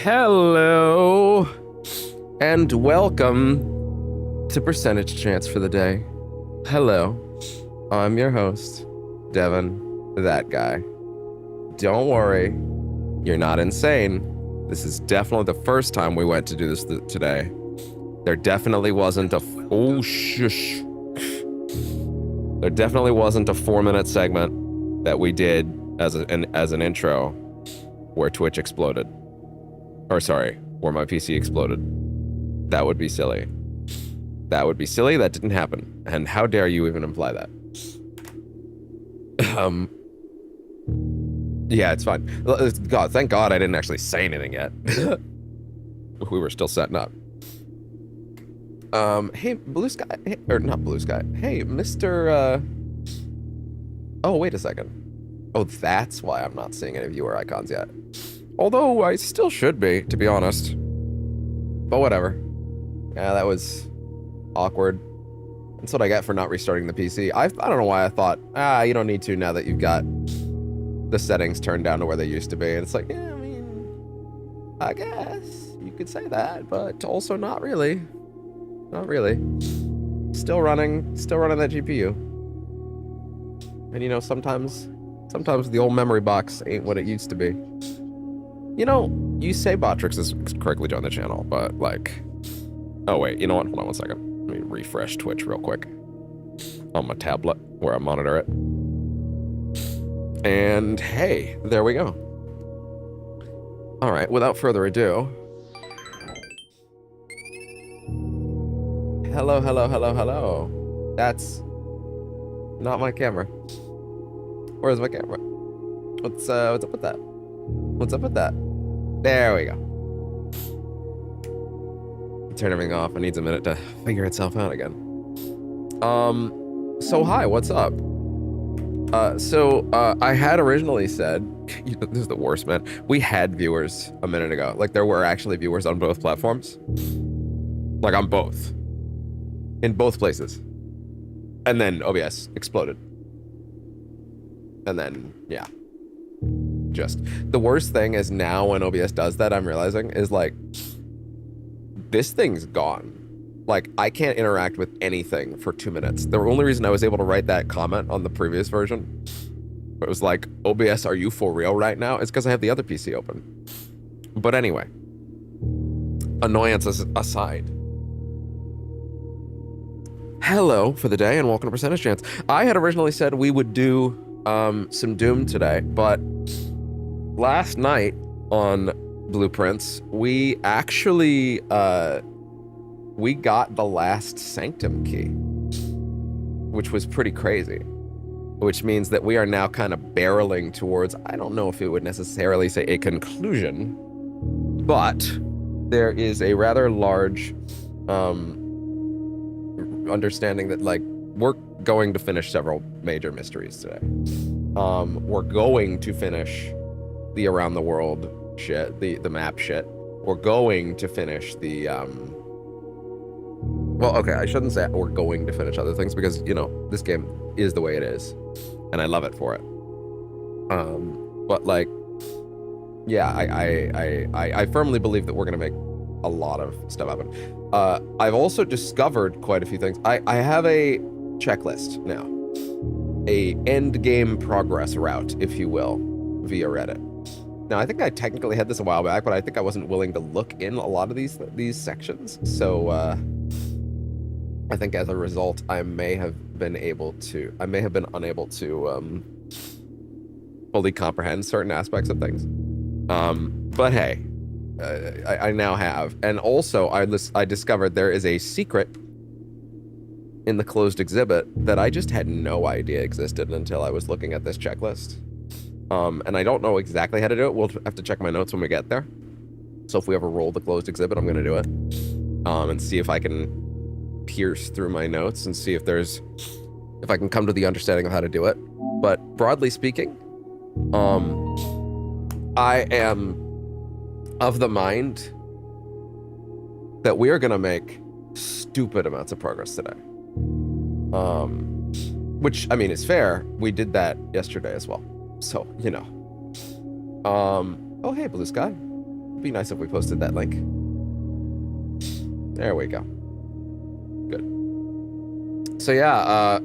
Hello, and welcome to Percentage Chance for the Day. Hello, I'm your host, Devin, that guy. Don't worry, you're not insane. This is definitely the first time we went to do this today. There definitely wasn't a oh shush. There definitely wasn't a 4-minute segment that we did as an intro where Twitch exploded. Or sorry, where my PC exploded. That would be silly. That would be silly. That didn't happen. And how dare you even imply that? Yeah, it's fine. God, thank God I didn't actually say anything yet. We were still setting up. Hey, Blue Sky, hey, or not Blue Sky. Hey, Mr. Oh, wait a second. Oh, that's why I'm not seeing any viewer icons yet. Although I still should be, to be honest. But whatever. Yeah, that was awkward. That's what I get for not restarting the PC. I don't know why I thought, you don't need to now that you've got the settings turned down to where they used to be. And it's like, yeah, I mean, I guess you could say that, but also not really. Not really. Still running that GPU. And you know, sometimes the old memory box ain't what it used to be. You know, you say Botrix is correctly joined the channel, but like, oh wait, you know what? Hold on one second. Let me refresh Twitch real quick on my tablet where I monitor it. And hey, there we go. All right, without further ado. Hello, hello, hello, hello. That's not my camera. Where's my camera? What's up with that? What's up with that? There we go. Turn everything off. It needs a minute to figure itself out again. So hi, what's up? I had originally said, this is the worst, man. We had viewers a minute ago. Like there were actually viewers on both platforms. Like on both. In both places. And then OBS exploded. And then, yeah. Just the worst thing is now when OBS does that, I'm realizing is like this thing's gone. Like I can't interact with anything for 2 minutes. The only reason I was able to write that comment on the previous version, it was like, OBS, are you for real right now? It's because I have the other PC open. But anyway, annoyances aside. Hello for the day and welcome to Percentage Chance. I had originally said we would do some Doom today, but last night on Blueprints, we actually, we got the last Sanctum key, which was pretty crazy, which means that we are now kind of barreling towards, I don't know if it would necessarily say a conclusion, but there is a rather large understanding that like we're going to finish several major mysteries today. We're going to finish the around the world shit, the map shit. We're going to finish the well, okay, I shouldn't say we're going to finish other things because, you know, this game is the way it is and I love it for it. But like, yeah, I firmly believe that we're gonna make a lot of stuff happen. I've also discovered quite a few things. I have a checklist now, a end game progress route, if you will, via Reddit. Now, I think I technically had this a while back, but I think I wasn't willing to look in a lot of these sections. So I think as a result, I may have been unable to fully comprehend certain aspects of things. But hey, I now have. And also, I discovered there is a secret in the closed exhibit that I just had no idea existed until I was looking at this checklist. And I don't know exactly how to do it. We'll have to check my notes when we get there. So if we ever roll the closed exhibit, I'm going to do it. And see if I can pierce through my notes and see if I can come to the understanding of how to do it. But broadly speaking, I am of the mind that we are going to make stupid amounts of progress today. Which, I mean, is fair. We did that yesterday as well. So, you know. Oh, hey, Blue Sky. be nice if we posted that link. There we go. Good. So yeah,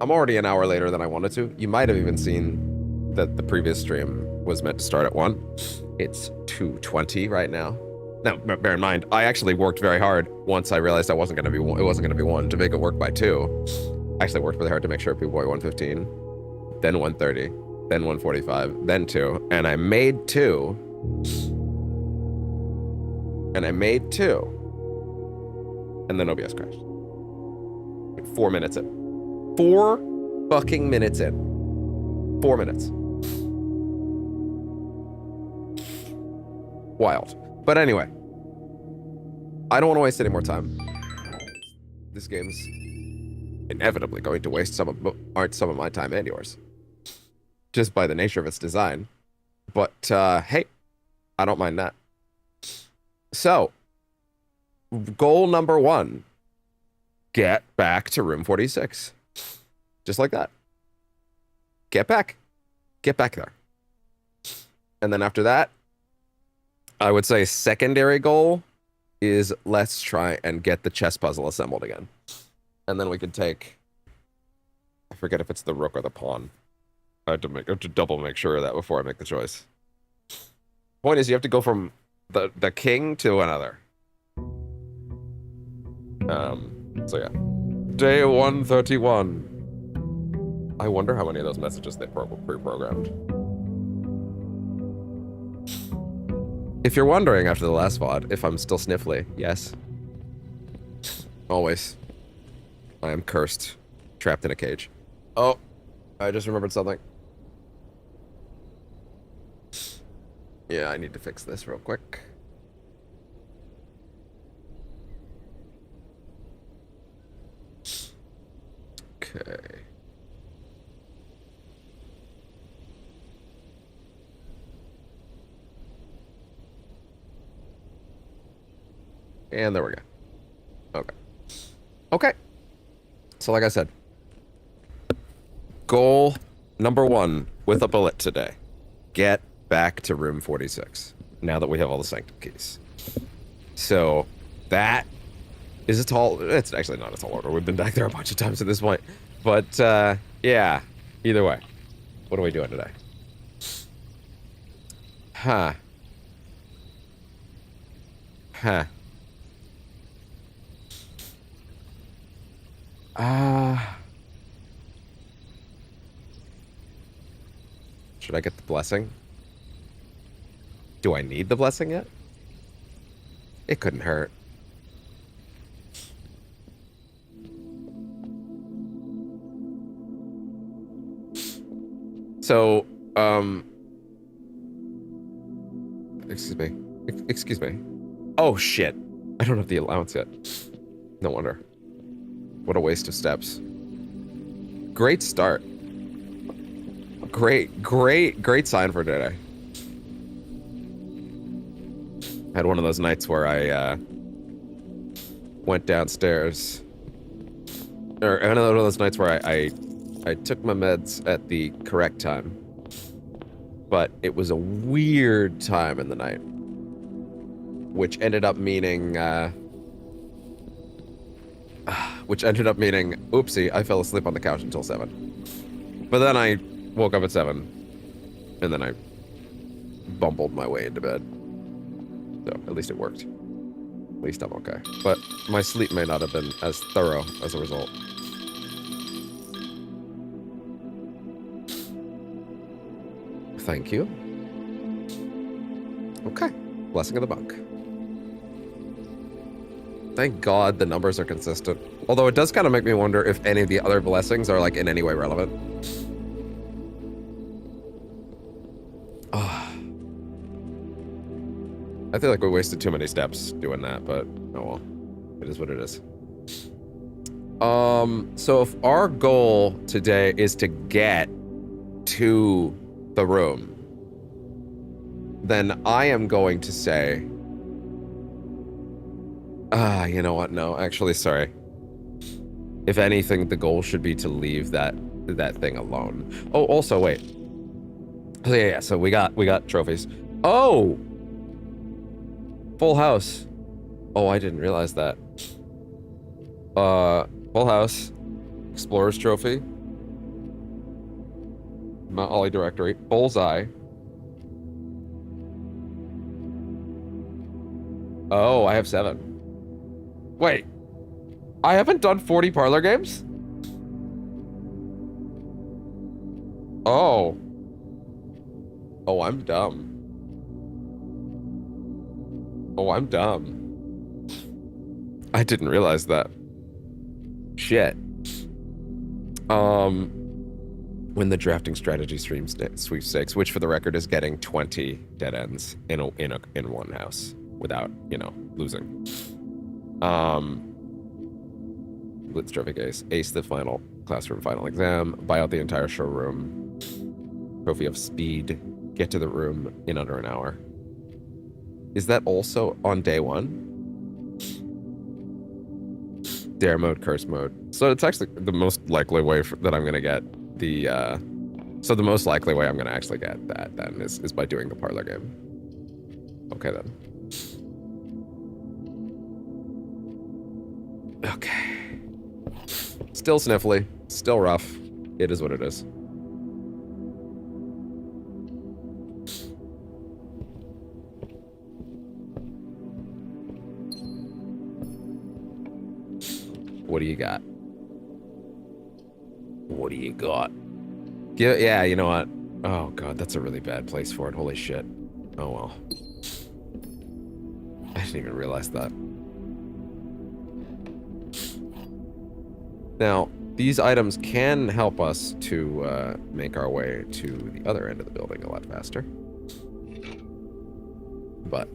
I'm already an hour later than I wanted to. You might have even seen that the previous stream was meant to start at 1. It's 2:20 right now. Now, bear in mind, I actually worked very hard once I realized it wasn't going to be 1 to make it work by 2. I actually worked really hard to make sure people were 1:15, then 1:30, then 1:45, then 2, and I made 2. And I made 2. And then OBS crashed. 4 minutes in. 4 fucking minutes in. 4 minutes. Wild. But anyway, I don't want to waste any more time. This game's inevitably going to waste some of my time and yours, just by the nature of its design. But hey, I don't mind that. So, goal number 1: get back to room 46. Just like that. Get back there. And then after that, I would say secondary goal is let's try and get the chess puzzle assembled again. And then we could take, I forget if it's the rook or the pawn. I have to double make sure of that before I make the choice. Point is, you have to go from the king to another. So yeah. Day 131. I wonder how many of those messages they pre-programmed. If you're wondering after the last VOD if I'm still sniffly, yes. Always. I am cursed. Trapped in a cage. Oh, I just remembered something. Yeah, I need to fix this real quick. Okay. And there we go. Okay. Okay. So like I said, goal number 1 with a bullet today. Get back to room 46. Now that we have all the sanctum keys. So that is a tall, it's actually not a tall order. We've been back there a bunch of times at this point. But yeah, either way. What are we doing today? Huh. Should I get the blessing? Do I need the blessing yet? It couldn't hurt. So, excuse me. Oh shit. I don't have the allowance yet. No wonder. What a waste of steps. Great start. Great sign for today. Had one of those nights where I went downstairs. Or one of those nights where I took my meds at the correct time. But it was a weird time in the night. Which ended up meaning, oopsie, I fell asleep on the couch until 7. But then I woke up at 7, and then I bumbled my way into bed. So, at least it worked. At least I'm okay. But my sleep may not have been as thorough as a result. Thank you. Okay. Blessing of the Monk. Thank God the numbers are consistent. Although it does kind of make me wonder if any of the other blessings are, like, in any way relevant. Oh. I feel like we wasted too many steps doing that, but oh well. It is what it is. So if our goal today is to get to the room, then I am going to say... you know what? No, actually, sorry. If anything, the goal should be to leave that thing alone. Oh, also, wait. Yeah, so we got trophies. Oh! Full house. Oh, I didn't realize that. Full house. Explorer's trophy. Mount Ollie directory. Bullseye. Oh, I have 7. Wait. I haven't done 40 parlor games? Oh. Oh, I'm dumb. Oh, I'm dumb. I didn't realize that. Shit. Win the drafting strategy sweepstakes, which for the record is getting 20 dead ends in one house without, losing. Blitz trophy case. Ace the final classroom final exam. Buy out the entire showroom. Trophy of speed. Get to the room in under an hour. Is that also on day 1? Dare mode, curse mode. So it's actually the most likely way that I'm gonna get the. So the most likely way I'm gonna actually get that then is by doing the parlor game. Okay then. Okay. Still sniffly. Still rough. It is what it is. What do you got? What do you got? Yeah, you know what? Oh god, that's a really bad place for it. Holy shit. Oh well. I didn't even realize that. Now, these items can help us to make our way to the other end of the building a lot faster. But,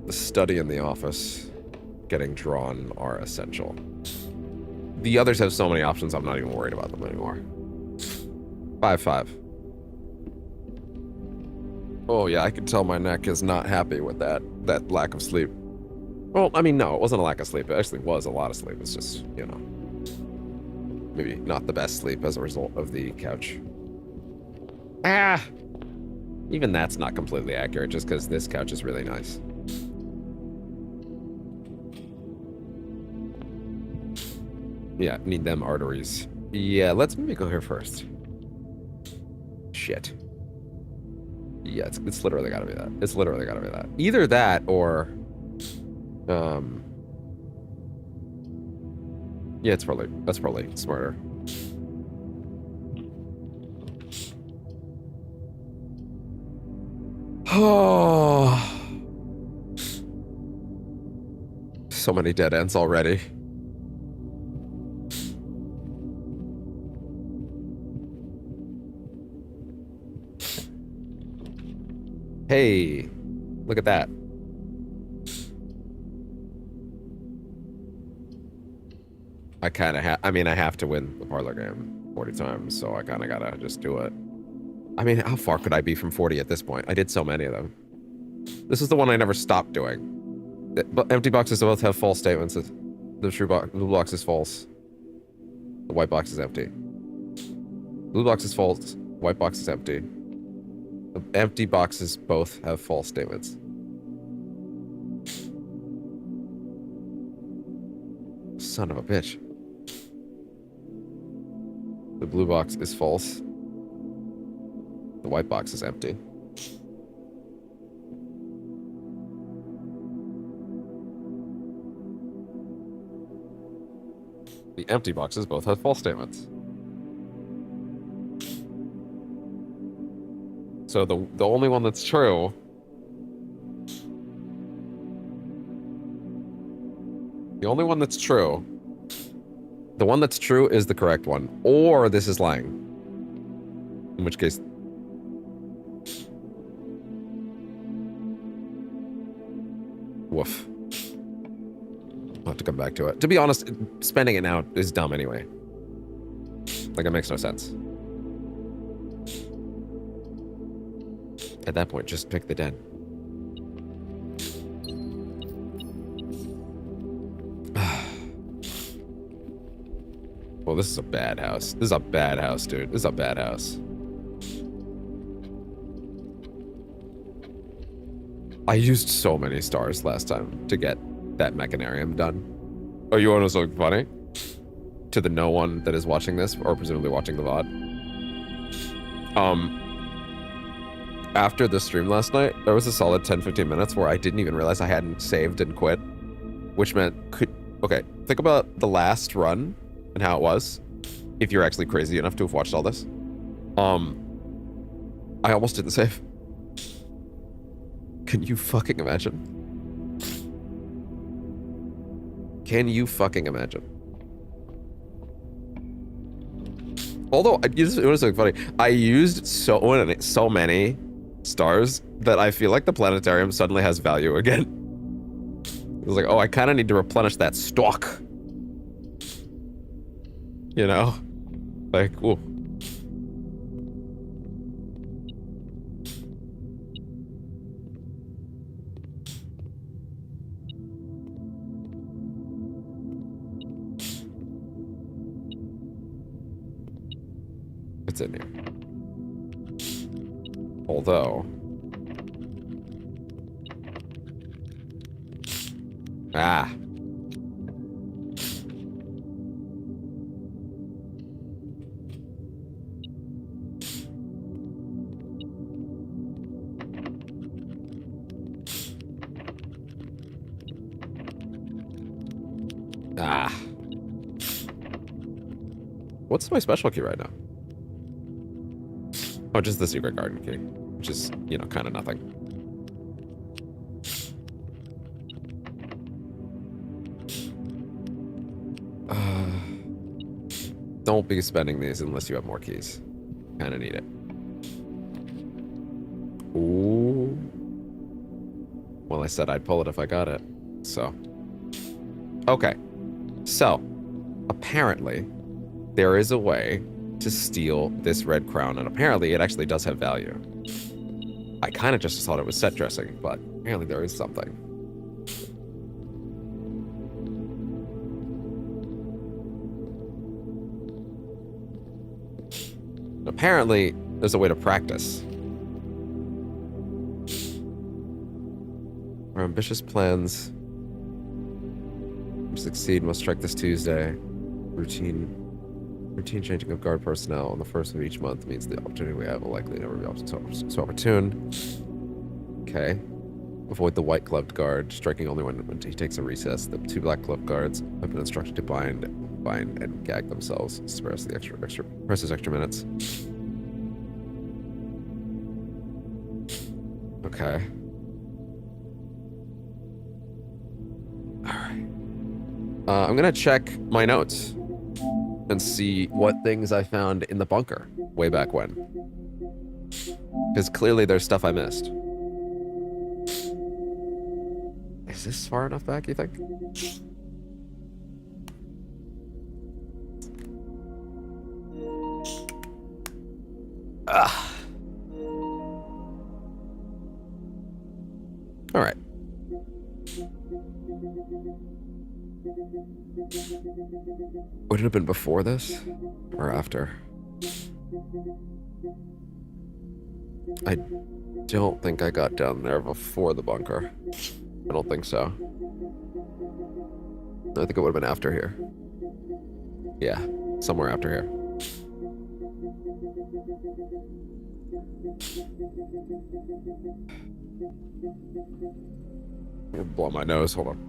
the study and the office getting drawn are essential. The others have so many options, I'm not even worried about them anymore. 5-5. Oh yeah, I can tell my neck is not happy with that lack of sleep. Well, I mean, no, it wasn't a lack of sleep. It actually was a lot of sleep. It's just, maybe not the best sleep as a result of the couch. Ah! Even that's not completely accurate, just because this couch is really nice. Yeah, need them arteries. Yeah, let's maybe go here first. Shit. Yeah, it's literally gotta be that. It's literally gotta be that. Either that or... Yeah, that's probably smarter. Oh, so many dead ends already. Hey, look at that. I kind of I have to win the parlor game 40 times, so I kind of gotta just do it. I mean, how far could I be from 40 at this point? I did so many of them. This is the one I never stopped doing. But empty boxes both have false statements. The blue box is false. The white box is empty. Blue box is false. White box is empty. The empty boxes both have false statements. Son of a bitch. The blue box is false. The white box is empty. The empty boxes both have false statements. So the only one that's true... The only one that's true... The one that's true is the correct one. Or this is lying. In which case... Woof. I'll have to come back to it. To be honest, spending it now is dumb anyway. Like, it makes no sense. At that point, just pick the den. Well, this is a bad house. This is a bad house, dude. This is a bad house. I used so many stars last time to get that Mechanarium done. Oh, you want to know something funny? To the no one that is watching this, or presumably watching the VOD. After the stream last night, there was a solid 10-15 minutes where I didn't even realize I hadn't saved and quit. Which meant, okay, think about the last run and how it was. If you're actually crazy enough to have watched all this. I almost didn't save. Can you fucking imagine? Can you fucking imagine? Although, it was something funny. I used so many stars that I feel like the planetarium suddenly has value again. It was like, oh, I kind of need to replenish that stock. You know? Like, ooh. It's in here. Although... Ah. Ah. What's my special key right now? Oh, just the secret garden key, which is, you know, kind of nothing. Don't be spending these unless you have more keys. Kind of need it. Ooh. Well, I said I'd pull it if I got it. So. Okay. So, apparently, there is a way to steal this red crown, and apparently it actually does have value. I kind of just thought it was set dressing, but apparently there is something. Apparently, there's a way to practice. Our ambitious plans to succeed must strike this Tuesday. Routine changing of guard personnel on the first of each month means the opportunity we have will likely never be so opportune. Okay. Avoid the white-gloved guard, striking only when he takes a recess. The 2 black-gloved guards have been instructed to bind and gag themselves. Suppress the extra minutes. Okay. Alright. I'm gonna check my notes and see what things I found in the bunker way back when. Because clearly there's stuff I missed. Is this far enough back, you think? Ah. All right. Would it have been before this or after? I don't think I got down there before the bunker. I don't think so. I think it would have been after here. Yeah, somewhere after here. I'm gonna blow my nose, hold on.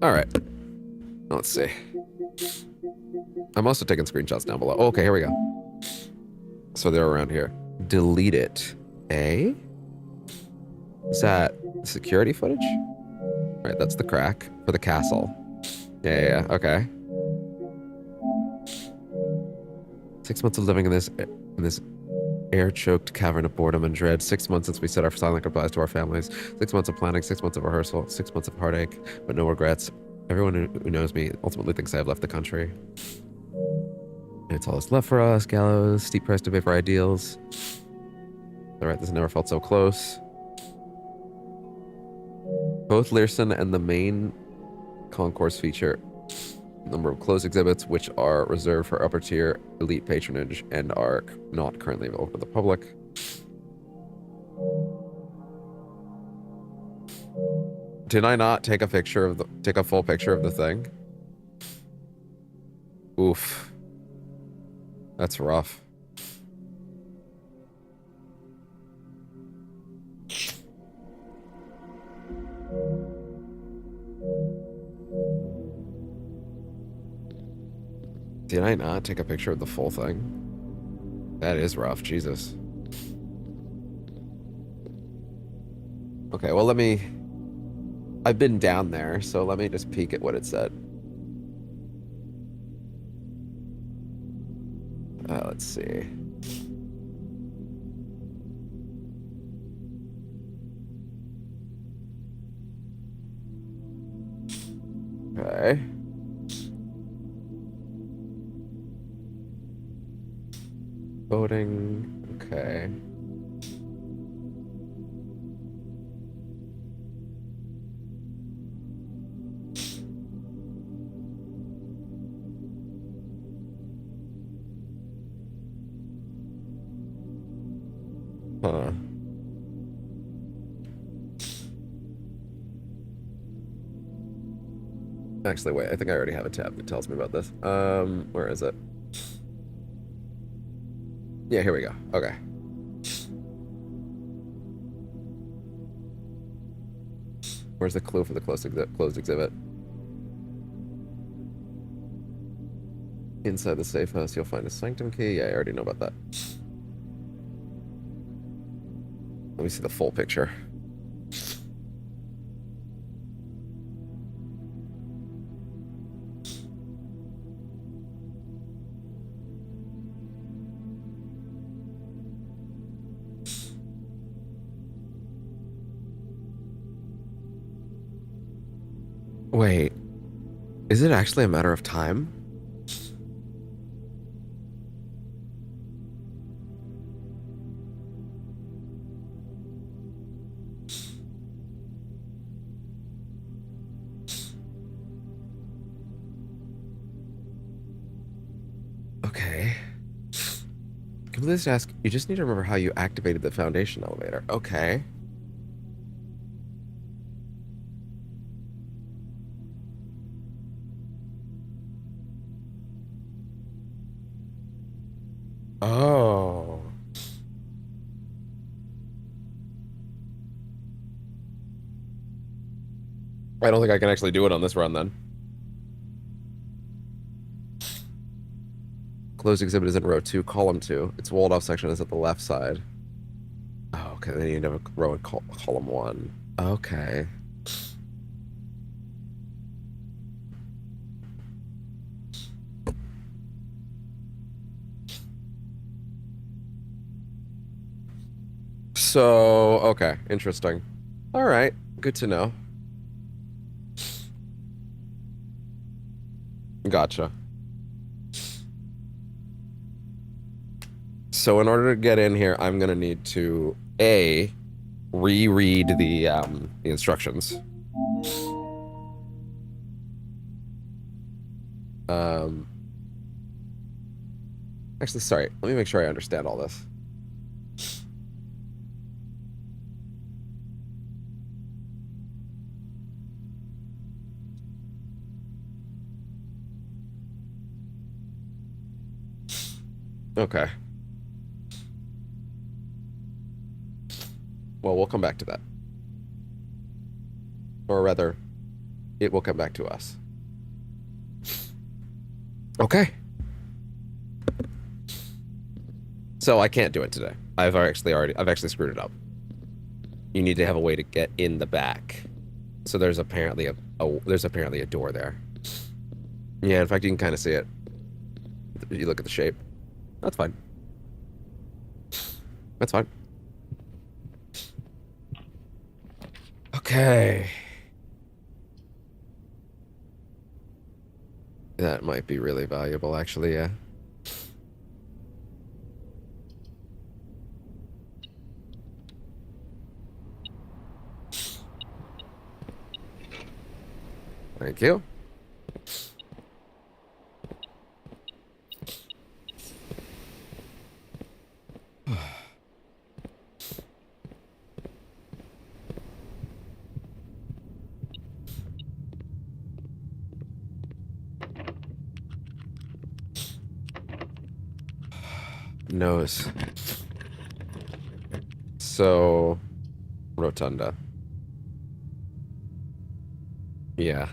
All right. Let's see. I'm also taking screenshots down below. Oh, okay, here we go. So they're around here. Delete it. Eh? Is that security footage? All right, that's the crack for the castle. Yeah, okay. 6 months of living in this In this air-choked cavern of boredom and dread, 6 months since we said our silent goodbyes to our families, 6 months of planning, 6 months of rehearsal, 6 months of heartache, but no regrets. Everyone who knows me ultimately thinks I have left the country. And it's all that's left for us, gallows, steep price to pay for ideals. Alright, this never felt so close. Both Learson and the main concourse feature a number of closed exhibits which are reserved for upper tier elite patronage and are not currently available to the public. Did I not take a full picture of the thing? Oof. That's rough. Did I not take a picture of the full thing? That is rough, Jesus. Okay, well I've been down there, so let me just peek at what it said. Let's see. Okay. Voting. Okay. Huh. Actually, wait, I think I already have a tab that tells me about this. Where is it? Yeah, here we go. Okay. Where's the clue for the closed exhibit? Inside the safe house, you'll find a sanctum key. Yeah, I already know about that. Let me see the full picture. Wait, is it actually a matter of time? Okay. Can please ask, you just need to remember how you activated the foundation elevator. Okay. Oh. I don't think I can actually do it on this run then. Closed exhibit is in row 2, column 2. Its walled off section is at the left side. Oh, okay, then you need to have a row in column 1. Okay. So, okay, interesting. All right, good to know. Gotcha. So in order to get in here, I'm gonna need to reread the instructions. Actually, sorry. Let me make sure I understand all this. Okay. Well, we'll come back to that. Or rather, it will come back to us. Okay. So I can't do it today. I've actually screwed it up. You need to have a way to get in the back. So there's apparently a door there. Yeah, in fact, you can kind of see it. You look at the shape. That's fine. That's fine. Okay. That might be really valuable, actually, yeah. Thank you. Nose. So, rotunda. Yeah.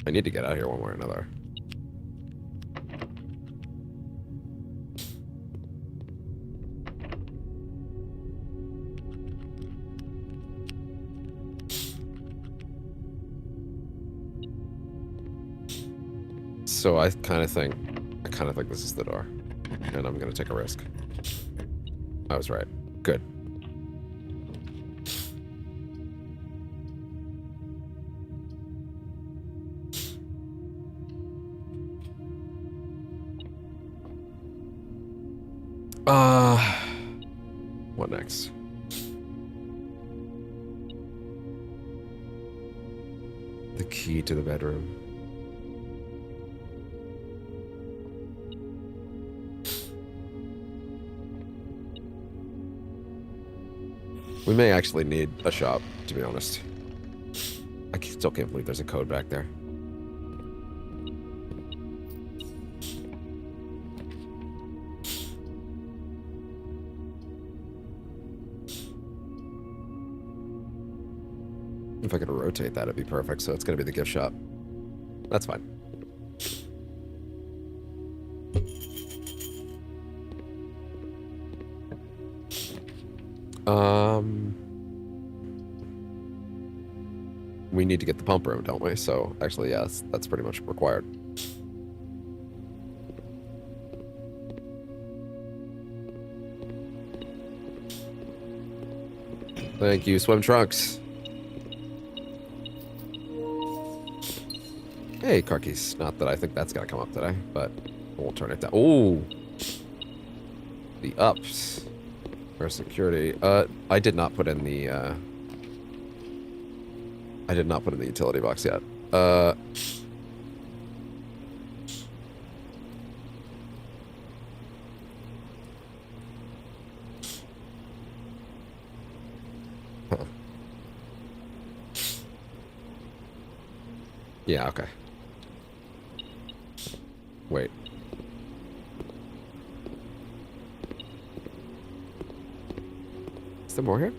I need to get out of here one way or another. So I kind of think this is the door. And I'm going to take a risk. I was right. Good. What next? The key to the bedroom. We may actually need a shop, to be honest. I still can't believe there's a code back there. If I could rotate that, it'd be perfect. So it's going to be the gift shop. That's fine. We need to get the pump room, don't we? So actually, yes, that's pretty much required. Thank you, swim trunks. Hey, car keys. Not that I think that's gonna come up today, but we'll turn it down. Oh, the ups for security. I did not put in the. I did not put in the utility box yet. Huh. Yeah. Okay. Wait. Is there more here?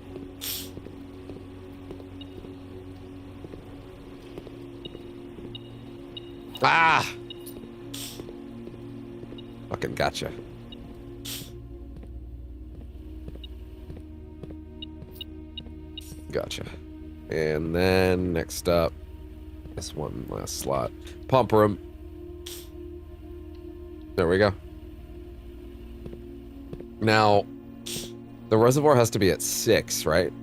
Ah! Fucking gotcha. Gotcha. And then next up, this one last slot. Pump room. There we go. Now, the reservoir has to be at 6, right?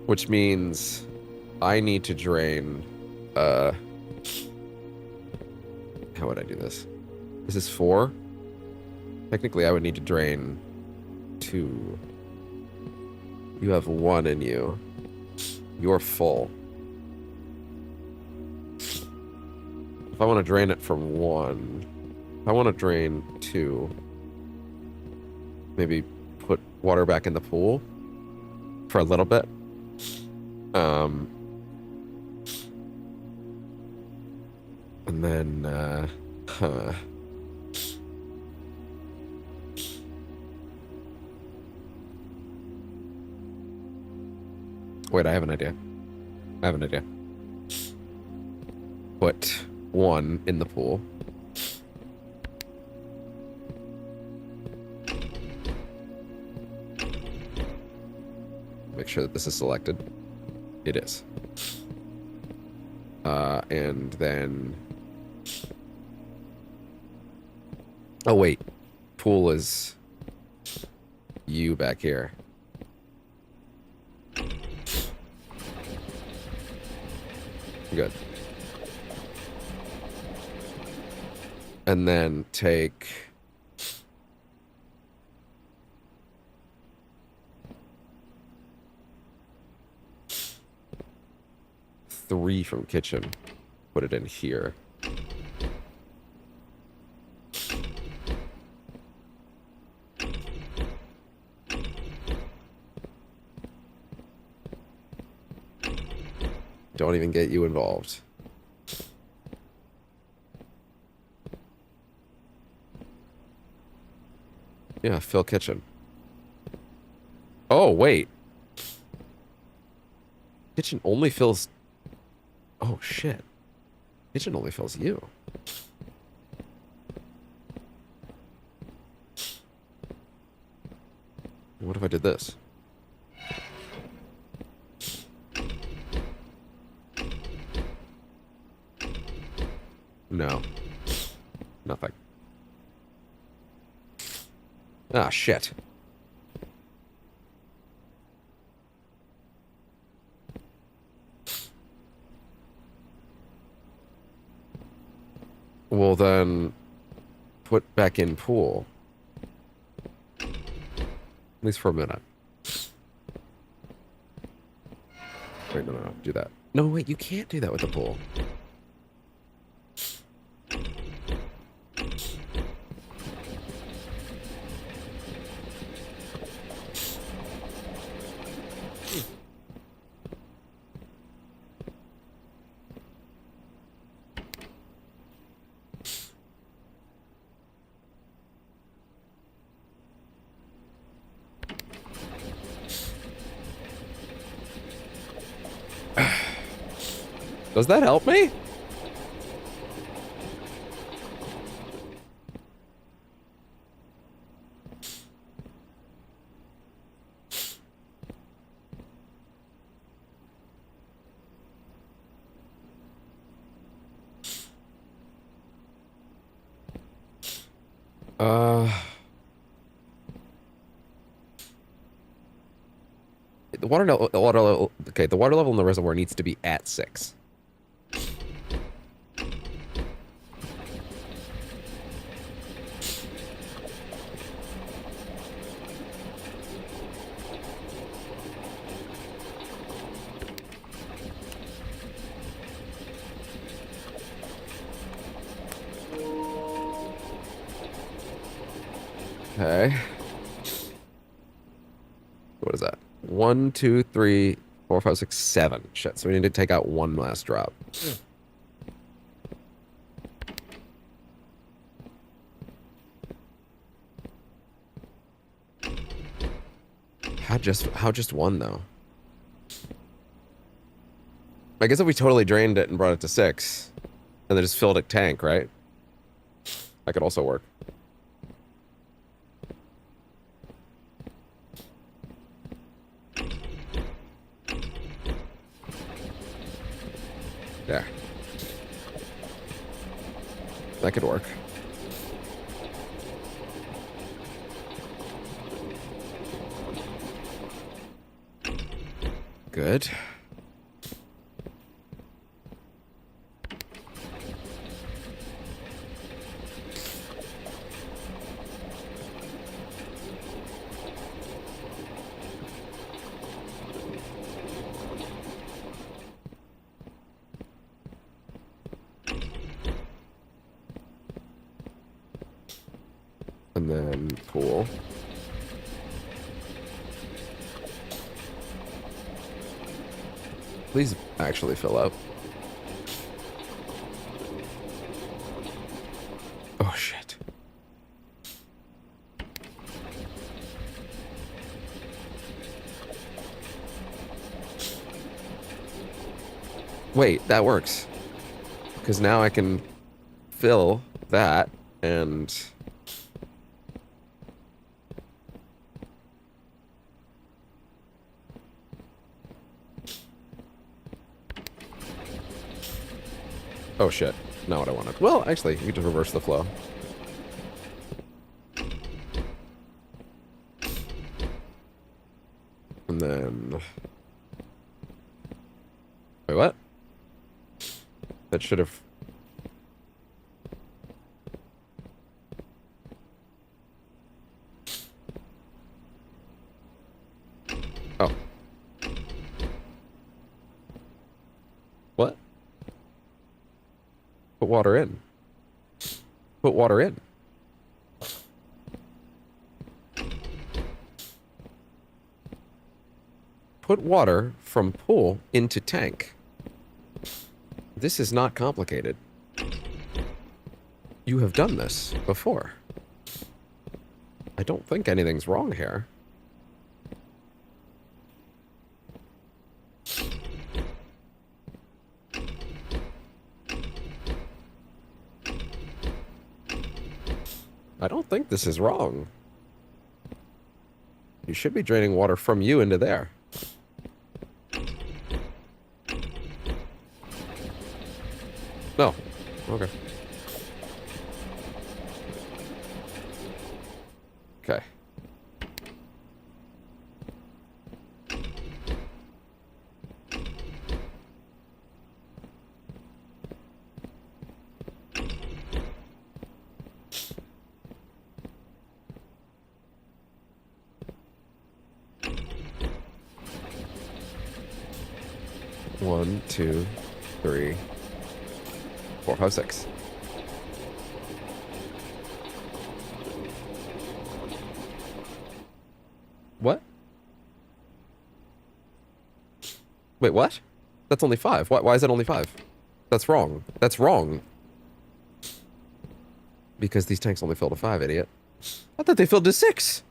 Which means I need to drain, how would I do this? This is 4. Technically, I would need to drain 2. You have 1 in you. You're full. If I want to drain it from 1, if I want to drain 2, maybe put water back in the pool for a little bit. And then, Wait, I have an idea. Put 1 in the pool. Make sure that this is selected. It is. And then... Oh, wait. Pool is you back here. Good. And then take... three from kitchen. Put it in here. Don't even get you involved. Yeah, fill kitchen. Oh, wait. Kitchen only fills... Oh, shit. Kitchen only fills you. What if I did this? No. Nothing. Ah, shit. Well, then... put back in pool. At least for a minute. Wait, no, do that. No, wait, you can't do that with the pool. Does that help me? The water level, okay, the water level in the reservoir needs to be at 6. Okay. What is that? 1, 2, 3, 4, 5, 6, 7. Shit, so we need to take out one last drop. How just one, though? I guess if we totally drained it and brought it to 6, and then just filled a tank, right? That could also work. There. That could work. Good. And then pool. Please actually fill up. Oh, shit. Wait, that works. Because now I can fill that and... Oh shit, not what I wanted. Well, actually, we just reverse the flow. And then... Wait, what? That should have... Oh. What? Put water in. Put water in. Put water from pool into tank. This is not complicated. You have done this before. I don't think anything's wrong here. I don't think this is wrong. You should be draining water from you into there. No. Okay. Okay. One, two, three, 4, 5, 6. What? Wait, what? That's only 5. Why is it only 5? That's wrong. That's wrong. Because these tanks only fill to 5, idiot. I thought they filled to 6.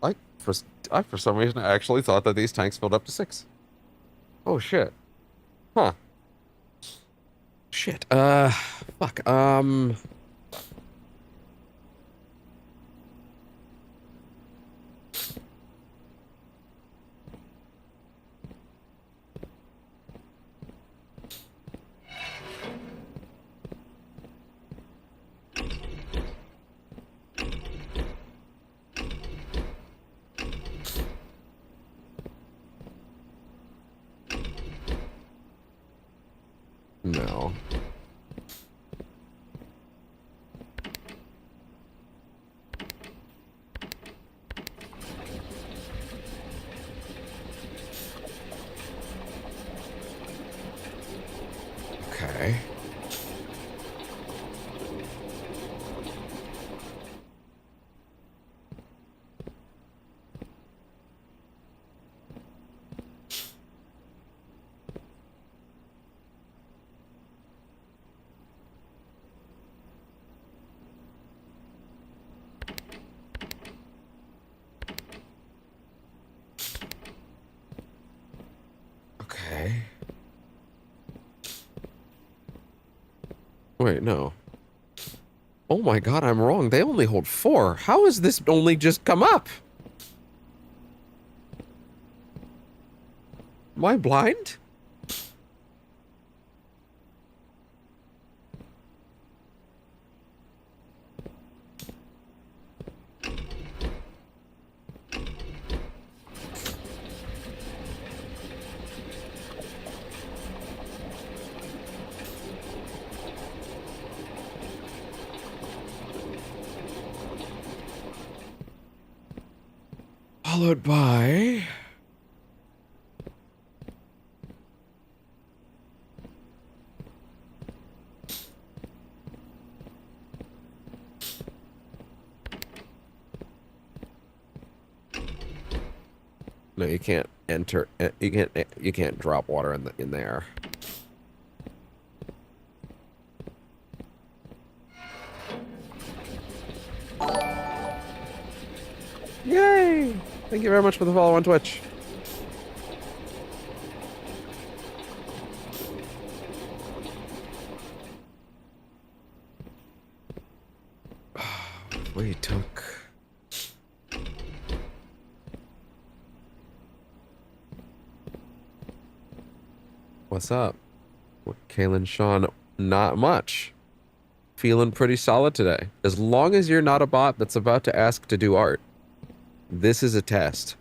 I for some reason actually thought that these tanks filled up to 6. Oh shit. Huh. Shit. Fuck. No. Okay. Okay. Wait, no. Oh my god, I'm wrong. They only hold 4. How has this only just come up? Am I blind? Followed by... No, you can't enter. You can't drop water in there. Yay! Thank you very much for the follow on Twitch. We took... What's up? What Kaylin, Sean, not much. Feeling pretty solid today. As long as you're not a bot that's about to ask to do art. This is a test.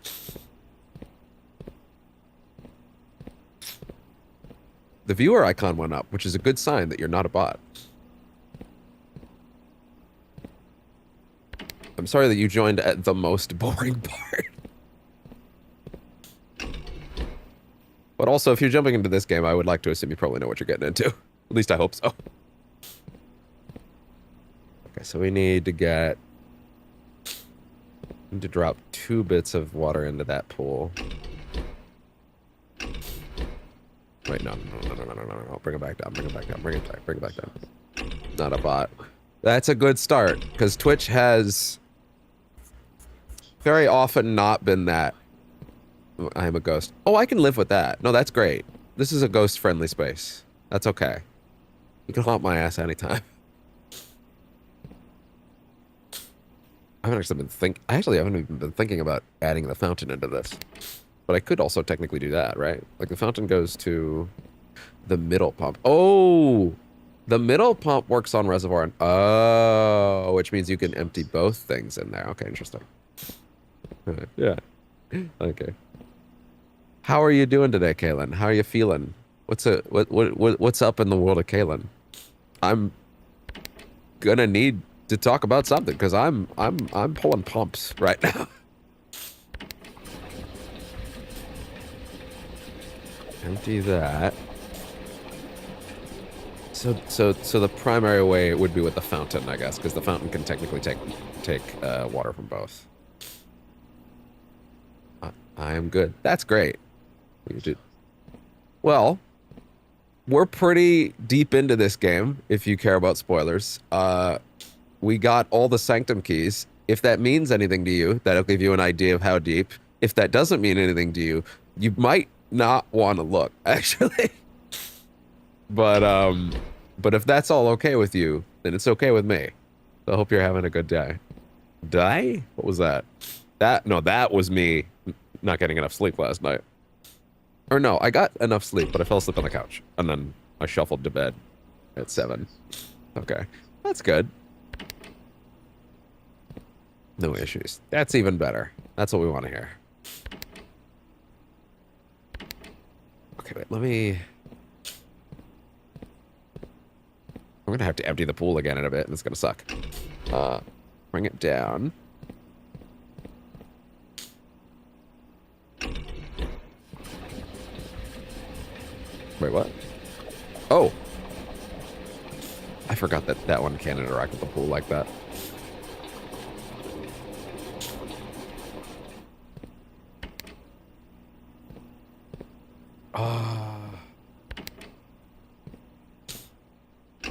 The viewer icon went up, which is a good sign that you're not a bot. I'm sorry that you joined at the most boring part. But also, if you're jumping into this game, I would like to assume you probably know what you're getting into. At least I hope so. Okay, so we need to get... We need to drop 2 bits of water into that pool. Wait, no. Bring it back down, bring it back down, bring it back down. Not a bot. That's a good start, because Twitch has very often not been that. I am a ghost. Oh, I can live with that. No, that's great. This is a ghost-friendly space. That's okay. You can haunt my ass anytime. I haven't even been thinking about adding the fountain into this. But I could also technically do that, right? Like the fountain goes to the middle pump. Oh! The middle pump works on reservoir. And, oh, which means you can empty both things in there. Okay, interesting. Yeah. Okay. How are you doing today, Kaylin? How are you feeling? What's up in the world of Kaylin? I'm gonna need to talk about something because I'm pulling pumps right now. Empty that. So the primary way would be with the fountain, I guess, because the fountain can technically take water from both. I am good. That's great. Well, we're pretty deep into this game, if you care about spoilers. We got all the Sanctum keys. If that means anything to you, that'll give you an idea of how deep. If that doesn't mean anything to you, you might not want to look, actually. But if that's all okay with you, then it's okay with me. So I hope you're having a good day. Day? What was that? That was me not getting enough sleep last night. Or no, I got enough sleep, but I fell asleep on the couch. And then I shuffled to bed at 7. Okay. That's good. No issues. That's even better. That's what we want to hear. Okay, wait, let me... I'm gonna have to empty the pool again in a bit, and it's gonna suck. Bring it down. Wait, what? Oh! I forgot that one can't interact with the pool like that.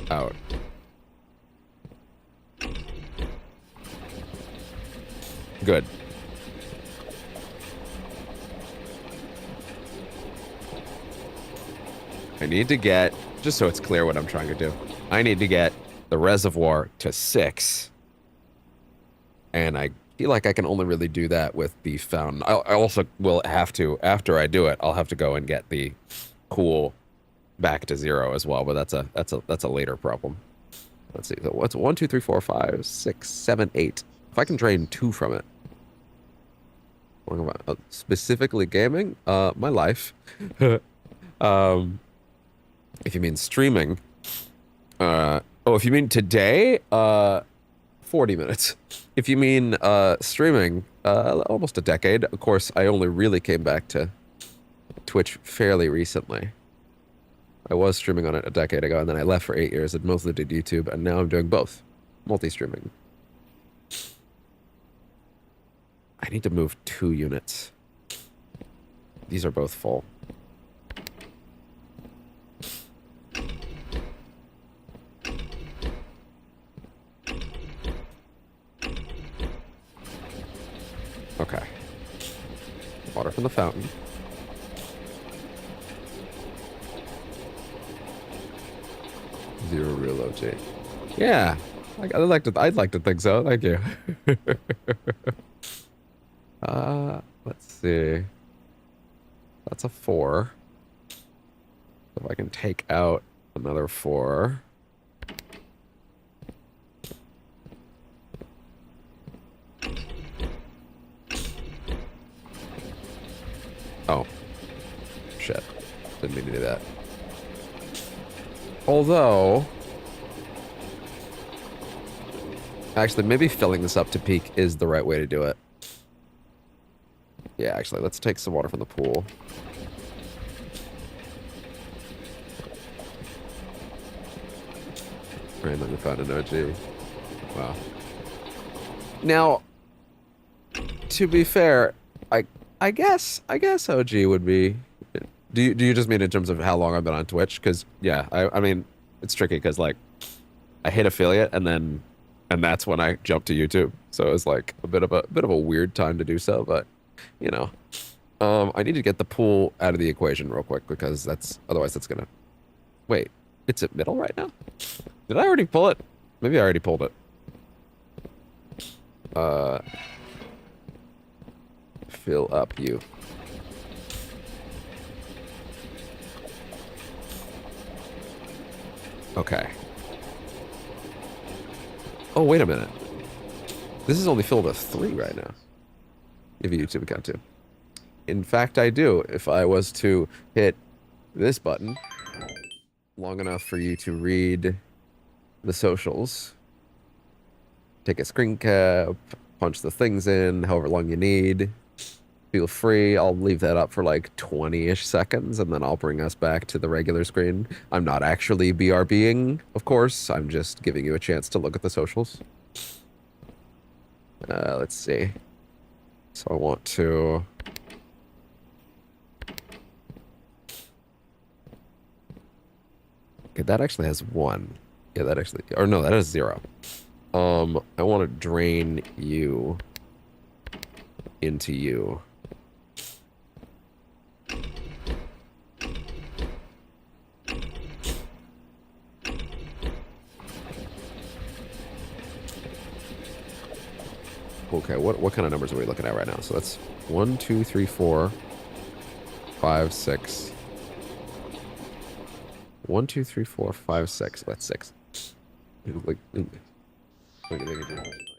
Out. Good. I need to get, just so it's clear what I'm trying to do, I need to get the reservoir to 6. And I feel like I can only really do that with the fountain. I also will have to, after I do it, I'll have to go and get the pool back to 0 as well, but that's a later problem. Let's see. So what's 1, 2, 3, 4, 5, 6, 7, 8. If I can drain 2 from it. What about specifically gaming? My life. If you mean streaming. If you mean today, 40 minutes. If you mean streaming, almost a decade. Of course, I only really came back to Twitch fairly recently. I was streaming on it a decade ago, and then I left for 8 years and mostly did YouTube, and now I'm doing both. Multi-streaming. I need to move 2 units. These are both full. Okay. Water from the fountain. Zero real OG. Yeah, I'd like to think so. Thank you. Let's see. That's a 4. So if I can take out Another 4. Oh. Shit. Didn't mean to do that. Although... Actually, maybe filling this up to peak is the right way to do it. Yeah, actually, let's take some water from the pool. Randomly found an OG. Wow. Now, to be fair, I guess OG would be. Do you just mean in terms of how long I've been on Twitch? Because yeah, I mean it's tricky because like I hit affiliate and that's when I jumped to YouTube. So it was like a bit of a weird time to do so, but you know, I need to get the pool out of the equation real quick because otherwise that's gonna. Wait, it's at middle right now? Did I already pull it? Maybe I already pulled it. Fill up you. Okay. Oh, wait a minute. This is only filled with 3 right now. You have a YouTube account too. In fact, I do. If I was to hit this button long enough for you to read the socials, take a screen cap, punch the things in, however long you need. Feel free. I'll leave that up for like 20-ish seconds, and then I'll bring us back to the regular screen. I'm not actually BRBing, of course. I'm just giving you a chance to look at the socials. Let's see. So I want to... Okay, that actually has 1. Yeah, that actually... Or no, that has 0. I want to drain you into you. Okay, what kind of numbers are we looking at right now? So that's 1, 2, 3, 4, 5, 6. 1, 2, 3, 4, 5, 6. That's 6. Like, it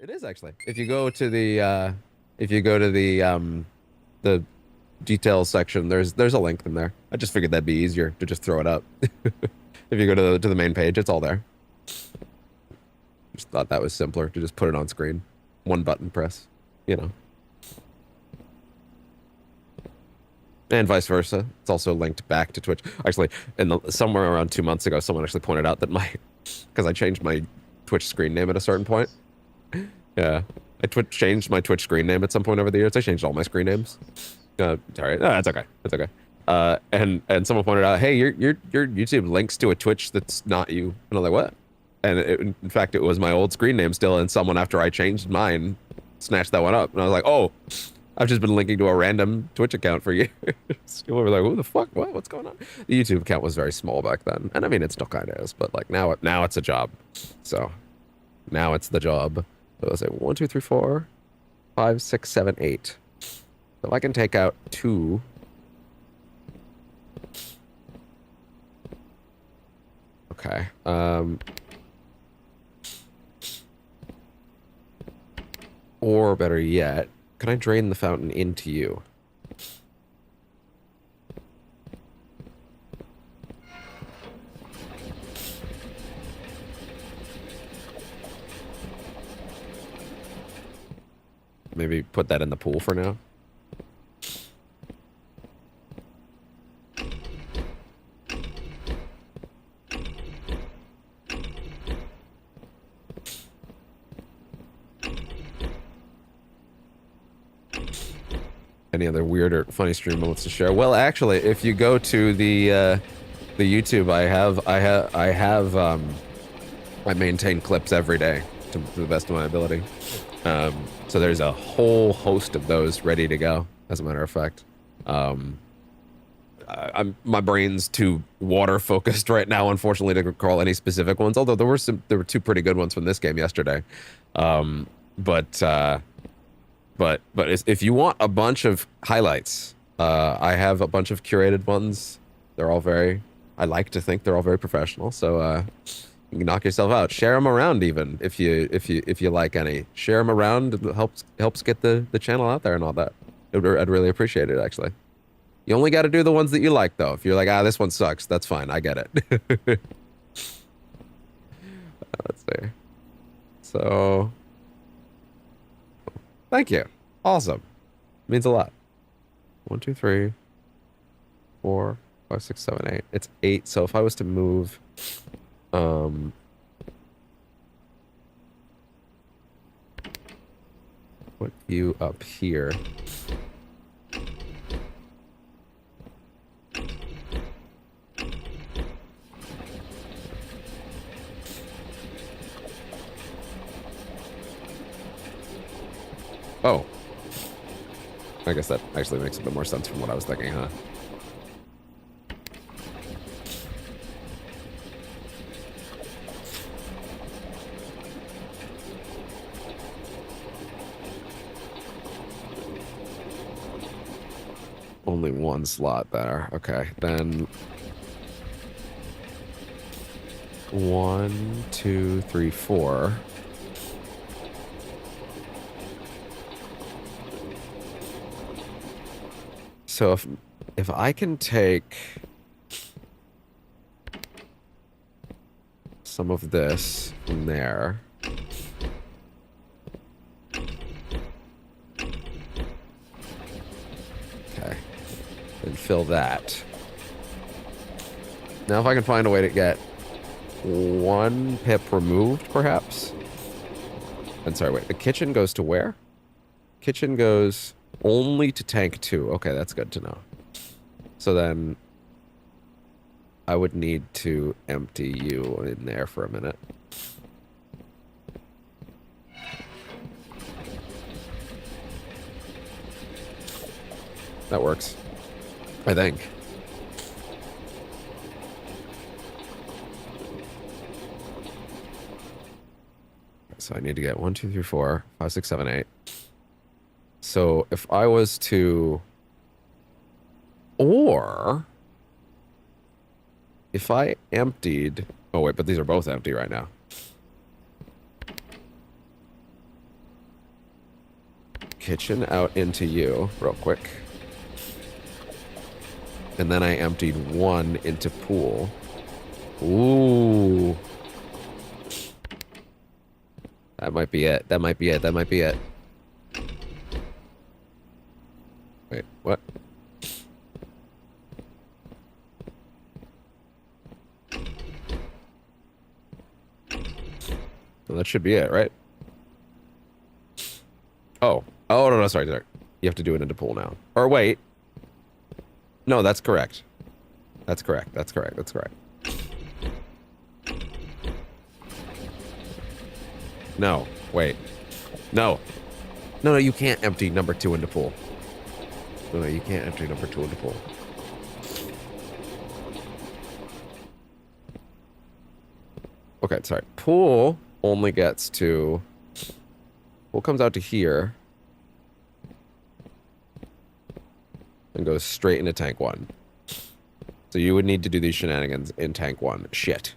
is actually. If you go to the the details section, there's a link in there. I just figured that'd be easier to just throw it up. If you go to the main page, it's all there. Just thought that was simpler to just put it on screen. 1 button press, you know. And vice versa. It's also linked back to Twitch. Actually, somewhere around 2 months ago, someone actually pointed out that because I changed my Twitch screen name at a certain point. Yeah, I changed my Twitch screen name at some point over the years. I changed all my screen names. Sorry, no, that's okay. That's okay. And someone pointed out, hey, your YouTube links to a Twitch that's not you. And I was like, what? And in fact, it was my old screen name still, and someone after I changed mine snatched that one up. And I was like, oh, I've just been linking to a random Twitch account for years. People were like, who the fuck? What's going on? The YouTube account was very small back then. And I mean, it still kind of is, but like now it's a job. So now it's the job. So let's say 1, 2, 3, 4, 5, 6, 7, 8. So if I can take out 2. Okay. Or better yet, can I drain the fountain into you? Maybe put that in the pool for now. Any other weird or funny stream moments to share? Well, actually, if you go to the YouTube, I maintain clips every day to the best of my ability. So there's a whole host of those ready to go. As a matter of fact, my brain's too water focused right now, unfortunately, to recall any specific ones. Although there were 2 pretty good ones from this game yesterday. But if you want a bunch of highlights, I have a bunch of curated ones. They're all very I like to think they're all very professional. So you can knock yourself out. Share them around even if you like any. Share them around. It helps get the channel out there and all that. I'd really appreciate it actually. You only got to do the ones that you like though. If you're like, ah, this one sucks, that's fine. I get it. Let's see. So, thank you. Awesome. Means a lot. 1, 2, 3, 4, 5, 6, 7, 8. It's 8. So if I was to move, put you up here. Oh. I guess that actually makes a bit more sense from what I was thinking, huh? Only one slot there. Okay, then 1, 2, 3, 4. So if I can take some of this from there. Okay. And fill that. Now if I can find a way to get 1 pip removed, perhaps. And sorry, wait, the kitchen goes to where? Kitchen goes only to tank 2. Okay, that's good to know. So then I would need to empty you in there for a minute. That works, I think. So I need to get 1, 2, 3, 4, 5, 6, 7, 8. So if I was to, or if I emptied, oh wait, but these are both empty right now. Kitchen out into you real quick. And then I emptied 1 into pool. Ooh. That might be it. That might be it. That might be it. Wait, what? Well, that should be it, right? Oh. Oh, no, sorry. You have to do it into pool now. Or wait. No, that's correct. That's correct. That's correct. That's correct. No. Wait. No. No, you can't empty number 2 into pool. No, you can't empty number 2 into pool. Okay, sorry. Pool only gets to... Pool comes out to here. And goes straight into tank 1. So you would need to do these shenanigans in tank 1. Shit.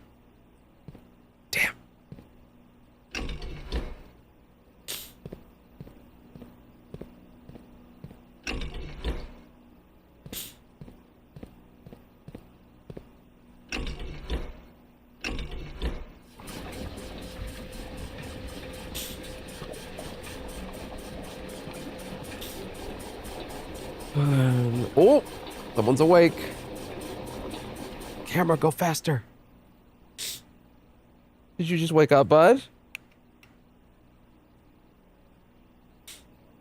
Damn. Oh, someone's awake. Camera, go faster. Did you just wake up, bud?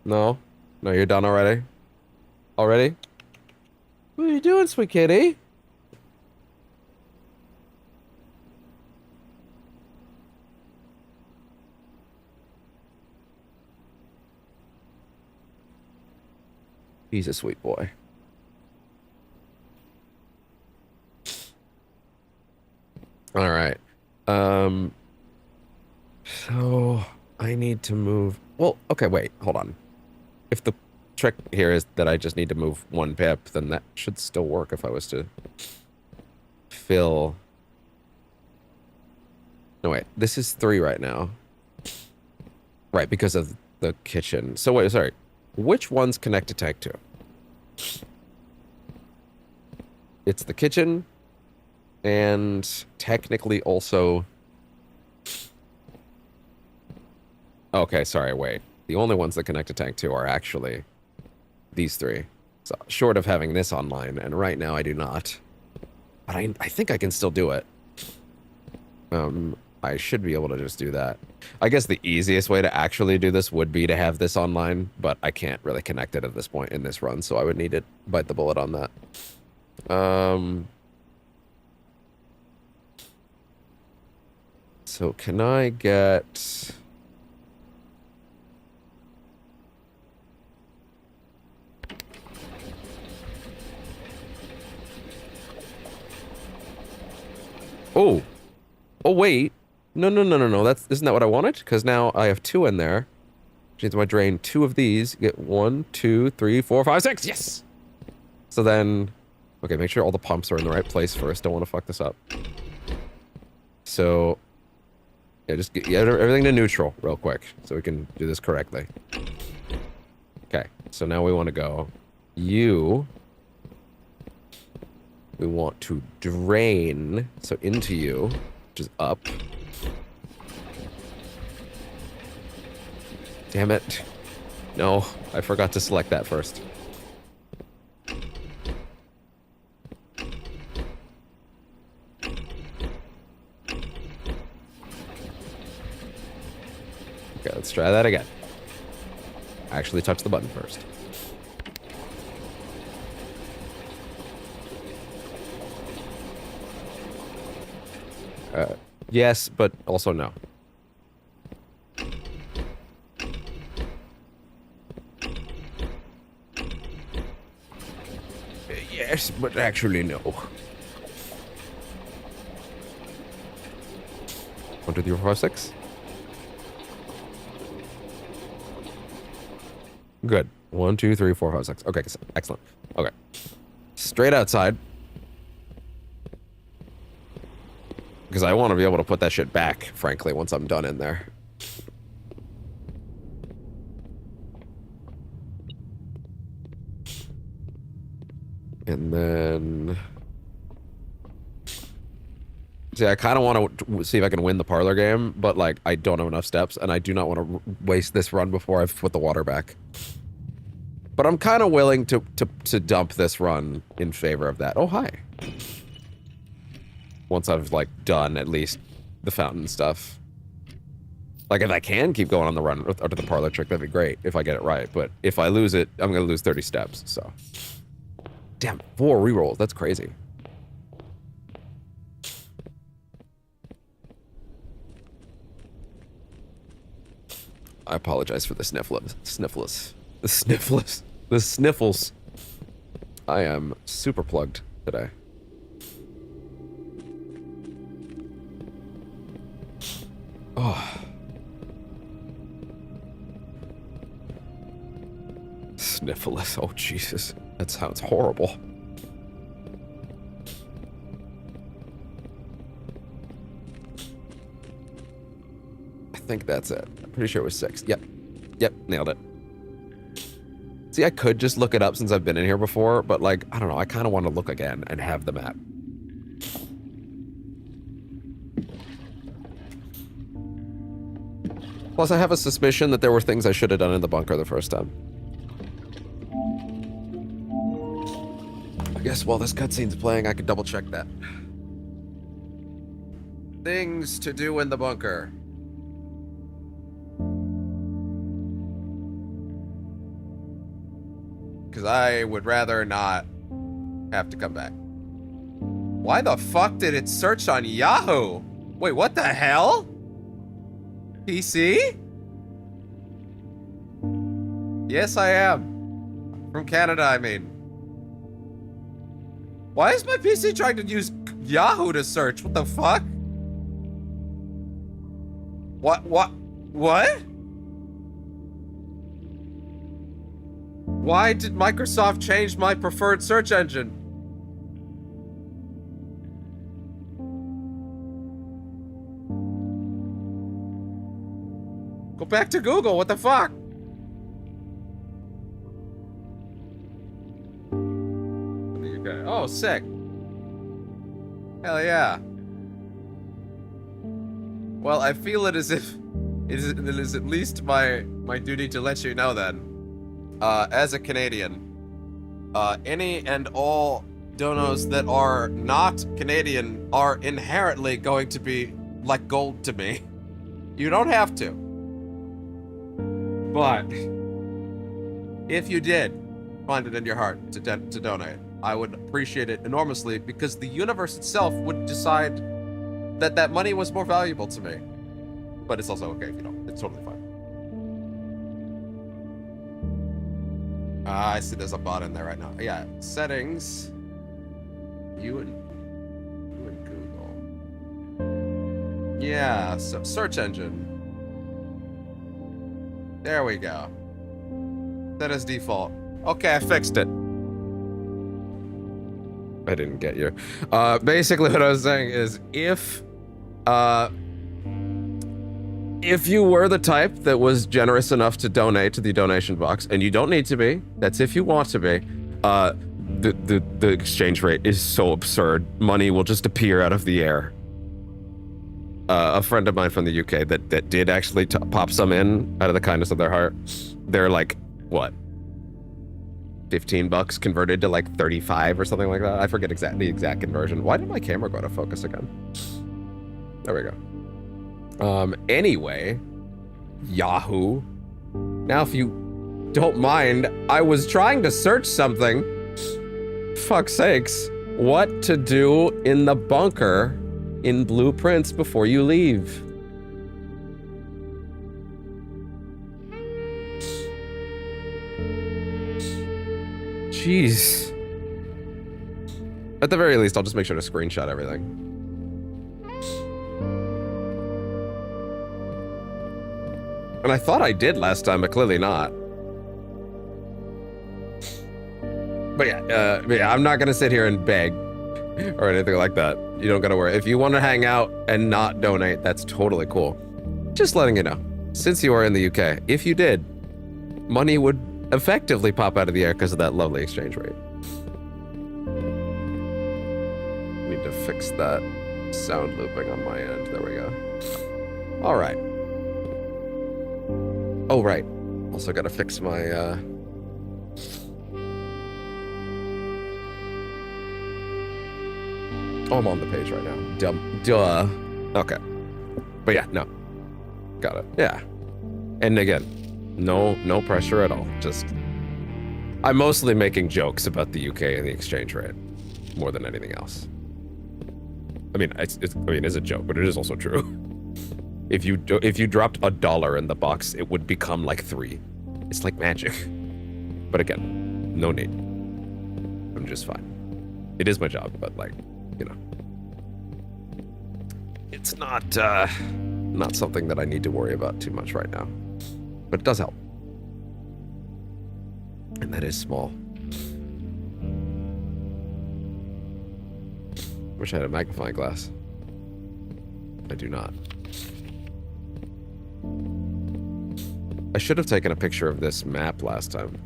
No. No, you're done already? Already? What are you doing, sweet kitty? He's a sweet boy. All right. So I need to move. Well, okay, wait, hold on. If the trick here is that I just need to move 1 pip, then that should still work if I was to fill... No, wait. This is 3 right now. Right, because of the kitchen. So wait, sorry. Which ones connect to tank 2? It's the kitchen, and technically also... Okay, sorry, wait. The only ones that connect to tank 2 are actually these 3. So, short of having this online, and right now I do not. But I think I can still do it. I should be able to just do that. I guess the easiest way to actually do this would be to have this online, but I can't really connect it at this point in this run, so I would need to bite the bullet on that. So can I get... Oh. Oh, wait. No. Isn't that what I wanted? Because now I have 2 in there. Which means I drain 2 of these. Get 1, 2, 3, 4, 5, 6. Yes! So then... Okay, make sure all the pumps are in the right place first. Don't want to fuck this up. So... Yeah, just get everything to neutral real quick. So we can do this correctly. Okay, so now we want to go... You... We want to drain, so into you, which is up. Damn it. No, I forgot to select that first. Okay, let's try that again. Actually touch the button first. Yes, but also no. Yes, but actually no. 1, 2, 3, 4, 5, 6. Good. 1, 2, 3, 4, 5, 6. Okay, excellent. Okay. Straight outside. Because I want to be able to put that shit back, frankly, once I'm done in there. And then... See, I kind of want to see if I can win the parlor game, but, like, I don't have enough steps, and I do not want to waste this run before I've put the water back. But I'm kind of willing to dump this run in favor of that. Oh, hi. Once I've, like, done at least the fountain stuff. Like, if I can keep going on the run or to the parlor trick, that'd be great if I get it right. But if I lose it, I'm going to lose 30 steps, so. Damn, 4 rerolls. That's crazy. I apologize for the sniffles. The sniffles. I am super plugged today. Oh. Sniffles. Oh, Jesus. That sounds horrible. I think that's it. I'm pretty sure it was 6. Yep. Yep, nailed it. See, I could just look it up since I've been in here before, but, like, I don't know. I kind of want to look again and have the map. Plus, I have a suspicion that there were things I should have done in the bunker the first time. I guess while this cutscene's playing, I could double check that. Things to do in the bunker. Because I would rather not have to come back. Why the fuck did it search on Yahoo? Wait, what the hell? PC? Yes, I am. From Canada, I mean. Why is my PC trying to use Yahoo to search? What the fuck? What? Why did Microsoft change my preferred search engine? back to Google. What the fuck? Okay. Oh, sick. Hell yeah. Well, I feel it as if it is at least my duty to let you know then. As a Canadian, any and all donos that are not Canadian are inherently going to be like gold to me. You don't have to. But if you did find it in your heart to donate, I would appreciate it enormously, because the universe itself would decide that that money was more valuable to me. But it's also okay if you don't. It's totally fine. I see there's a bot in there right now. Yeah, settings. You and Google. Yeah, so search engine. There we go. Set as default. Okay, I fixed it. I didn't get you. Basically what I was saying is if you were the type that was generous enough to donate to the donation box, and you don't need to be, that's if you want to be, the exchange rate is so absurd. Money will just appear out of the air. A friend of mine from the UK that did actually pop some in out of the kindness of their heart, they're like, what? $15 converted to like 35 or something like that. I forget the exact conversion. Why did my camera go to focus again? There we go. Anyway, Yahoo. Now, if you don't mind, I was trying to search something. Fuck's sakes. What to do in the bunker in Blueprints before you leave. Jeez. At the very least, I'll just make sure to screenshot everything. And I thought I did last time, but clearly not. But yeah, I'm not gonna sit here and beg or anything like that. You don't gotta worry. If you want to hang out and not donate, that's totally cool. Just letting you know, since you are in the UK, if you did, money would effectively pop out of the air because of that lovely exchange rate. Need to fix that sound looping on my end. There we go. All right. Oh, right. Also gotta fix my, Oh, I'm on the page right now. Duh. Okay. But yeah, no. Got it. Yeah. And again, no pressure at all. Just, I'm mostly making jokes about the UK and the exchange rate more than anything else. I mean, it's a joke, but it is also true. If you dropped $1 in the box, it would become like 3. It's like magic. But again, no need. I'm just fine. It is my job, but like, you know, it's not something that I need to worry about too much right now. But it does help. And that is small. Wish I had a magnifying glass. I do not. I should have taken a picture of this map last time.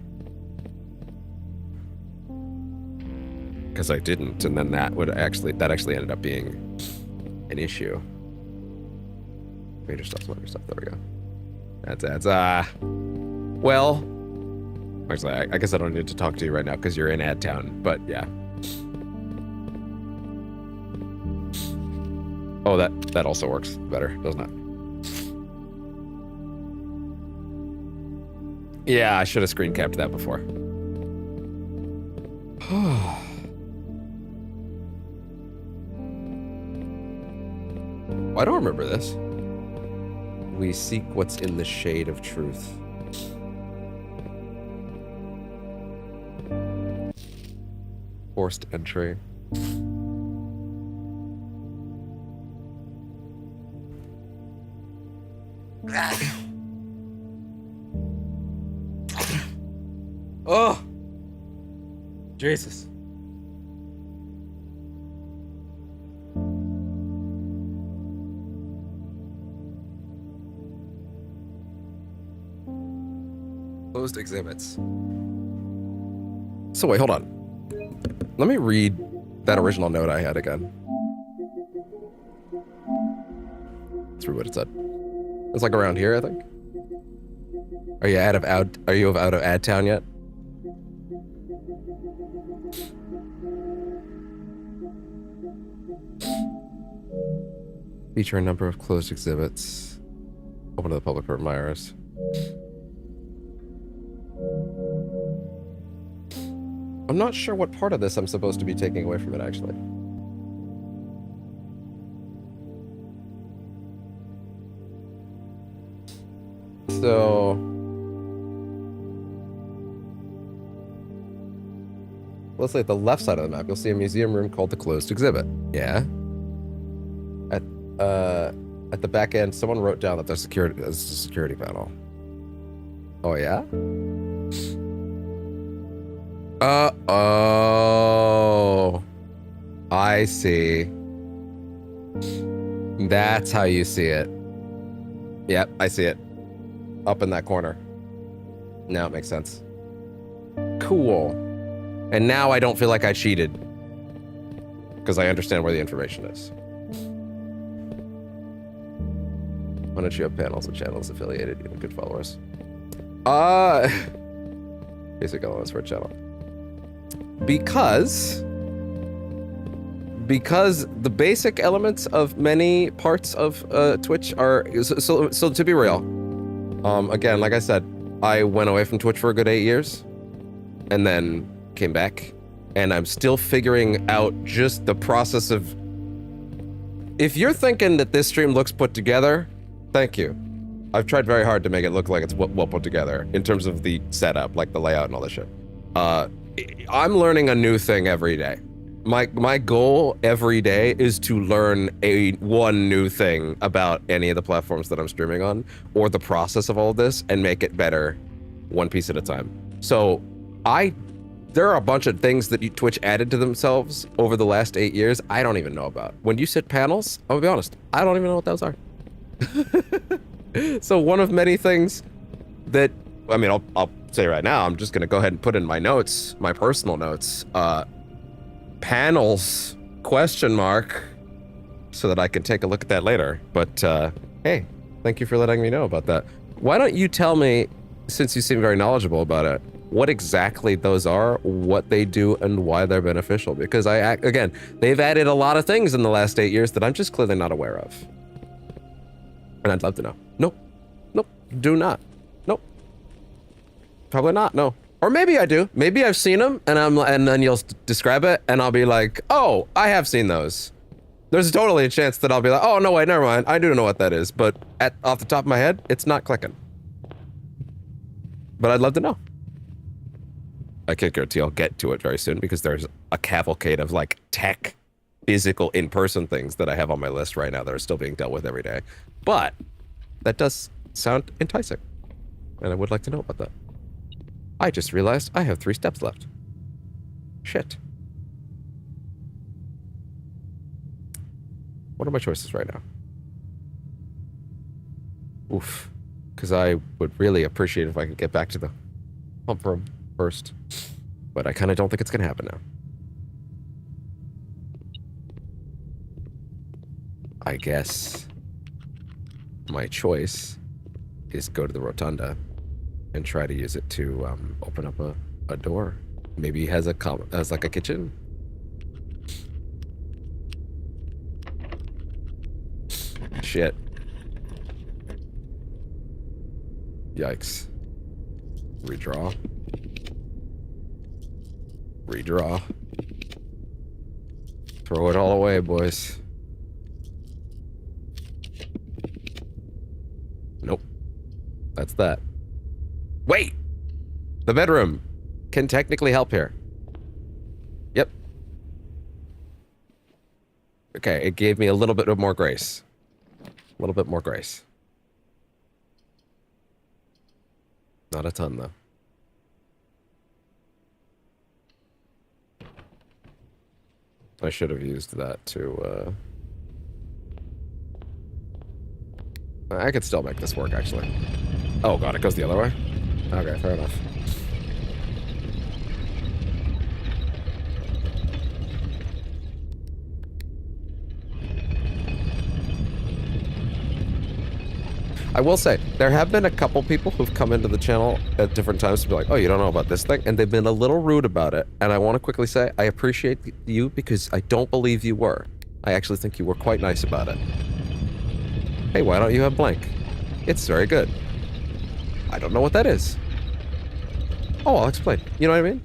Because I didn't, and then that actually ended up being an issue. Major stuff, minor stuff, there we go. That's well, actually, I guess I don't need to talk to you right now because you're in Ad Town, but yeah. Oh, that also works better, doesn't it? Yeah, I should have screen capped that before. I don't remember this. We seek what's in the shade of truth. Forced entry. Oh! Jesus. closed exhibits. So wait, hold on. Let me read that original note I had again. Let's read what it said. It's like around here, I think. Are you out of Ad Town yet? Feature a number of closed exhibits. Open to the public for admirers. I'm not sure what part of this I'm supposed to be taking away from it, actually. So... let's say at the left side of the map, you'll see a museum room called the Closed Exhibit. Yeah? At the back end, someone wrote down that there's a security panel. Oh, yeah? Oh. I see. That's how you see it. Yep, I see it. Up in that corner. Now it makes sense. Cool. And now I don't feel like I cheated. Because I understand where the information is. Why don't you have panels and channels affiliated, even good followers? Basic elements for a channel. Because the basic elements of many parts of Twitch are so to be real. Again, like I said, I went away from Twitch for a good 8 years, and then came back, and I'm still figuring out just the process of. If you're thinking that this stream looks put together, thank you. I've tried very hard to make it look like it's well put together in terms of the setup, like the layout and all this shit. I'm learning a new thing every day. My goal every day is to learn one new thing about any of the platforms that I'm streaming on, or the process of all of this, and make it better one piece at a time. So there are a bunch of things that Twitch added to themselves over the last 8 years I don't even know about. When you said panels, I'll be honest, I don't even know what those are. So one of many things that, I mean, I'll say right now, I'm just gonna go ahead and put in my notes, my personal notes, panels, ? So that I can take a look at that later. But, hey, thank you for letting me know about that. Why don't you tell me, since you seem very knowledgeable about it, what exactly those are, what they do, and why they're beneficial? Because again, they've added a lot of things in the last 8 years that I'm just clearly not aware of. And I'd love to know. Nope. Nope. Do not. Nope. Probably not, no. Or maybe I do. Maybe I've seen them, and then you'll describe it, and I'll be like, oh, I have seen those. There's totally a chance that I'll be like, oh, no, wait, never mind. I do know what that is, but off the top of my head, it's not clicking. But I'd love to know. I can't guarantee I'll get to it very soon, because there's a cavalcade of, like, tech, physical, in-person things that I have on my list right now that are still being dealt with every day. But that does sound enticing, and I would like to know about that. I just realized I have 3 steps left. Shit. What are my choices right now? Oof. Because I would really appreciate if I could get back to the pump room first. But I kind of don't think it's going to happen now. I guess my choice is go to the rotunda and try to use it to open up a door. Maybe it has like a kitchen. Shit. Yikes. Redraw. Redraw. Throw it all away, boys. Nope. That's that. Wait! The bedroom can technically help here. Yep. Okay, it gave me a little bit of more grace. A little bit more grace. Not a ton, though. I should have used that to, I could still make this work, actually. Oh god, it goes the other way? Okay, fair enough. I will say, there have been a couple people who've come into the channel at different times to be like, oh, you don't know about this thing? And they've been a little rude about it. And I want to quickly say, I appreciate you because I don't believe you were. I actually think you were quite nice about it. Hey, why don't you have blank? It's very good. I don't know what that is. Oh, I'll explain. You know what I mean?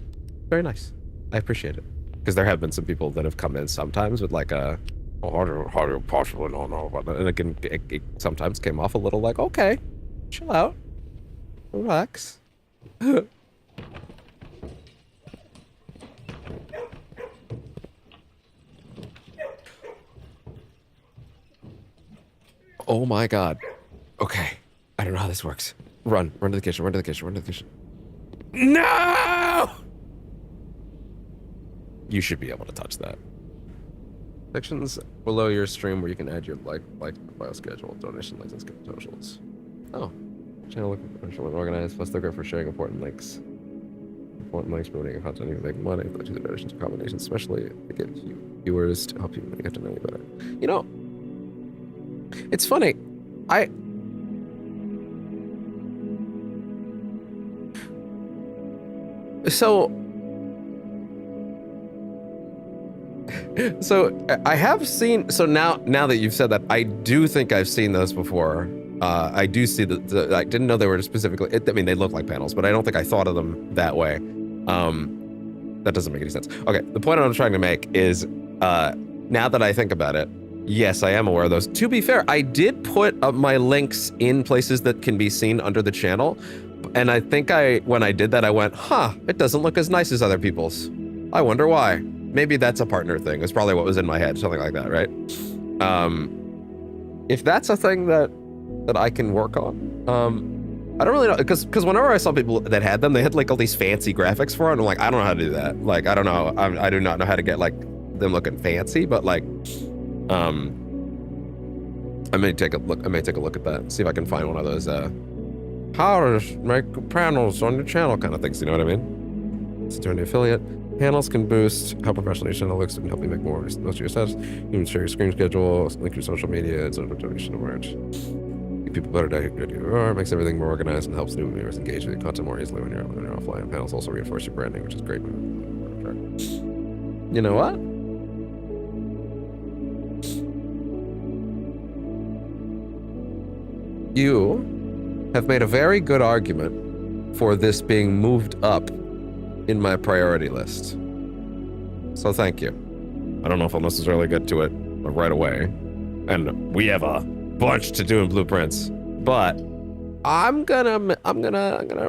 Very nice. I appreciate it. Because there have been some people that have come in sometimes with like a, oh, how do you possibly not know about that? And again, it sometimes came off a little like, okay, chill out. Relax. Oh my god. Okay. I don't know how this works. Run to the kitchen, run to the kitchen, run to the kitchen. No! You should be able to touch that. Sections below your stream where you can add your bio schedule, donation links, and skip socials. Oh. Channel looking organized, plus they're great for sharing important links. Important links, promoting content, you can make money, but do the donations and combinations, especially to get viewers to help you get to know you better. You know, it's funny. So I have seen, so now that you've said that, I do think I've seen those before. I do see that, I didn't know they were specifically, I mean, they look like panels, but I don't think I thought of them that way. That doesn't make any sense. Okay, the point I'm trying to make is, now that I think about it, yes, I am aware of those. To be fair, I did put up my links in places that can be seen under the channel, and I think when I did that, I went, huh, it doesn't look as nice as other people's. I wonder why. Maybe that's a partner thing. It's probably what was in my head, something like that, right? If that's a thing that I can work on, I don't really know, because whenever I saw people that had them, they had like all these fancy graphics for it, and I'm like, I don't know how to do that. Like, I don't know. I do not know how to get like them looking fancy, but like, I may take a look at that, see if I can find one of those how to make panels on your channel kind of things, you know what I mean? It's to an affiliate. Panels can boost how professional your channel looks and help you make most of your sets. You can share your screen schedule, link your social media, it's a donation to merch. Give people better idea who you are, makes everything more organized, and helps new viewers engage with your content more easily when you're offline. Panels also reinforce your branding, which is great. You know what? You have made a very good argument for this being moved up in my priority list. So thank you. I don't know if I'll necessarily get to it right away, and we have a bunch to do in blueprints, but I'm gonna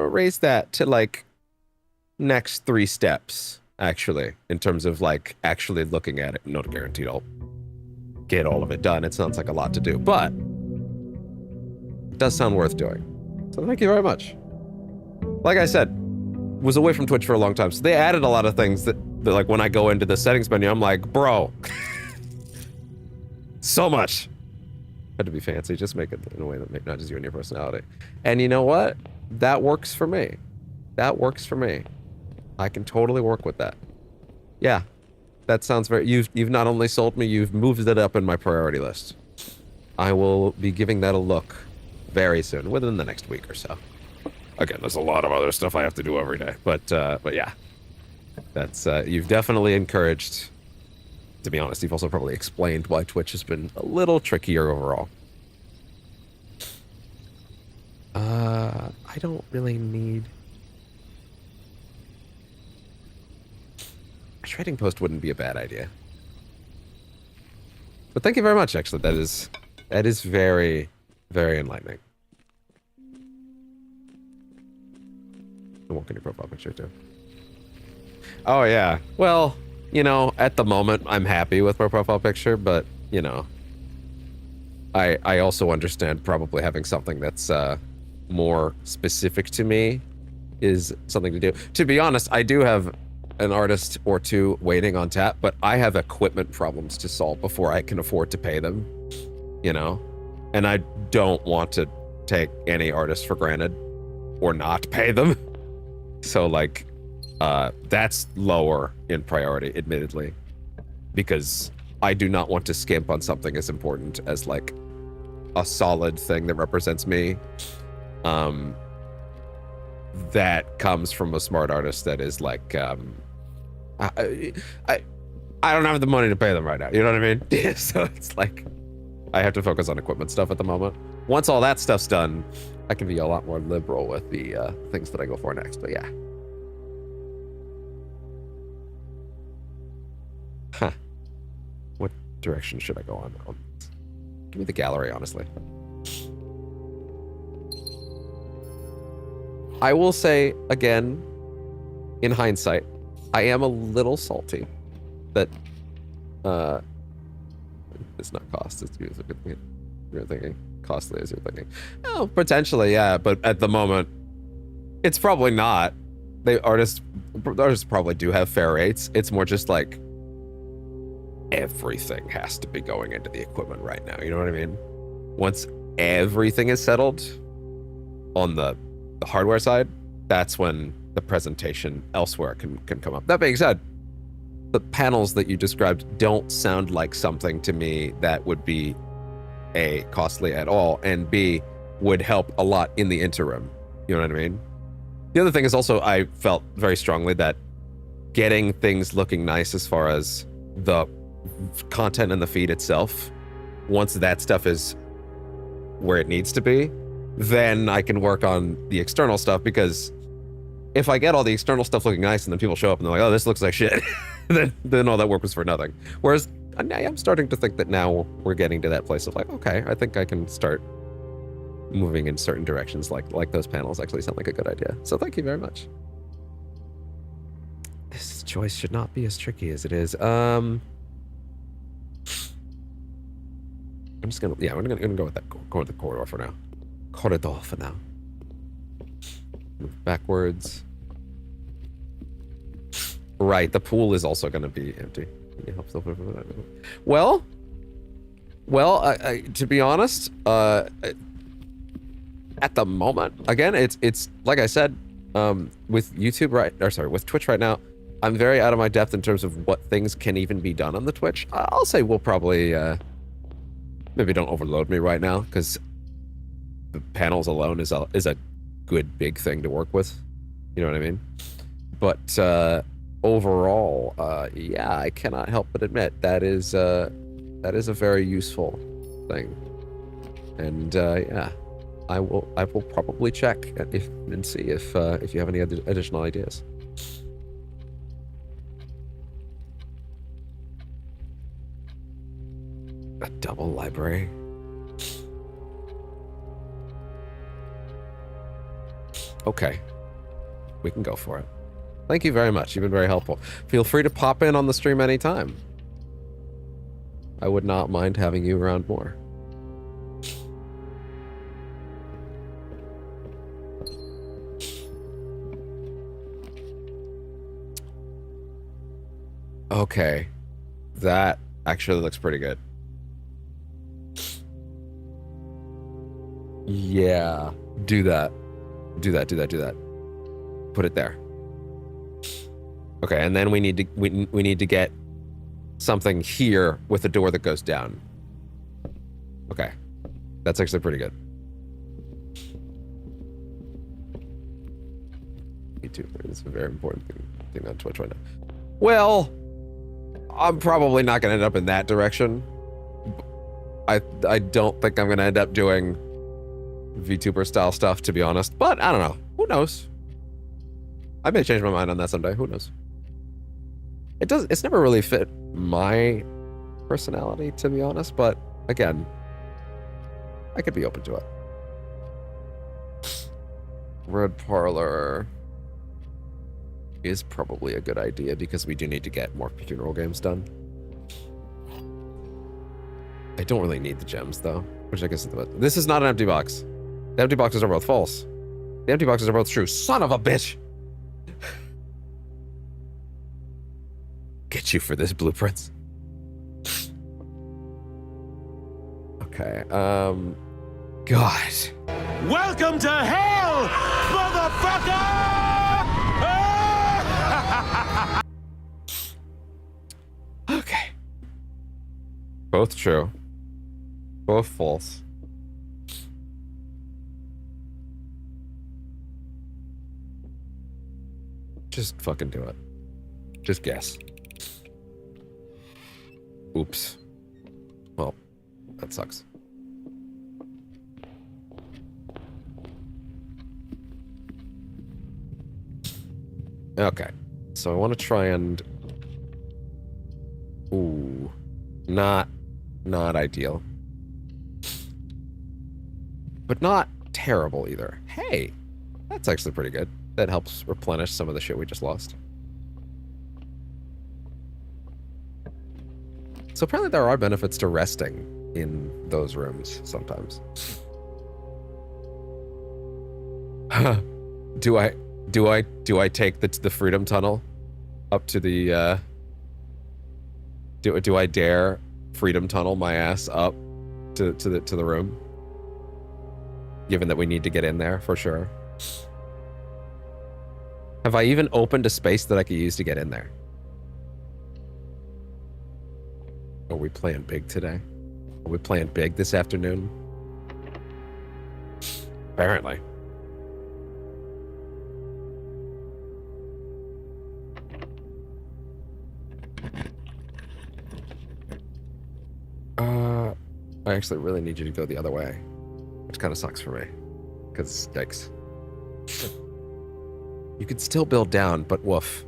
raise that to like next 3 steps, actually, in terms of like actually looking at it. Not guaranteed I'll get all of it done. It sounds like a lot to do, but it does sound worth doing. So thank you very much. Like I said, was away from Twitch for a long time, so they added a lot of things that like when I go into the settings menu, I'm like, bro, so much. Had to be fancy, just make it in a way that nudges you and your personality. And you know what? That works for me. That works for me. I can totally work with that. Yeah, that sounds very, you've not only sold me, you've moved it up in my priority list. I will be giving that a look very soon, within the next week or so. Again, there's a lot of other stuff I have to do every day, but yeah, that's you've definitely encouraged. To be honest, you've also probably explained why Twitch has been a little trickier overall. I don't really need. A trading post wouldn't be a bad idea. But thank you very much. Actually, that is very, very enlightening. What can your profile picture do? Oh yeah. Well, you know, at the moment I'm happy with my profile picture, but you know, I also understand probably having something that's more specific to me is something to do. To be honest, I do have an artist or two waiting on tap, but I have equipment problems to solve before I can afford to pay them, you know? And I don't want to take any artist for granted. or not pay them. So like, that's lower in priority, admittedly, because I do not want to skimp on something as important as like a solid thing that represents me. That comes from a smart artist that is like, I don't have the money to pay them right now. You know what I mean? So it's like, I have to focus on equipment stuff at the moment. Once all that stuff's done, I can be a lot more liberal with the things that I go for next. But yeah. Huh. What direction should I go on? Give me the gallery, honestly. I will say, again, in hindsight, I am a little salty that it's not cost, it's you're thinking. Costly as you're thinking. Oh, potentially, yeah, but at the moment, it's probably not. Artists probably do have fair rates. It's more just like everything has to be going into the equipment right now. You know what I mean? Once everything is settled on the hardware side, that's when the presentation elsewhere can come up. That being said, the panels that you described don't sound like something to me that would be A, costly at all, and B, would help a lot in the interim. You know what I mean? The other thing is also, I felt very strongly that getting things looking nice as far as the content and the feed itself, once that stuff is where it needs to be, then I can work on the external stuff, because if I get all the external stuff looking nice and then people show up and they're like, oh, this looks like shit, then all that work was for nothing. Whereas I'm starting to think that now we're getting to that place of like, okay, I think I can start moving in certain directions, like those panels actually sound like a good idea. So thank you very much. This choice should not be as tricky as it is. I'm just gonna, yeah, we're gonna go with that. Go with the corridor for now. Corridor for now. Move backwards. Right, the pool is also gonna be empty. Well, to be honest, at the moment, again, it's like I said, with YouTube with Twitch right now, I'm very out of my depth in terms of what things can even be done on the Twitch. I'll say we'll probably, maybe don't overload me right now, because the panels alone is a good big thing to work with. You know what I mean? But overall, yeah, I cannot help but admit that is a very useful thing, and yeah, I will probably check and see if you have any other additional ideas. A double library. Okay, we can go for it. Thank you very much. You've been very helpful. Feel free to pop in on the stream anytime. I would not mind having you around more. Okay. That actually looks pretty good. Yeah. Do that. Do that. Put it there. Okay, and then we need to get something here with a door that goes down. Okay. That's actually pretty good. YouTuber is a very important thing on Twitch right now. Well, I'm probably not going to end up in that direction. I don't think I'm going to end up doing VTuber style stuff, to be honest. But I don't know. Who knows? I may change my mind on that someday. Who knows? It's never really fit my personality, to be honest. But again, I could be open to it. Red Parlor is probably a good idea because we do need to get more funeral games done. I don't really need the gems though, which I guess is the best. This is not an empty box. The empty boxes are both false. The empty boxes are both true. Son of a bitch! Get you for this, blueprints. Okay, God. Welcome to hell! motherfucker! Okay. Both true. Both false. Just fucking do it. Just guess. Oops. Well, that sucks. Okay. So I want to try and... Ooh. Not ideal. But not terrible either. Hey! That's actually pretty good. That helps replenish some of the shit we just lost. So apparently there are benefits to resting in those rooms sometimes. Do I take the Freedom Tunnel up to the do I dare Freedom Tunnel my ass up to the room? Given that we need to get in there for sure. Have I even opened a space that I could use to get in there? Are we playing big today? Are we playing big this afternoon? Apparently. I actually really need you to go the other way. Which kind of sucks for me. Because, yikes. You could still build down, but woof.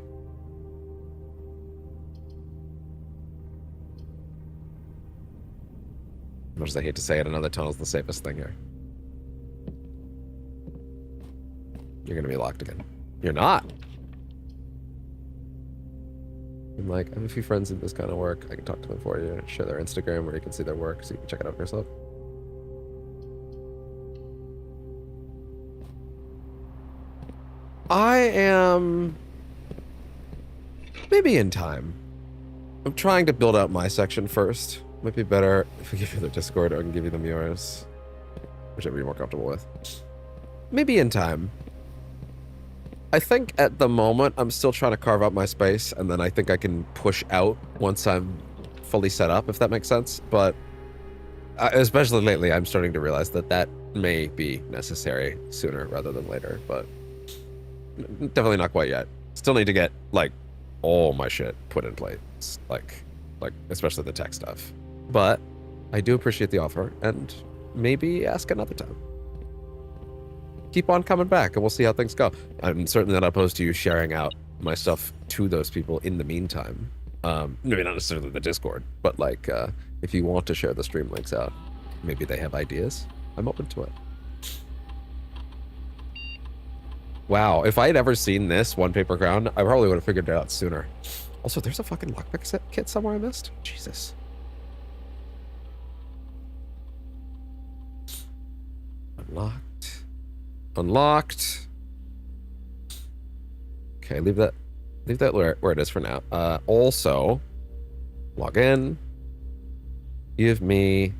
As much as I hate to say it, another tunnel's the safest thing here. You're gonna be locked again. You're not! I'm like, I have a few friends in this kind of work. I can talk to them for you, share their Instagram where you can see their work so you can check it out for yourself. I am... maybe in time. I'm trying to build out my section first. Might be better if we give you their Discord or I can give you them yours. Whichever you're more comfortable with. Maybe in time. I think at the moment I'm still trying to carve out my space and then I think I can push out once I'm fully set up, if that makes sense. But especially lately, I'm starting to realize that that may be necessary sooner rather than later, but definitely not quite yet. Still need to get, like, all my shit put in place, like especially the tech stuff. But I do appreciate the offer, and maybe ask another time. Keep on coming back, and we'll see how things go. I'm certainly not opposed to you sharing out my stuff to those people in the meantime. Maybe not necessarily the Discord, but like, if you want to share the stream links out, maybe they have ideas. I'm open to it. Wow, if I had ever seen this one paper crown, I probably would have figured it out sooner. Also, there's a fucking lockpick kit somewhere I missed? Jesus. Unlocked. Unlocked. Okay, leave that where it is for now. Also, log in. Give me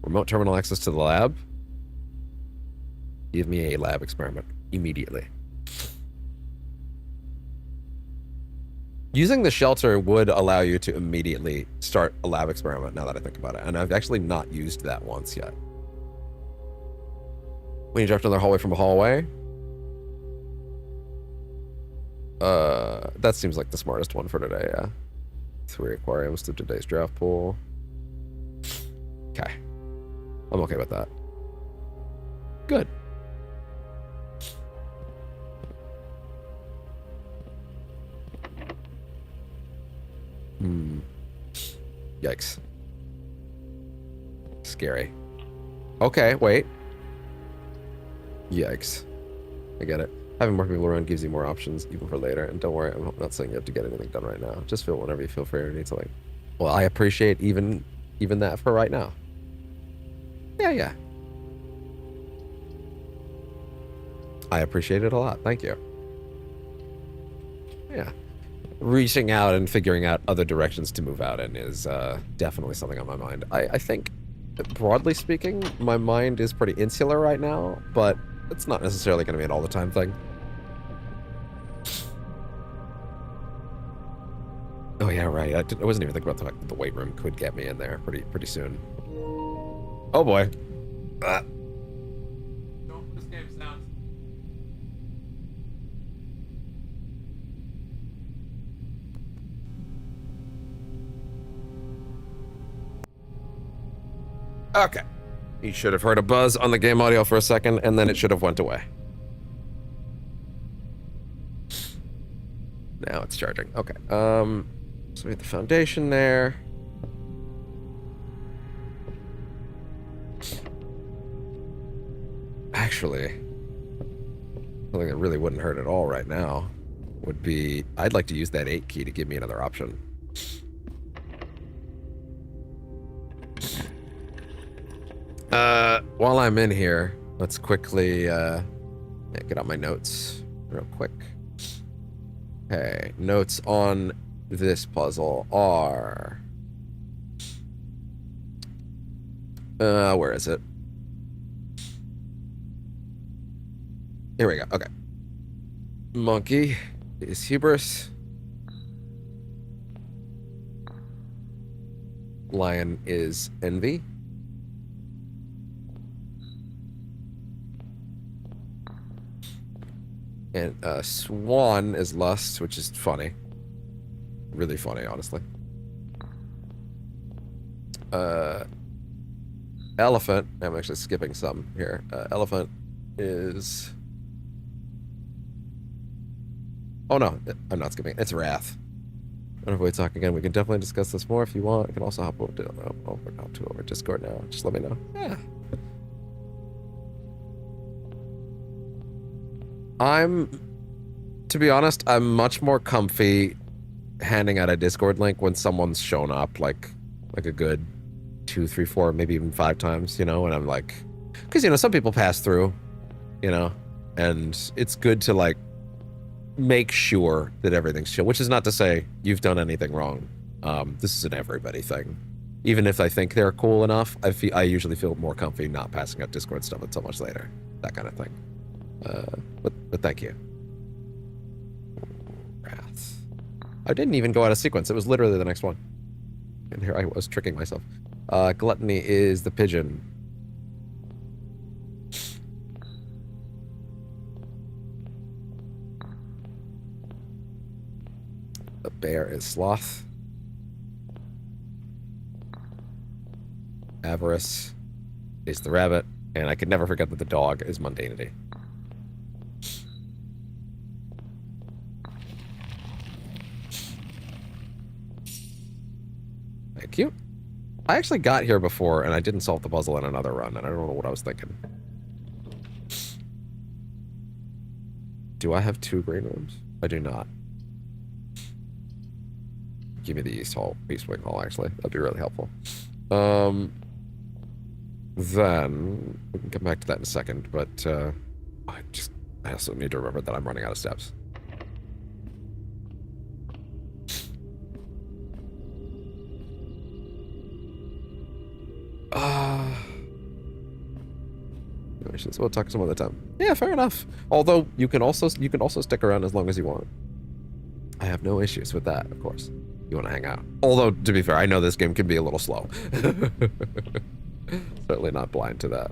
remote terminal access to the lab. Give me a lab experiment immediately. Using the shelter would allow you to immediately start a lab experiment, now that I think about it. And I've actually not used that once yet. When you dropped another hallway from a hallway? That seems like the smartest one for today, yeah. 3 aquariums to today's draft pool. Okay. I'm okay with that. Good. Yikes. Scary. Okay, wait. Yikes. I get it. Having more people around gives you more options, even for later. And don't worry, I'm not saying you have to get anything done right now. Just feel whenever you feel free or need something. Well, I appreciate even that for right now. Yeah. I appreciate it a lot. Thank you. Yeah. Reaching out and figuring out other directions to move out in is definitely something on my mind. I think, broadly speaking, my mind is pretty insular right now, but it's not necessarily going to be an all-the-time thing. Oh yeah, right. I wasn't even thinking about the fact that the weight room could get me in there pretty soon. Oh boy. This game sounds. Okay. You should have heard a buzz on the game audio for a second, and then it should have went away. Now it's charging. Okay. So we have the foundation there. Actually, something that really wouldn't hurt at all right now would be, I'd like to use that 8 key to give me another option. While I'm in here, let's quickly get out my notes real quick. Okay, notes on this puzzle are... where is it? Here we go, okay. Monkey is hubris. Lion is envy. And swan is lust, which is funny. Really funny, honestly. Elephant, I'm actually skipping some here. Elephant is... Oh no, I'm not skipping. It's wrath. And if we talk again, we can definitely discuss this more if you want. I can also hop over to Discord now. Just let me know. Yeah. To be honest, I'm much more comfy handing out a Discord link when someone's shown up like a good 2, 3, 4, maybe even 5 times, you know, and I'm like, because, you know, some people pass through, you know, and it's good to like make sure that everything's chill, which is not to say you've done anything wrong. This is an everybody thing. Even if I think they're cool enough, I usually feel more comfy not passing out Discord stuff until much later, that kind of thing. But thank you. Wrath. I didn't even go out of sequence. It was literally the next one. And here I was tricking myself. Gluttony is the pigeon. The bear is sloth. Avarice is the rabbit. And I could never forget that the dog is mundanity. Thank you. I actually got here before, and I didn't solve the puzzle in another run, and I don't know what I was thinking. Do I have 2 green rooms? I do not. Give me the East Wing Hall, actually. That'd be really helpful. Then, we can come back to that in a second, but, I also need to remember that I'm running out of steps. We'll talk some other time. Yeah, fair enough. Although you can also stick around as long as you want. I have no issues with that, of course. You want to hang out. Although, to be fair, I know this game can be a little slow. Certainly not blind to that.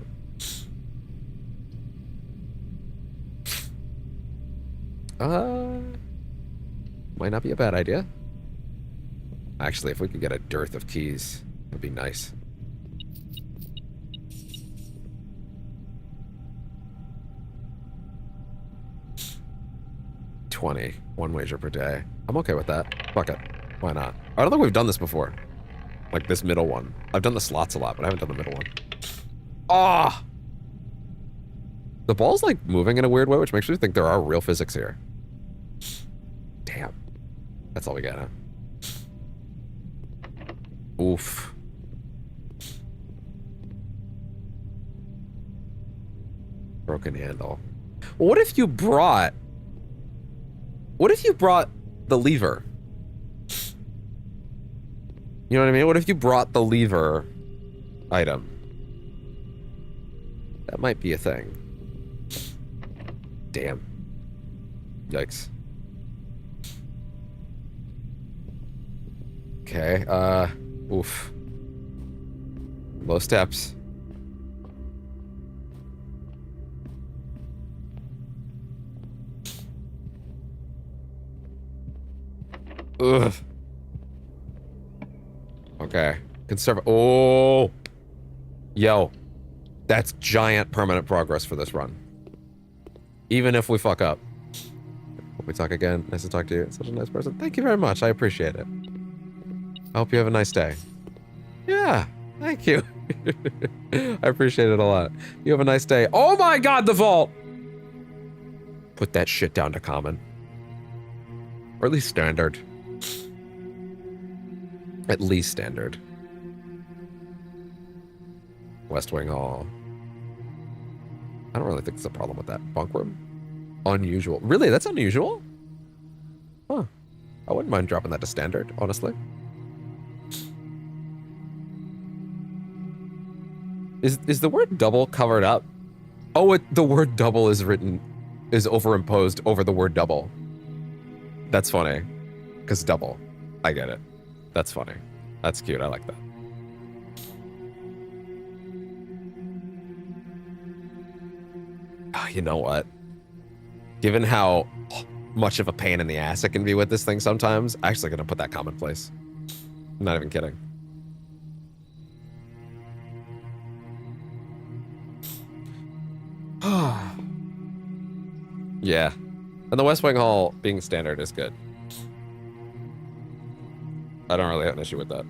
Might not be a bad idea. Actually, if we could get a dearth of keys, it'd be nice. One wager per day. I'm okay with that. Fuck it. Why not? I don't think we've done this before. Like this middle one. I've done the slots a lot, but I haven't done the middle one. Ah! The ball's like moving in a weird way, which makes me think there are real physics here. Damn. That's all we got, huh? Oof. Broken handle. What if you brought the lever? You know what I mean? What if you brought the lever item? That might be a thing. Damn. Yikes. Okay, oof. Low steps. Ugh. Okay. Oh. Yo. That's giant permanent progress for this run. Even if we fuck up. Hope we talk again. Nice to talk to you. Such a nice person. Thank you very much. I appreciate it. I hope you have a nice day. Yeah. Thank you. I appreciate it a lot. You have a nice day. Oh my god, the vault! Put that shit down to common. Or at least standard. At least standard. West Wing Hall. I don't really think there's a problem with that. Bunk room? Unusual. Really? That's unusual? Huh. I wouldn't mind dropping that to standard, honestly. Is the word double covered up? Oh, the word double is overimposed over the word double. That's funny. Because double. I get it. That's funny. That's cute. I like that. Oh, you know what? Given how much of a pain in the ass it can be with this thing sometimes, I'm actually going to put that commonplace. I'm not even kidding. Yeah. And the West Wing Hall being standard is good. I don't really have an issue with that.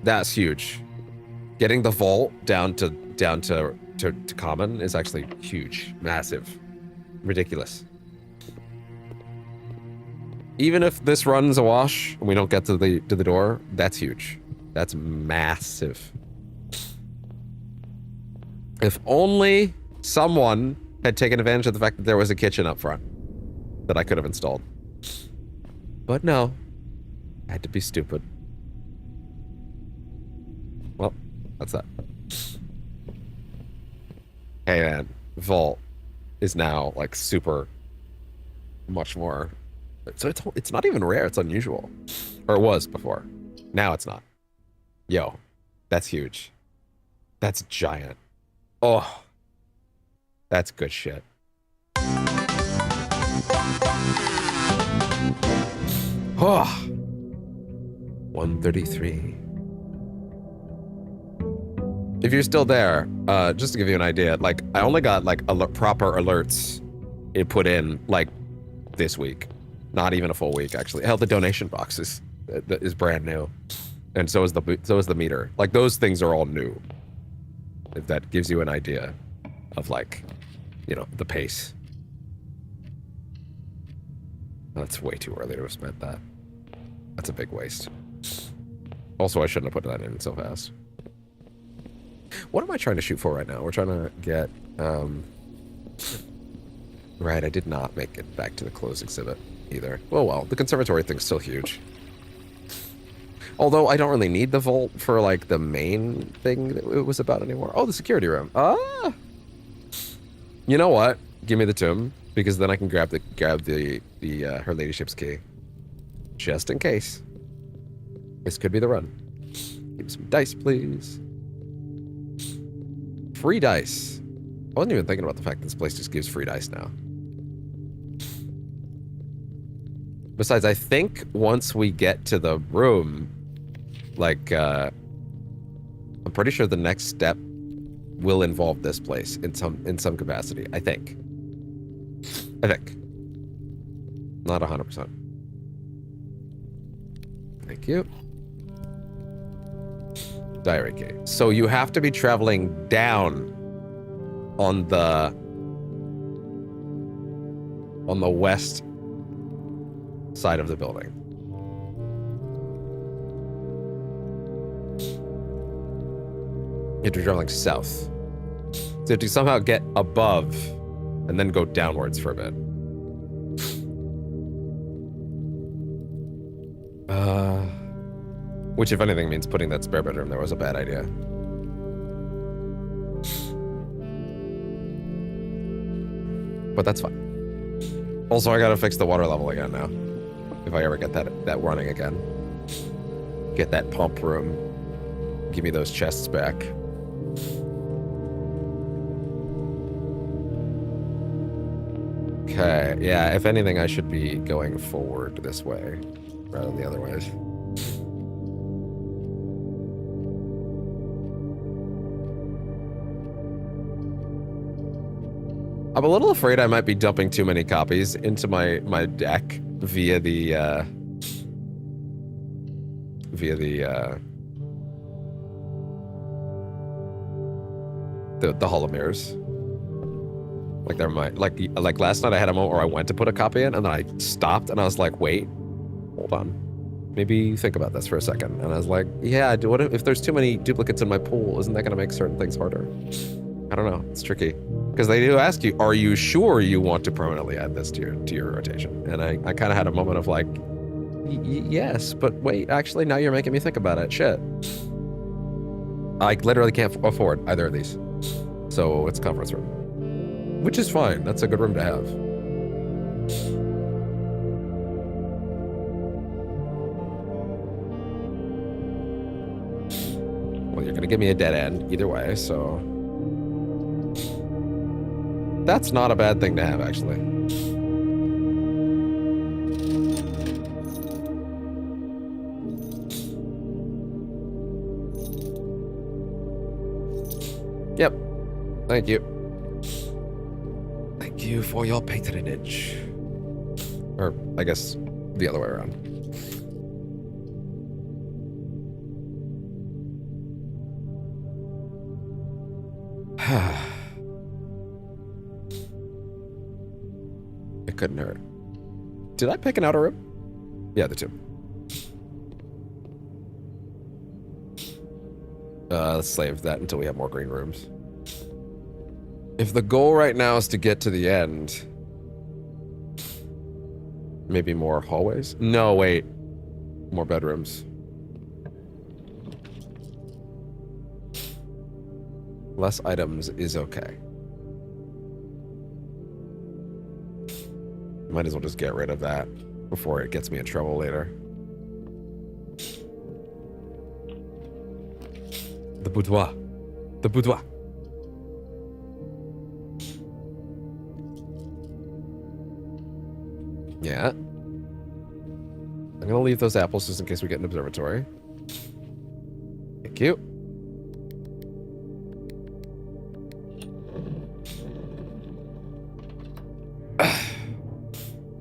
That's huge. Getting the vault down to common is actually huge, massive, ridiculous. Even if this runs a wash and we don't get to the door, that's huge. That's massive. If only someone had taken advantage of the fact that there was a kitchen up front that I could have installed. But no, I had to be stupid. Well, that's that. Hey man, Vault is now like super much more. So it's not even rare, it's unusual. Or it was before. Now it's not. Yo, that's huge. That's giant. Oh, that's good shit. Oh, 133. If you're still there, just to give you an idea, like I only got like proper alerts put in like this week, not even a full week actually. Hell, the donation box is brand new, and so is the meter. Like those things are all new. If that gives you an idea of like, you know, the pace. That's way too early to have spent that. That's a big waste. Also, I shouldn't have put that in so fast. What am I trying to shoot for right now? We're trying to get, right, I did not make it back to the closed exhibit either. Oh well, the conservatory thing's still huge. Although I don't really need the vault for like the main thing that it was about anymore. Oh, the security room. Ah! You know what? Give me the tomb, because then I can grab the her ladyship's key. Just in case. This could be the run. Give me some dice, please. Free dice. I wasn't even thinking about the fact that this place just gives free dice now. Besides, I think once we get to the room, like, I'm pretty sure the next step will involve this place in some capacity. I think. Not 100%. Thank you. Diary key. So you have to be traveling down on the west side of the building. You have to be traveling south. So you have to somehow get above and then go downwards for a bit. Which, if anything, means putting that spare bedroom there was a bad idea. but that's fine. Also, I gotta fix the water level again now. If I ever get that running again. Get that pump room. Give me those chests back. Okay, yeah, if anything, I should be going forward this way rather than the other ways. I'm a little afraid I might be dumping too many copies into my deck via the Hall of Mirrors. Like there might like last night I had a moment where I went to put a copy in and then I stopped and I was like, wait, hold on. Maybe think about this for a second. And I was like, yeah, what if there's too many duplicates in my pool? Isn't that gonna make certain things harder? I don't know. It's tricky. Because they do ask you, are you sure you want to permanently add this to your rotation? And I kind of had a moment of like, yes, but wait, actually now you're making me think about it. Shit. I literally can't afford either of these. So it's a conference room. Which is fine. That's a good room to have. Well, you're gonna give me a dead end either way, so... That's not a bad thing to have, actually. Yep. Thank you. Thank you for your patronage. Or, I guess, the other way around. It couldn't hurt. Did I pick an outer room? Yeah, the two. Let's save that until we have more green rooms. If the goal right now is to get to the end... Maybe more hallways? No, wait. More bedrooms. Less items is okay. Might as well just get rid of that before it gets me in trouble later. The boudoir. The boudoir. Yeah. I'm gonna leave those apples just in case we get an observatory. Thank you.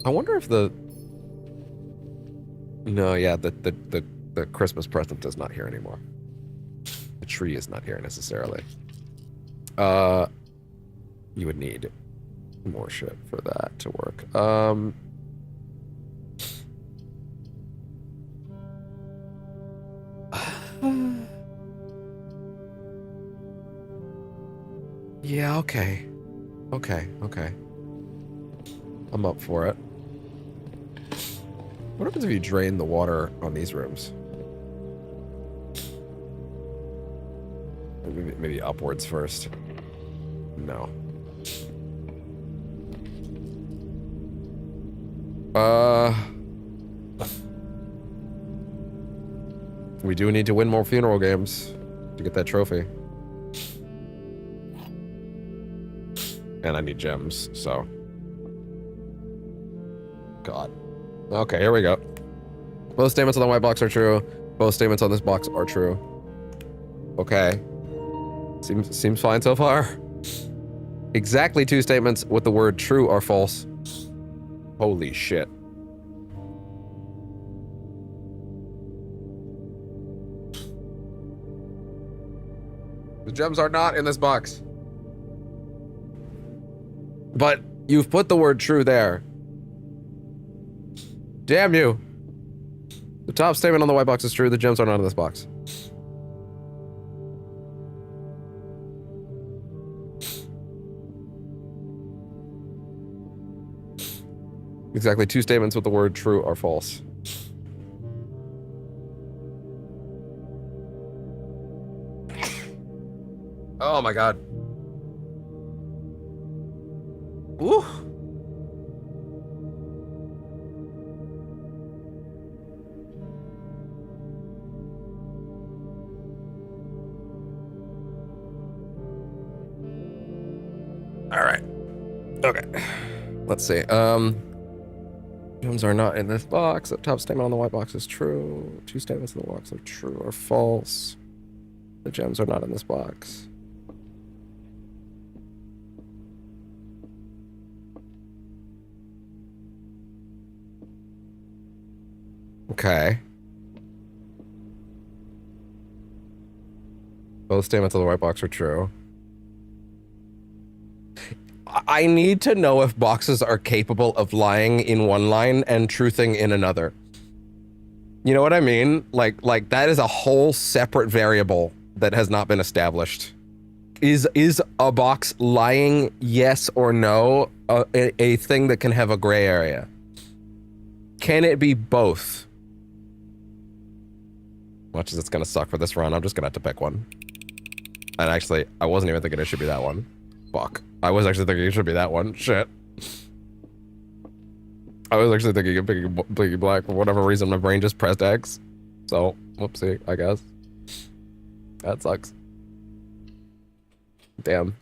I wonder if the... No, yeah, the Christmas present is not here anymore. The tree is not here necessarily. You would need more shit for that to work. Yeah, okay. Okay. I'm up for it. What happens if you drain the water on these rooms? Maybe upwards first. No. We do need to win more funeral games to get that trophy. And I need gems, so... God. Okay, here we go. Both statements on the white box are true. Both statements on this box are true. Okay. Seems fine so far. Exactly 2 statements with the word true or false. Holy shit. The gems are not in this box. But you've put the word true there. Damn you. The top statement on the white box is true. The gems are not in this box. Exactly 2 statements with the word true or false. Oh my god. Ooh. All right. Okay. Let's see. Gems are not in this box. The top statement on the white box is true. 2 statements in the box are true or false. The gems are not in this box. Okay. Both statements in the white box are true. I need to know if boxes are capable of lying in one line and truthing in another. You know what I mean? Like that is a whole separate variable that has not been established. Is a box lying yes or no a thing that can have a gray area? Can it be both? Much as it's gonna suck for this run, I'm just gonna have to pick one. And actually, I wasn't even thinking it should be that one. Fuck. I was actually thinking it should be that one. Shit. I was actually thinking of picking black for whatever reason. My brain just pressed X. So, whoopsie, I guess. That sucks. Damn.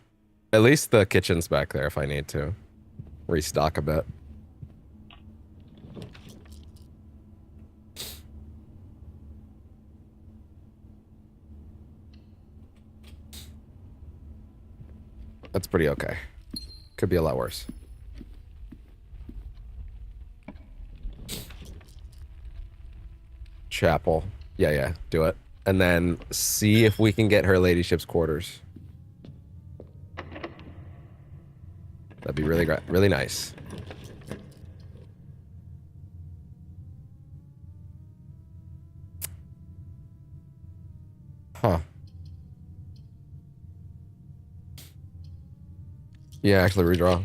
At least the kitchen's back there if I need to restock a bit. That's pretty okay. Could be a lot worse. Chapel. Yeah, do it. And then see if we can get her ladyship's quarters. That'd be really great, really nice. Huh. Yeah, actually redraw.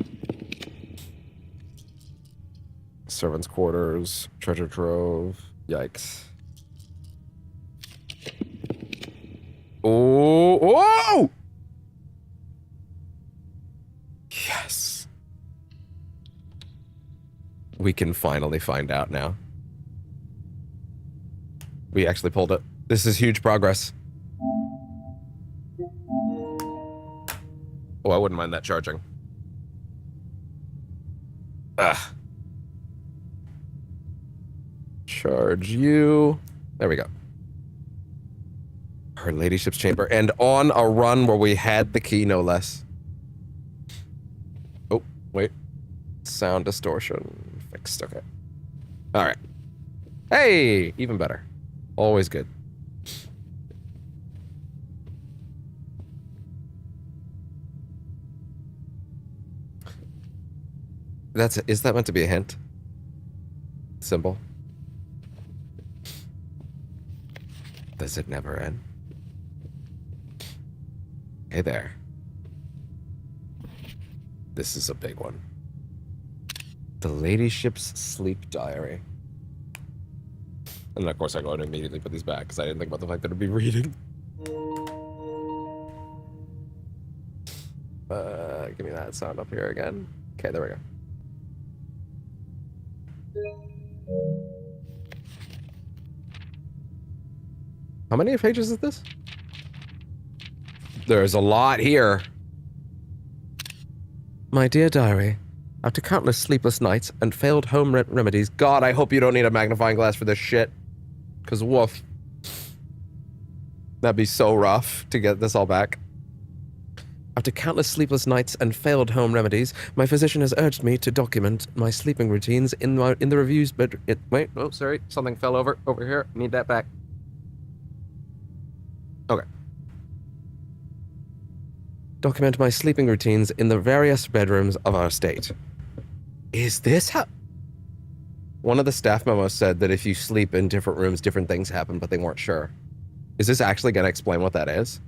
Servants' quarters, treasure trove. Yikes. Oh, whoa! Yes. We can finally find out now. We actually pulled it. This is huge progress. Oh, I wouldn't mind that charging. Ah. Charge you. There we go. Her ladyship's chamber. And on a run where we had the key, no less. Oh, wait. Sound distortion. Fixed. Okay. All right. Hey, even better. Always good. That's it. Is that meant to be a hint? Symbol. Does it never end? Hey there. This is a big one. The ladyship's sleep diary. And of course I go and immediately put these back because I didn't think about the fact that I'd be reading. Give me that sound up here again. Okay, there we go. How many pages is this? There's a lot here. My dear diary, after countless sleepless nights and failed home remedies, God, I hope you don't need a magnifying glass for this shit. Because woof. That'd be so rough to get this all back. After countless sleepless nights and failed home remedies, my physician has urged me to document my sleeping routines in the reviews. But wait, oh sorry, something fell over here. Need that back. Okay. Document my sleeping routines in the various bedrooms of our estate. Is this how? One of the staff memos said that if you sleep in different rooms, different things happen, but they weren't sure. Is this actually going to explain what that is?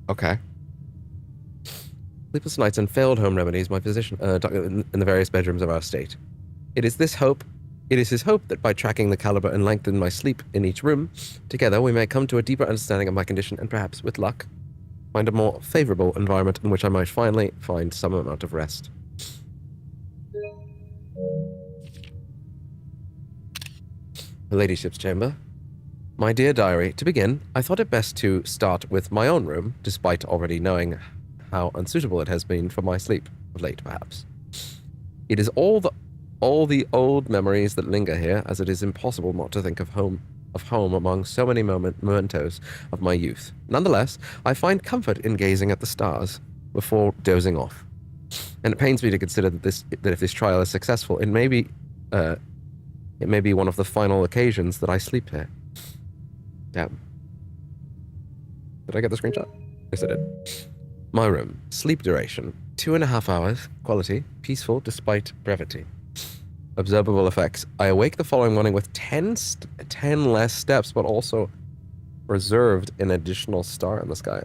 Okay. Sleepless nights and failed home remedies, my physician in the various bedrooms of our estate. It is his hope that by tracking the caliber and length in my sleep in each room, together we may come to a deeper understanding of my condition and perhaps, with luck, find a more favorable environment in which I might finally find some amount of rest. Her ladyship's chamber. My dear diary, to begin, I thought it best to start with my own room, despite already knowing how unsuitable it has been for my sleep, of late perhaps. It is all the old memories that linger here, as it is impossible not to think of home among so many mementos of my youth. Nonetheless, I find comfort in gazing at the stars before dozing off. And it pains me to consider that if this trial is successful, it may be one of the final occasions that I sleep here. Damn. Did I get the screenshot? Yes, I did. My room. Sleep duration. 2.5 hours. Quality. Peaceful despite brevity. Observable effects. I awake the following morning with 10 less steps, but also reserved an additional star in the sky.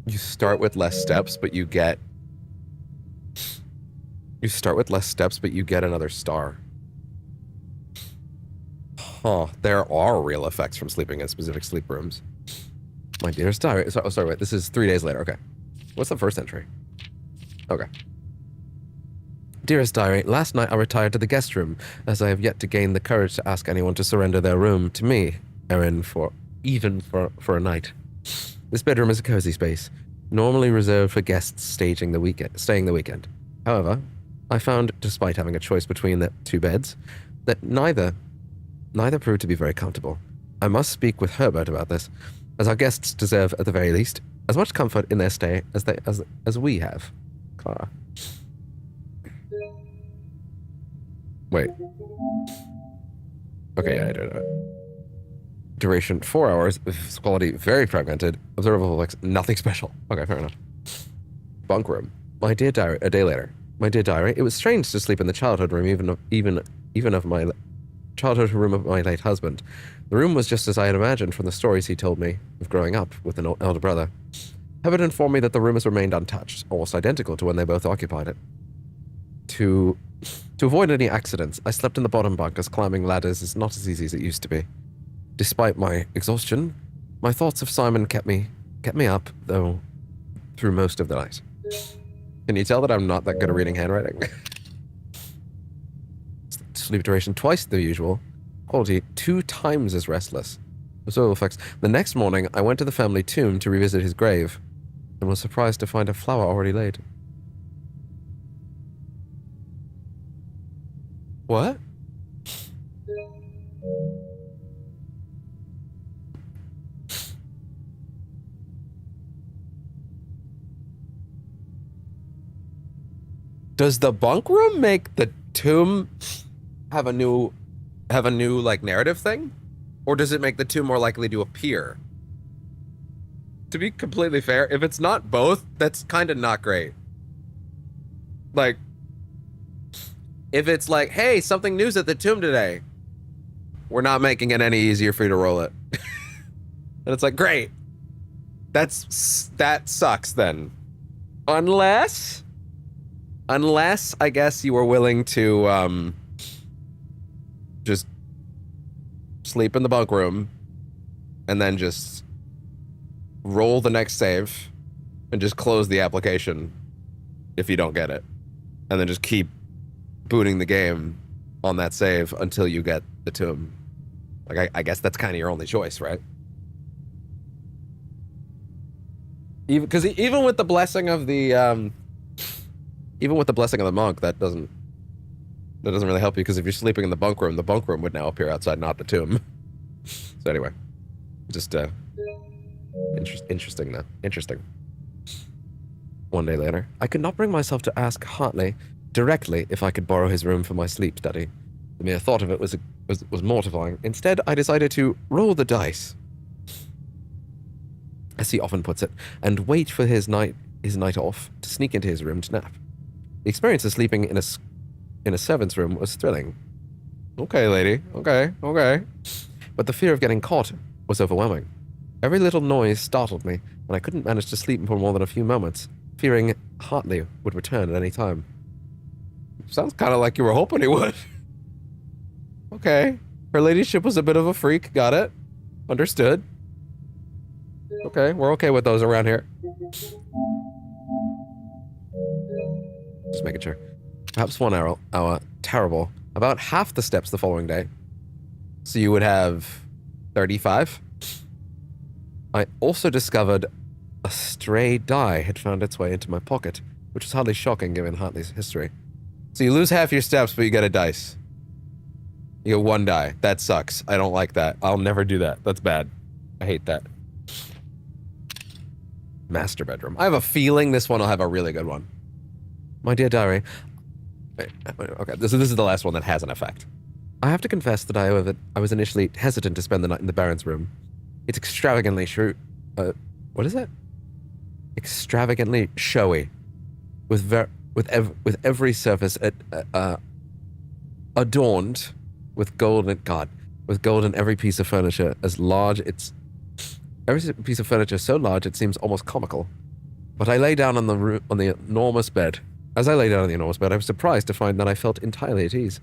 You start with less steps, but you get... You start with less steps, but you get another star. Huh. There are real effects from sleeping in specific sleep rooms. My dearest diary... sorry, wait. This is 3 days later. Okay. What's the first entry? Okay. Dearest diary, last night I retired to the guest room, as I have yet to gain the courage to ask anyone to surrender their room to me, Erin, for a night. This bedroom is a cozy space, normally reserved for guests staying the weekend. However, I found, despite having a choice between the 2 beds, that neither proved to be very comfortable. I must speak with Herbert about this, as our guests deserve, at the very least, as much comfort in their stay as we have. Clara. Wait. Okay, yeah, I don't know. Duration 4 hours. Quality very fragmented. Observable effects nothing special. Okay, fair enough. Bunk room. My dear diary. A day later. My dear diary. It was strange to sleep in the childhood room, even of my childhood room of my late husband. The room was just as I had imagined from the stories he told me of growing up with an elder brother. Herbert informed me that the room has remained untouched, almost identical to when they both occupied it. To avoid any accidents, I slept in the bottom bunk, as climbing ladders is not as easy as it used to be. Despite my exhaustion, my thoughts of Simon kept me up, though, through most of the night. Can you tell that I'm not that good at reading handwriting? Sleep duration twice the usual. Quality 2 times as restless. Observable effects. The next morning, I went to the family tomb to revisit his grave, and was surprised to find a flower already laid. What? Does the bunk room make the tomb have a new like narrative thing? Or does it make the tomb more likely to appear? To be completely fair, if it's not both, that's kind of not great. Like, if it's like, hey, something new's at the tomb today, we're not making it any easier for you to roll it. And it's like, great. That sucks then. Unless I guess you were willing to just sleep in the bunk room and then just roll the next save and just close the application if you don't get it, and then just keep booting the game on that save until you get the tomb. Like, I guess that's kind of your only choice, right? Because even with the blessing of the monk, that doesn't really help you, because if you're sleeping in the bunk room would now appear outside, not the tomb. So anyway, just interesting though. Interesting. One day later, I could not bring myself to ask Hartley directly if I could borrow his room for my sleep study. The mere thought of it was mortifying. Instead, I decided to roll the dice, as he often puts it, and wait for his night off to sneak into his room to nap. The experience of sleeping in a servant's room was thrilling. Okay, lady. Okay. But the fear of getting caught was overwhelming. Every little noise startled me, and I couldn't manage to sleep for more than a few moments, fearing Hartley would return at any time. Sounds kind of like you were hoping he would. Okay. Her ladyship was a bit of a freak, got it. Understood. Okay, we're okay with those around here. Just making sure. Perhaps 1 hour. Terrible. About half the steps the following day. So you would have 35. I also discovered a stray die had found its way into my pocket, which was hardly shocking given Hartley's history. So you lose half your steps, but you get a dice. You get 1 die. That sucks. I don't like that. I'll never do that. That's bad. I hate that. Master bedroom. I have a feeling this one will have a really good one. My dear diary. Okay, this is the last one that has an effect. I have to confess that I was initially hesitant to spend the night in the Baron's room. It's extravagantly what is it? Extravagantly showy, with every surface adorned with gold in every piece of furniture as large. Every piece of furniture so large it seems almost comical. But I lay down on the enormous bed. As I lay down on the enormous bed, I was surprised to find that I felt entirely at ease.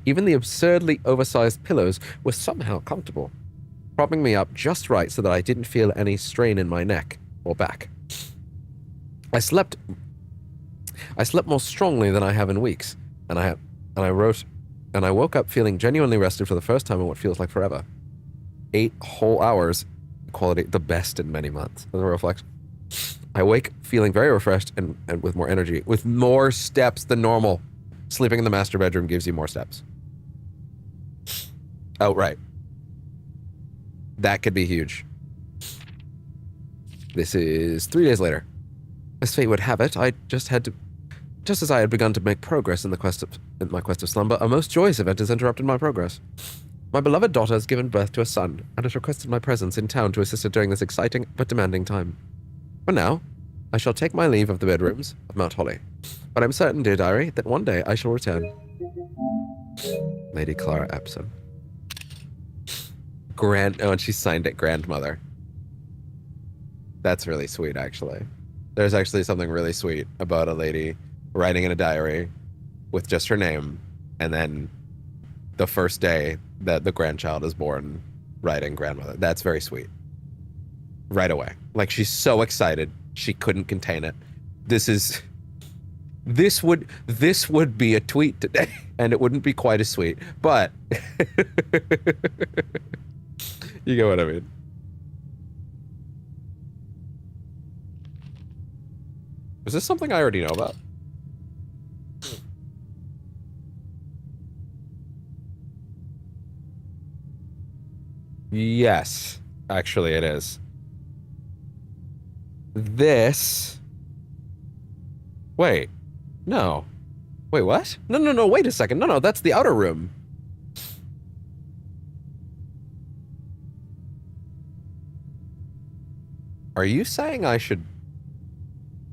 Even the absurdly oversized pillows were somehow comfortable, propping me up just right so that I didn't feel any strain in my neck or back. I slept more strongly than I have in weeks, and I woke up feeling genuinely rested for the first time in what feels like forever. 8 whole hours, quality the best in many months. As a reflection, I wake feeling very refreshed and with more energy, with more steps than normal. Sleeping in the master bedroom gives you more steps. Oh, right. That could be huge. This is 3 days later. As fate would have it, just as I had begun to make progress in my quest of slumber, a most joyous event has interrupted my progress. My beloved daughter has given birth to a son, and has requested my presence in town to assist her during this exciting but demanding time. For now, I shall take my leave of the bedrooms of Mount Holly. But I'm certain, dear diary, that one day I shall return. Lady Clara Epsom. Oh, and she signed it grandmother. That's really sweet, actually. There's actually something really sweet about a lady writing in a diary with just her name, and then the first day that the grandchild is born, writing grandmother. That's very sweet. Right away. Like, she's so excited. She couldn't contain it. This would be a tweet today, and it wouldn't be quite as sweet, but you get what I mean. Is this something I already know about? Yes, actually it is. This... Wait. No. Wait, what? No, wait a second. No, that's the outer room. Are you saying I should...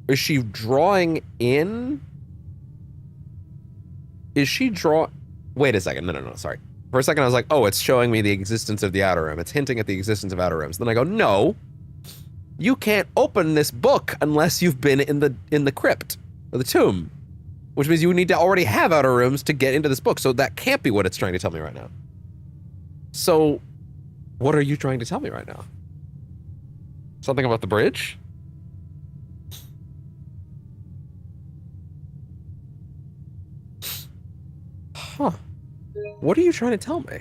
Is she drawing in? Is she Wait a second. No, sorry. For a second I was like, oh, it's showing me the existence of the outer room. It's hinting at the existence of outer rooms. Then I go, no. You can't open this book unless you've been in the crypt, or the tomb. Which means you need to already have outer rooms to get into this book, so that can't be what it's trying to tell me right now. So, what are you trying to tell me right now? Something about the bridge? Huh. What are you trying to tell me?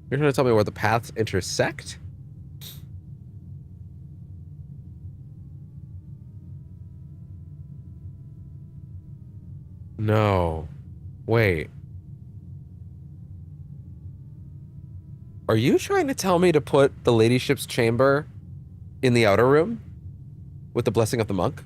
You're trying to tell me where the paths intersect? No. Wait. Are you trying to tell me to put the ladyship's chamber in the outer room? With the blessing of the monk?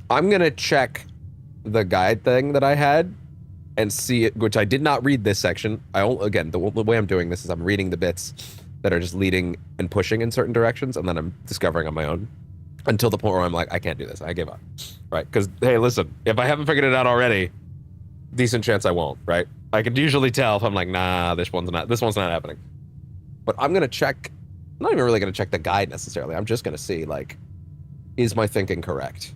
I'm gonna check the guide thing that I had and see it, which I did not read this section. Again, the way I'm doing this is I'm reading the bits that are just leading and pushing in certain directions, and then I'm discovering on my own. until the point where I'm like, I can't do this. I give up, right? Because hey, listen, if I haven't figured it out already, decent chance I won't, right? I could usually tell if I'm like, nah, this one's not happening. But I'm gonna check. I'm not even really gonna check the guide necessarily. I'm just gonna see, like, is my thinking correct?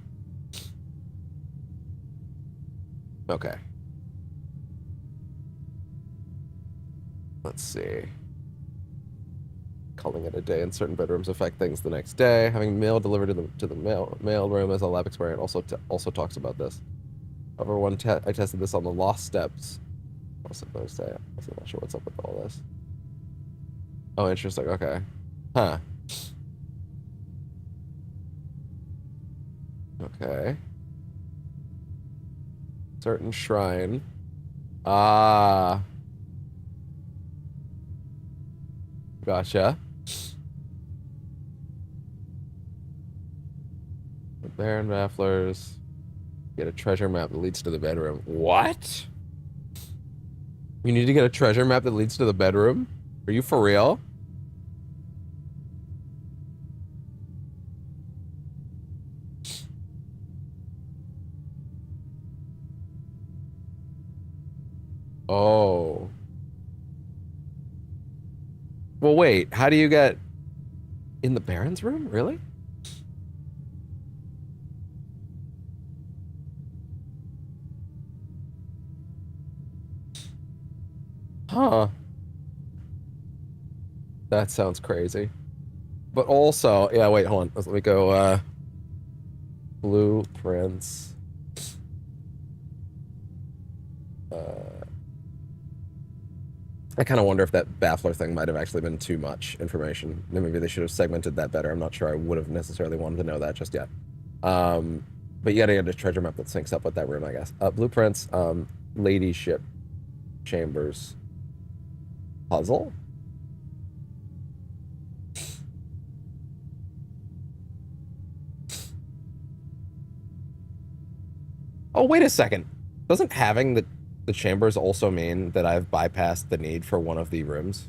Okay. Let's see. Calling it a day in certain bedrooms affect things the next day. Having mail delivered to the mail room as a lab experiment also talks about this. However, I tested this on the lost steps. Also Thursday. I'm not sure what's up with all this. Oh, interesting. Okay. Huh. Okay. Certain shrine. Ah. Gotcha. The Baron Bafflers. Get a treasure map that leads to the bedroom. What? You need to get a treasure map that leads to the bedroom? Are you for real? Oh. Well, wait. How do you get in the Baron's room? Really? Huh. That sounds crazy. But also, yeah, wait, hold on. Let me go, blueprints. I kind of wonder if that baffler thing might have actually been too much information. Maybe they should have segmented that better. I'm not sure I would have necessarily wanted to know that just yet. But you gotta get a treasure map that syncs up with that room, I guess. Blueprints, ladyship chambers. Puzzle? Oh, wait a second. Doesn't having the chambers also mean that I've bypassed the need for one of the rooms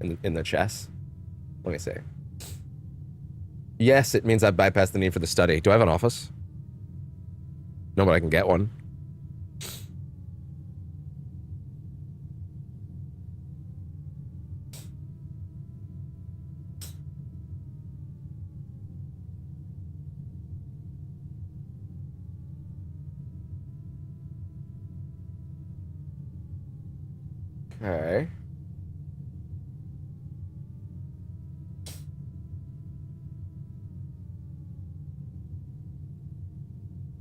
in the chess? Let me see. Yes, it means I've bypassed the need for the study. Do I have an office? No, but I can get one. Okay.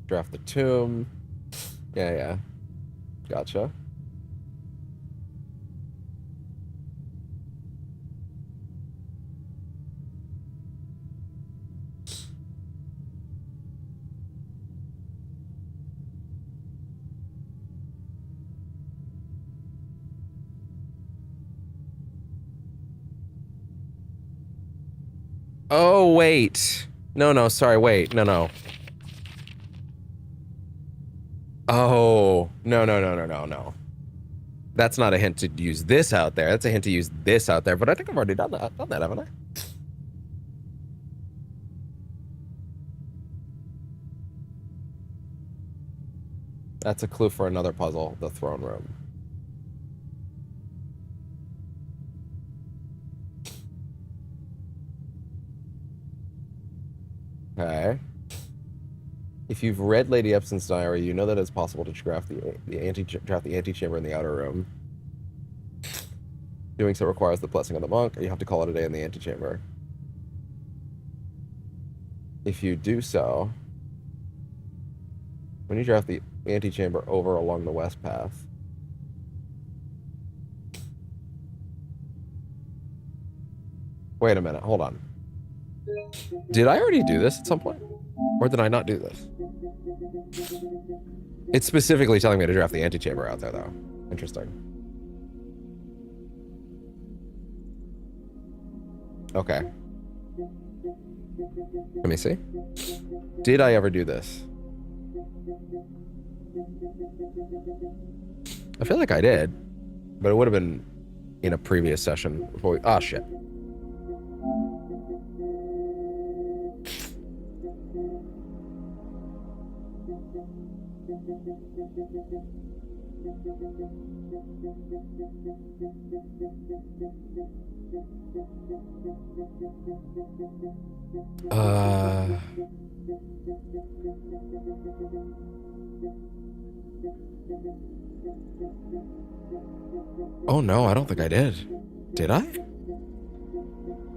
Draft the tomb. Yeah. Gotcha. Oh, wait. No, sorry, wait. No. Oh, no. That's not a hint to use this out there. That's a hint to use this out there, but I think I've already done that, haven't I? That's a clue for another puzzle, the throne room. Okay. If you've read Lady Epson's diary, you know that it's possible to draft the antechamber in the outer room. Doing so requires the blessing of the monk, or you have to call it a day in the antechamber. If you do so, when you draft the antechamber over along the west path, wait a minute, hold on. Did I already do this at some point? Or did I not do this? It's specifically telling me to draft the antechamber out there, though. Interesting. Okay. Let me see. Did I ever do this? I feel like I did, but it would have been in a previous session before we... Oh, shit. Oh no, I don't think I did. Did I?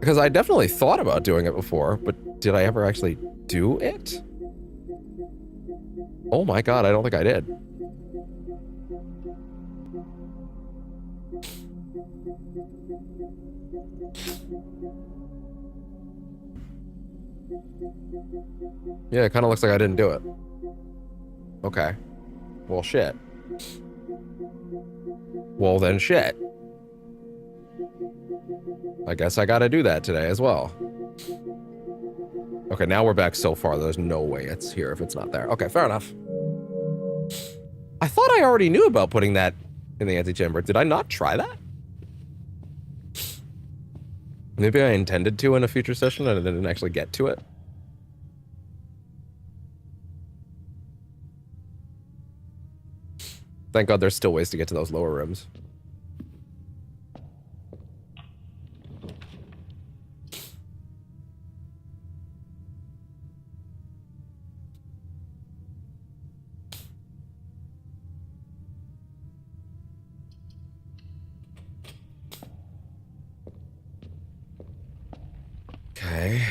Because I definitely thought about doing it before, but did I ever actually do it? Oh my god, I don't think I did. Yeah, it kind of looks like I didn't do it. Okay. Well, shit. Well, then shit. I guess I gotta do that today as well. Okay, now we're back so far, there's no way it's here if it's not there. Okay, fair enough. I thought I already knew about putting that in the antechamber. Did I not try that? Maybe I intended to in a future session and I didn't actually get to it. Thank God there's still ways to get to those lower rooms. Okay.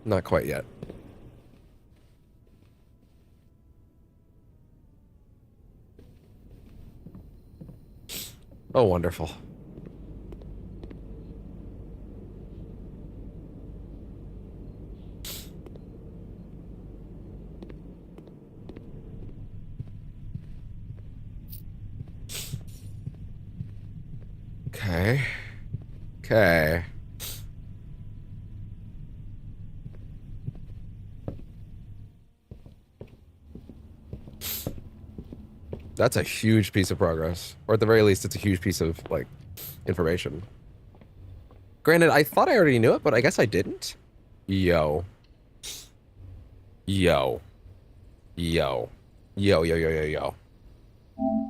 Not quite yet. Oh, wonderful. Okay. Okay. That's a huge piece of progress. Or at the very least, it's a huge piece of, like, information. Granted, I thought I already knew it, but I guess I didn't. Yo. Yo. Yo. Yo, yo, yo, yo, yo.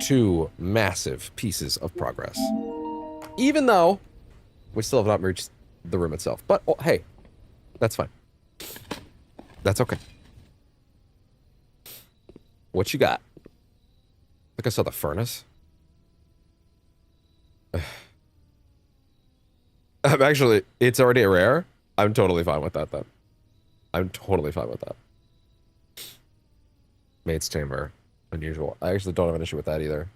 Two massive pieces of progress. Even though we still have not reached the room itself. But, oh, hey, that's fine. That's okay. What you got? I think I saw the furnace. I'm actually, it's already a rare. I'm totally fine with that, then. I'm totally fine with that. Maid's chamber. Unusual. I actually don't have an issue with that either.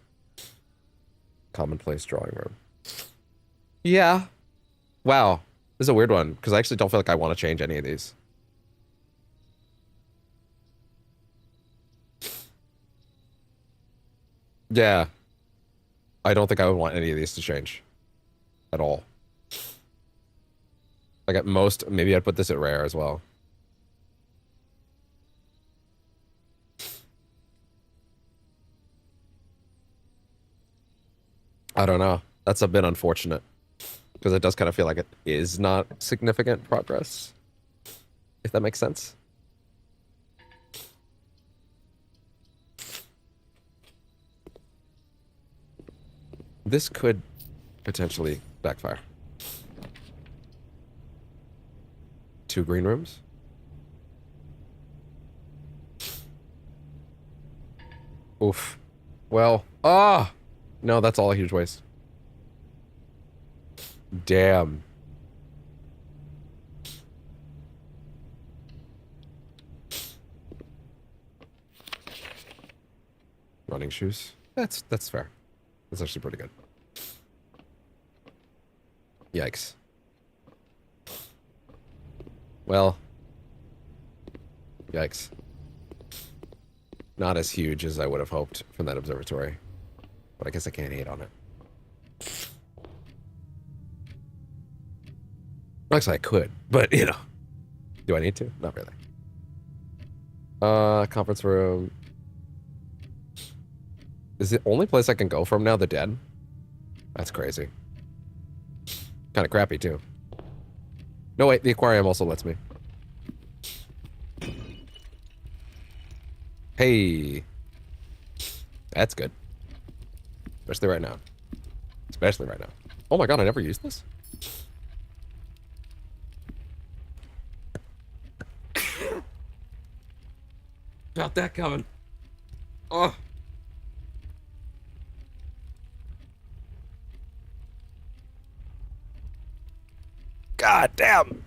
Commonplace drawing room. Yeah. Wow. This is a weird one, because I actually don't feel like I want to change any of these. Yeah. I don't think I would want any of these to change. At all. Like at most, maybe I'd put this at rare as well. I don't know. That's a bit unfortunate. Because it does kind of feel like it is not significant progress. If that makes sense. This could potentially backfire. 2 green rooms. Oof. Well, no, that's all a huge waste. Damn. Running shoes. That's fair. That's actually pretty good. Yikes. Well. Yikes. Not as huge as I would have hoped from that observatory. But I guess I can't hate on it. Actually, I could, but, you know. Do I need to? Not really. Conference room. Is the only place I can go from now the dead? That's crazy. Kind of crappy, too. No, wait, the aquarium also lets me. Hey. That's good. Especially right now. Especially right now. Oh my god, I never used this? Felt that coming. Oh. God damn.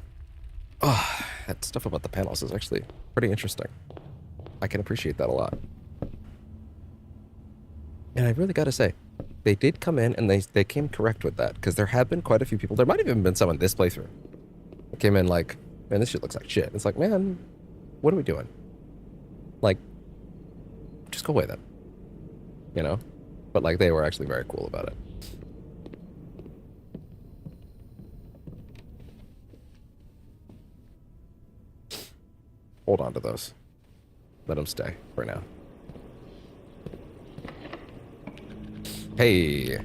Oh, that stuff about the panels is actually pretty interesting. I can appreciate that a lot. And I really gotta say, they did come in and they came correct with that, because there have been quite a few people. There might have even been someone this playthrough that came in like, man, this shit looks like shit. It's like, man, what are we doing? Like, just go away then. You know? But like, they were actually very cool about it. Hold on to those. Let them stay for now. Hey.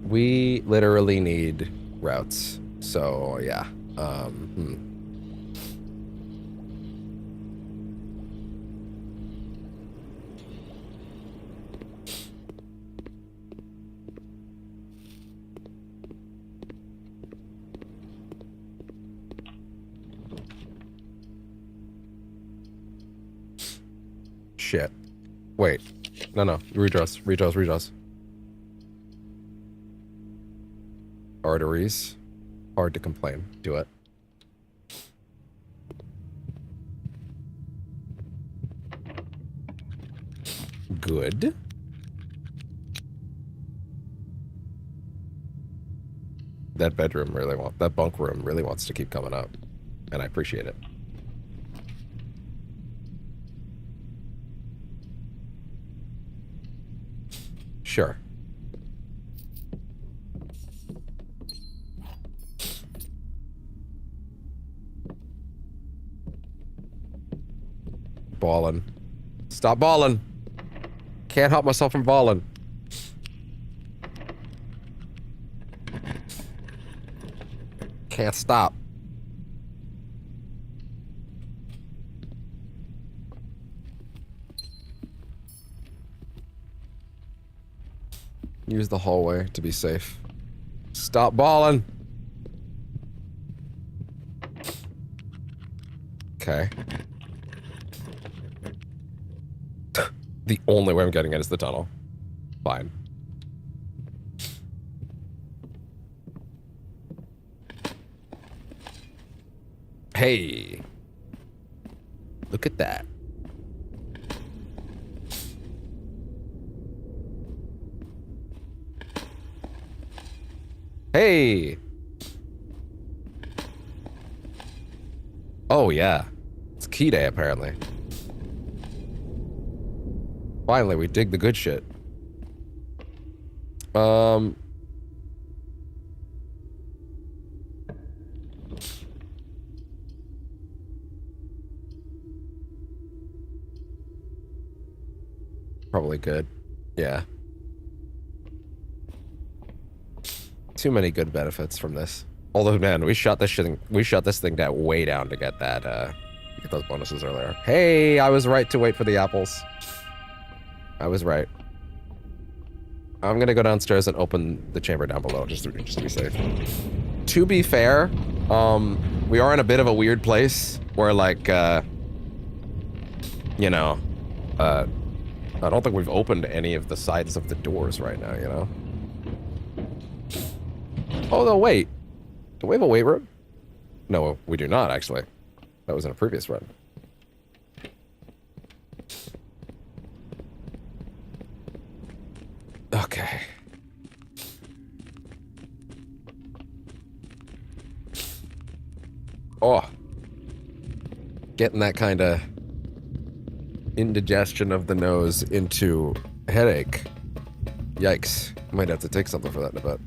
We literally need routes. So, yeah. Shit. Wait. No. Redraws. Arteries. Hard to complain. Do it. Good. That that bunk room really wants to keep coming up. And I appreciate it. Sure. Ballin'. Stop ballin'. Can't help myself from ballin'. Can't stop. Use the hallway to be safe. Stop balling. Okay. The only way I'm getting in is the tunnel. Fine. Hey. Look at that. Hey. Oh, yeah. It's key day, apparently. Finally, we dig the good shit. Probably good. Yeah. Too many good benefits from this. Although, man, we shut this thing down way down to get that, get those bonuses earlier. Hey, I was right to wait for the apples. I was right. I'm gonna go downstairs and open the chamber down below, just to be safe. To be fair, we are in a bit of a weird place where, like, you know, I don't think we've opened any of the sides of the doors right now, you know? Oh, no, wait. Do we have a weight room? No, we do not, actually. That was in a previous run. Okay. Oh. Getting that kind of indigestion of the nose into headache. Yikes. Might have to take something for that in a bit.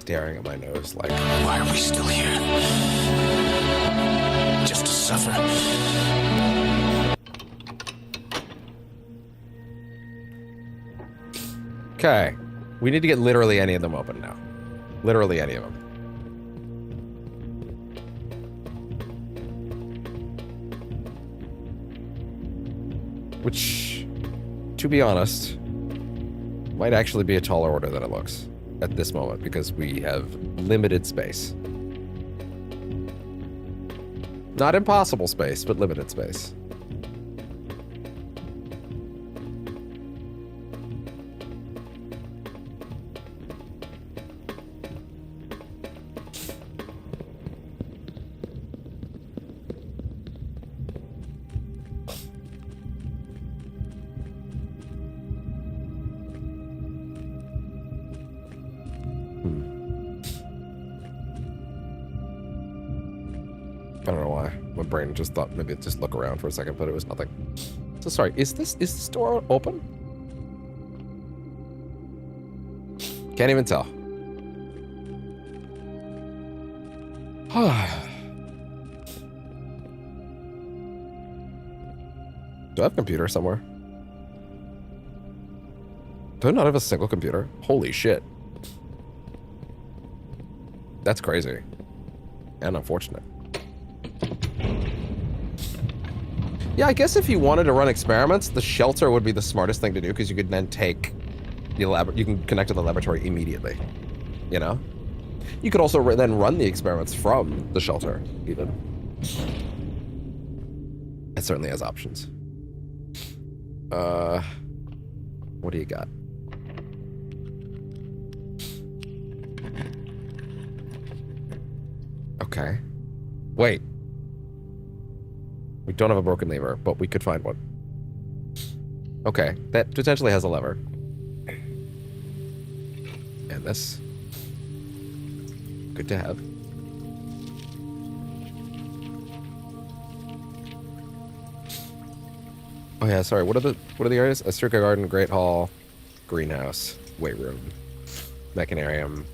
staring at my nose like... Why are we still here? Just to suffer. Okay. We need to get literally any of them open now. Literally any of them. Which, to be honest, might actually be a taller order than it looks at this moment because we have limited space. Not impossible space, but limited space. I don't know why. My brain just thought maybe just look around for a second, but it was nothing. So sorry, is this door open? Can't even tell. Do I have a computer somewhere? Do I not have a single computer? Holy shit. That's crazy. And unfortunate. Yeah, I guess if you wanted to run experiments, the shelter would be the smartest thing to do because you could then take the you can connect to the laboratory immediately. You know? You could also then run the experiments from the shelter, even. It certainly has options. What do you got? Okay. Wait. We don't have a broken lever, but we could find one. Okay, that potentially has a lever. And this. Good to have. Oh yeah, sorry. What are the areas? Astruca Garden, Great Hall, Greenhouse, Weight Room, Mechanarium.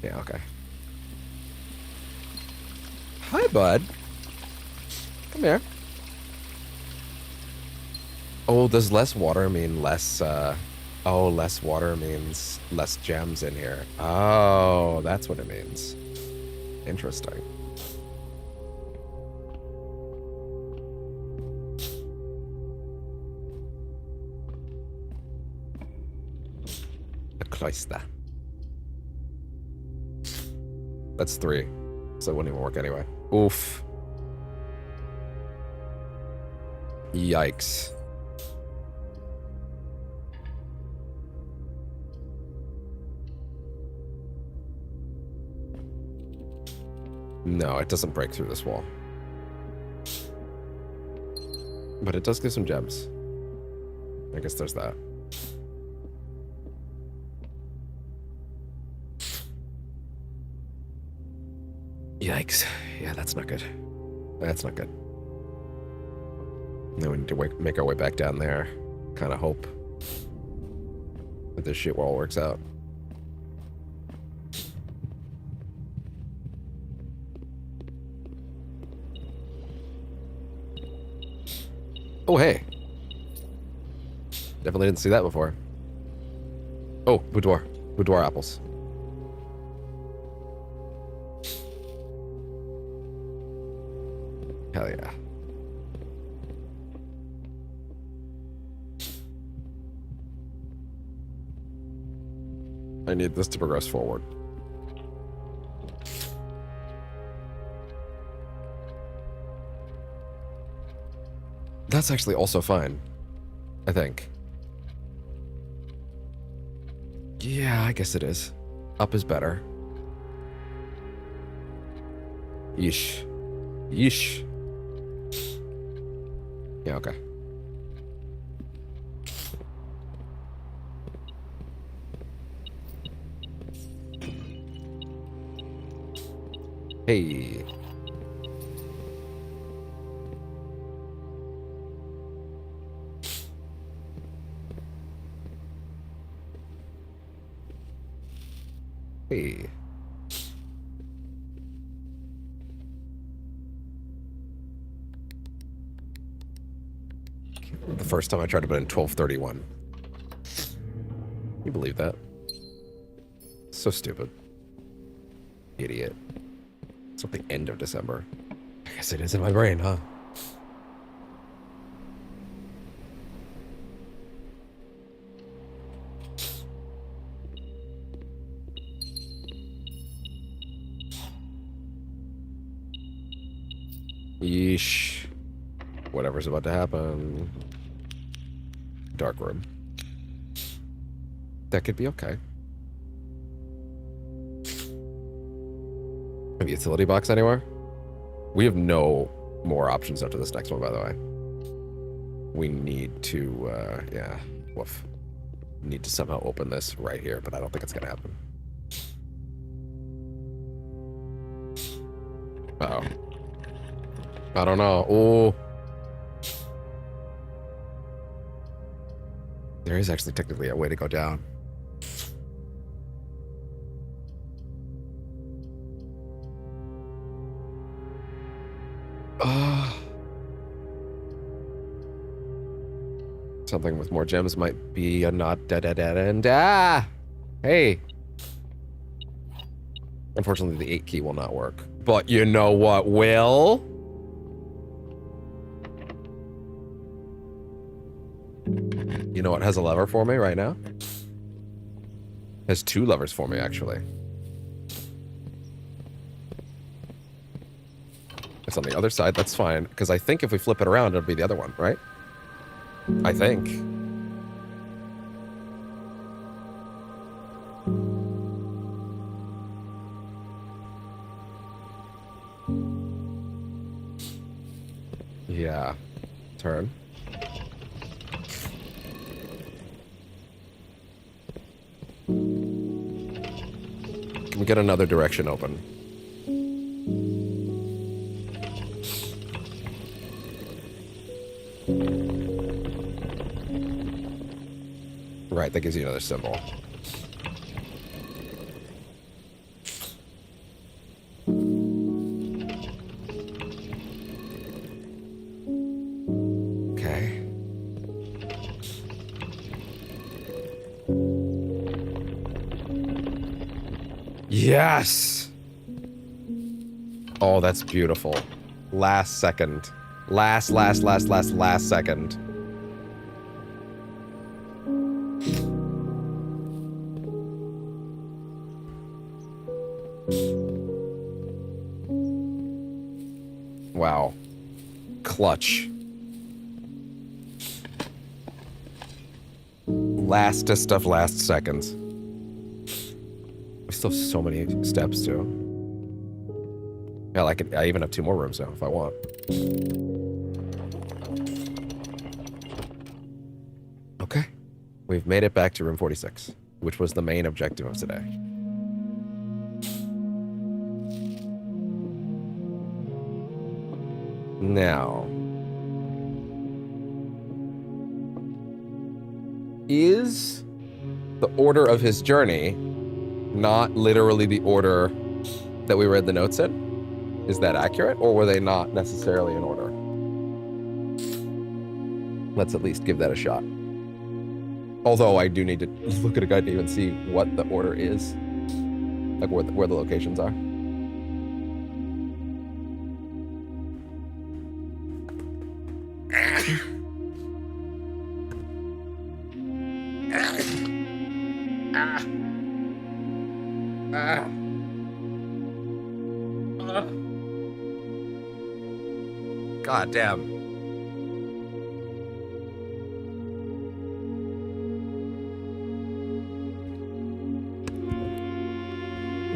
Yeah, okay. Hi, bud. Come here. Oh, does less water mean less, oh, less water means less gems in here. Oh, that's what it means. Interesting. A cloister. That's 3. So it wouldn't even work anyway. Oof. Yikes. No, it doesn't break through this wall. But it does give some gems. I guess there's that. Yikes. Yeah, that's not good. That's not good. Then we need to make our way back down there. Kind of hope that this shit all works out. Oh, hey. Definitely didn't see that before. Oh, boudoir. Boudoir apples. Hell yeah. I need this to progress forward. That's actually also fine, I think. Yeah, I guess it is. Up is better. Yeesh. Yeesh. Yeah, okay. Hey. Hey. The first time I tried to put in 1231. You believe that? So stupid. Idiot. It's at the end of December. I guess it is in my brain, huh? Yeesh. Whatever's about to happen. Dark room. That could be okay. Have a utility box anywhere? We have no more options after this next one, by the way. We need to, yeah, woof. Need to somehow open this right here, but I don't think it's gonna happen. Uh-oh. I don't know. Oh. There is actually technically a way to go down. Something with more gems might be a not dead end. Ah! Hey! Unfortunately, the 8 key will not work. But you know what will? You know what has a lever for me right now? Has 2 levers for me, actually. It's on the other side, that's fine. Because I think if we flip it around, it'll be the other one, right? I think. Yeah. Turn. Can we get another direction open? Right, that gives you another symbol. Okay. Yes! Oh, that's beautiful. Last second. Last second. Wow. Clutch. Lastest of last seconds. We still have so many steps too. Hell, I even have 2 more rooms now if I want. Okay. We've made it back to room 46, which was the main objective of today. Now, is the order of his journey not literally the order that we read the notes in? Is that accurate, or were they not necessarily in order? Let's at least give that a shot. Although I do need to look at a guide to even see what the order is, like where the locations are. God damn.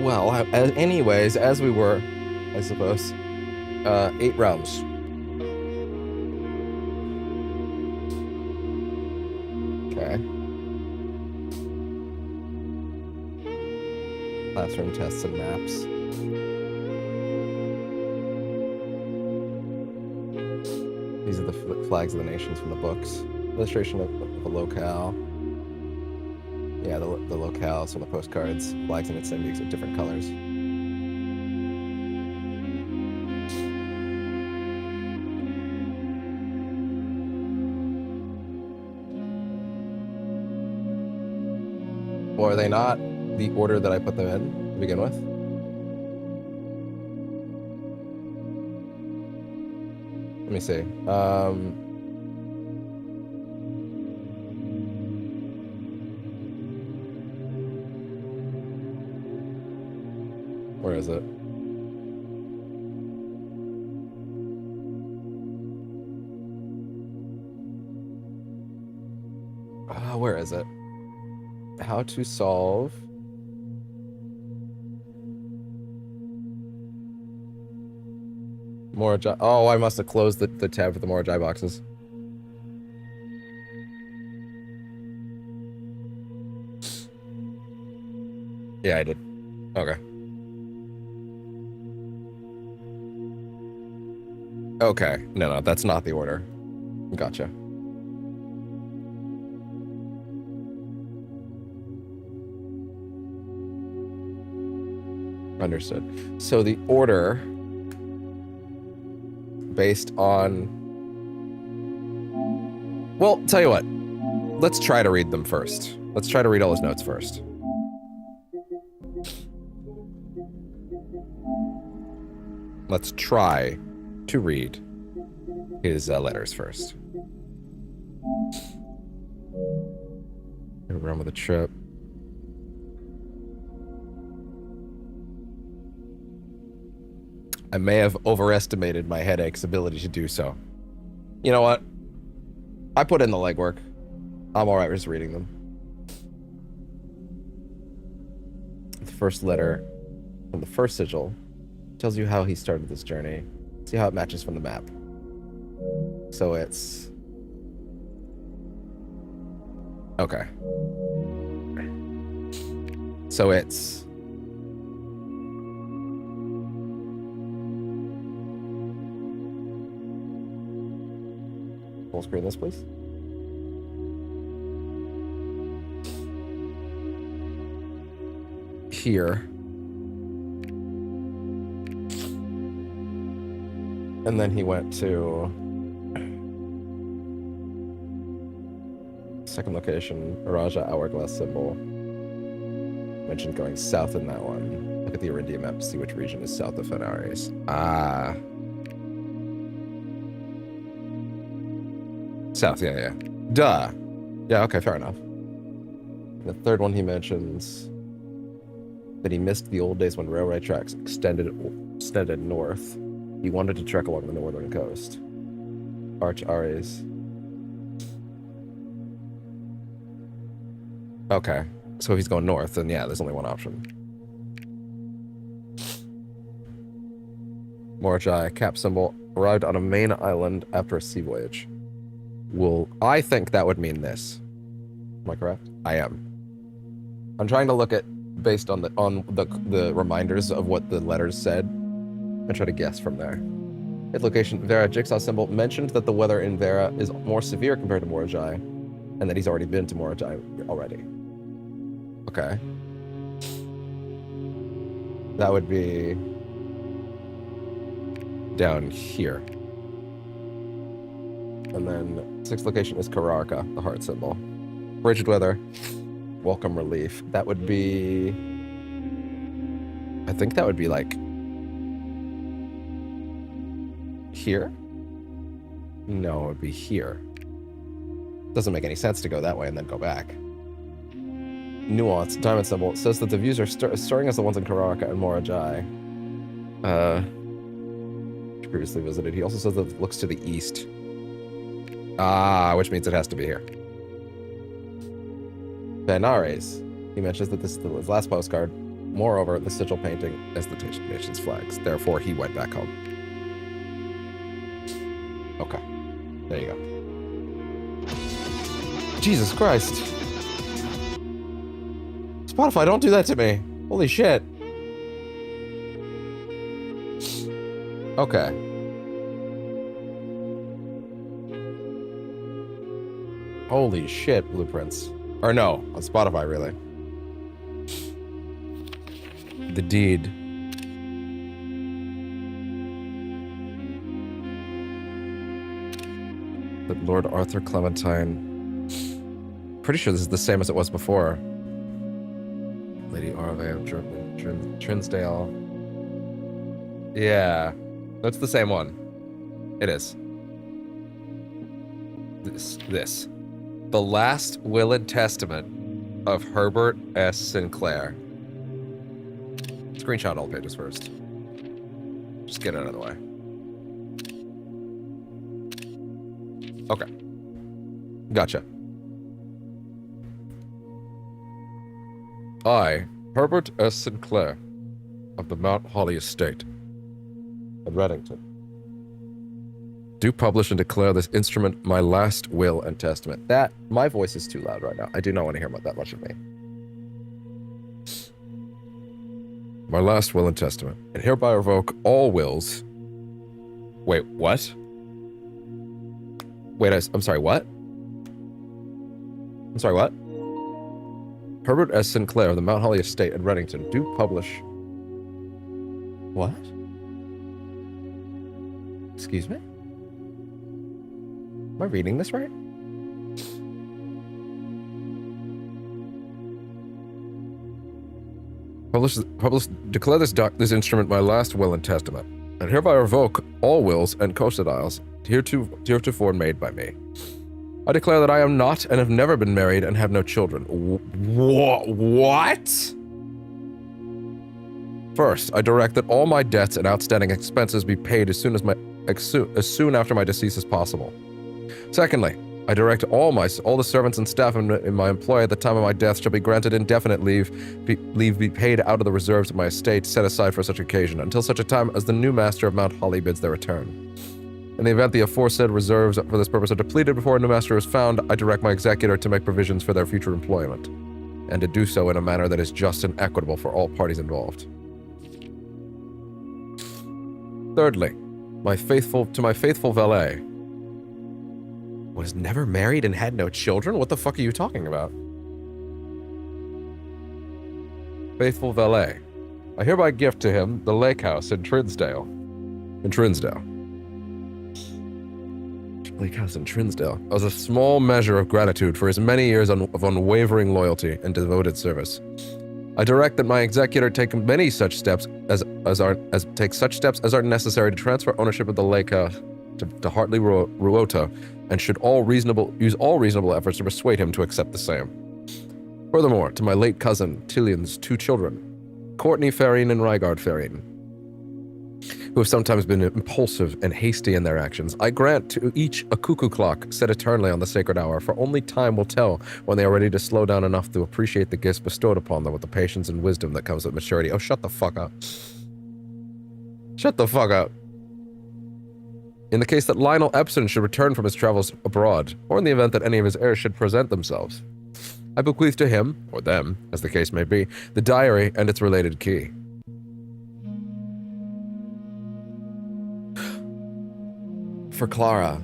Well, anyways, as we were, I suppose, 8 rounds. Okay. Classroom tests and maps. These are the flags of the nations from the books. Illustration of the locale. Yeah, the locales on the postcards, flags and incendies of different colors. Or are they not the order that I put them in to begin with? Let me see. Where is it? Where is it? How to solve Morajai. Oh, I must have closed the tab for the Morajai boxes. Yeah, I did. Okay. Okay. No, that's not the order. Gotcha. Understood. So the order, based on... Well, tell you what. Let's try to read them first. Let's try to read all his notes first. Let's try to read his letters first. Run with a trip. I may have overestimated my headache's ability to do so. You know what? I put in the legwork. I'm alright with just reading them. The first letter from the first sigil tells you how he started this journey. See how it matches from the map. So it's... Okay. So it's... Full screen this, please. Here. And then he went to second location, Araja Hourglass symbol. Mentioned going south in that one. Look at the Arindia map to see which region is south of Fenares. Ah. South, yeah. Duh. Yeah, okay, fair enough. The third one he mentions that he missed the old days when railway tracks extended north. He wanted to trek along the northern coast. Arch Ares. Okay. So if he's going north, then yeah, there's only one option. Morajai, cap symbol, arrived on a main island after a sea voyage. I think that would mean this. Am I correct? I am. I'm trying to look at, based on the reminders of what the letters said, and try to guess from there. Hit location, Vera, jigsaw symbol, mentioned that the weather in Vera is more severe compared to Morajai, and that he's already been to Morajai already. Okay. That would be down here. And then sixth location is Kararka, the heart symbol. Frigid weather, welcome relief. That would be... I think that would be like... here? No, it would be here. Doesn't make any sense to go that way and then go back. Nuance, diamond symbol. It says that the views are stirring as the ones in Kararka and Morajai. Previously visited. He also says that it looks to the east. Ah, which means it has to be here. Benares. He mentions that this is his last postcard. Moreover, the sigil painting is the nation's flags. Therefore, he went back home. Okay. There you go. Jesus Christ. Spotify, don't do that to me. Holy shit. Okay. Holy shit, blueprints. Or no, on Spotify, really. The deed. But Lord Arthur Clementine. Pretty sure this is the same as it was before. Lady Arve of Trinsdale. Yeah, that's the same one. It is. This. The Last Will and Testament of Herbert S. Sinclair. Screenshot all pages first. Just get it out of the way. Okay. Gotcha. I, Herbert S. Sinclair, of the Mount Holly Estate, at Reddington, do publish and declare this instrument my last will and testament. That, my voice is too loud right now. I do not want to hear about that much of me. My last will and testament, and hereby revoke all wills. Wait, what? Wait, I'm sorry, what? I'm sorry, what? Herbert S. Sinclair of the Mount Holly Estate at Reddington do publish... What? Excuse me? Am I reading this right? Declare this instrument my last will and testament, and hereby revoke all wills and codicils heretofore made by me. I declare that I am not and have never been married and have no children. What? First, I direct that all my debts and outstanding expenses be paid as soon after my decease as possible. Secondly, I direct all the servants and staff in my employ at the time of my death shall be granted indefinite leave be paid out of the reserves of my estate set aside for such occasion, until such a time as the new master of Mount Holly bids their return. In the event the aforesaid reserves for this purpose are depleted before a new master is found, I direct my executor to make provisions for their future employment, and to do so in a manner that is just and equitable for all parties involved. Thirdly, my faithful valet was never married and had no children? What the fuck are you talking about? Faithful valet. I hereby gift to him the lake house in Trinsdale. Lake house in Trinsdale. As a small measure of gratitude for his many years of unwavering loyalty and devoted service. I direct that my executor take many such steps as are necessary to transfer ownership of the lake house to Hartley Ruota, and should use all reasonable efforts to persuade him to accept the same. Furthermore, to my late cousin Tilian's 2 children, Courtney Farine and Rygard Farine, who have sometimes been impulsive and hasty in their actions, I grant to each a cuckoo clock set eternally on the sacred hour, for only time will tell when they are ready to slow down enough to appreciate the gifts bestowed upon them with the patience and wisdom that comes with maturity. Oh, shut the fuck up. Shut the fuck up. In the case that Lionel Epson should return from his travels abroad, or in the event that any of his heirs should present themselves, I bequeath to him, or them, as the case may be, the diary and its related key. For Clara,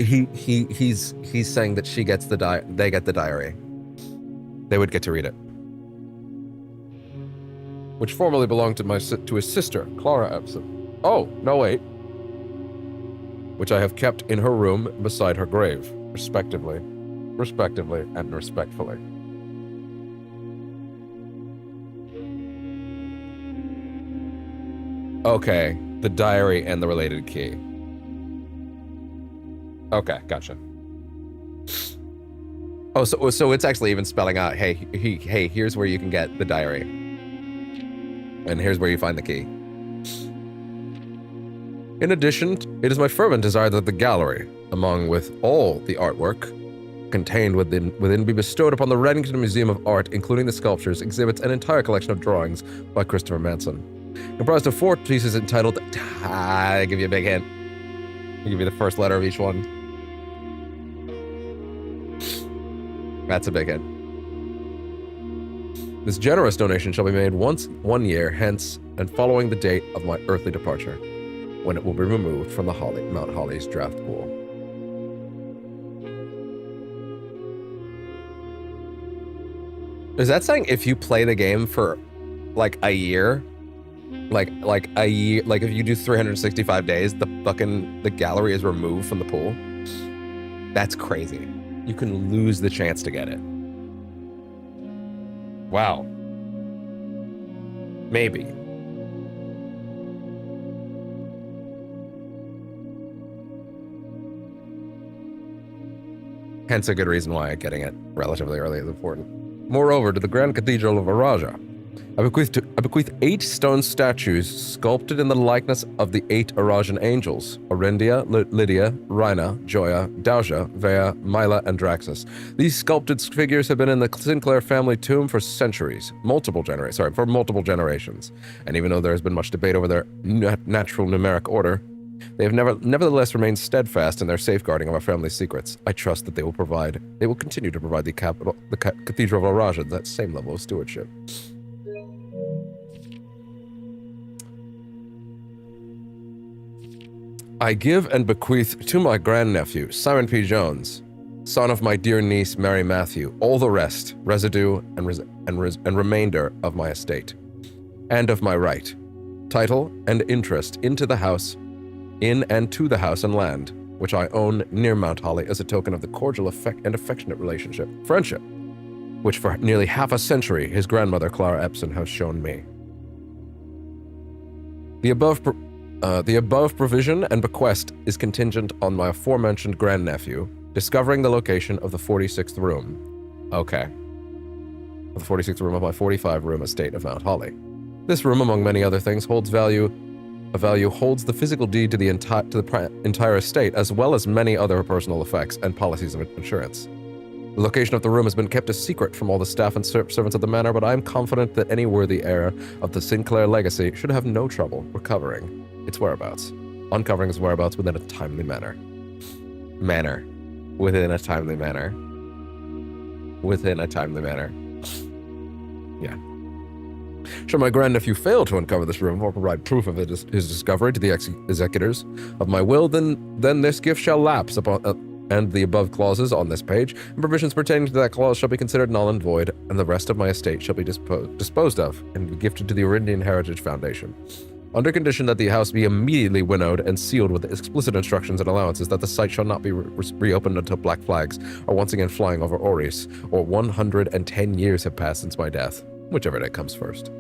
he's saying that she gets they get the diary. They would get to read it, which formerly belonged to his sister, Clara Epson. Oh, no, wait. Which I have kept in her room beside her grave, respectively, and respectfully. Okay, the diary and the related key. Okay, gotcha. Oh, so it's actually even spelling out, hey, here's where you can get the diary. And here's where you find the key. In addition, it is my fervent desire that the gallery, along with all the artwork contained within be bestowed upon the Reddington Museum of Art, including the sculptures, exhibits, an entire collection of drawings by Christopher Manson, comprised of 4 pieces entitled, I give you a big hint. I'll give you the first letter of each one. That's a big hint. This generous donation shall be made once 1 year hence and following the date of my earthly departure, when it will be removed from the Mount Holly's draft pool. Is that saying if you play the game for like a year, like a year, like if you do 365 days, the gallery is removed from the pool? That's crazy. You can lose the chance to get it. Wow. Maybe. Hence a good reason why getting it relatively early is important. Moreover, to the Grand Cathedral of Araja, I bequeath 8 stone statues sculpted in the likeness of the 8 Arajan angels: Orindia, Lydia, Rhina, Joya, Dauja, Vea, Mila, and Draxus. These sculpted figures have been in the Sinclair family tomb for centuries, multiple generations. And even though there has been much debate over their natural numeric order, they have nevertheless remained steadfast in their safeguarding of our family's secrets. I trust that they will continue to provide the Cathedral of Araja that same level of stewardship. I give and bequeath to my grandnephew, Simon P. Jones, son of my dear niece, Mary Matthew, all the rest, residue, and remainder of my estate, and of my right, title, and interest into the house, in and to the house and land, which I own near Mount Holly as a token of the cordial and affectionate friendship, which for nearly half a century his grandmother, Clara Epson, has shown me. The above provision and bequest is contingent on my aforementioned grandnephew discovering the location of the 46th room. Okay. The 46th room of my 45-room estate of Mount Holly. This room, among many other things, holds the physical deed to the entire estate, as well as many other personal effects and policies of insurance. The location of the room has been kept a secret from all the staff and servants of the manor, but I am confident that any worthy heir of the Sinclair legacy should have no trouble uncovering its whereabouts within a timely manner. Yeah. Should my grandnephew fail to uncover this room or provide proof of his discovery to the executors of my will, then this gift shall lapse upon and the above clauses on this page, and provisions pertaining to that clause shall be considered null and void, and the rest of my estate shall be disposed of and be gifted to the Orindian Heritage Foundation, under condition that the house be immediately winnowed and sealed with explicit instructions and allowances that the site shall not be reopened until black flags are once again flying over Oris, or 110 years have passed since my death, whichever day comes first.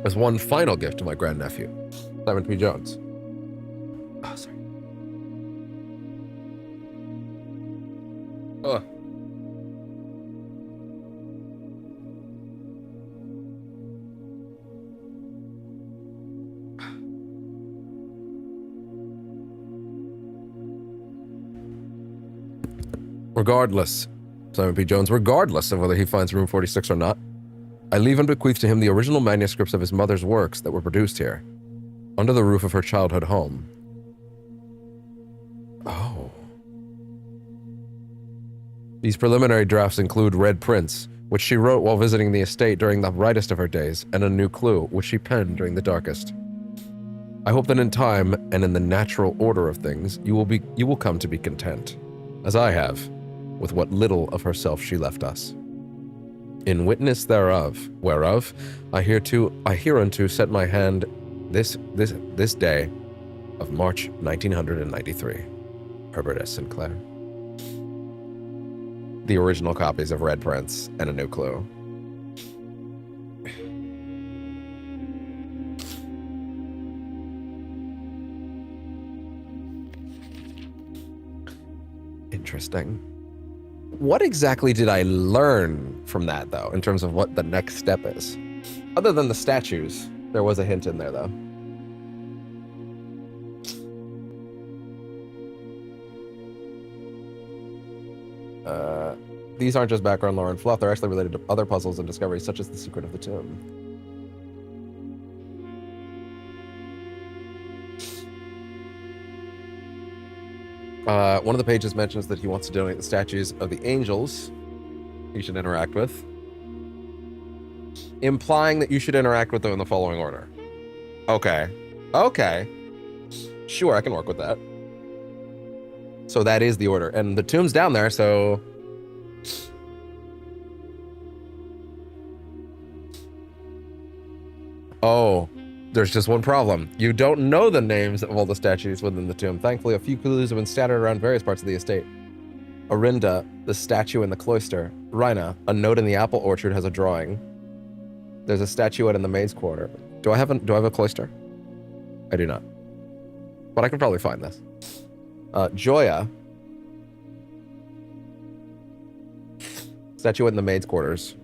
As one final gift to my grandnephew, Simon P. Jones. Oh, sorry. Oh. Regardless, Simon P. Jones, regardless of whether he finds room 46 or not, I leave and bequeath to him the original manuscripts of his mother's works that were produced here, under the roof of her childhood home. Oh. These preliminary drafts include Red Prince, which she wrote while visiting the estate during the brightest of her days, and A New Clue, which she penned during the darkest. I hope that in time, and in the natural order of things, you will come to be content, as I have, with what little of herself she left us. In witness thereof, whereof I hereunto set my hand this day of March 1993. Herbert S. Sinclair. The original copies of Red Prince and A New Clue. Interesting. What exactly did I learn from that, though, in terms of what the next step is? Other than the statues, there was a hint in there, though. These aren't just background lore and fluff, they're actually related to other puzzles and discoveries, such as the secret of the tomb. One of the pages mentions that he wants to donate the statues of the angels you should interact with, implying that you should interact with them in the following order. Okay. Sure, I can work with that. So that is the order. And the tomb's down there, so Oh, there's just one problem. You don't know the names of all the statues within the tomb. Thankfully, a few clues have been scattered around various parts of the estate. Orinda, the statue in the cloister. Rhina, a note in the apple orchard has a drawing. There's a statuette in the maid's quarter. Do I have a cloister? I do not. But I can probably find this. Joya. Statuette in the maid's quarters.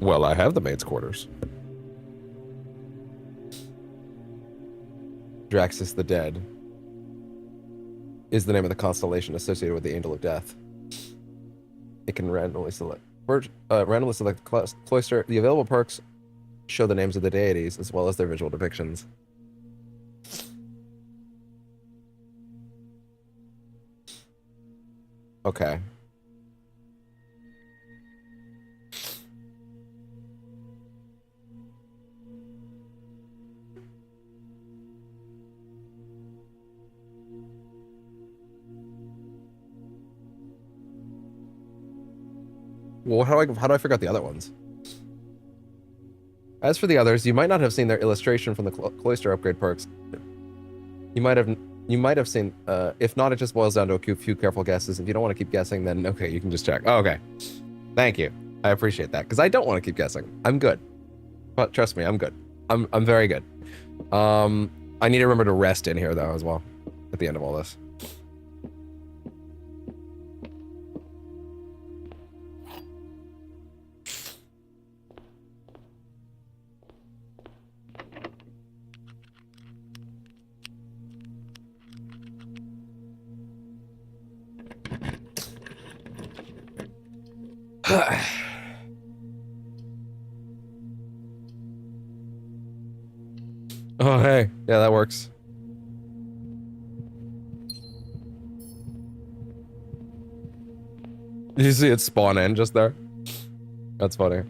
Well, I have the maid's quarters. Draxus the Dead is the name of the constellation associated with the Angel of Death. It can randomly select the cloister. The available perks show the names of the deities as well as their visual depictions. Okay. Well, how do I figure out the other ones? As for the others, you might not have seen their illustration from the cloister upgrade perks. You might have seen. If not, it just boils down to a few careful guesses. If you don't want to keep guessing, then okay, you can just check. Oh, okay, thank you. I appreciate that because I don't want to keep guessing. I'm good, but trust me, I'm good. I'm very good. I need to remember to rest in here though as well at the end of all this. Oh, hey. Yeah, that works. Did you see it spawn in just there? That's funny.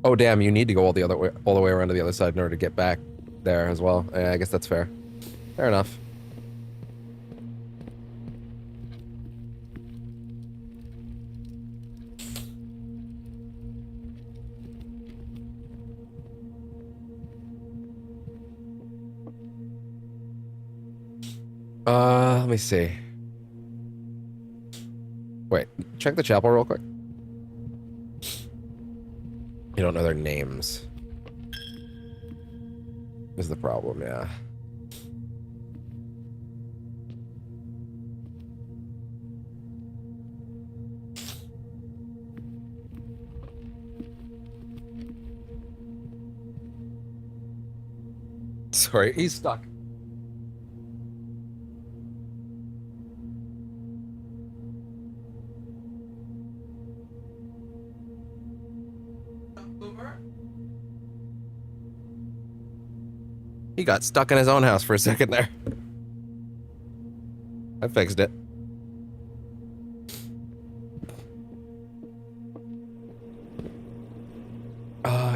Oh, damn, you need to go all the way around to the other side in order to get back there as well. Yeah, I guess that's fair. Fair enough. Let me see. Wait, check the chapel real quick. You don't know their names. Is the problem, yeah. Sorry, he's stuck. He got stuck in his own house for a second there. I fixed it.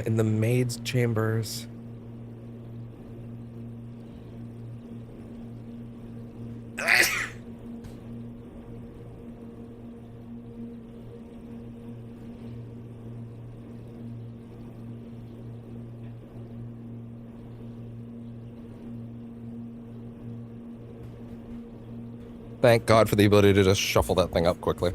In the maid's chambers. Thank God for the ability to just shuffle that thing up quickly.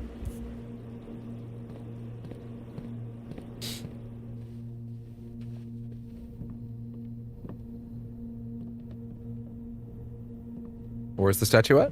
Where's the statuette?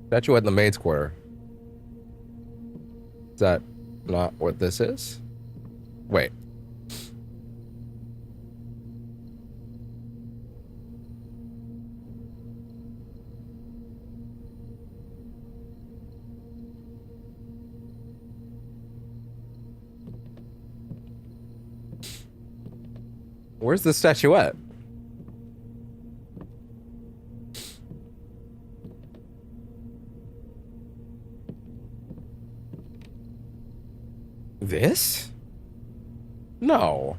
Statuette in the maid's quarter. Is that not what this is? Wait. Where's the statuette? This? No.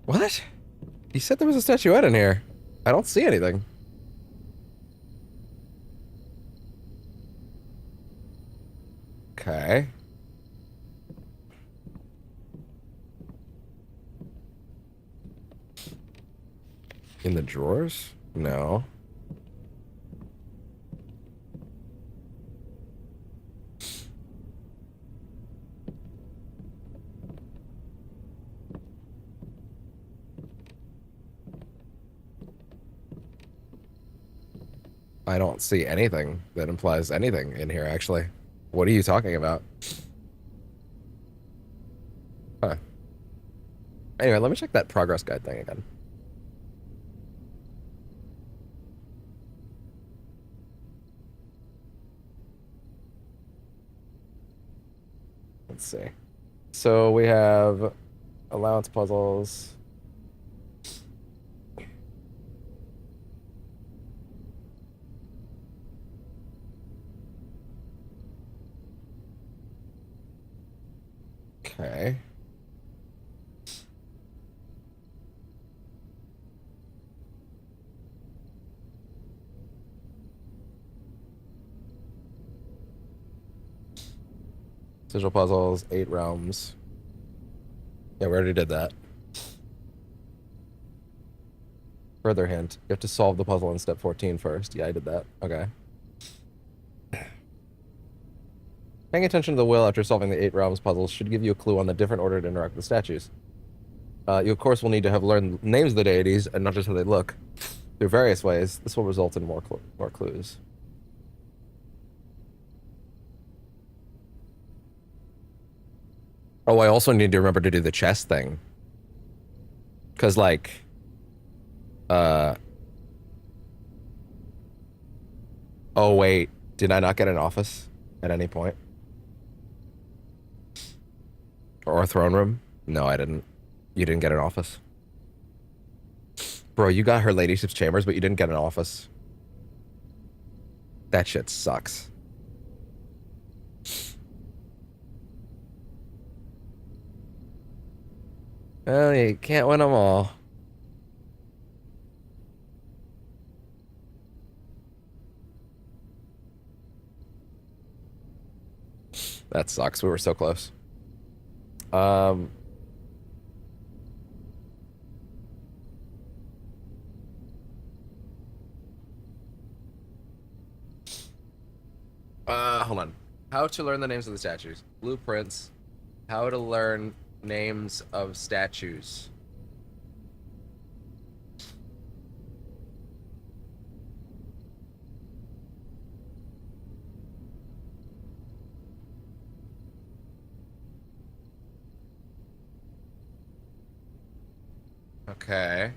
What? You said there was a statuette in here. I don't see anything. Okay. In the drawers? No. I don't see anything that implies anything in here, actually. What are you talking about? Huh. Anyway, let me check that progress guide thing again. Let's see. So we have allowance puzzles. Okay. Sigil puzzles, 8 realms. Yeah, we already did that. Further hint, you have to solve the puzzle in step 14 first. Yeah, I did that. Okay. Paying attention to the will after solving the 8 realms puzzles should give you a clue on the different order to interact with the statues. You, of course, will need to have learned names of the deities and not just how they look. Through various ways, this will result in more clues. Oh, I also need to remember to do the chest thing. Because, like... Oh, wait. Did I not get an office at any point? Or a throne room? No, I didn't. You didn't get an office. Bro, you got her ladyship's chambers, but you didn't get an office. That shit sucks. Well, you can't win them all. That sucks. We were so close. Hold on. How to learn the names of the statues. Blueprints. How to learn names of statues. Okay.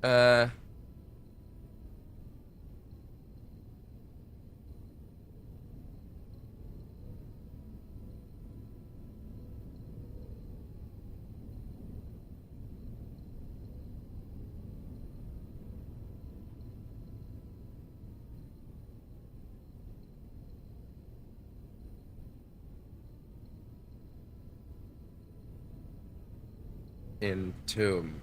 Uh... In tomb.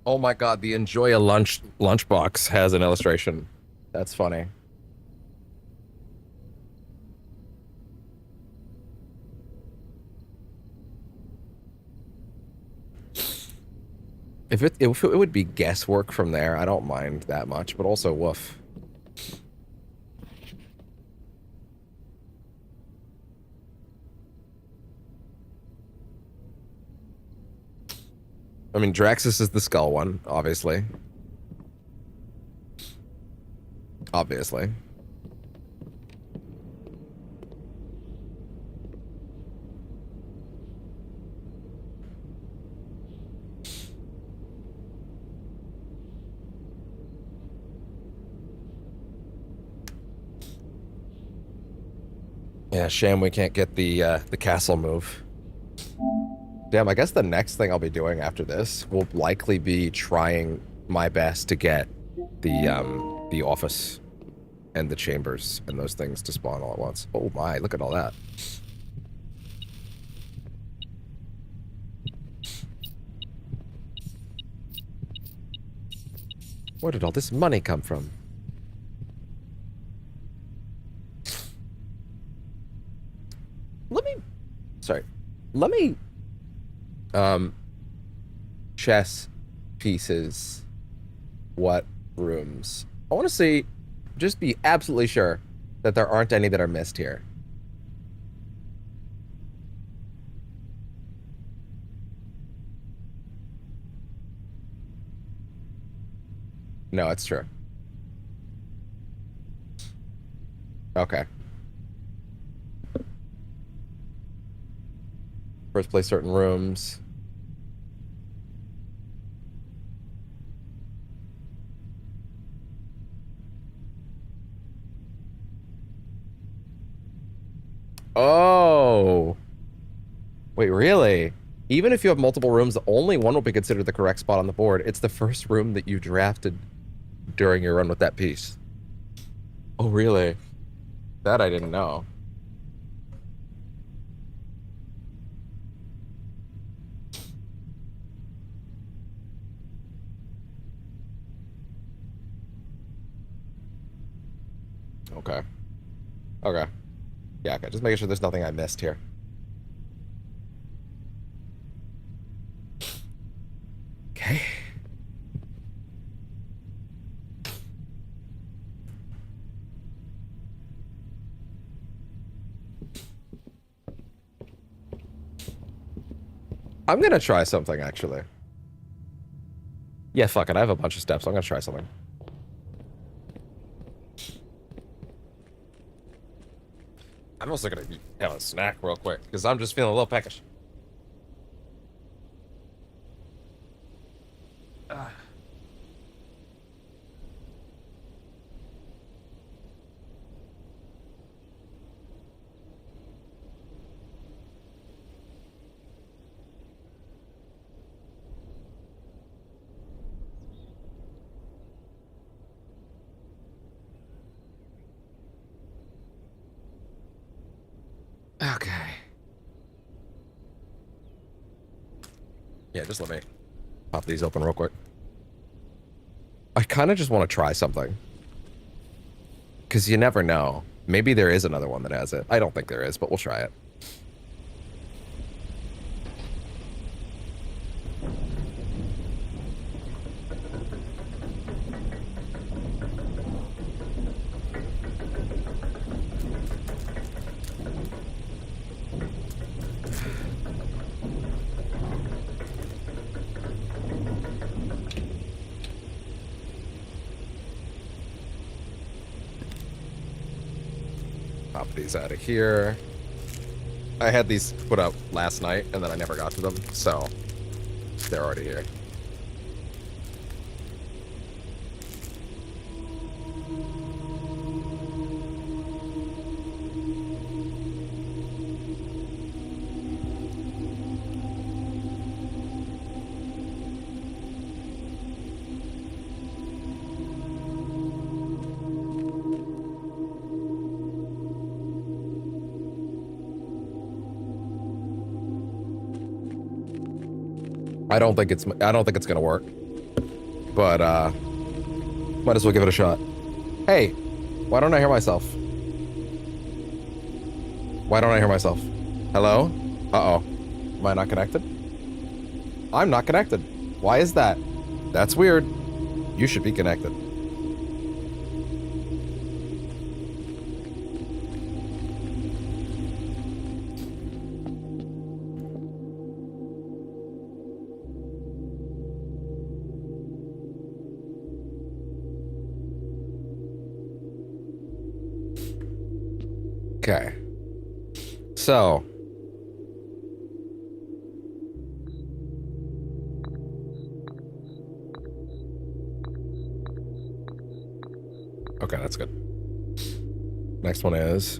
Oh my god, the enjoy a lunchbox has an illustration. That's funny. If it would be guesswork from there, I don't mind that much, but also woof. I mean, Draxus is the skull one, obviously. Obviously. Yeah, shame we can't get the castle move. Damn, I guess the next thing I'll be doing after this will likely be trying my best to get the office and the chambers and those things to spawn all at once. Oh my, look at all that. Where did all this money come from? Let me chess pieces what rooms. I want to see, just be absolutely sure that there aren't any that are missed here. No, it's true. Okay. First place certain rooms. Oh. Wait, really? Even if you have multiple rooms, only one will be considered the correct spot on the board. It's the first room that you drafted during your run with that piece. Oh, really? That I didn't know. Okay. Okay. Yeah, okay. Just making sure there's nothing I missed here. Okay. I'm gonna try something, actually. Yeah, fuck it. I have a bunch of steps. I'm gonna try something. I'm also gonna have a snack real quick, because I'm just feeling a little peckish. Okay. Yeah, just let me pop these open real quick. I kind of just want to try something. Because you never know. Maybe there is another one that has it. I don't think there is, but we'll try it. Pop these out of here. I had these put out last night, and then I never got to them, so they're already here. I don't think it's gonna work. But, might as well give it a shot. Hey, why don't I hear myself? Why don't I hear myself? Hello? Uh-oh. Am I not connected? I'm not connected. Why is that? That's weird. You should be connected. Okay. So. Okay, that's good. Next one is.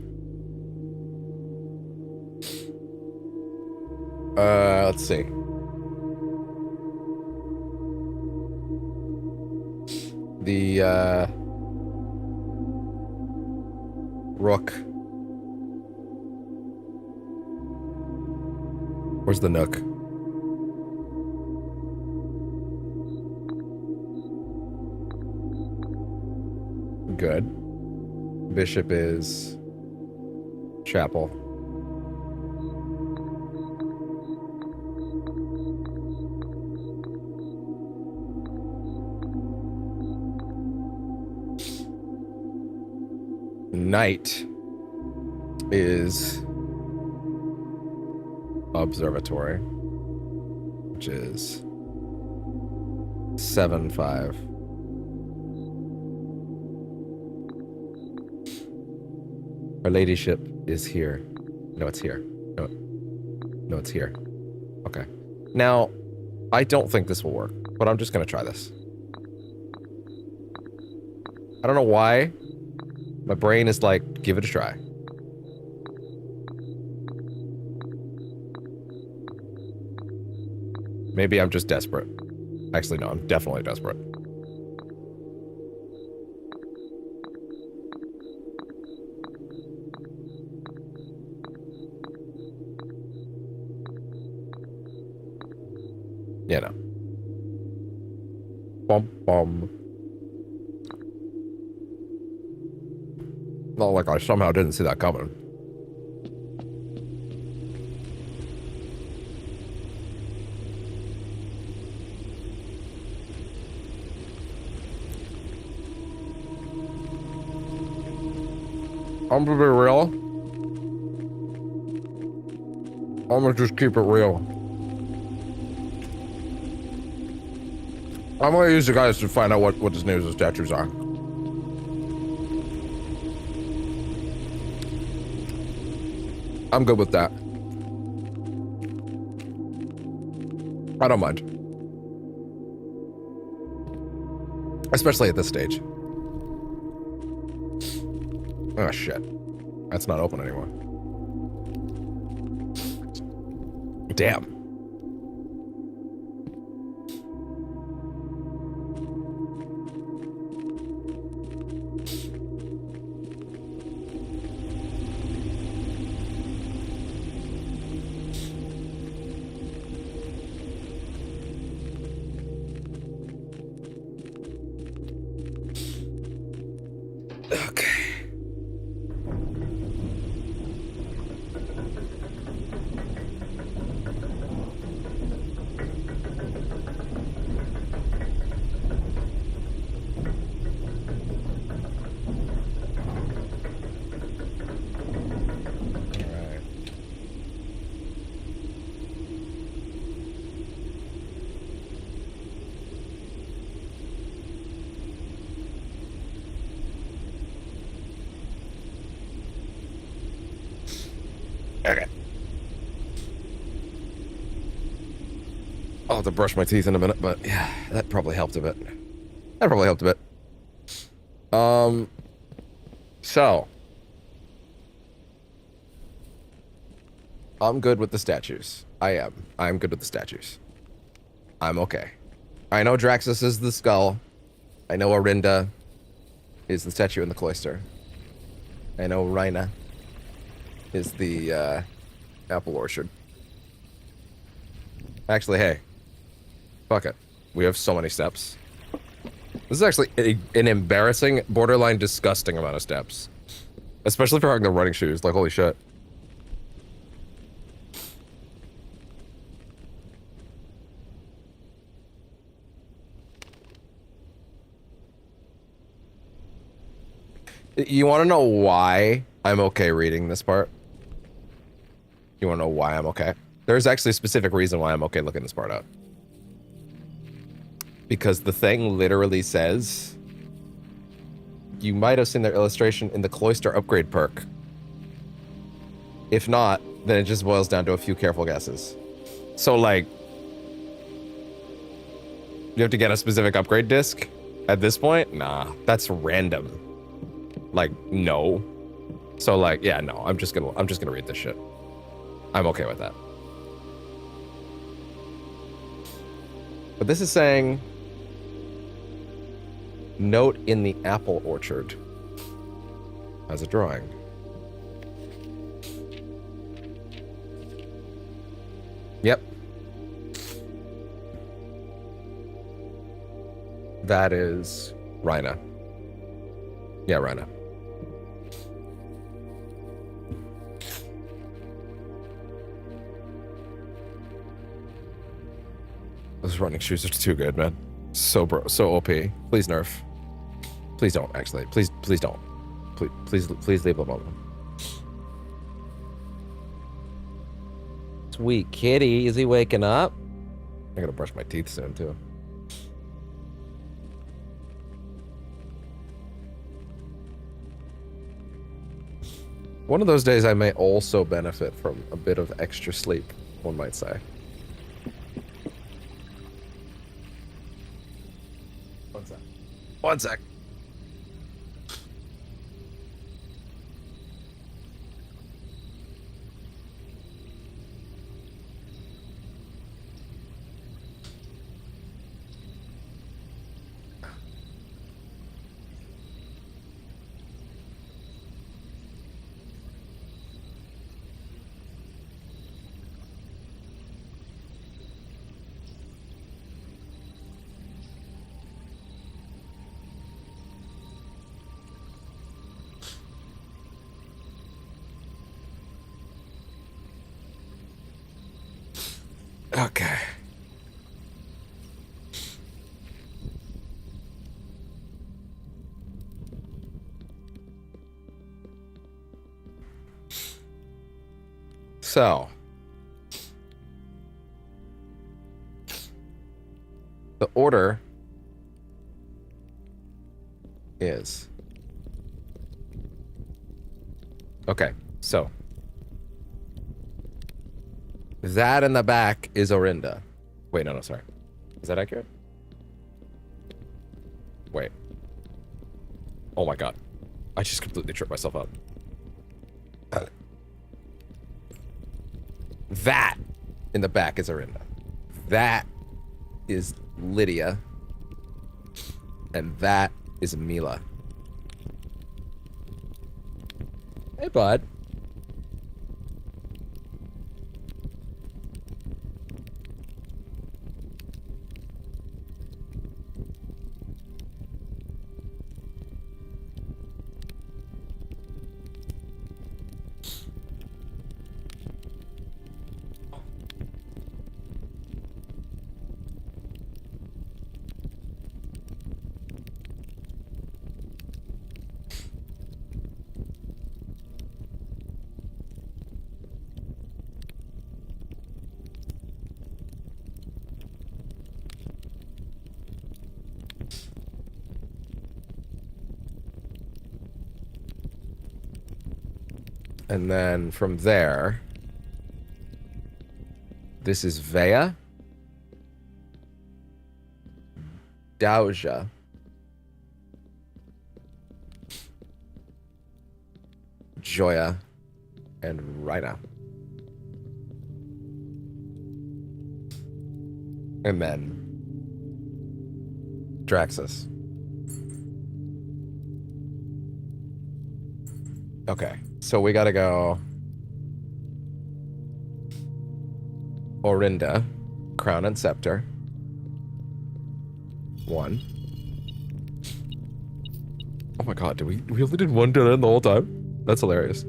Let's see. The, Rook. Where's the Nook? Good. Bishop is chapel. Knight is observatory, which is 7-5. Our ladyship is here. No, it's here. No, it's here. Okay. Now, I don't think this will work, but I'm just gonna try this. I don't know why. My brain is like, give it a try. Maybe I'm just desperate. Actually, no, I'm definitely desperate. Yeah, no. Bum bum. Not like I somehow didn't see that coming. I'm gonna be real. I'm gonna just keep it real. I'm gonna use you guys to find out what this names of statues are. I'm good with that. I don't mind. Especially at this stage. Oh shit. That's not open anymore. Damn. Okay. I'll have to brush my teeth in a minute, but yeah, that probably helped a bit. That probably helped a bit. So. I'm good with the statues. I am. I'm good with the statues. I'm okay. I know Draxus is the skull. I know Orinda is the statue in the cloister. I know Rhina is the apple orchard. Actually, hey. Fuck it. We have so many steps. This is actually an embarrassing, borderline disgusting amount of steps. Especially for having the running shoes. Like, holy shit. You want to know why I'm okay reading this part? You want to know why I'm okay? There's actually a specific reason why I'm okay looking this part up. Because the thing literally says... You might have seen their illustration in the Cloister upgrade perk. If not, then it just boils down to a few careful guesses. So, like... You have to get a specific upgrade disc? At this point? Nah, that's random. Like, no. So, like, yeah, no, I'm just gonna read this shit. I'm okay with that. But this is saying... Note in the apple orchard. As a drawing. Yep. That is Rhina. Yeah, Rhina. Those running shoes are too good, man. So OP. Please nerf. Please don't, actually. Please don't. Please leave them alone. Sweet kitty, is he waking up? I gotta brush my teeth soon, too. One of those days I may also benefit from a bit of extra sleep, one might say. One sec. Okay. So. The order is... Okay, so. That in the back is Orinda. Wait, no, sorry. Is that accurate? Wait. Oh my god. I just completely tripped myself up. That in the back is Orinda. That is Lydia. And that is Mila. Hey, bud. And then from there, this is Vea, Doja, Joya, and Rhina. And then Draxus. Okay, so we gotta go Orinda, Crown and Scepter. 1. Oh my god, we only did one dead end the whole time? That's hilarious.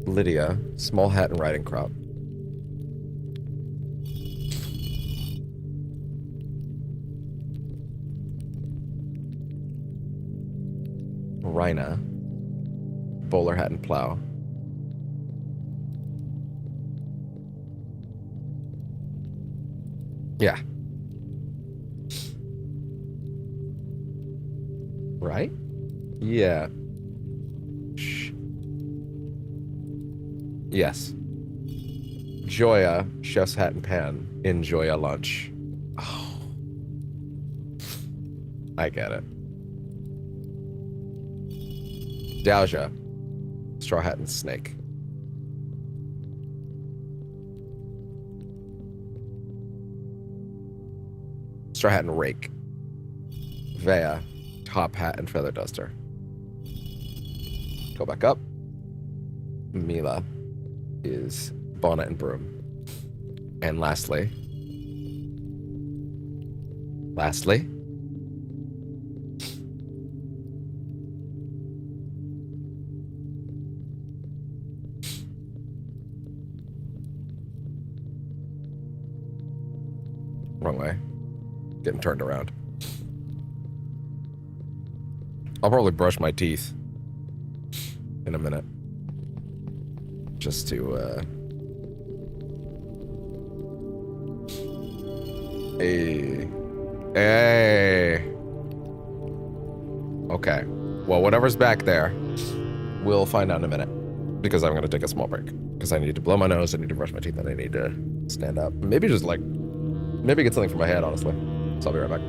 Lydia, small hat and riding crop. Rhina, bowler hat and plow. Yeah. Right? Yeah. Shh. Yes. Joya, chef's hat and pan, in Joya lunch. Oh. I get it. Dowja, straw hat and snake. Straw hat and rake. Vea, top hat and feather duster. Go back up. Mila is bonnet and broom. And lastly, wrong way. Getting turned around. I'll probably brush my teeth in a minute. Just to, Hey. Hey. Okay. Well, whatever's back there, we'll find out in a minute. Because I'm gonna take a small break. Because I need to blow my nose, I need to brush my teeth, and I need to stand up. Maybe just like, maybe get something for my head, honestly. So I'll be right back.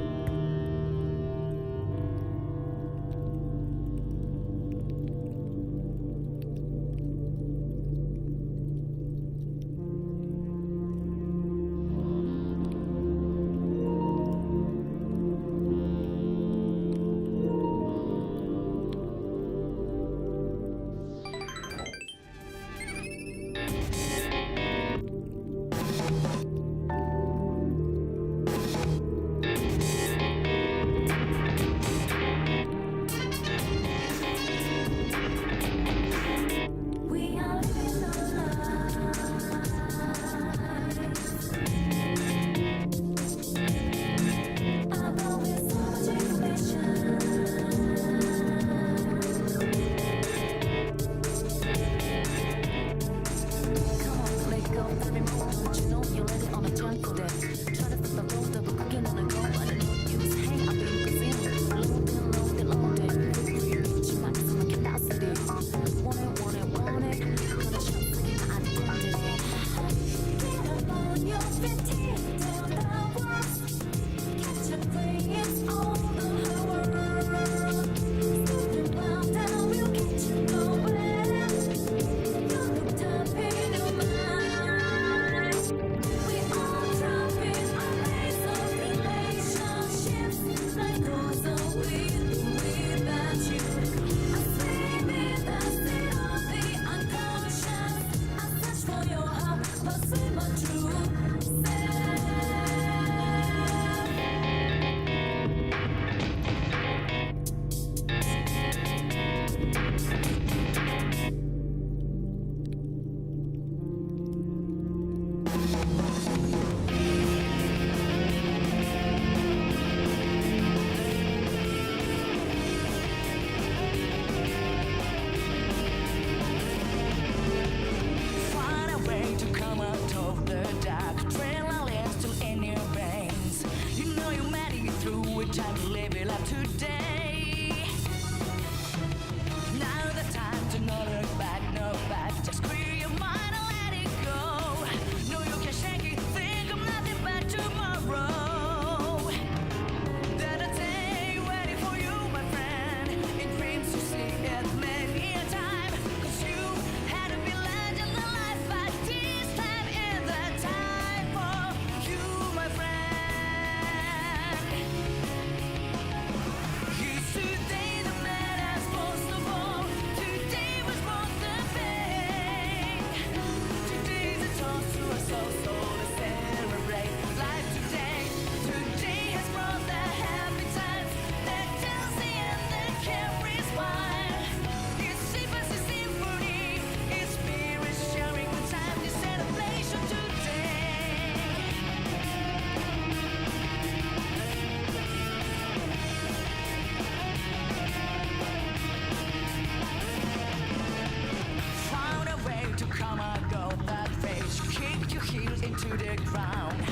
to the ground.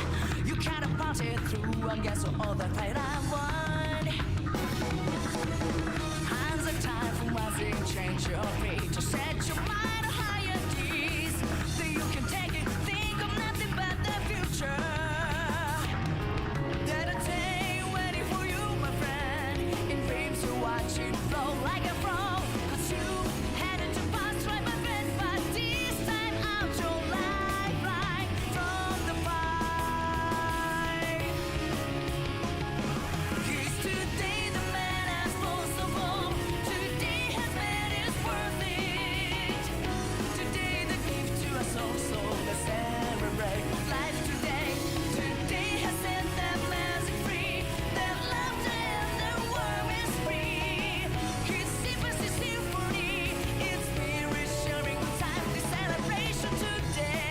You catapult it through against all the fight I won. Hands are tied from rising, change your fate to set your mind on higher deeds. That you can take it, think of nothing but the future. That a day waiting for you, my friend. In dreams you watch it flow like a frog. Cause you headed to pass right my friend. But this time out your lifeline from the fight. He's today the man as most of all. Today has made it worth it. Today the gift to us all, so let's celebrate life today. Today has set the magic free. The laughter and the world is free. His symphony, it's spirit sharing good time. The celebration today.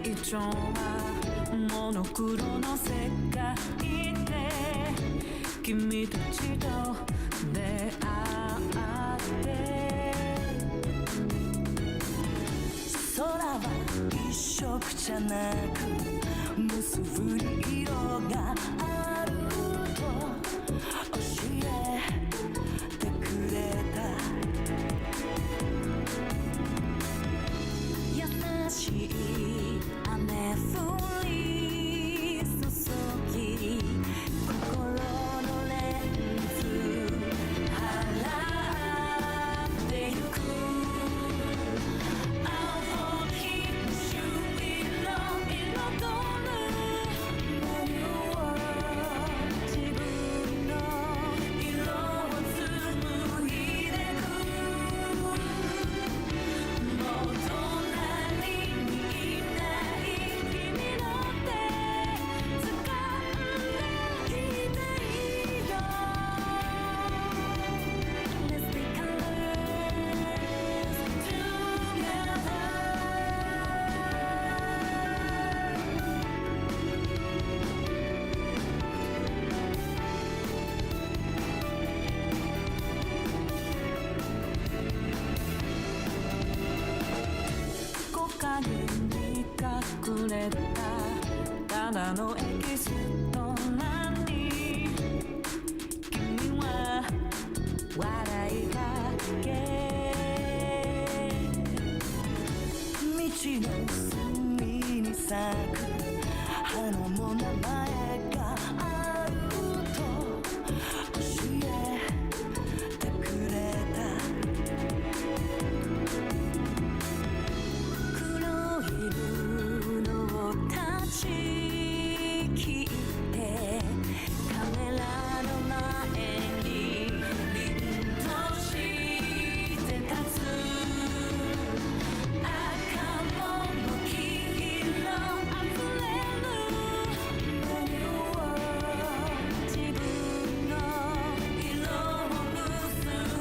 イチョンはモノクロの世界で君たちと出会って空は一色じゃなく無数に色があると教えてくれた優しい雨降り注ぎ心のレンズ払ってゆく青き虫色彩る New World 影に隠れたただのエキストラに君は笑いかけ道の隅に咲く花も名前があると教えてくれた黒い布を断ち切ってカメラの前に凛として立つ赤も黄色あふれる目には自分の色を結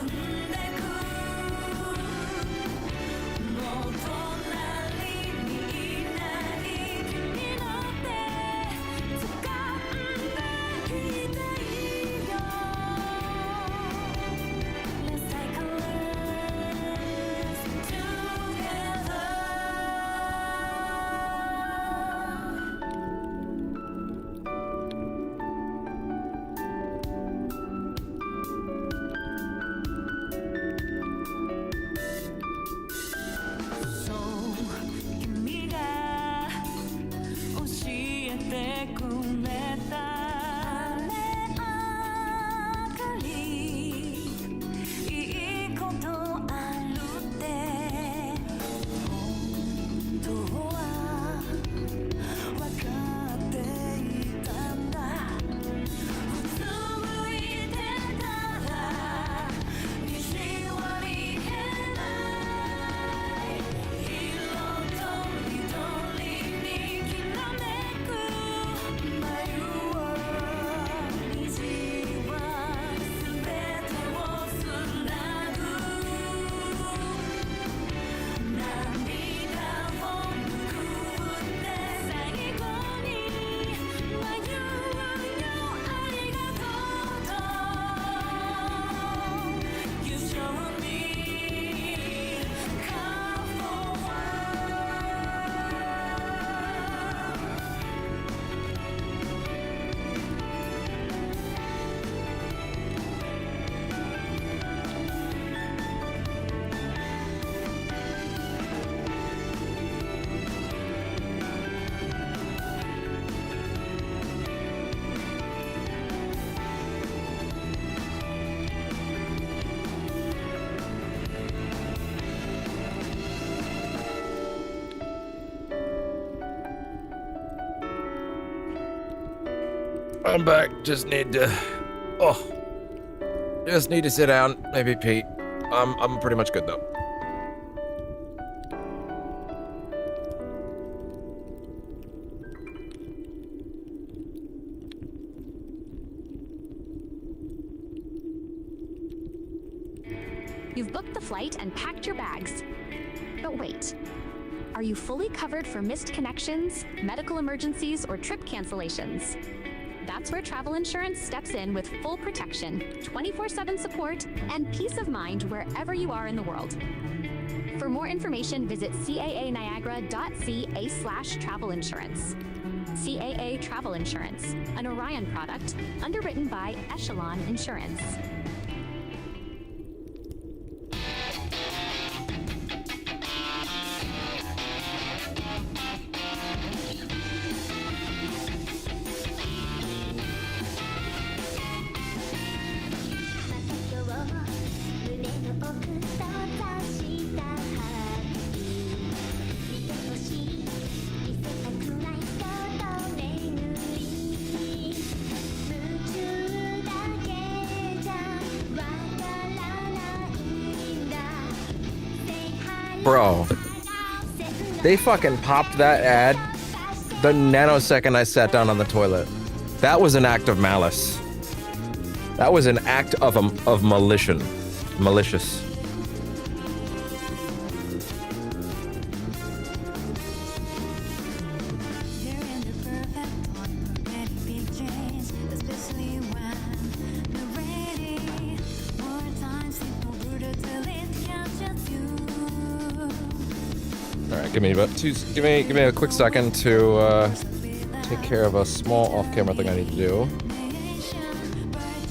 んでくもう隣にいない君の手掴んでいたいよ Let's take a rest togetherそう君が教えてくれた雨上がりいいことあるって本当は分かっていたんだうつむいてたら虹は見えない色と緑にきらめく眉は虹は全てをつなぐ涙を拭って最後に迷うよありがとうと You show me come forward I'm back. Just need to sit down, maybe pee. I'm pretty much good though. You've booked the flight and packed your bags. But wait, are you fully covered for missed connections, medical emergencies, or trip cancellations? That's where travel insurance steps in with full protection, 24/7 support, and peace of mind wherever you are in the world. For more information, visit caaniagara.ca/travel insurance. CAA Travel Insurance, an Orion product, underwritten by Echelon Insurance. Bro, they fucking popped that ad the nanosecond I sat down on the toilet. That was an act of malice. That was an act of malicious. Give me a quick second to take care of a small off-camera thing I need to do.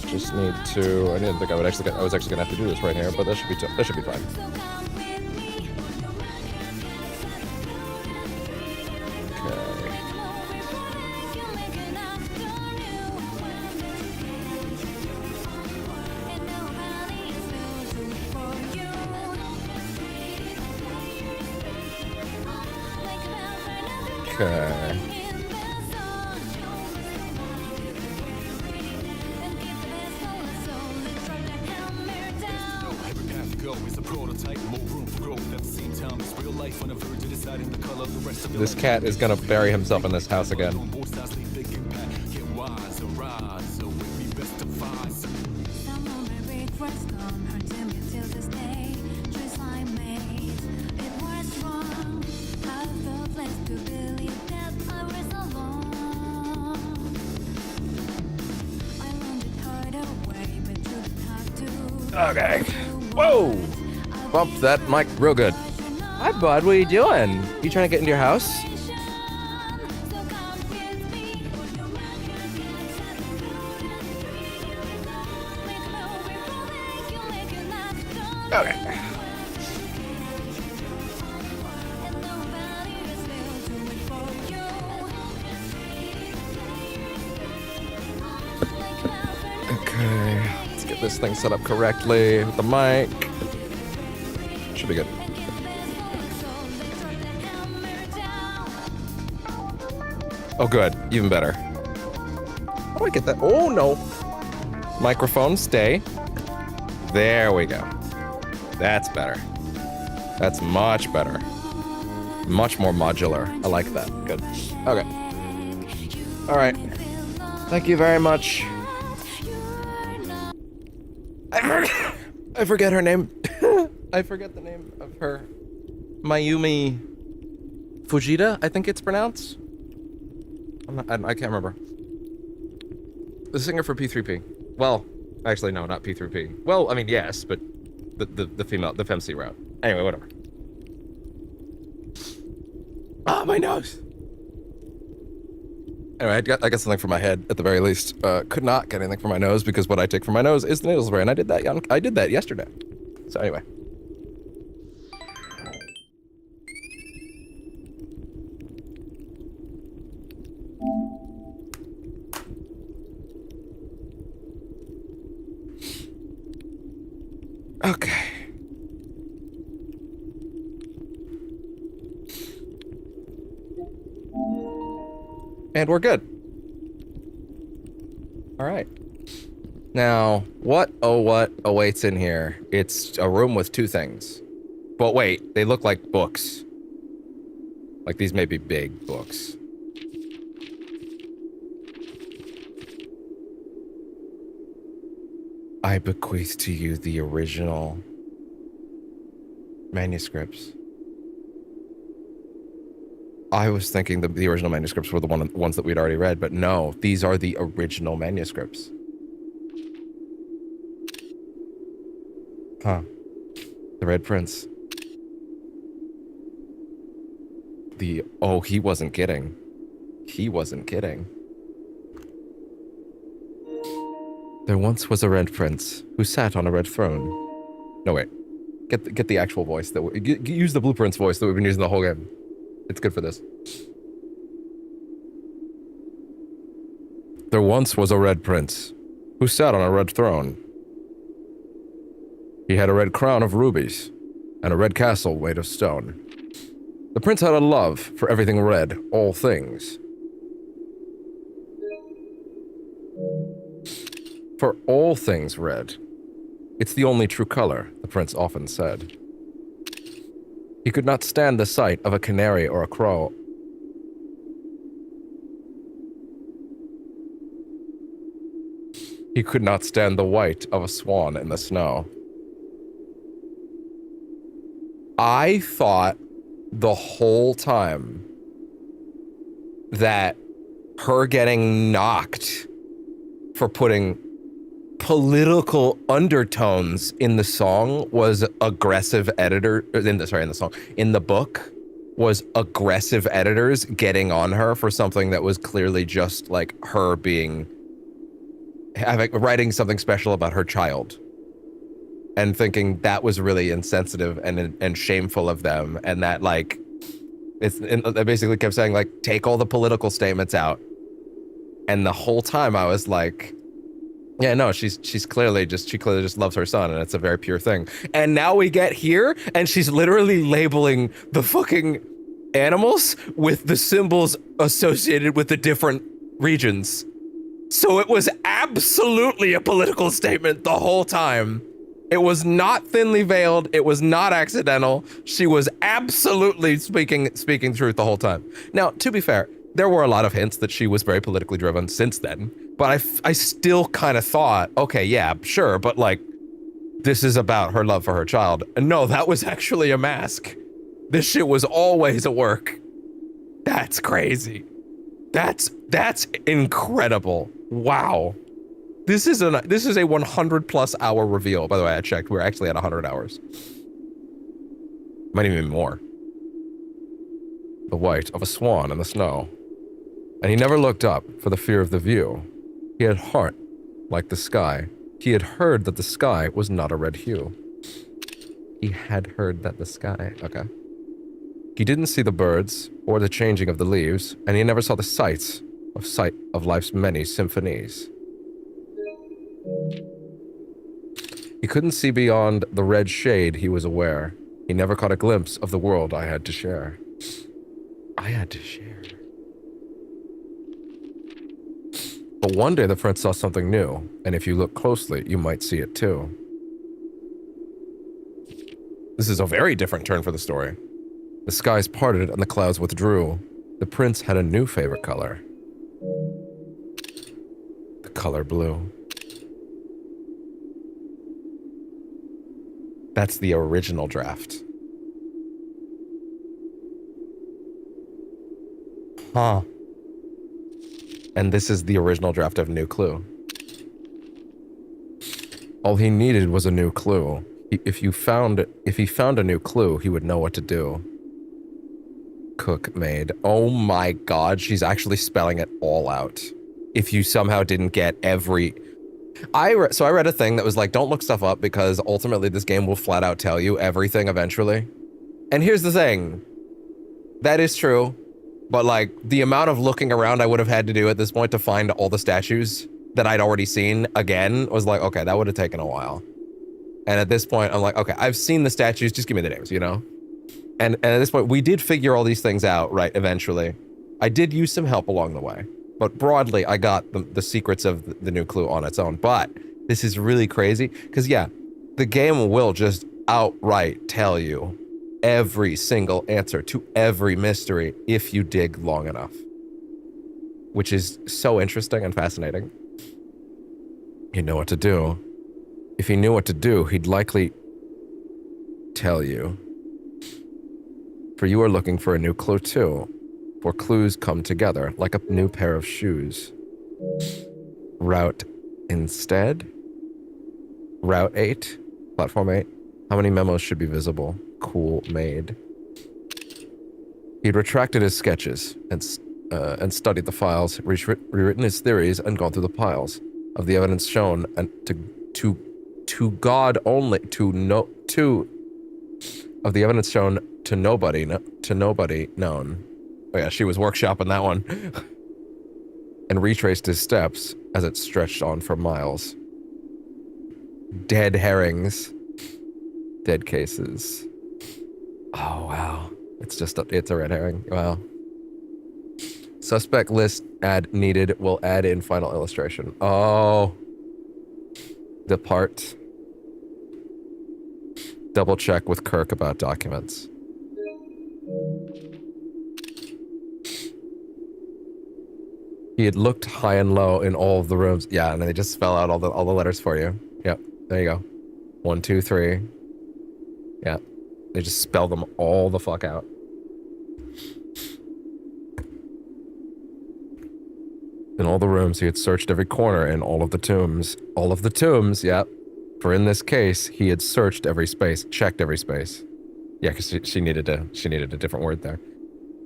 Just need to. I didn't think I was actually gonna have to do this right here, but that should be fine. Okay. This cat is gonna bury himself in this house again. Okay. Whoa! Bumped that mic real good. Hi, bud. What are you doing? You trying to get into your house? Okay. Okay. Let's get this thing set up correctly with the mic. Should be good. Oh, good. Even better. How do I get that? Oh, no. Microphone, stay. There we go. That's better. That's much better. Much more modular. I like that. Good. Okay. All right. Thank you very much. I forget her name. I forget the name of her. Mayumi Fujita, I think it's pronounced. I can't remember. The singer for P3P. Well, actually, no, not P3P. Well, I mean, yes, but the female, the femc route. Anyway, whatever. Ah, my nose. Anyway, I got something for my head at the very least. Could not get anything for my nose because what I take for my nose is the nasal spray, and I did that yesterday. So anyway. Okay. And we're good. All right. Now, what awaits in here? It's a room with two things. But wait, they look like books. Like these may be big books. I bequeath to you the original manuscripts. I was thinking the original manuscripts were the ones that we'd already read, but no, these are the original manuscripts. Huh. The Red Prince. Oh, he wasn't kidding. He wasn't kidding. There once was a Red Prince who sat on a red throne. No, wait. Get the actual voice. Use the Blueprints voice that we've been using the whole game. It's good for this. There once was a Red Prince who sat on a red throne. He had a red crown of rubies and a red castle made of stone. The prince had a love for everything red, all things. For all things red. It's the only true color, the prince often said. He could not stand the sight of a canary or a crow. He could not stand the white of a swan in the snow. I thought the whole time that her getting knocked for putting political undertones in the song was aggressive editor in the book. was aggressive editors getting on her for something that was clearly just like her writing something special about her child, and thinking that was really insensitive and shameful of them, and that like they basically kept saying like, take all the political statements out. And the whole time I was like, yeah, no, she clearly just loves her son, and it's a very pure thing. And now we get here, and she's literally labeling the fucking animals with the symbols associated with the different regions. So it was absolutely a political statement the whole time. It was not thinly veiled. It was not accidental. She was absolutely speaking truth the whole time. Now, to be fair, there were a lot of hints that she was very politically driven since then, but I still kind of thought, okay, yeah, sure, but like, this is about her love for her child. And no, that was actually a mask. This shit was always a work. That's crazy. That's incredible. Wow. This is a 100+ hour reveal. By the way, I checked. We're actually at 100 hours. Might even be more. The white of a swan in the snow. And he never looked up for the fear of the view. He had heart like the sky. He had heard that the sky was not a red hue. He had heard that the sky... Okay. He didn't see the birds or the changing of the leaves, and he never saw the sight of life's many symphonies. He couldn't see beyond the red shade he was aware. He never caught a glimpse of the world I had to share. I had to share. But one day the prince saw something new, and if you look closely, you might see it too. This is a very different turn for the story. The skies parted and the clouds withdrew. The prince had a new favorite color. The color blue. That's the original draft. Huh. And this is the original draft of New Clue. All he needed was a new clue. If he found a new clue, he would know what to do. Cook made. Oh my god, she's actually spelling it all out. If you somehow didn't get every... So I read a thing that was like, don't look stuff up because ultimately this game will flat out tell you everything eventually. And here's the thing. That is true. But like, the amount of looking around I would have had to do at this point to find all the statues that I'd already seen again was like, okay, that would have taken a while. And at this point, I'm like, okay, I've seen the statues, just give me the names, you know? And at this point, we did figure all these things out, right, eventually. I did use some help along the way. But broadly, I got the secrets of the new clue on its own. But this is really crazy, because yeah, the game will just outright tell you every single answer to every mystery if you dig long enough. Which is so interesting and fascinating. You know what to do. If he knew what to do, he'd likely tell you. For you are looking for a new clue too. For clues come together like a new pair of shoes. Route instead? Route 8? Platform 8? How many memos should be visible? Cool made. He'd retracted his sketches and studied the files, rewritten his theories, and gone through the piles of the evidence shown and to God only, of the evidence shown to nobody known. Oh yeah, she was workshopping that one. And retraced his steps as it stretched on for miles. Dead herrings. Dead cases. Oh wow. It's a red herring. Wow. Suspect list add needed will add in final illustration. Oh. Depart. Double check with Kirk about documents. He had looked high and low in all of the rooms. Yeah, and then they just spell out all the letters for you. Yep, there you go. 1, 2, 3. Yeah, they just spell them all the fuck out. In all the rooms, he had searched every corner in all of the tombs. All of the tombs, yep. For in this case, he had searched every space, checked every space. Yeah, because she needed a different word there.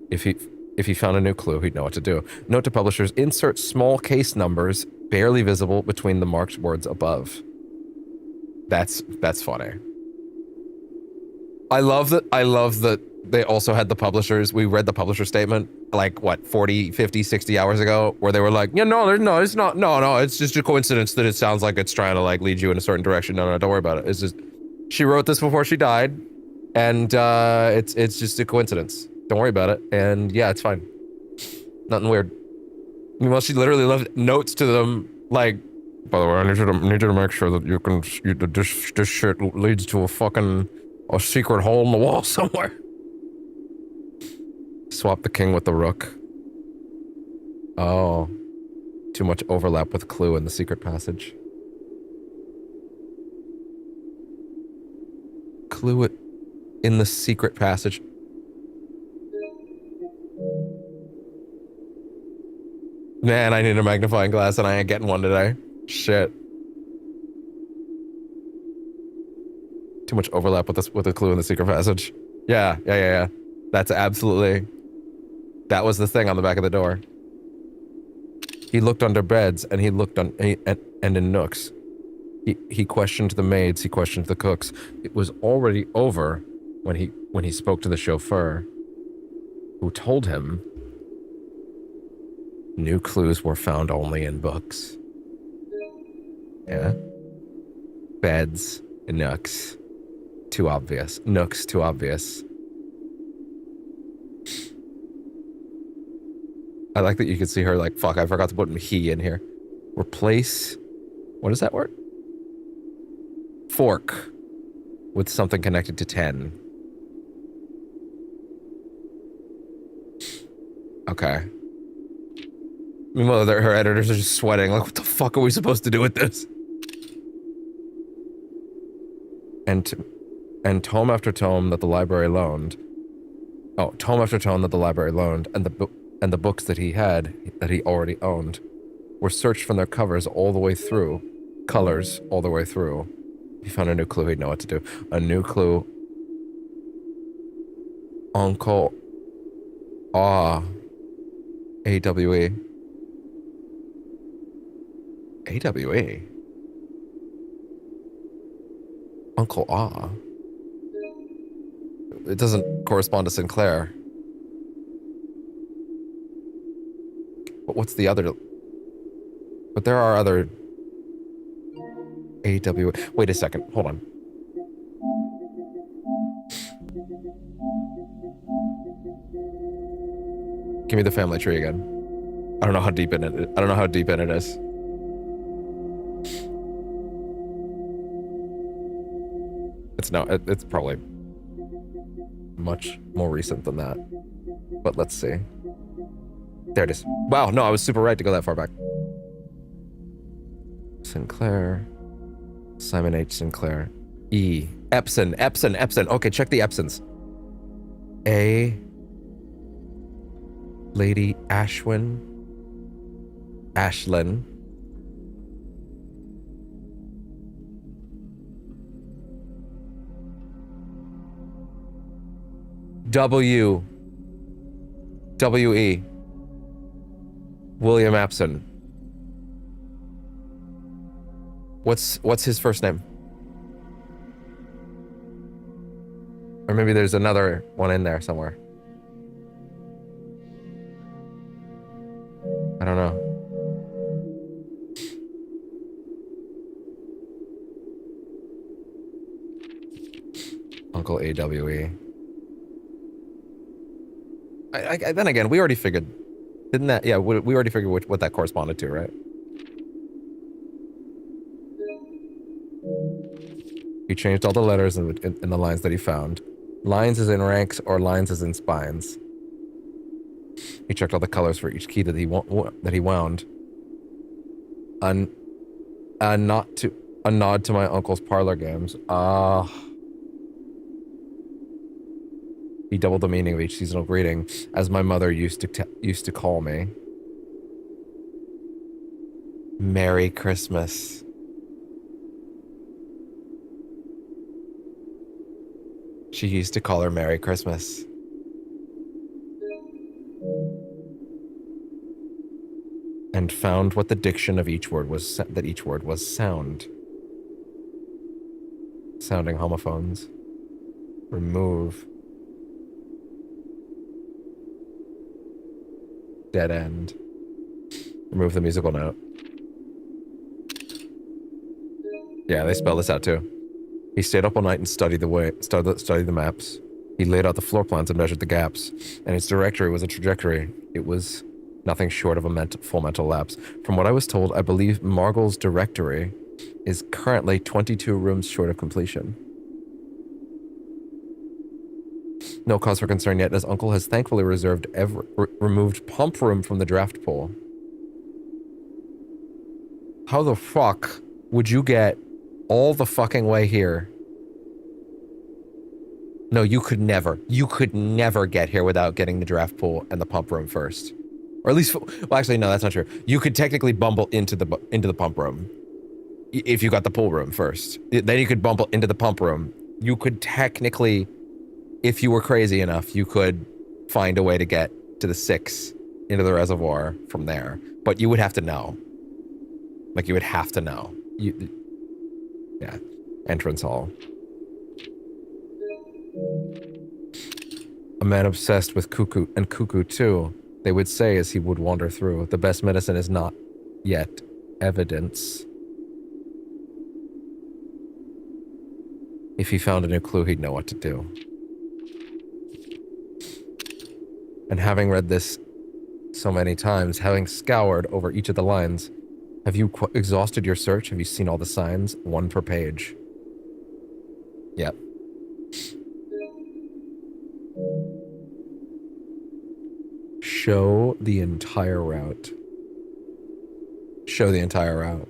If he found a new clue, he'd know what to do. Note to publishers: insert small case numbers barely visible between the marked words above. That's funny. I love that they also had the publishers. We read the publisher statement like what 40, 50, 60 hours ago where they were like, yeah, no, it's not. No, it's just a coincidence that it sounds like it's trying to like lead you in a certain direction. No, don't worry about it. It's just she wrote this before she died, and it's just a coincidence. Don't worry about it. And yeah, it's fine. Nothing weird. Meanwhile, she literally left notes to them like, by the way, I need you to make sure that this shit leads to a secret hole in the wall somewhere. Swap the king with the rook. Oh. Too much overlap with clue in the secret passage. Clue in the secret passage. Man, I need a magnifying glass and I ain't getting one today. Shit. Too much overlap with the clue in the secret passage. Yeah. That's absolutely... That was the thing on the back of the door. He looked under beds and he looked and in nooks. He questioned the maids, he questioned the cooks. It was already over when he spoke to the chauffeur, who told him new clues were found only in books. Yeah. Beds, nooks. Too obvious. Nooks, too obvious. I like that you can see her like, fuck, I forgot to put he in here. Replace, what is that word? Fork with something connected to 10. Okay. Meanwhile, her editors are just sweating. Like, what the fuck are we supposed to do with this? And tome after tome that the library loaned. Oh, tome after tome that the library loaned, and the books that he already owned, were searched from their covers all the way through, colors all the way through. He found a new clue. He'd know what to do. A new clue. Uncle. AWE. AWE. Uncle Ah. It doesn't correspond to Sinclair. But what's the other? But there are other AWE. Wait a second. Hold on. Give me the family tree again. I don't know how deep in it. I don't know how deep in it is. It's probably much more recent than that. But let's see. There it is. Wow, no, I was super right to go that far back. Sinclair. Simon H. Sinclair. E. Epson. Okay, check the Epsons. A. Lady Ashlyn. W. W.E. William Epson. What's his first name? Or maybe there's another one in there somewhere. I don't know. Uncle AWE. Then again, we already figured, didn't that? Yeah, we already figured what that corresponded to, right? He changed all the letters in the lines that he found. Lines as in ranks or lines as in spines. He checked all the colors for each key that he wound. A nod to my uncle's parlor games. He doubled the meaning of each seasonal greeting, as my mother used to call me. Merry Christmas. She used to call her Merry Christmas. And found what the diction of each word was, that each word was sound. Sounding homophones. Remove. Dead end. Remove the musical note. Yeah, they spell this out too. He stayed up all night and studied the maps. He laid out the floor plans and measured the gaps. And his directory was a trajectory. It was nothing short of a full mental lapse. From what I was told, I believe Margle's directory is currently 22 rooms short of completion. No cause for concern yet, as Uncle has thankfully removed pump room from the draft pool. How the fuck would you get all the fucking way here? No, you could never. You could never get here without getting the draft pool and the pump room first. Or at least, well, actually, no, that's not true. You could technically bumble into the pump room if you got the pool room first. Then you could bumble into the pump room. You could technically, if you were crazy enough, you could find a way to get to the 6 into the reservoir from there. But you would have to know. Like, you would have to know. Yeah. Entrance hall. A man obsessed with Cuckoo, and Cuckoo too, they would say as he would wander through. The best medicine is not yet evidence. If he found a new clue, he'd know what to do. And having read this so many times, having scoured over each of the lines, have you exhausted your search? Have you seen all the signs? One per page. Yep. Show the entire route. Show the entire route.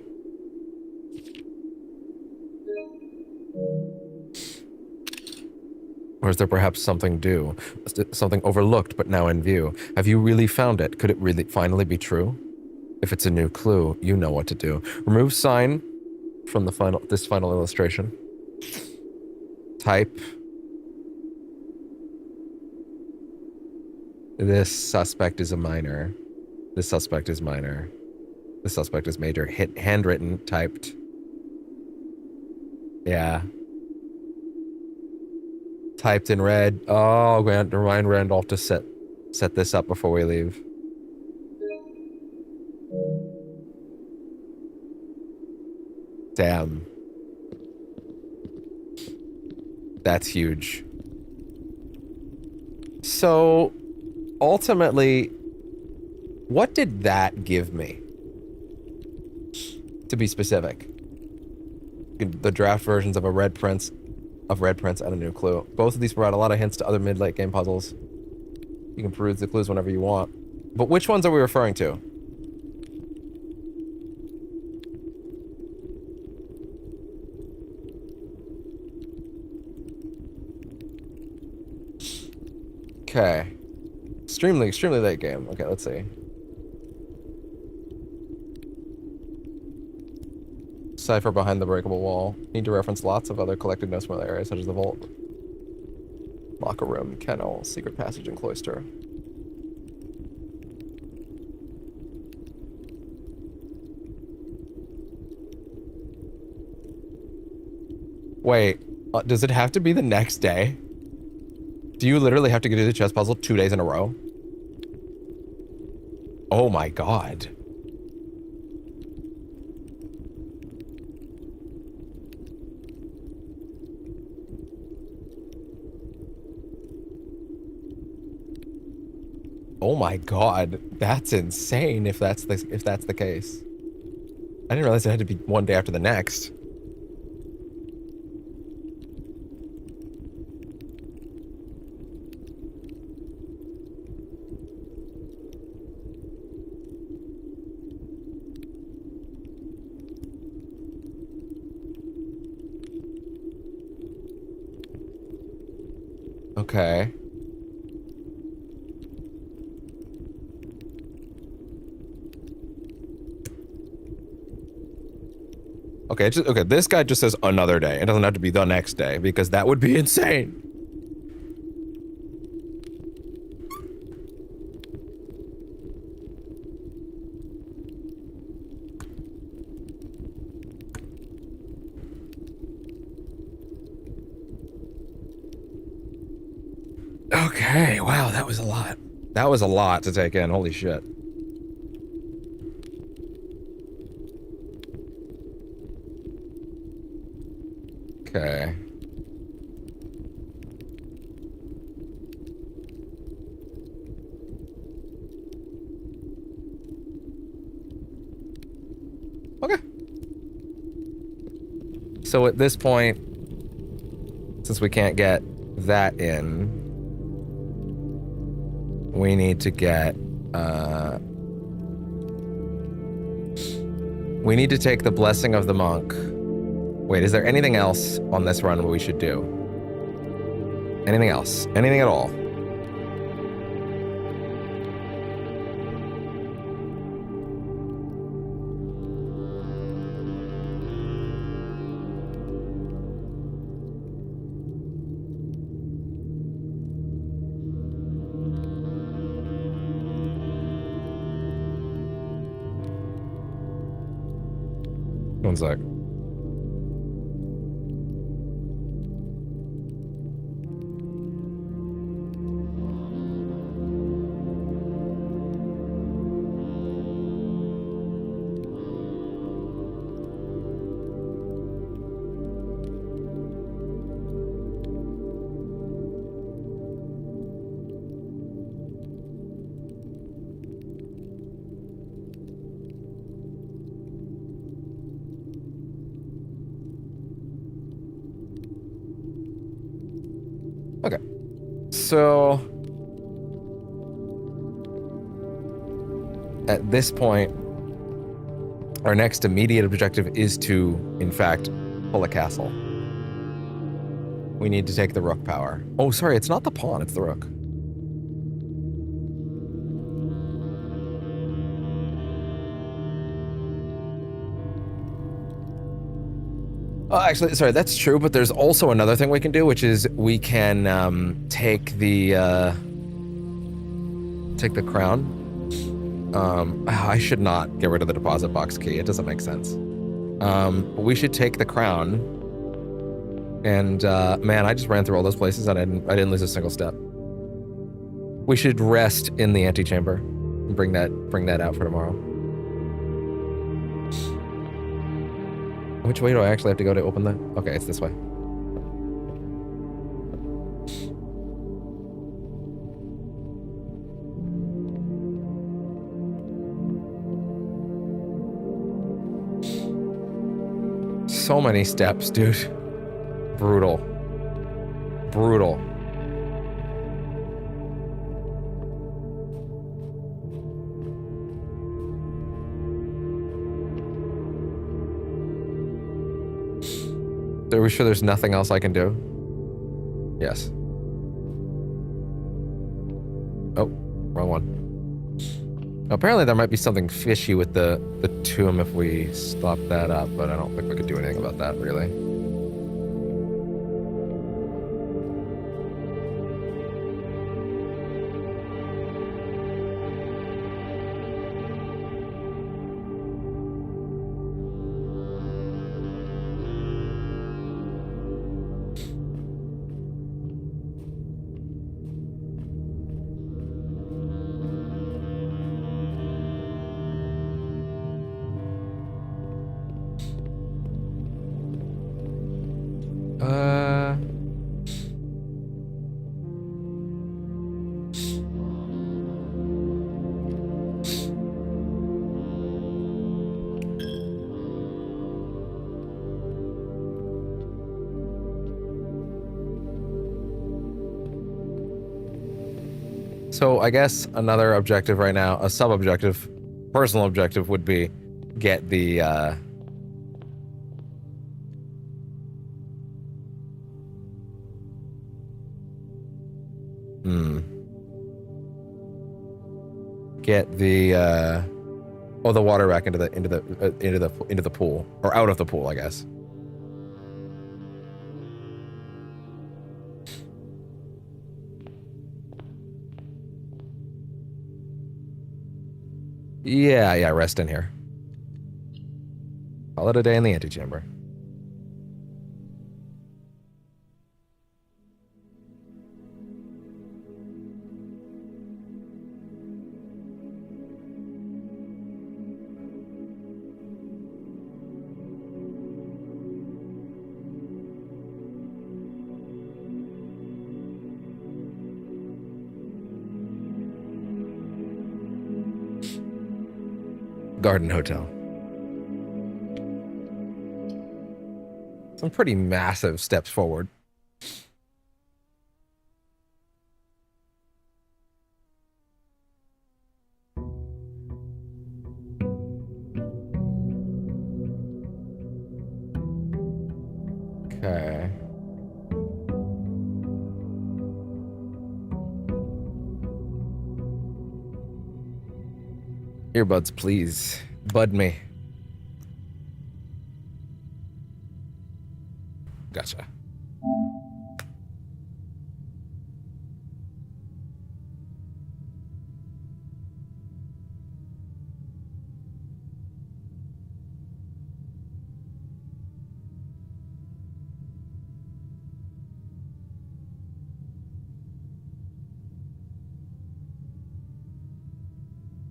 Or is there perhaps something due? Something overlooked but now in view? Have you really found it? Could it really finally be true? If it's a new clue, you know what to do. Remove sign from the this final illustration. Type. This suspect is a minor. This suspect is minor. This suspect is major. Hit handwritten, typed. Yeah. Typed in red. Oh, remind Randolph to set this up before we leave. Damn. That's huge. So, ultimately, what did that give me? To be specific. The draft versions of Red Prince and a new clue. Both of these provide a lot of hints to other mid-late game puzzles. You can peruse the clues whenever you want. But which ones are we referring to? Okay. Extremely late game. Okay, let's see. Cipher behind the breakable wall. Need to reference lots of other collected notes from other areas, such as the vault. Locker room, kennel, secret passage, and cloister. Wait, does it have to be the next day? Do you literally have to do the chess puzzle 2 days in a row? Oh my god. Oh my god. That's insane if that's the case. I didn't realize it had to be one day after the next. Okay. Okay, okay, this guy just says another day. It doesn't have to be the next day, because that would be insane. Okay, wow, that was a lot. That was a lot to take in, holy shit. Okay. Okay. So at this point, since we can't get that in, we need to get, we need to take the Blessing of the Monk. Wait, is there anything else on this run we should do? Anything else? Anything at all? One sec. Okay. So at this point, our next immediate objective is to, in fact, pull a castle. We need to take the rook power. Oh, sorry, it's not the pawn, it's the rook. Actually, sorry, that's true, but there's also another thing we can do, which is we can take the crown. I should not get rid of the deposit box key. It doesn't make sense. But we should take the crown. And man, I just ran through all those places and I didn't lose a single step. We should rest in the antechamber and bring that out for tomorrow. Which way do I actually have to go to open that? Okay, it's this way. So many steps, dude. Brutal. Brutal. Are we sure there's nothing else I can do? Yes. Oh, wrong one. Apparently there might be something fishy with the tomb if we stop that up, but I don't think we could do anything about that, really. So I guess another objective right now, a sub-objective, personal objective would be get the, get the, oh, the water back into the pool, or out of the pool, I guess. Yeah, rest in here. Call it a day in the antechamber. Garden Hotel. Some pretty massive steps forward. Okay. Earbuds, please. Bud me. Gotcha.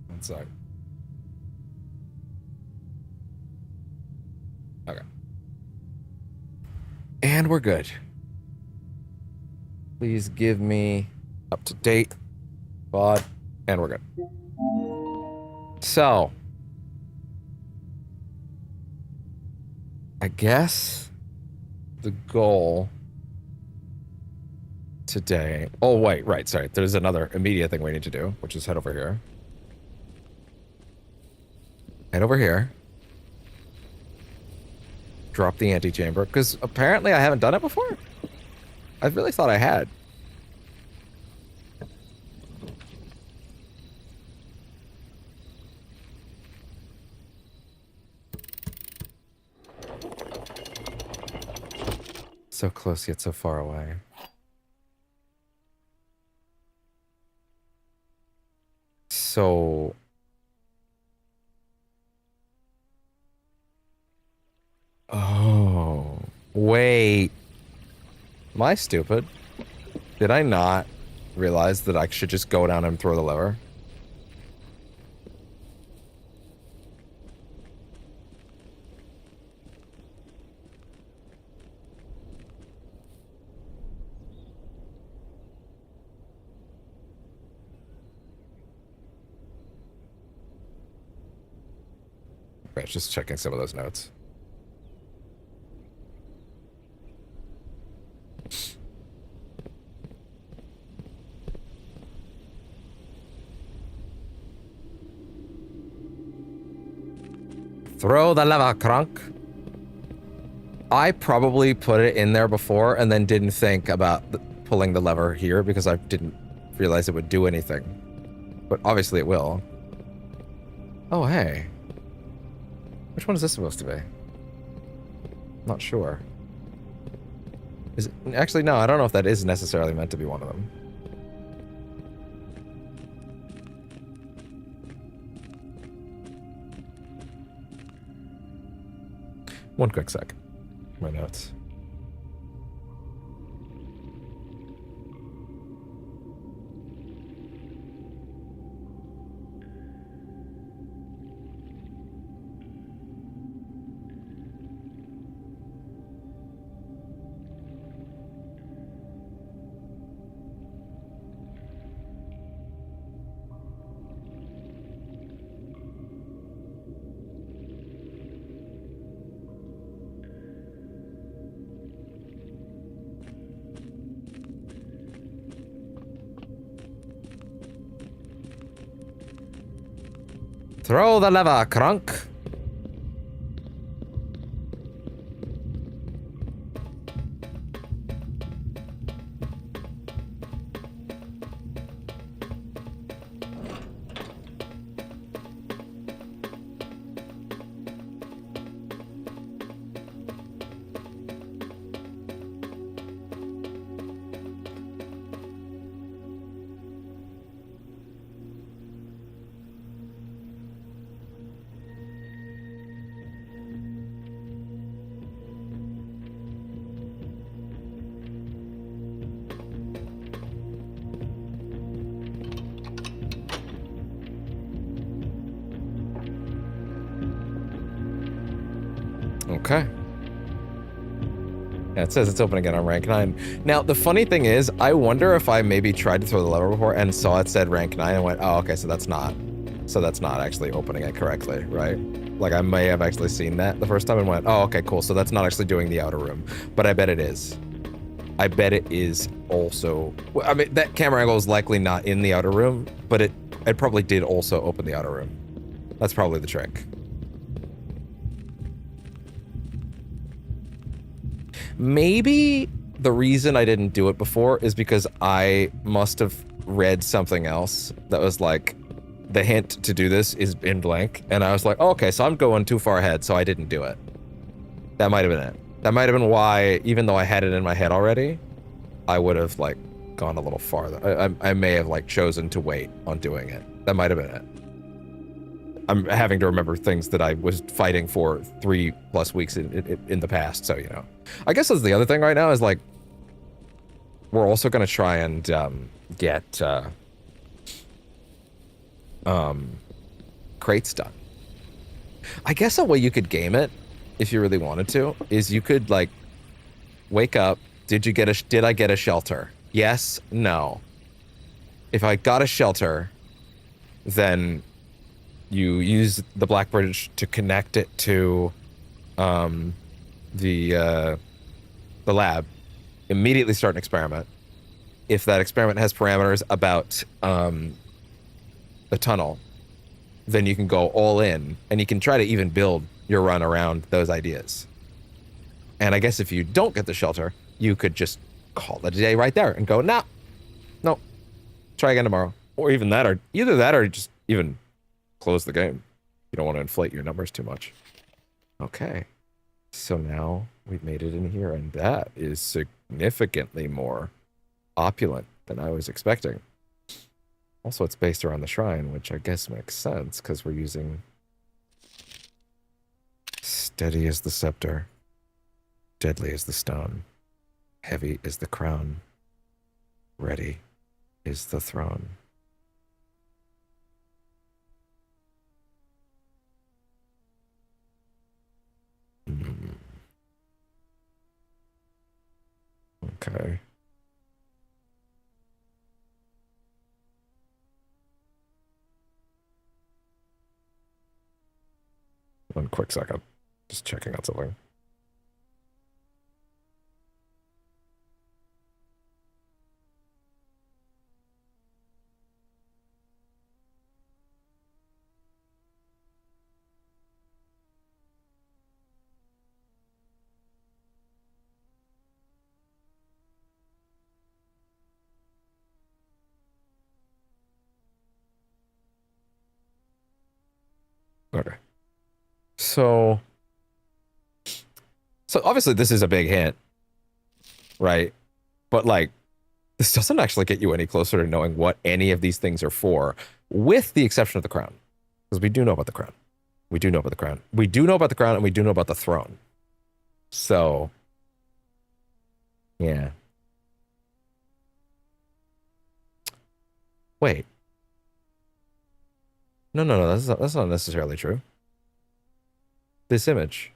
One sec. Okay. And we're good. Please give me up to date. Bud. And we're good. So. I guess the goal today. Oh, wait, right. Sorry. There's another immediate thing we need to do, which is head over here. Head over here. Drop the antechamber, because apparently I haven't done it before. I really thought I had. So close yet so far away. So... Oh, wait. Am I stupid? Did I not realize that I should just go down and throw the lever? Right, just checking some of those notes. Throw the lever, Crunk. I probably put it in there before and then didn't think about pulling the lever here because I didn't realize it would do anything. But obviously it will. Oh, hey. Which one is this supposed to be? Not sure. Is it, actually, no, I don't know if that is necessarily meant to be one of them. One quick sec. My notes. Throw the lever, Crunk. Okay. Yeah, it says it's open again on rank 9. Now, the funny thing is, I wonder if I maybe tried to throw the lever before and saw it said rank 9 and went, oh, okay, so that's not so that's not actually opening it correctly, right? Like, I may have actually seen that the first time and went, oh, okay, cool, so that's not actually doing the outer room. But I bet it is. I bet it is also... I mean, that camera angle is likely not in the outer room, but it probably did also open the outer room. That's probably the trick. Maybe the reason I didn't do it before is because I must have read something else that was like, the hint to do this is in blank, and I was like, oh, okay, so I'm going too far ahead, so I didn't do it. That might have been it. That might have been why, even though I had it in my head already, I would have, like, gone a little farther. I may have, like, chosen to wait on doing it. That might have been it. I'm having to remember things that I was fighting for 3+ weeks in the past, so, you know. I guess that's the other thing right now is, like, we're also going to try and get crates done. I guess a way you could game it, if you really wanted to, is you could, like, wake up. Did I get a shelter? Yes, no. If I got a shelter, then you use the Black Bridge to connect it to the lab. Immediately start an experiment. If that experiment has parameters about the tunnel, then you can go all in, and you can try to even build your run around those ideas. And I guess if you don't get the shelter, you could just call it a day right there and go, no, try again tomorrow. Or even that, or either that, or just even close the game. You don't want to inflate your numbers too much. Okay. So now we've made it in here, and that is significantly more opulent than I was expecting. Also, it's based around the shrine, which I guess makes sense, because we're using... Steady as the scepter. Deadly as the stone. Heavy is the crown. Ready is the throne. Okay. One quick second. Just checking out something. Okay. So obviously this is a big hint, right? But like, this doesn't actually get you any closer to knowing what any of these things are for, with the exception of the crown. Because we do know about the crown. We do know about the crown. We do know about the crown, and we do know about the throne. So, yeah. Wait. No, that's not necessarily true. This image.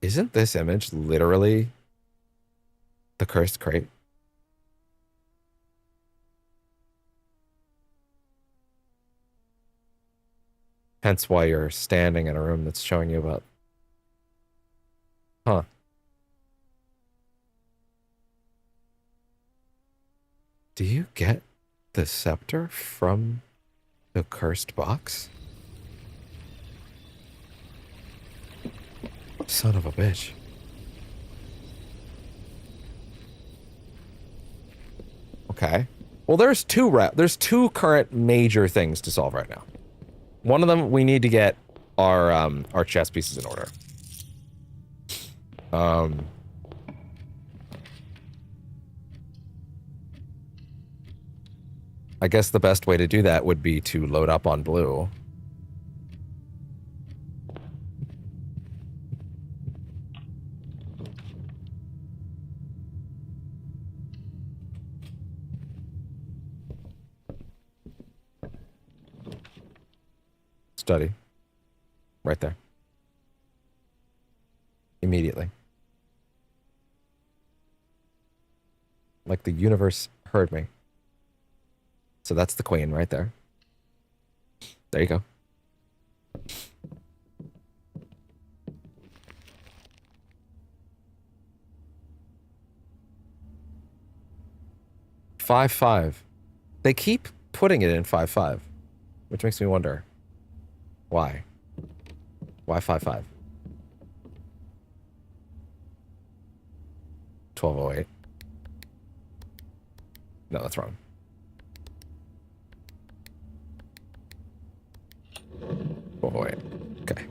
Isn't this image literally the cursed crate? Hence why you're standing in a room that's showing you about... Huh. Do you get the scepter from the cursed box? Son of a bitch. Okay. Well, there's two current major things to solve right now. One of them, we need to get our chess pieces in order. I guess the best way to do that would be to load up on blue. Study. Right there. Immediately. Like the universe heard me. So that's the queen right there. There you go. Five, 5. They keep putting it in 5, 5, which makes me wonder why. Why 5, 5? 1208. No, that's wrong. 1208. Okay.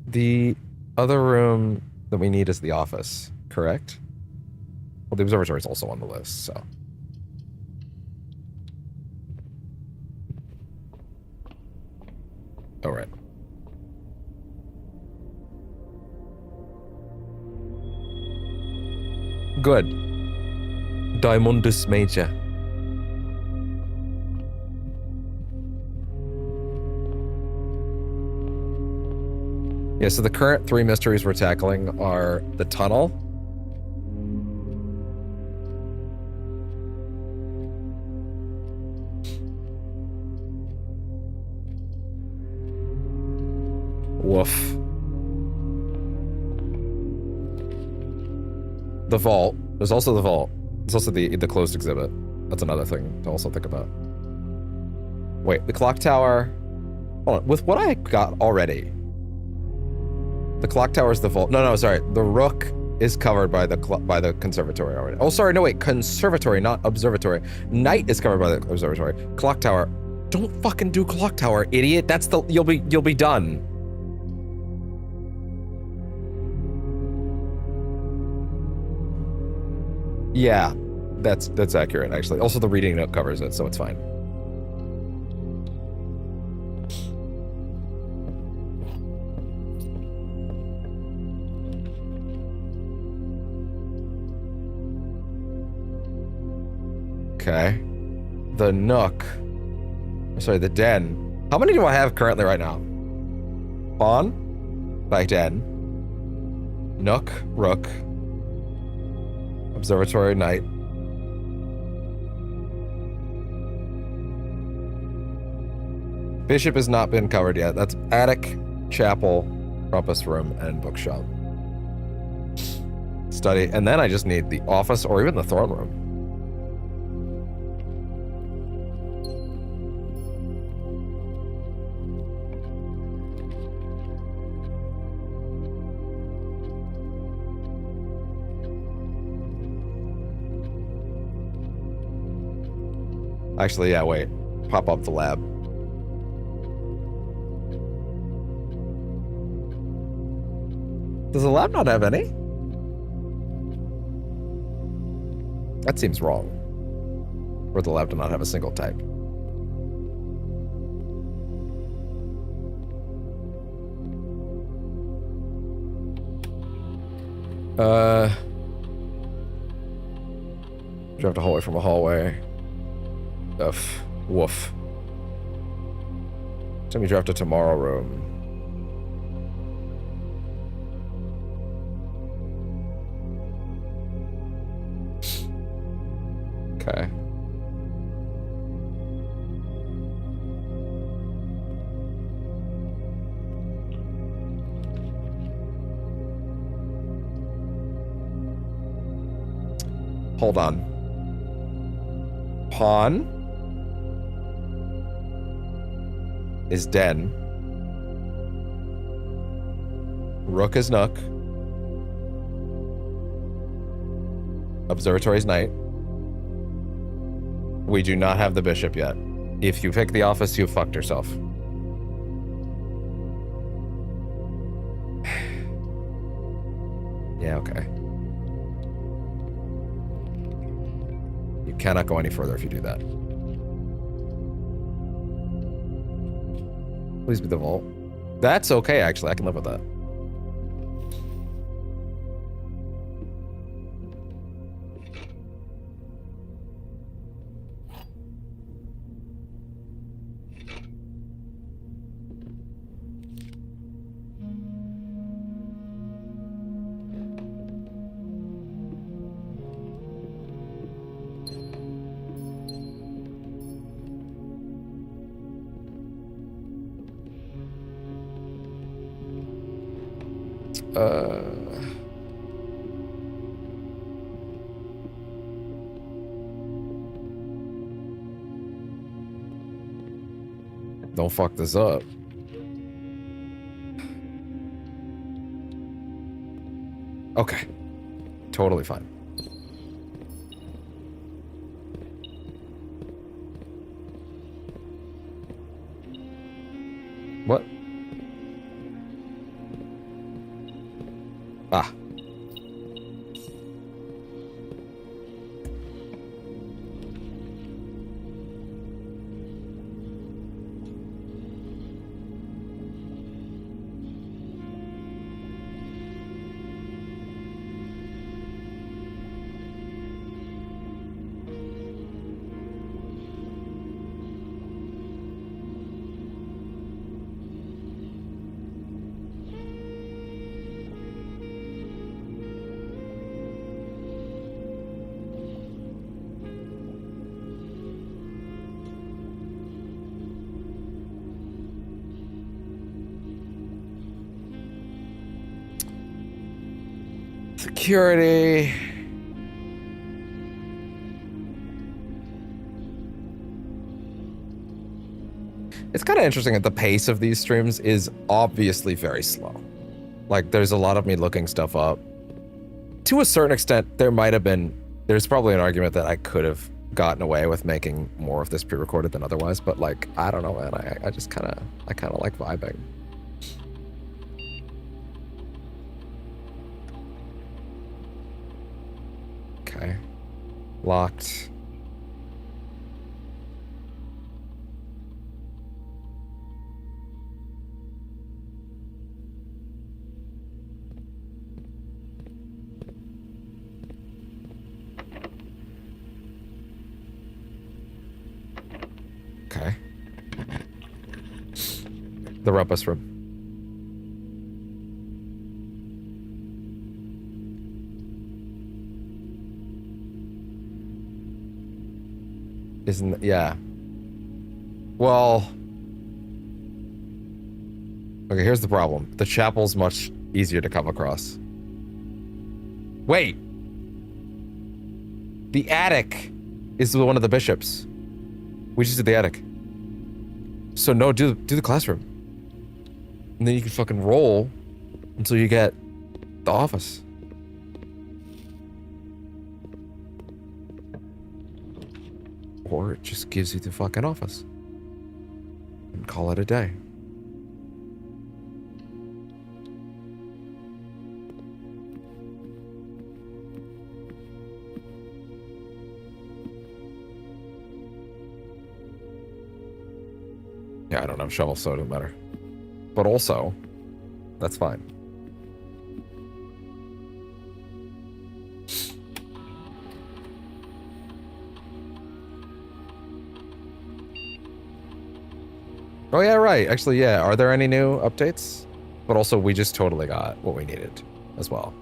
The other room that we need is the office, correct? Well, the observatory is also on the list, so. All right. Good. Diamondus Major. Yeah, so the current 3 mysteries we're tackling are the tunnel, woof, the vault. There's also the vault. There's also the closed exhibit. That's another thing to also think about. Wait, the clock tower. Hold on. With what I got already, the clock tower is the vault. No, sorry. The rook is covered by the conservatory already. Oh, sorry. No, wait. Conservatory, not observatory. Night is covered by the observatory. Clock tower. Don't fucking do clock tower, idiot. That's the you'll be done. Yeah, that's accurate actually. Also, the reading note covers it, so it's fine. Okay. The nook. Sorry, the den. How many do I have currently right now? Pawn. Back den. Nook. Rook. Observatory. Night. Bishop has not been covered yet. That's attic, chapel, rumpus room, and bookshop. Study. And then I just need the office or even the throne room. Actually, yeah, wait. Pop up the lab. Does the lab not have any? That seems wrong. Or the lab do not have a single type. Draft a hallway from a hallway. Woof. Tell me draft a tomorrow room. Okay. Hold on. Pawn is den. Rook is nook. Observatory is night. We do not have the bishop yet. If you pick the office, you fucked yourself. Yeah, okay. You cannot go any further if you do that. Please be the vault. That's okay, actually. I can live with that. Don't fuck this up. Okay. Totally fine. What? Ah. Security. It's kind of interesting that the pace of these streams is obviously very slow. Like, there's a lot of me looking stuff up. To a certain extent, there's probably an argument that I could have gotten away with making more of this pre-recorded than otherwise, but like, I don't know, man. I just kind of like vibing. Okay. Locked. Okay. The rumpus room. Isn't, yeah. Well. Okay, here's the problem. The chapel's much easier to come across. Wait! The attic is one of the bishops. We just did the attic. So no, do the classroom. And then you can fucking roll until you get the office. Or it just gives you the fucking office. And call it a day. Yeah, I don't have shovel, so it doesn't matter. But also, that's fine. Oh yeah, right. Actually, yeah. Are there any new updates? But also, we just totally got what we needed as well.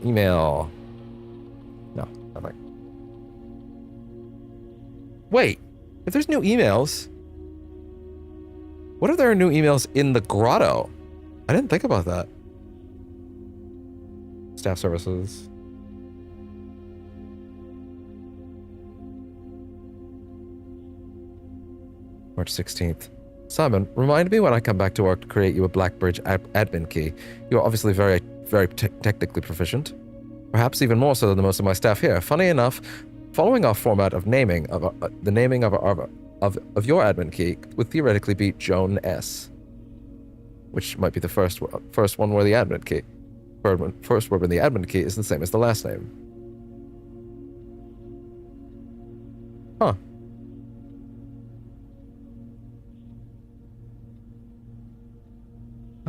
Email. No, nothing. Wait, if there's new emails, what if there are new emails in the grotto? I didn't think about that. Staff services. March 16th. Simon, remind me when I come back to work to create you a Blackbridge admin key. You're obviously very technically proficient. Perhaps even more so than most of my staff here. Funny enough, Following our format of naming the naming of your admin key would theoretically be Joan S, which might be the first one where the admin key, first word in the admin key is the same as the last name. Huh.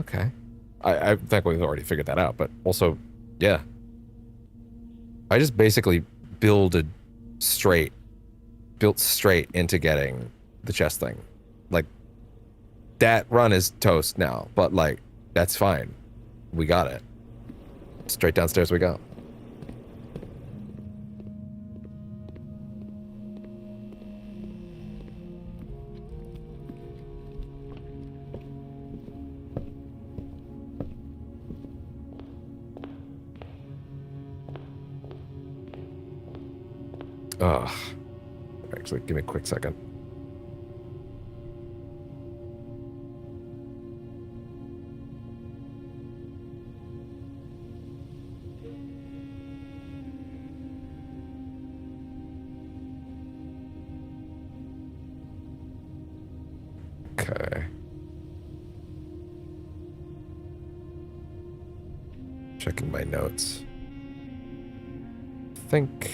Okay. I think we've already figured that out, but also, yeah. I just basically built straight into getting the chest thing. Like, that run is toast now, but like, that's fine. We got it. Straight downstairs we go. Ugh. Actually, give me a quick second. Okay. Checking my notes. I think...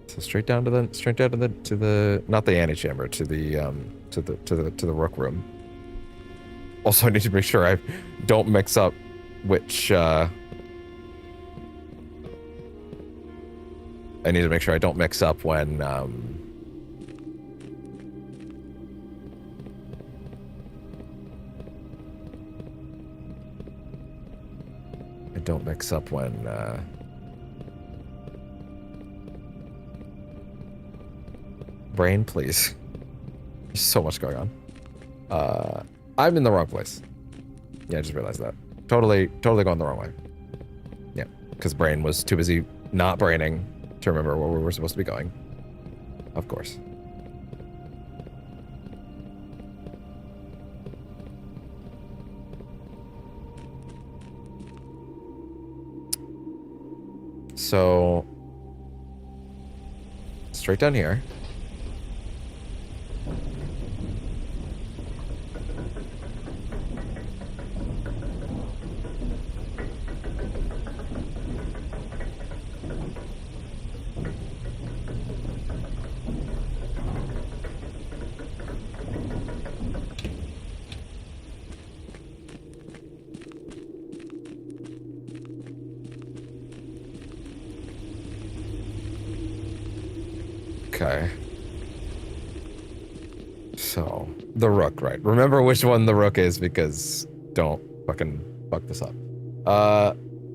So straight down to the not the antechamber, to the rook room. Also, I need to make sure I don't mix up which I need to make sure I don't mix up when don't mix up when brain, please. There's so much going on. I'm in the wrong place. Yeah, I just realized that. Totally going the wrong way. Yeah, because brain was too busy not braining to remember where we were supposed to be going. Of course. So, straight down here. Okay. So, the rook, right. Remember which one the rook is, because don't fucking fuck this up.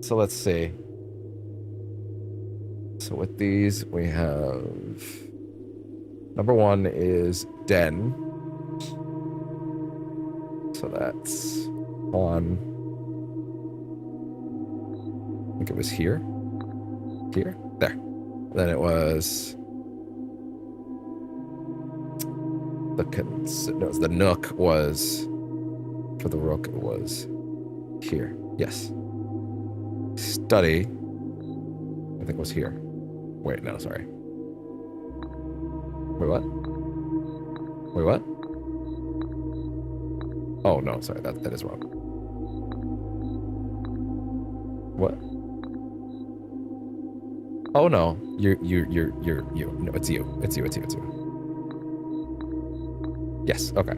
So let's see. So with these, we have... Number one is Den. So that's on... I think it was here. Here? There. Then it was... The nook was, for the rook, it was here. Yes. Study, I think was here. Wait, no, sorry. Wait, what? Wait, what? Oh, no, sorry, that is wrong. What? Oh, no, you're you. No, it's you. It's you. Yes, okay.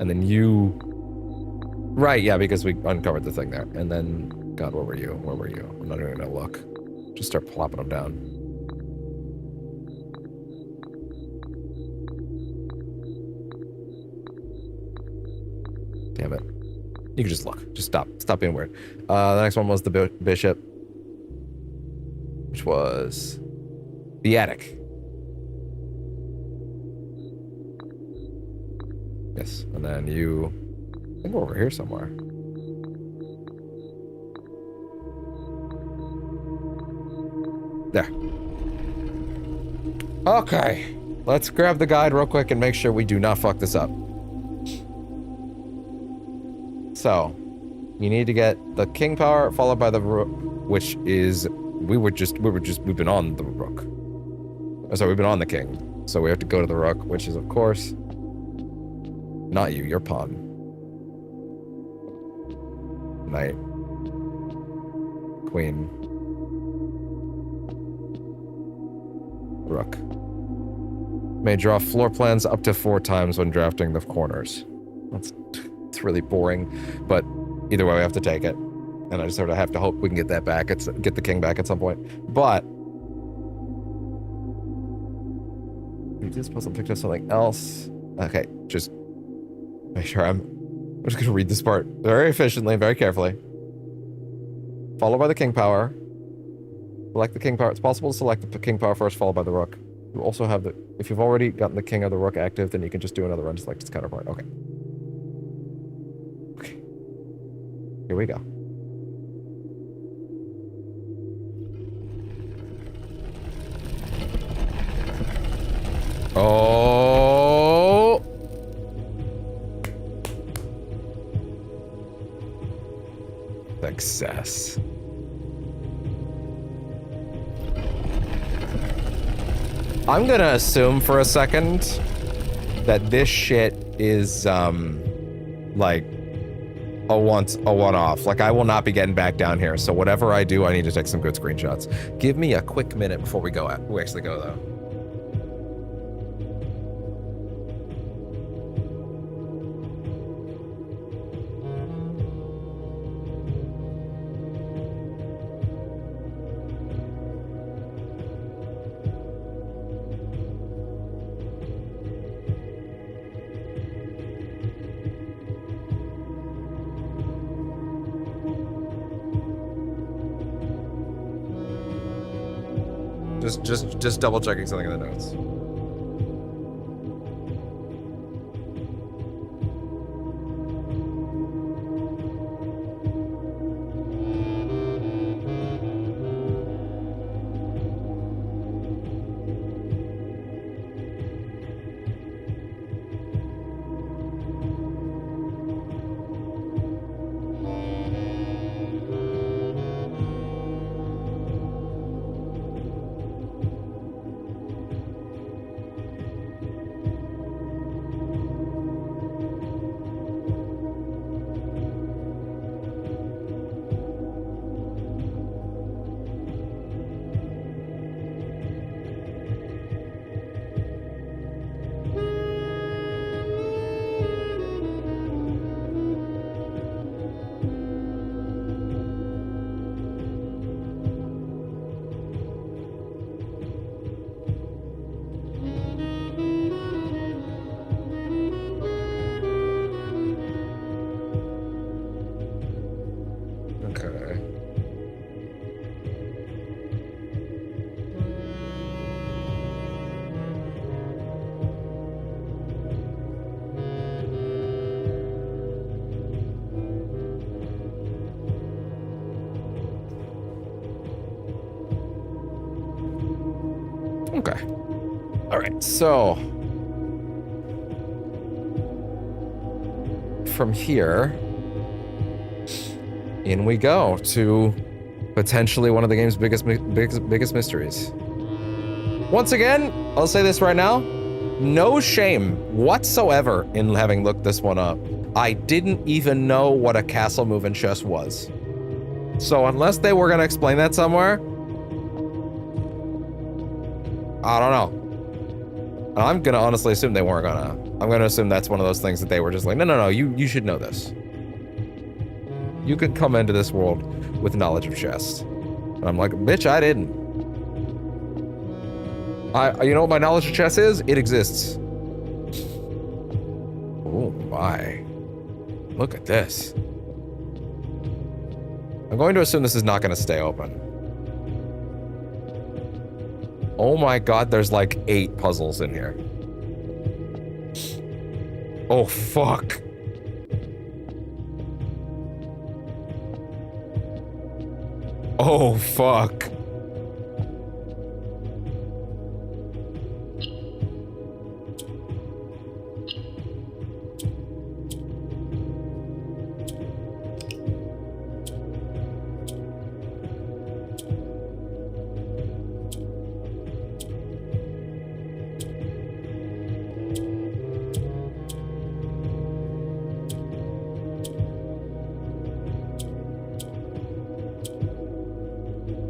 And then you... Right, yeah, because we uncovered the thing there. And then... God, where were you? I'm not even gonna look. Just start plopping them down. Damn it. You can just look. Just stop. Stop being weird. The next one was the bishop. Which was... the attic. Yes, and then you... I think we're over here somewhere. There. Okay. Let's grab the guide real quick and make sure we do not fuck this up. So, you need to get the king power followed by the rook, which is we've been on the rook. Sorry, we've been on the king. So we have to go to the rook, which is of course not you, your pawn. Knight. Queen. Rook. May draw floor plans up to 4 times when drafting the corners. It's really boring, but either way we have to take it. And I just sort of have to hope we can get that back, get the king back at some point. But we just puzzle picked up something else. Okay, just make sure I'm just gonna read this part very efficiently, very carefully. Followed by the king power. Select the king power. It's possible to select the king power first, followed by the rook. You also have the, if you've already gotten the king or the rook active, then you can just do another run to select its counterpart. Okay. Okay. Here we go. Oh. Success. I'm gonna assume for a second that this shit is, like, a one-off. Like, I will not be getting back down here, so whatever I do, I need to take some good screenshots. Give me a quick minute before we actually go, though. Just double checking something in the notes. Okay. All right, so from here, in we go to potentially one of the game's biggest mysteries. Once again, I'll say this right now, no shame whatsoever in having looked this one up. I didn't even know what a castle move in chess was. So unless they were gonna explain that somewhere, I don't know. I'm gonna honestly assume they weren't gonna. I'm gonna assume that's one of those things that they were just like, no, you should know this. You could come into this world with knowledge of chess. And I'm like, bitch, I didn't. You know what my knowledge of chess is? It exists. Oh my. Look at this. I'm going to assume this is not gonna stay open. Oh my god, there's like 8 puzzles in here. Oh fuck. Oh fuck.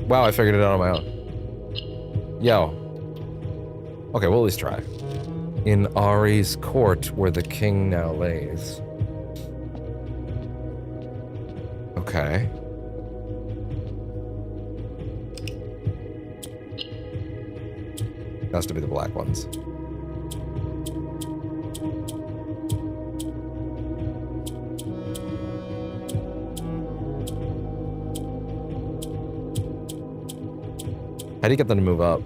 Wow, I figured it out on my own. Yo. Okay, we'll at least try. In Ari's court, where the king now lays. Okay. Has to be the black ones. How do you get them to move up?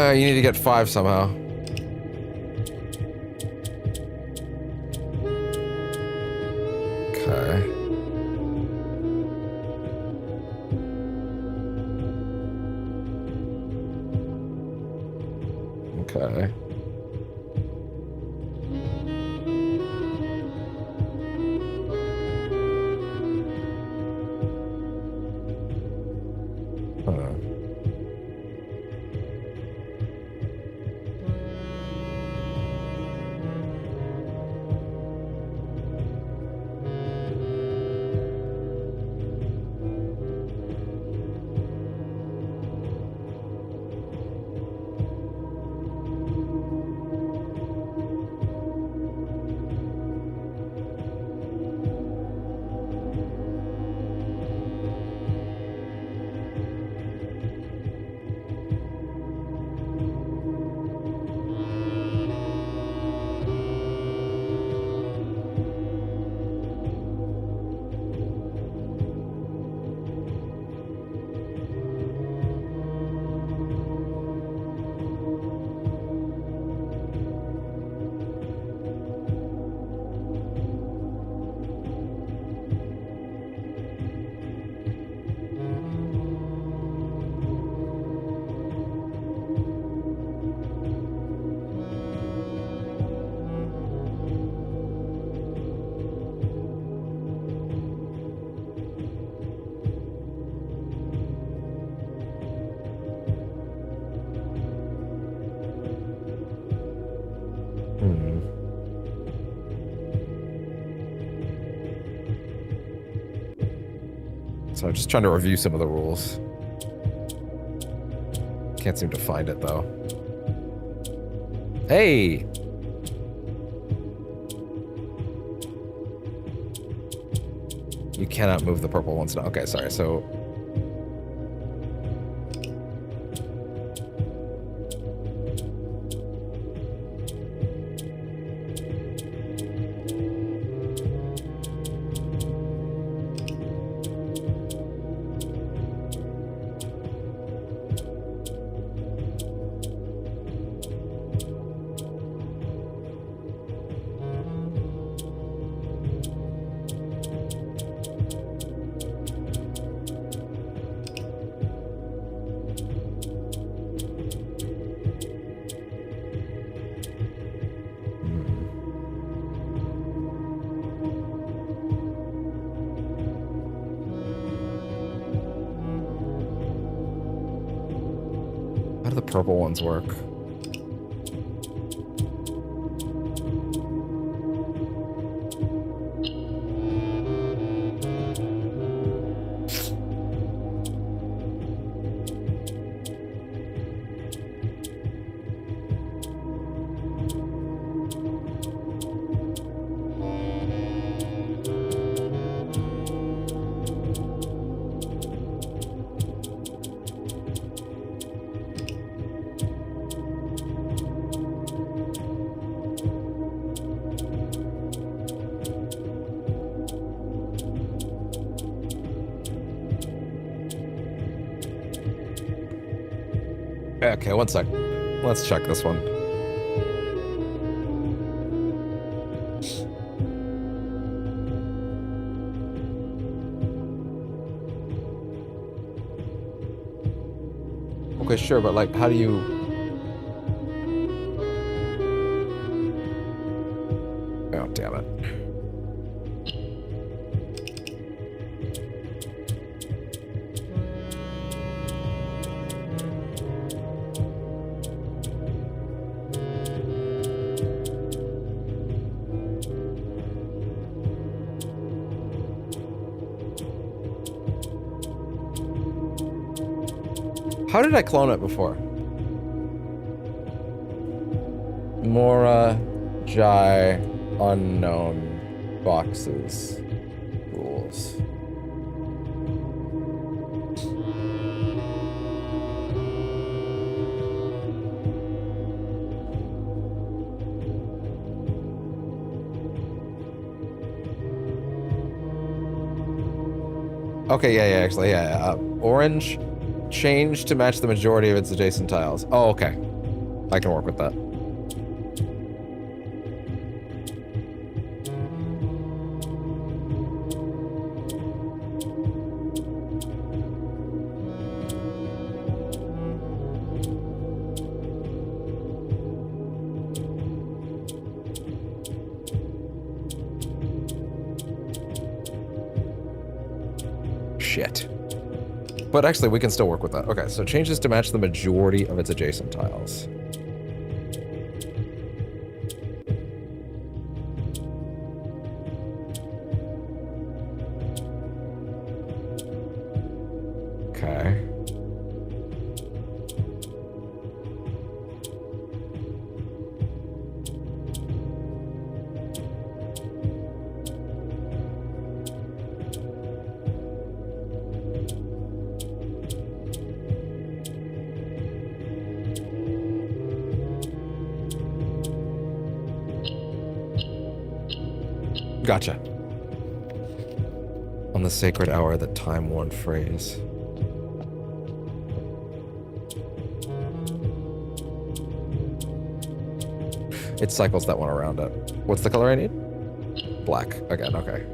You need to get 5 somehow. Okay. Okay. Huh. So I'm just trying to review some of the rules. Can't seem to find it though. Hey! You cannot move the purple ones now. Okay, sorry. So how do the purple ones work? Okay, one sec. Let's check this one. Okay, sure, but like, how do you? Oh, damn it. How did I clone it before? Mora, Jai, unknown boxes, rules. Okay, yeah, actually, yeah. Orange, change to match the majority of its adjacent tiles. Oh, okay. I can work with that. Shit. But actually, we can still work with that. Okay, so changes to match the majority of its adjacent tiles. Okay. Gotcha. On the sacred hour, that time-worn phrase. It cycles that one around it. What's the color I need? Black. Again, okay.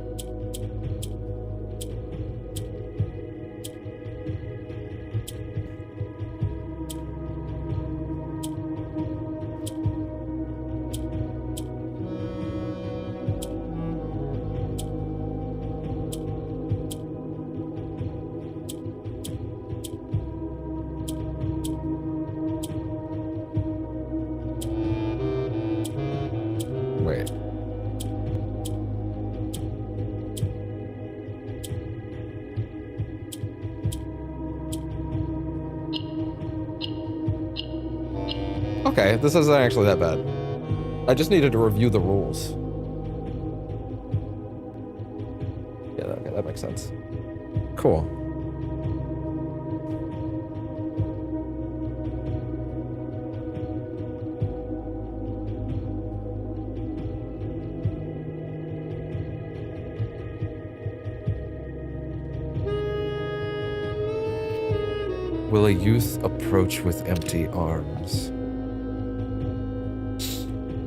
Wait. Okay, this isn't actually that bad. I just needed to review the rules. Yeah, okay, that makes sense. Cool. Will a youth approach with empty arms?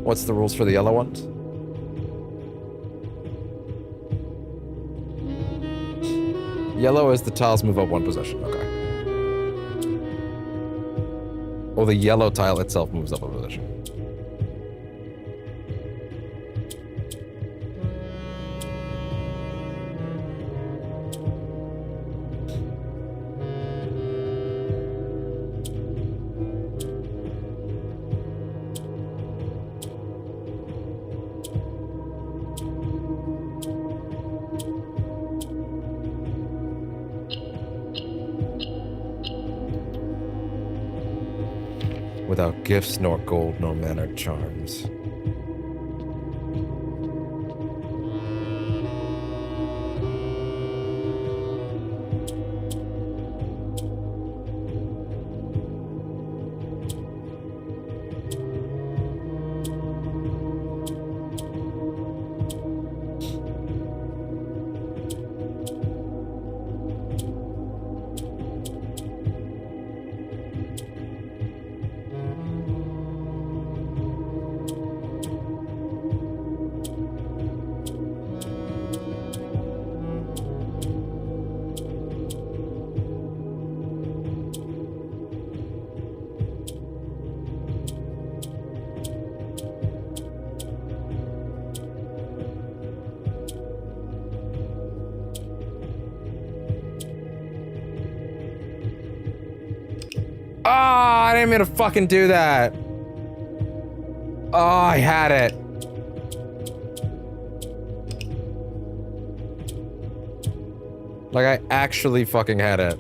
What's the rules for the yellow ones? Yellow is the tiles move up one position. Okay. Oh, the yellow tile itself moves up a position. Without gifts, nor gold, nor mannered charms. I didn't mean to fucking do that. Oh, I had it. Like, I actually fucking had it.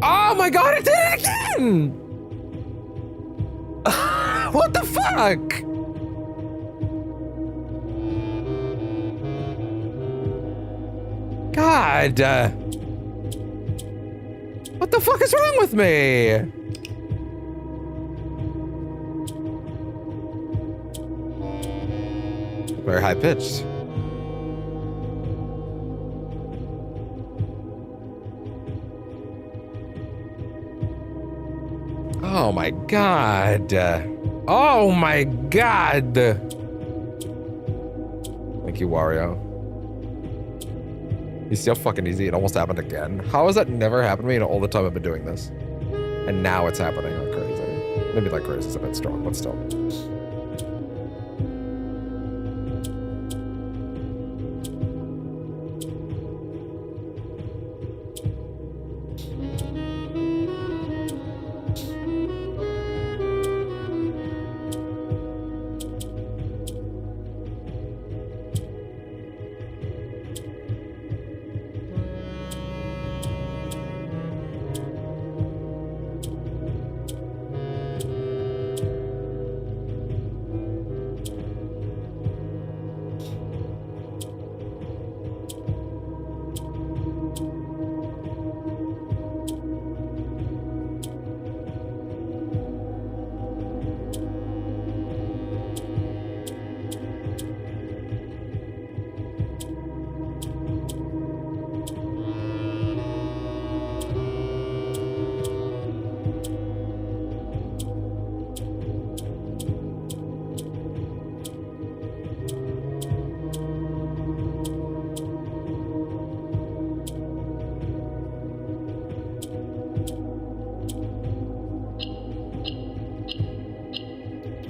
Oh my god, it did it again! What the fuck? God. What the fuck is wrong with me? Very high pitched. Oh my god. Oh my god. Thank you, Wario. You see how fucking easy it almost happened again? How has that never happened to me in all the time I've been doing this? And now it's happening like crazy. Maybe like crazy is a bit strong, but still.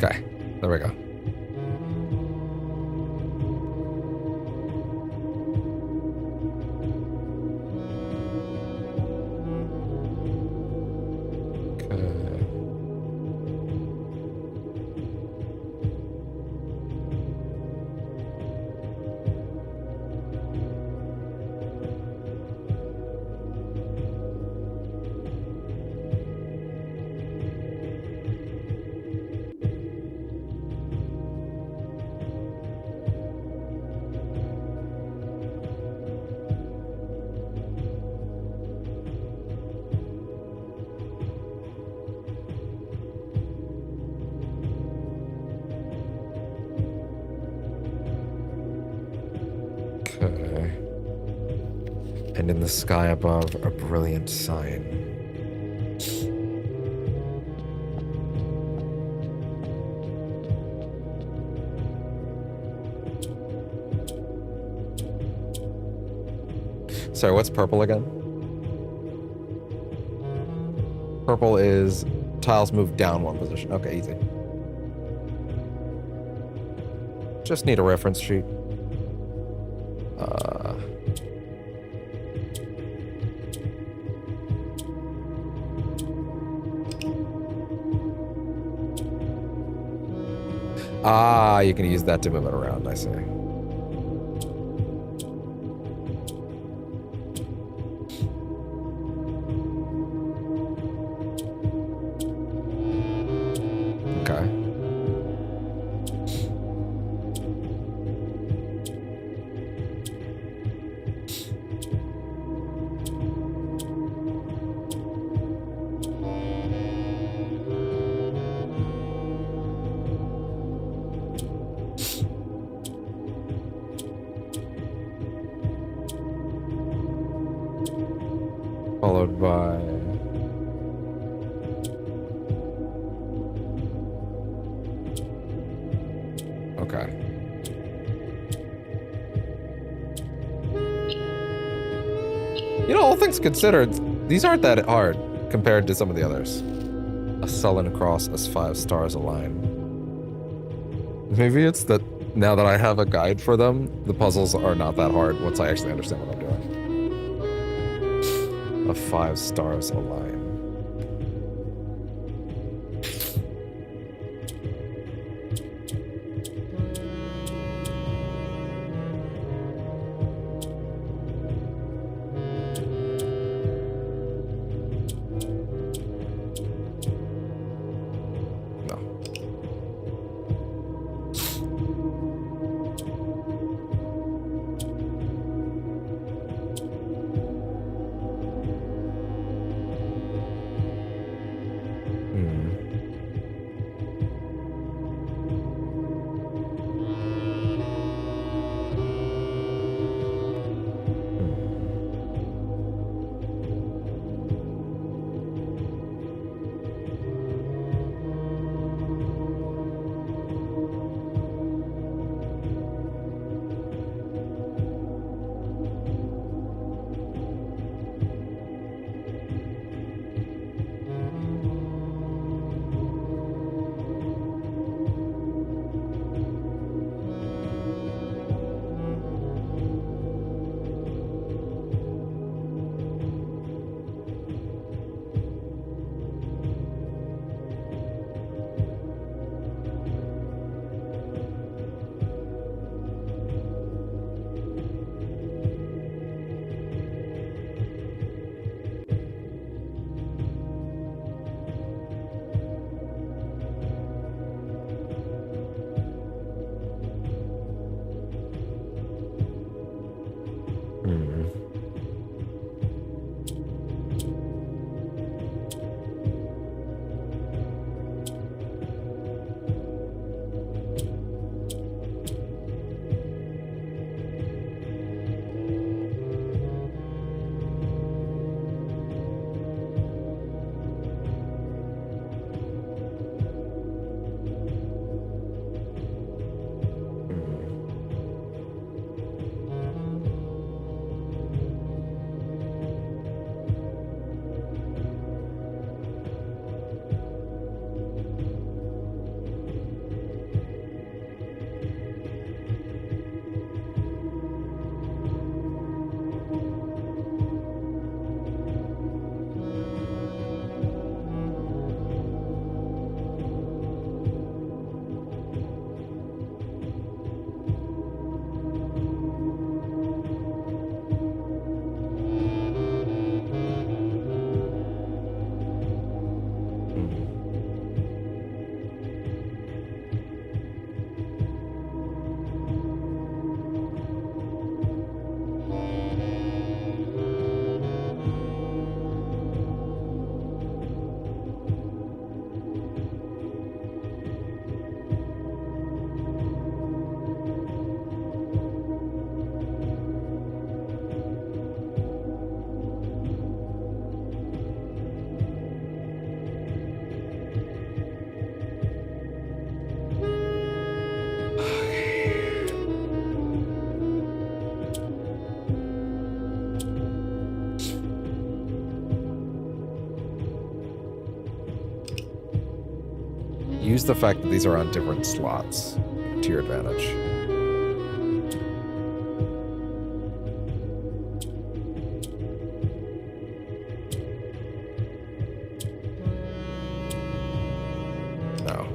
Okay, there we go. Okay. Okay. And in the sky above, a brilliant sign. Sorry, what's purple again? Purple is tiles move down one position. Okay, easy. Just need a reference sheet. You can use that to move it around, I see. Okay. Followed by... Okay. You know, all things considered, these aren't that hard compared to some of the others. A sullen cross as 5 stars align. Maybe it's that now that I have a guide for them, the puzzles are not that hard once I actually understand what I'm doing. A 5 stars align. Use the fact that these are on different slots to your advantage. No.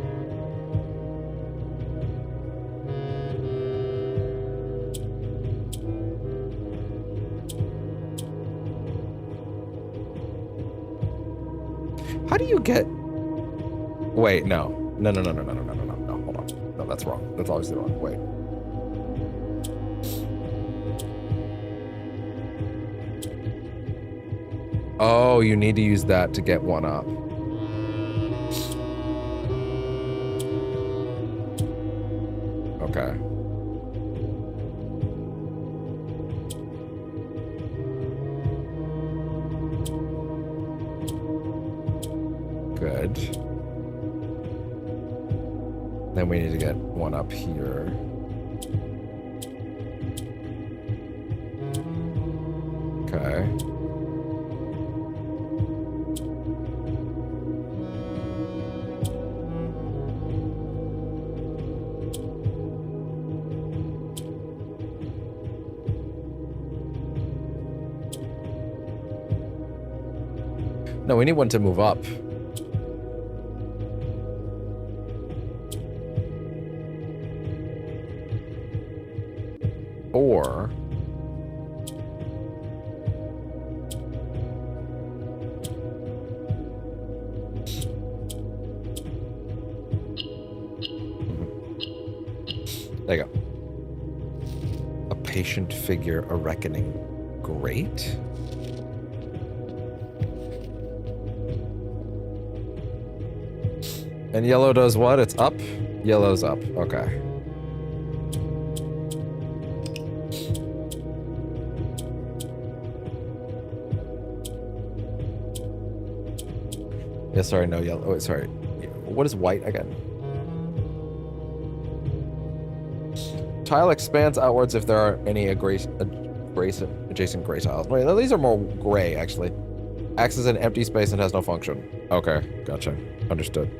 How do you get... Wait, no. No. Hold on. No, that's wrong. That's obviously wrong. Wait. Oh, you need to use that to get one up. Okay. Good. Then we need to get one up here. Okay. No, we need one to move up. Or... There you go. A patient figure, a reckoning. Great. And yellow does what? It's up? Yellow's up. Okay. Yeah, sorry, no yellow. Oh, sorry. What is white again? Tile expands outwards if there are any adjacent gray tiles. Wait, no, these are more gray, actually. Acts as an empty space and has no function. Okay, gotcha. Understood.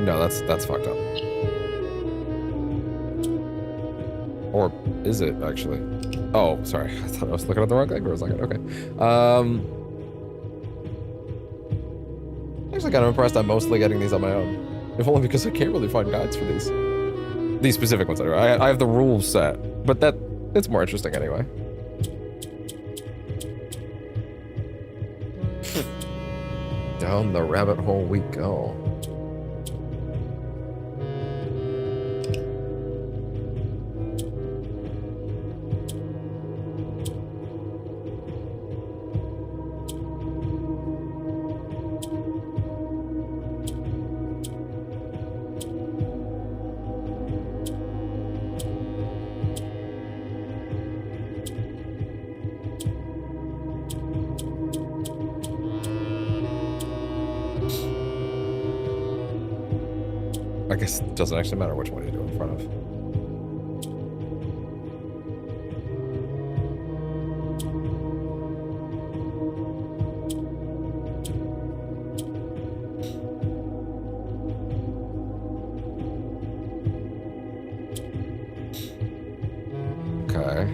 No, that's fucked up. Or is it actually? Oh, sorry. I thought I was looking at the wrong thing for a second. Okay. Actually, kind of impressed. I'm mostly getting these on my own, if only because I can't really find guides for these specific ones. I have the rules set, but it's more interesting anyway. Down the rabbit hole we go. I guess it doesn't actually matter which one you do in front of. Okay.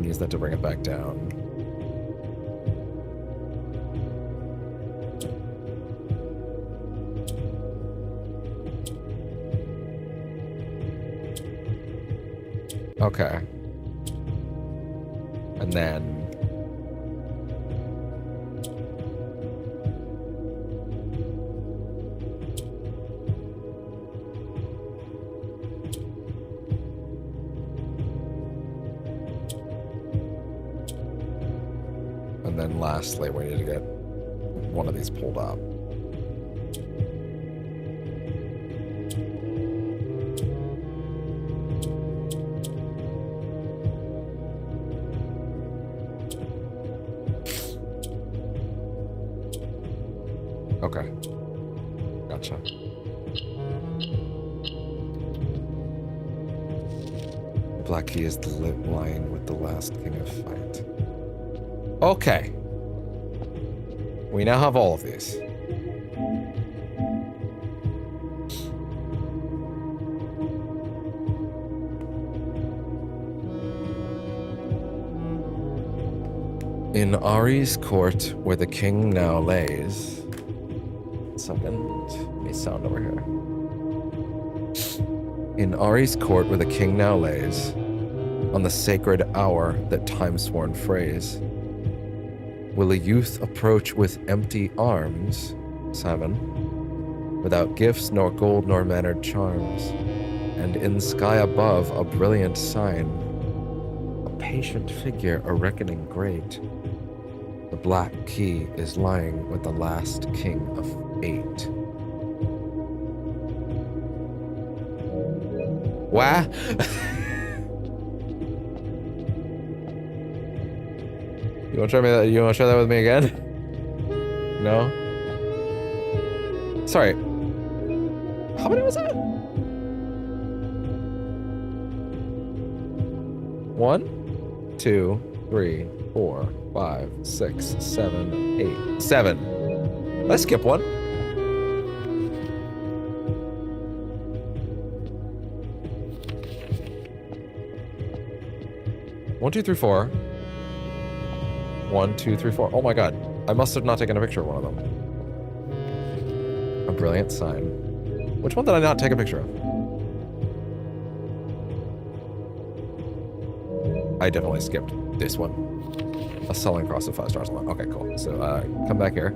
Use that to bring it back down. Okay. And then... And then lastly, we need to get one of these pulled up. Okay. Gotcha. Black Key is lying with the last king of fight. Okay. We now have all of these. In Ari's court, where the king now lays. 1 second. Let me sound over here. In Ari's court, where the king now lays, on the sacred hour that time-sworn phrase, will a youth approach with empty arms, 7, without gifts nor gold nor mannered charms, and in sky above a brilliant sign, a patient figure, a reckoning great. The Black Key is lying with the last king of 8. Wah? You want to try me that? You want to share that with me again? No. Sorry. How many was that? 1, 2, 3, 4, 5, 6, 7, 8, 7. Let's skip one. One, two, three, 4. 1, 2, 3, 4. Oh my god. I must have not taken a picture of one of them. A brilliant sign. Which one did I not take a picture of? I definitely skipped this one. A sullen cross of 5 stars alone. Okay, cool. So, come back here.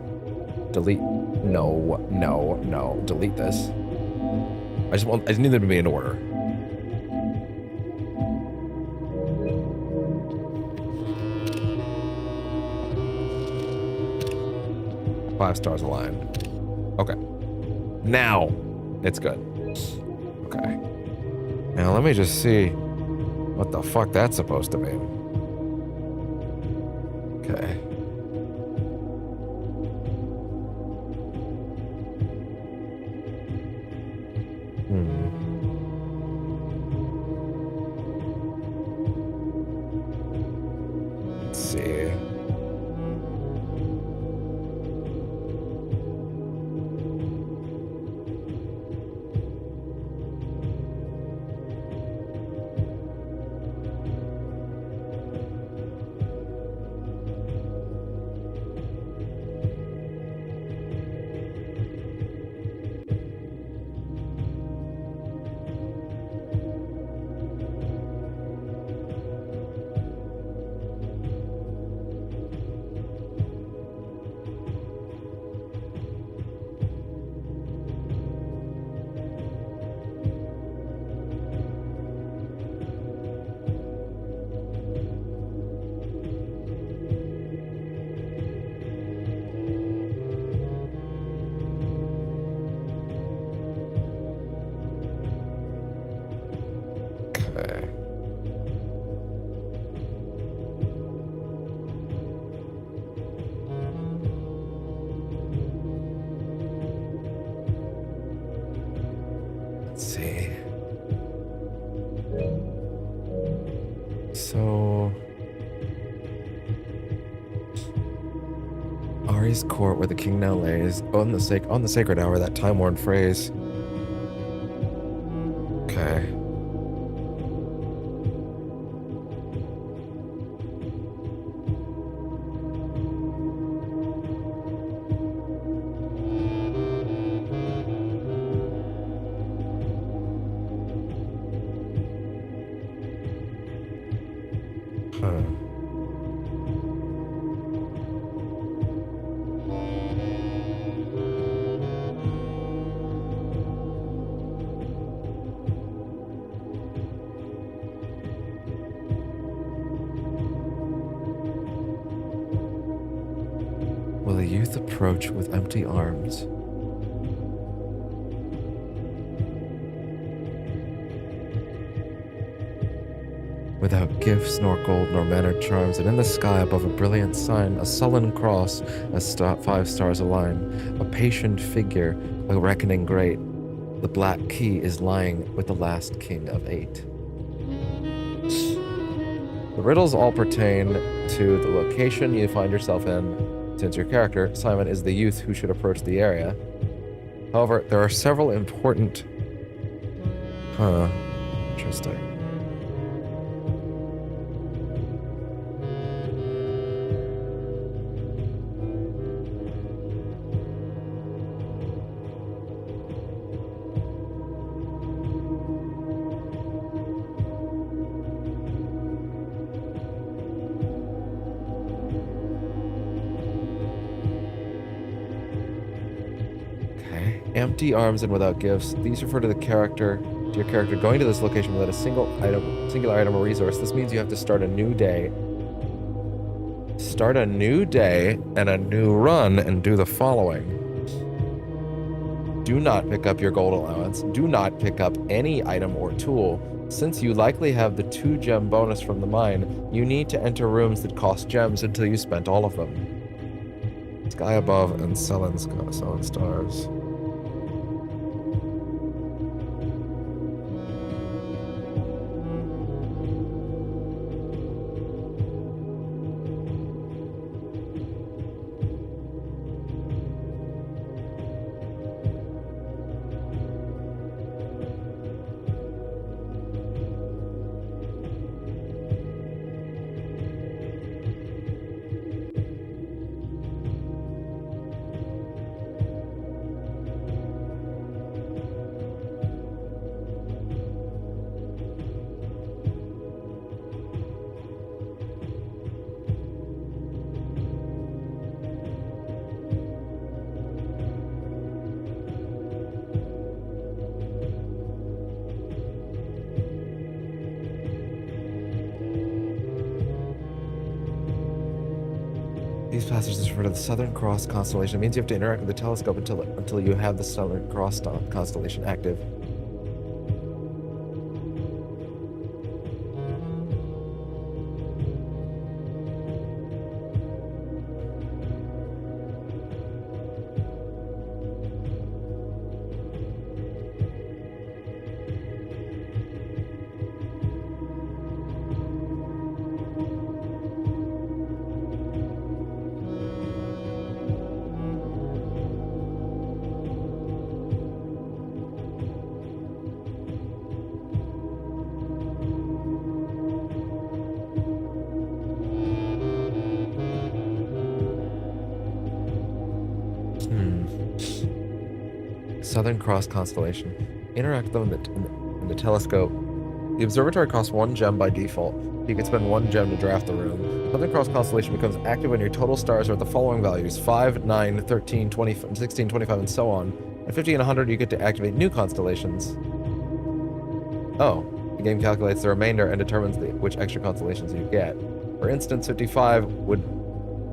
Delete. No, no, no. Delete this. I just need them to be in order. Five stars aligned. Okay. Now it's good. Okay. Now let me just see what the fuck that's supposed to mean. Okay. Let's see. Okay. Let's see. So Ari's court, where the king now lays, on the sacred hour, that time-worn phrase. Okay. Huh. Will a youth approach with empty arms? Without gifts, nor gold, nor mannered charms, and in the sky above a brilliant sign, a sullen cross, as 5 stars align, a patient figure, a reckoning great. The Black Key is lying with the last king of 8. The riddles all pertain to the location you find yourself in, since your character, Simon, is the youth who should approach the area. However, there are several important... Interesting. Empty arms and without gifts. These refer to your character going to this location without a singular item or resource. This means you have to start a new day. Start a new day and a new run and do the following. Do not pick up your gold allowance. Do not pick up any item or tool. Since you likely have the 2 gem bonus from the mine, you need to enter rooms that cost gems until you spent all of them. Sky above and sullen stars. These passages refer to the Southern Cross constellation. It means you have to interact with the telescope until you have the Southern Cross constellation active. Southern Cross constellation. Interact with them in the telescope. The observatory costs 1 gem by default. You can spend 1 gem to draft the room. Southern Cross constellation becomes active when your total stars are at the following values: 5, 9, 13, 20, 16, 25, and so on. At 50 and 100, you get to activate new constellations. Oh, the game calculates the remainder and determines which extra constellations you get. For instance, 55 would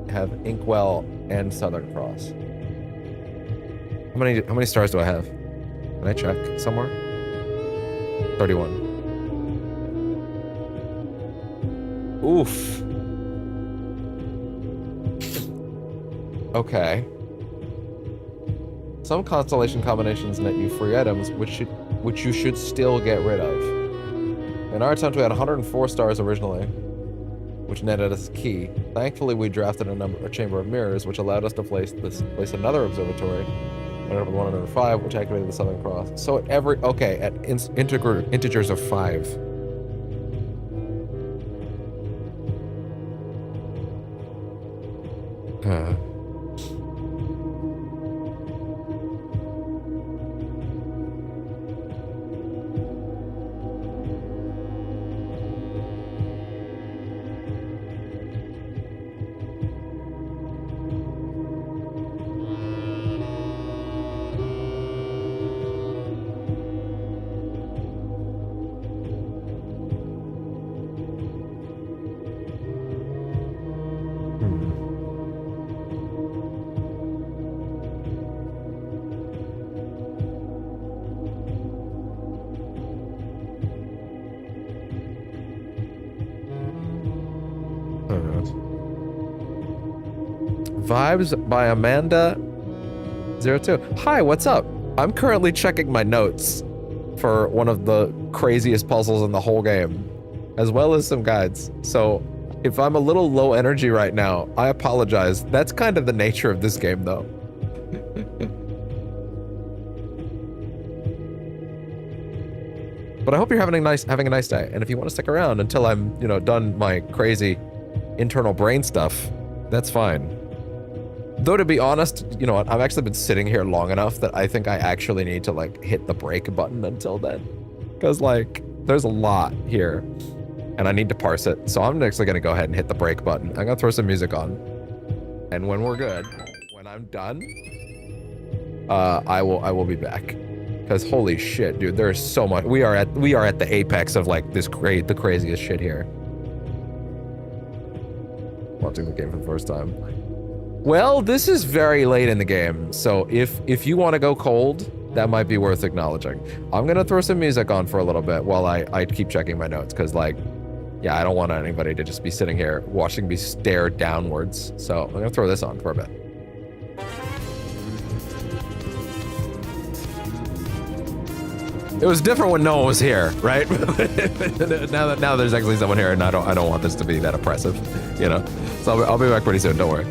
have Inkwell and Southern Cross. How many stars do I have? Can I check somewhere? 31. Oof. Okay. Some constellation combinations net you free items, which you should still get rid of. In our attempt, we had 104 stars originally, which netted us a key. Thankfully, we drafted a chamber of mirrors, which allowed us to place another observatory. Ended up with 105, which activated the Southern Cross. So at integers of 5. Vibes by Amanda02. Hi, what's up? I'm currently checking my notes for one of the craziest puzzles in the whole game. as well as some guides. So if I'm a little low energy right now, I apologize. That's kind of the nature of this game, though. But I hope you're having a nice day. And if you want to stick around until I'm, done my crazy internal brain stuff, that's fine. Though to be honest, you know what? I've actually been sitting here long enough that I think I actually need to like hit the break button until then. Because like there's a lot here and I need to parse it. So I'm actually gonna go ahead and hit the break button. I'm gonna throw some music on. And when we're good, when I'm done, I will be back. Because holy shit, dude, there's so much. We are at the apex of like the craziest shit here. Watching the game for the first time. Well, this is very late in the game, so if you want to go cold, that might be worth acknowledging. I'm gonna throw some music on for a little bit while I keep checking my notes, because like, yeah, I don't want anybody to just be sitting here watching me stare downwards. So I'm gonna throw this on for a bit. It was different when no one was here, right? now there's actually someone here, and I don't want this to be that oppressive, you know. So I'll be back pretty soon. Don't worry.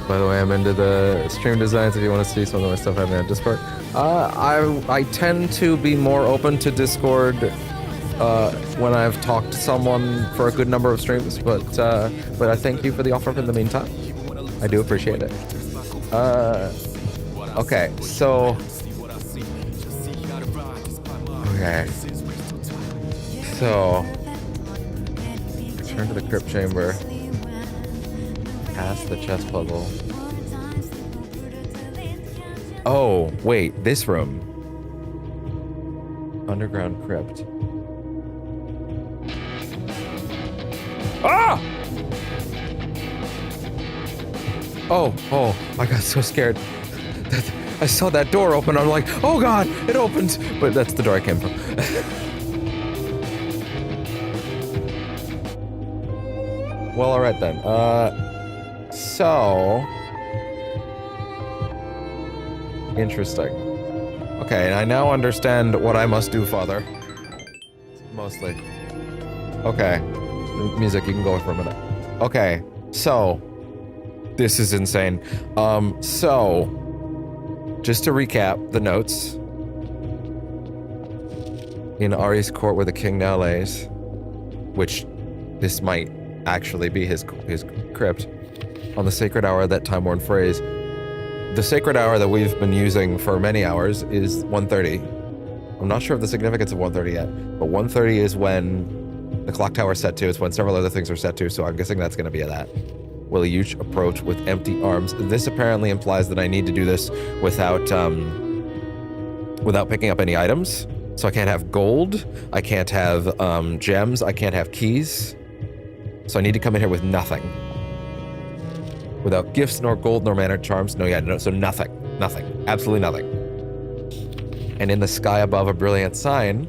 By the way, I'm into the stream designs. If you want to see some of my stuff, I have it on Discord. I tend to be more open to Discord when I've talked to someone for a good number of streams, but I thank you for the offer in the meantime. I do appreciate it. Okay, so return to the crypt chamber. Past the chess puzzle. Oh, wait, this room. Underground crypt. Ah! Oh, I got so scared. I saw that door open. I'm like, oh god, it opened. But that's the door I came from. Well, alright then. So... Interesting. Okay, and I now understand what I must do, Father. Mostly. Okay. Music, you can go for a minute. Okay, so... This is insane. So... Just to recap the notes. In Ari's court where the king now lays, which this might actually be his crypt, on the sacred hour, that time-worn phrase. The sacred hour that we've been using for many hours is 1:30. I'm not sure of the significance of 1:30 yet, but 1:30 is when the clock tower is set to. It's when several other things are set to, so I'm guessing that's going to be that. Will Yuch approach with empty arms? This apparently implies that I need to do this without picking up any items. So I can't have gold, I can't have gems, I can't have keys. So I need to come in here with nothing. Without gifts, nor gold, nor manner charms. So nothing. Nothing. Absolutely nothing. And in the sky above, a brilliant sign.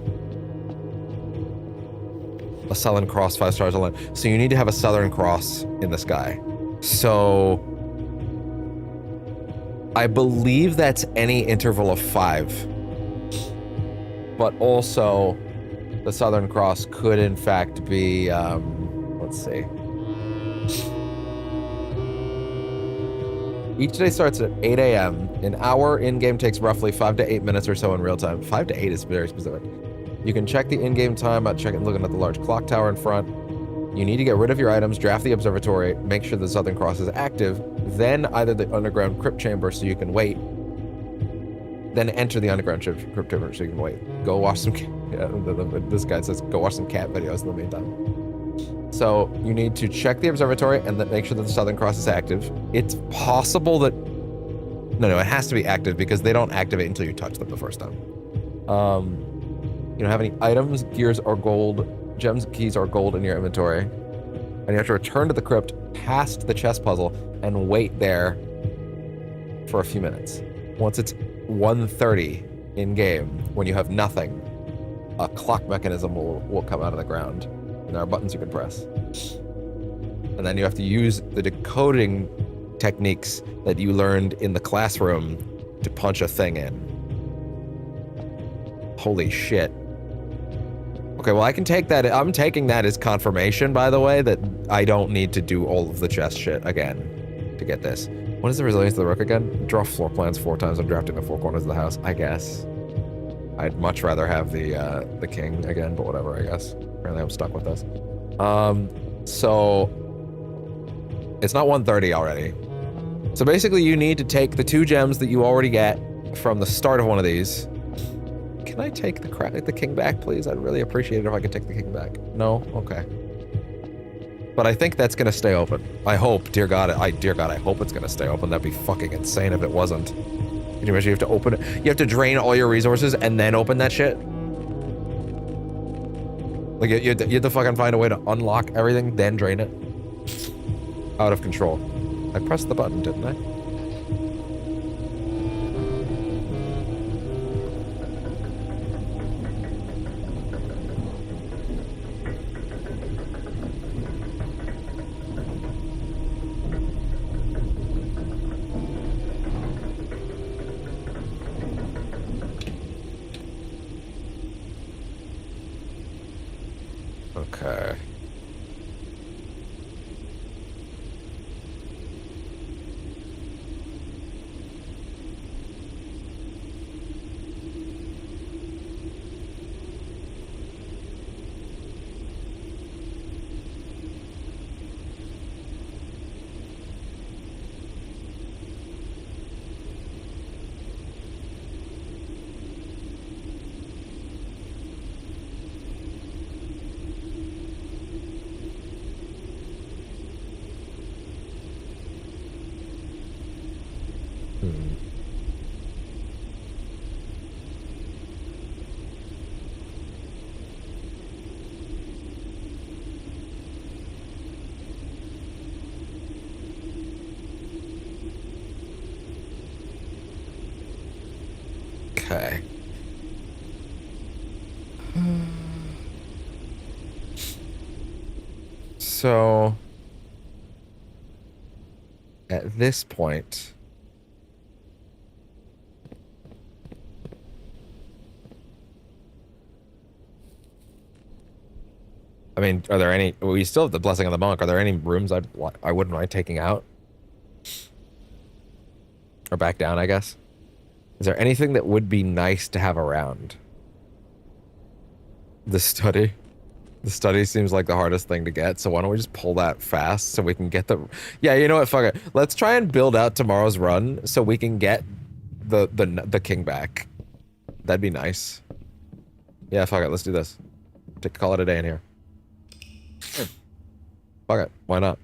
A Southern Cross, 5 stars alone. So you need to have a Southern Cross in the sky. So I believe that's any interval of 5. But also the Southern Cross could in fact be, let's see. Each day starts at 8 a.m. An hour in-game takes roughly 5 to 8 minutes or so in real time. 5 to 8 is very specific. You can check the in-game time by looking at the large clock tower in front. You need to get rid of your items, draft the observatory, make sure the Southern Cross is active, then either the underground crypt chamber so you can wait, then enter the underground crypt chamber so you can wait. Go watch some... Yeah, this guy says go watch some cat videos in the meantime. So you need to check the observatory and then make sure that the Southern Cross is active. It's possible that... No, it has to be active because they don't activate until you touch them the first time. You don't have any items, gears, or gold, gems, keys, or gold in your inventory. And you have to return to the crypt past the chess puzzle and wait there for a few minutes. Once it's 1:30 in-game, when you have nothing, a clock mechanism will come out of the ground. And there are buttons you can press. And then you have to use the decoding techniques that you learned in the classroom to punch a thing in. Holy shit. Okay, well, I can take that. I'm taking that as confirmation, by the way, that I don't need to do all of the chess shit again to get this. What is the resilience of the rook again? Draw floor plans 4 times and drafting the 4 corners of the house, I guess. I'd much rather have the king again, but whatever, I guess. Apparently I'm stuck with this. So it's not 1:30 already. So basically you need to take the 2 gems that you already get from the start of one of these. Can I take the king back, please? I'd really appreciate it if I could take the king back. No? Okay. But I think that's gonna stay open. I hope, dear God, I hope it's gonna stay open. That'd be fucking insane if it wasn't. Can you imagine you have to open it? You have to drain all your resources and then open that shit? Like, you have to fucking find a way to unlock everything, then drain it? Out of control. I pressed the button, didn't I? Okay. Okay. So, at this point, I mean, are there any? We still have the Blessing of the Monk. Are there any rooms I wouldn't mind taking out or back down? I guess. Is there anything that would be nice to have around? The study. The study seems like the hardest thing to get, so why don't we just pull that fast so we can get the... Yeah, you know what, fuck it. Let's try and build out tomorrow's run so we can get the king back. That'd be nice. Yeah, fuck it, let's do this. Call it a day in here. Fuck it, why not?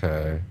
Okay.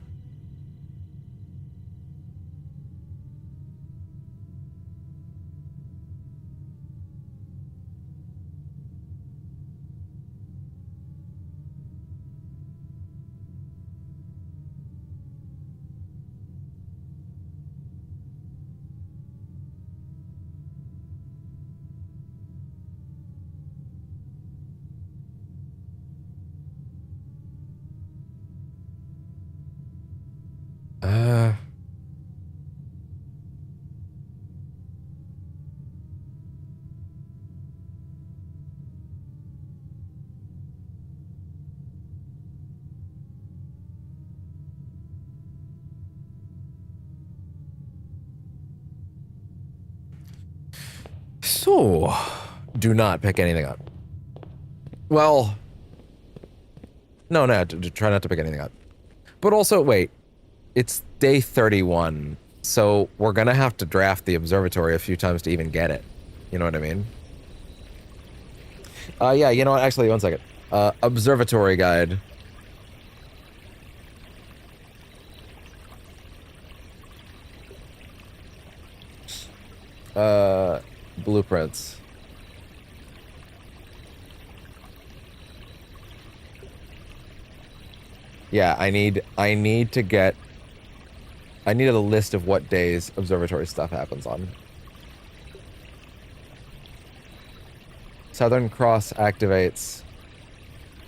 So, do not pick anything up. Well, no, try not to pick anything up. But also, wait, it's day 31, so we're gonna have to draft the observatory a few times to even get it. You know what I mean? Yeah, you know what, actually, one second. Observatory guide. Blueprints. Yeah, I need to get... I need a list of what days observatory stuff happens on. Southern Cross activates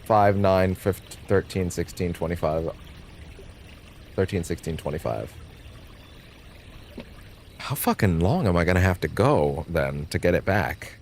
5, 9, 15, 13, 16, 25. 13, 16, 25. How fucking long am I gonna have to go, then, to get it back?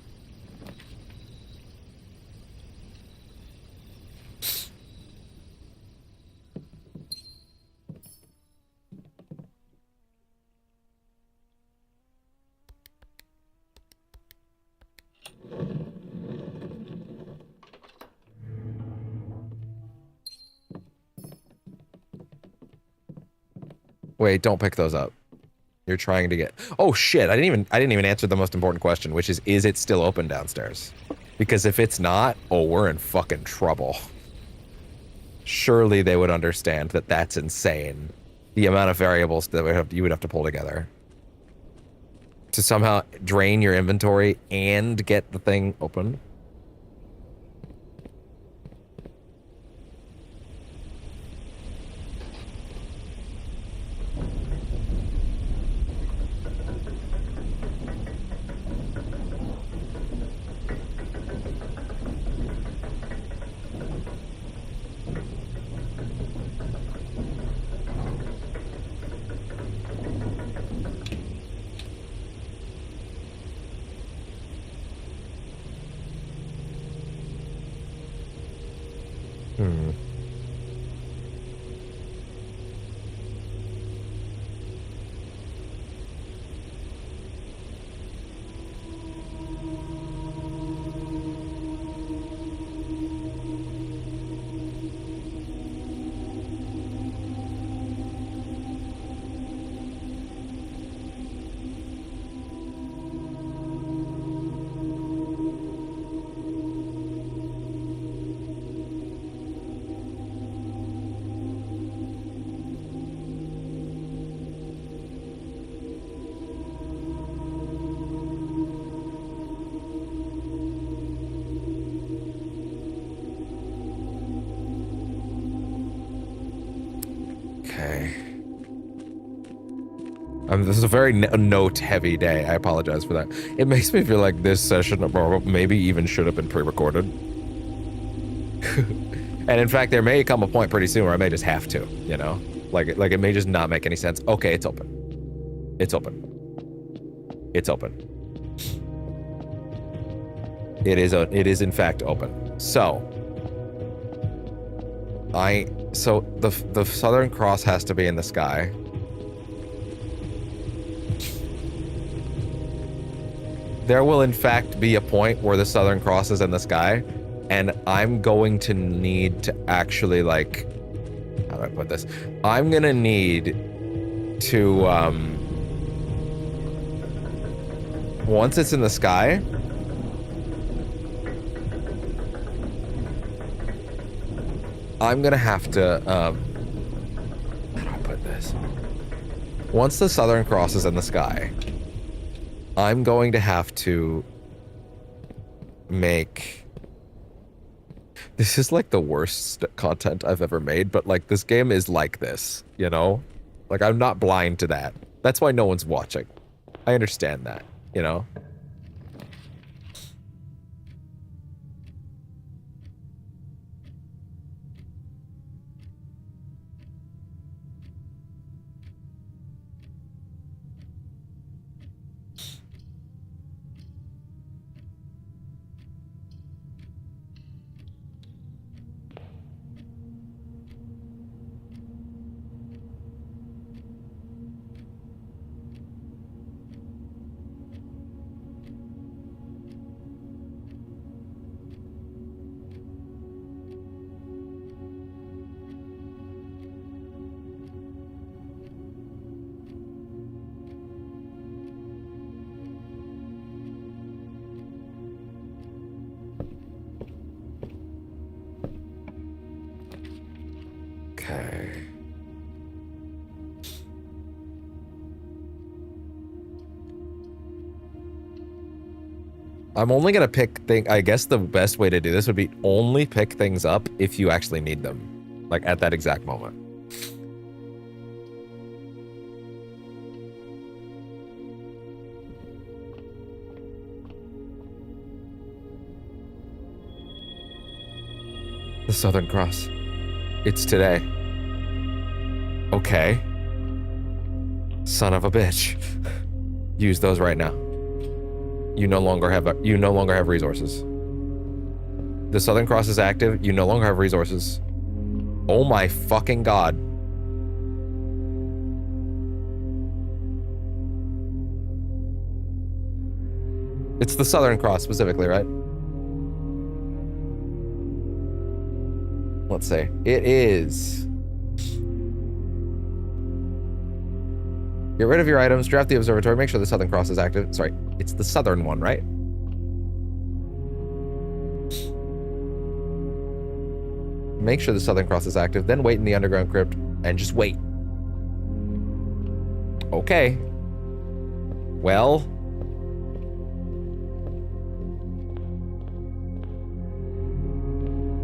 Wait, don't pick those up. You're trying to get... Oh shit, I didn't even answer the most important question, which is it still open downstairs? Because if it's not, oh, we're in fucking trouble. Surely they would understand that that's insane. The amount of variables that you would have to pull together. To somehow drain your inventory and get the thing open. Okay. This is a very note-heavy day. I apologize for that. It makes me feel like this session maybe even should have been pre-recorded. And in fact, there may come a point pretty soon where I may just have to, you know? Like it may just not make any sense. Okay, it's open. It's open. It's open. It is in fact open. So the Southern Cross has to be in the sky. There will in fact be a point where the Southern Cross is in the sky, and I'm going to need to actually, like, how do I put this? I'm gonna need to once it's in the sky, I'm gonna have to how do I put this? Once the Southern Cross is in the sky, I'm going to have to make... This is like the worst content I've ever made, but like this game is like this, you know? Like I'm not blind to that. That's why no one's watching. I understand that, you know? Okay. I'm only gonna pick I guess the best way to do this would be only pick things up if you actually need them. Like at that exact moment. The Southern Cross. It's today. Okay. Son of a bitch. Use those right now. You no longer have resources. The Southern Cross is active. You no longer have resources. Oh my fucking god. It's the Southern Cross specifically, right? Let's see. It is. Get rid of your items, draft the observatory, make sure the Southern Cross is active. Sorry, it's the southern one, right? Make sure the Southern Cross is active, then wait in the underground crypt and just wait. Okay. Well.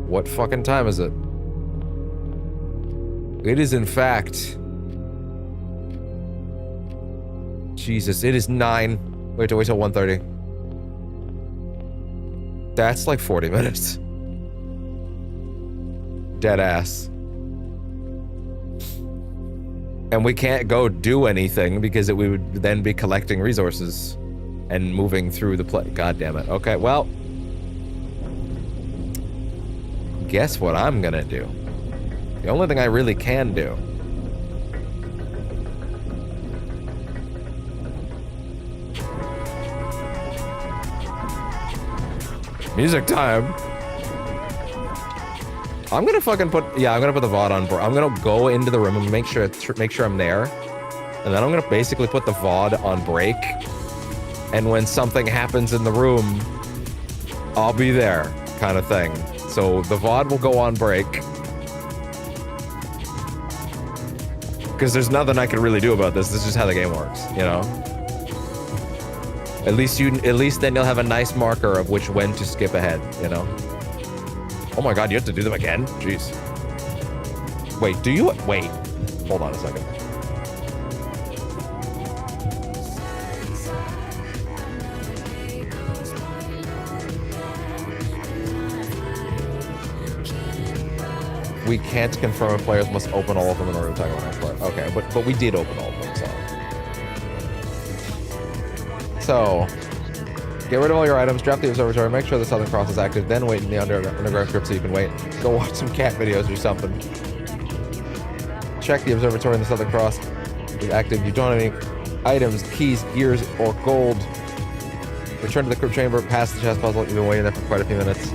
What fucking time is it? It is in fact... Jesus, it is 9. We have to wait till 1:30. That's like 40 minutes. Dead ass. And we can't go do anything because we would then be collecting resources and moving through the play. God damn it. Okay, well. Guess what I'm gonna do? The only thing I really can do. Music time. I'm gonna fucking put, yeah, I'm gonna put the VOD on. I'm gonna go into the room and make sure I'm there, and then I'm gonna basically put the VOD on break. And when something happens in the room, I'll be there, kind of thing. So the VOD will go on break because there's nothing I can really do about this. This is just how the game works, you know. At least then you'll have a nice marker of when to skip ahead, you know? Oh my god, you have to do them again? Jeez. Wait, do you? Wait. Hold on a second. We can't confirm if players must open all of them in order to tag on next player. Okay, but we did open all of them, so get rid of all your items, draft the observatory, make sure the Southern Cross is active, then wait in the underground crypt so you can wait. Go watch some cat videos or something. Check the observatory and the Southern Cross is active. You don't have any items, keys, gears, or gold. Return to the crypt chamber, pass the chest puzzle. You've been waiting there for quite a few minutes.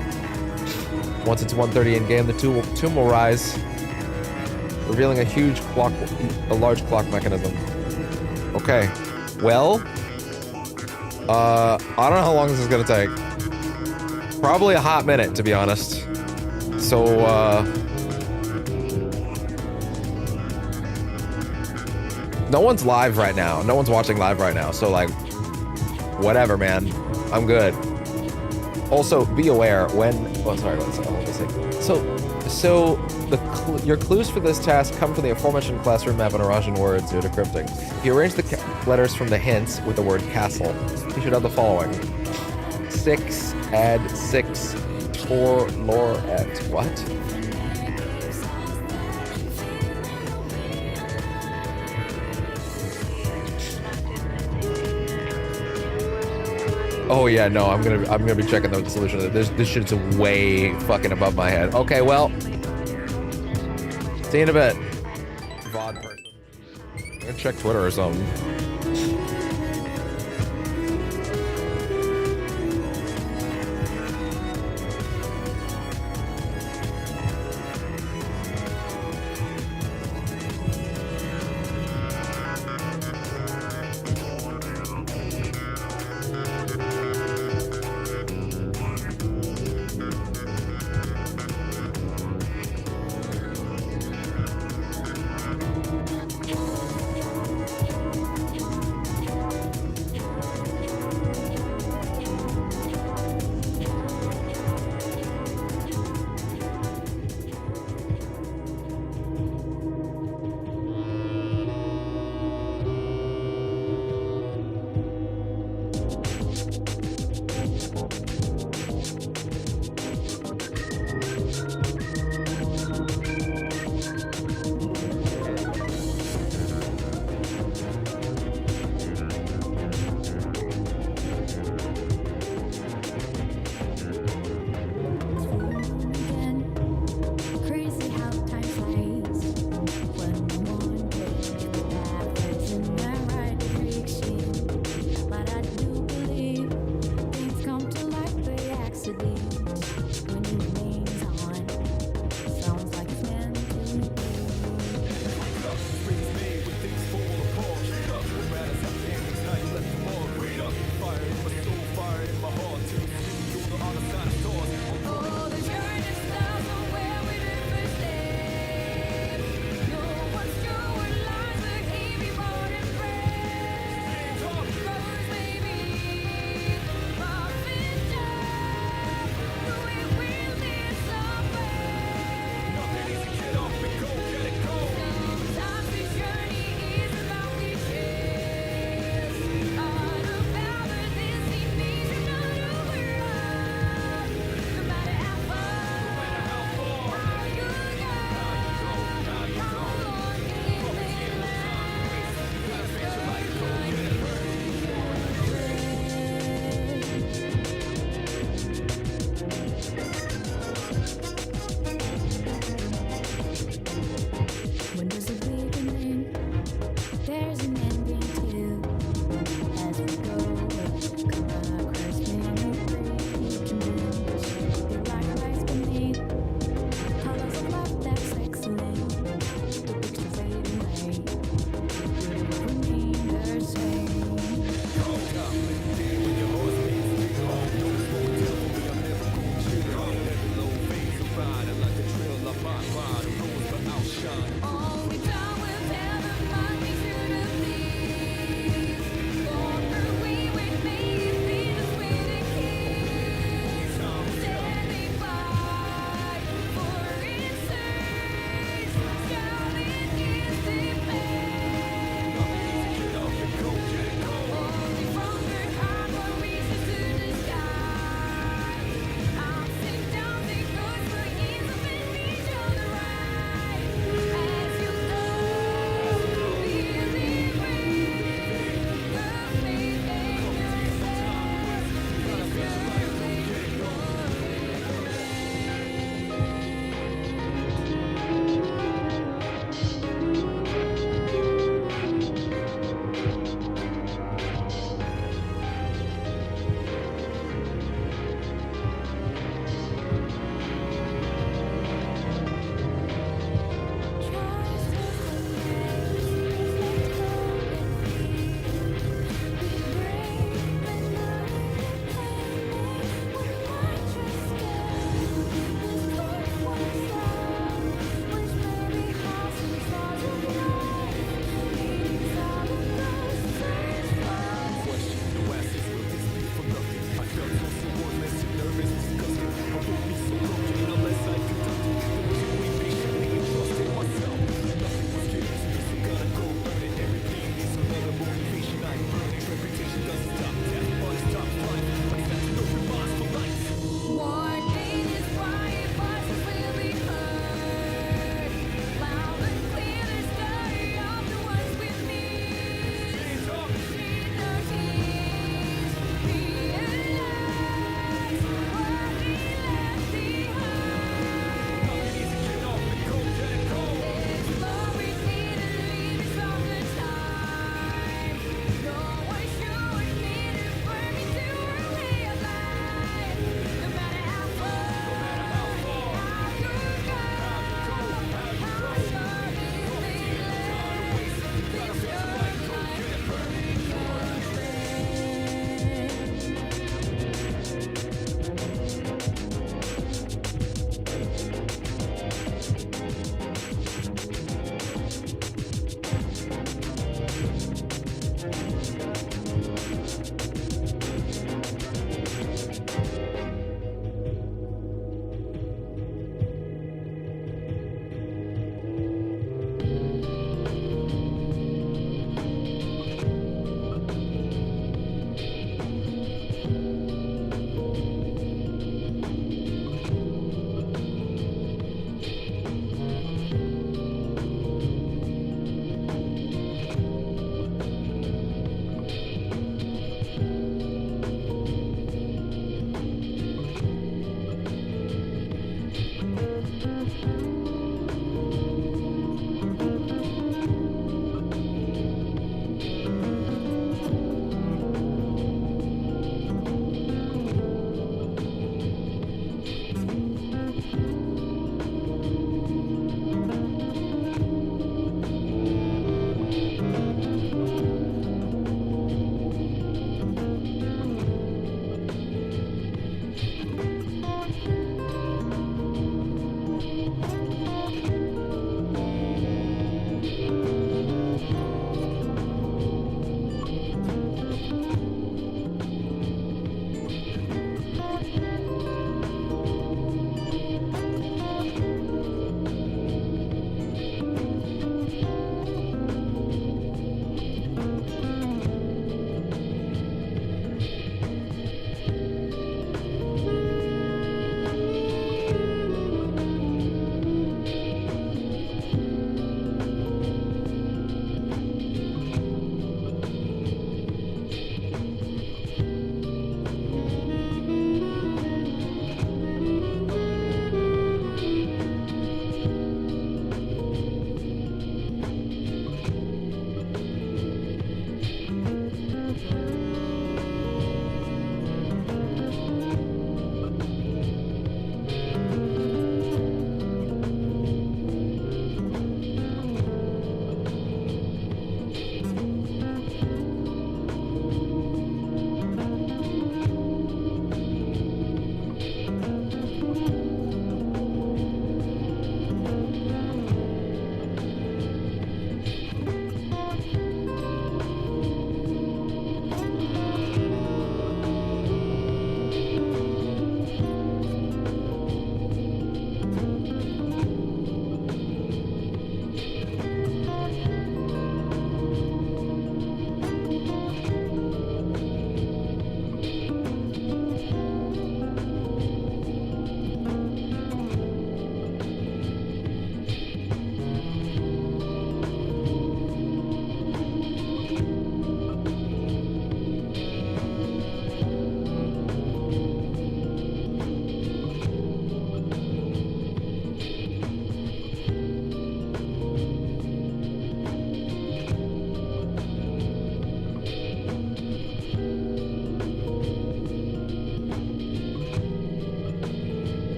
Once it's 1:30 in game, the tomb will rise, revealing a large clock mechanism. Okay, well, I don't know how long this is gonna take. Probably a hot minute, to be honest. So, no one's live right now. No one's watching live right now. So, like, whatever, man. I'm good. Also, be aware when. Oh, sorry. Hold on a second. So your clues for this task come from the aforementioned classroom map and Arajan words you're decrypting. If you arrange the letters from the hints with the word castle, you should have the following: 6 add 6 4 lore at what? Oh yeah, no, I'm gonna be checking the solution. This shit's way fucking above my head. Okay, well, see you in a bit. VOD person. I'm gonna check Twitter or something.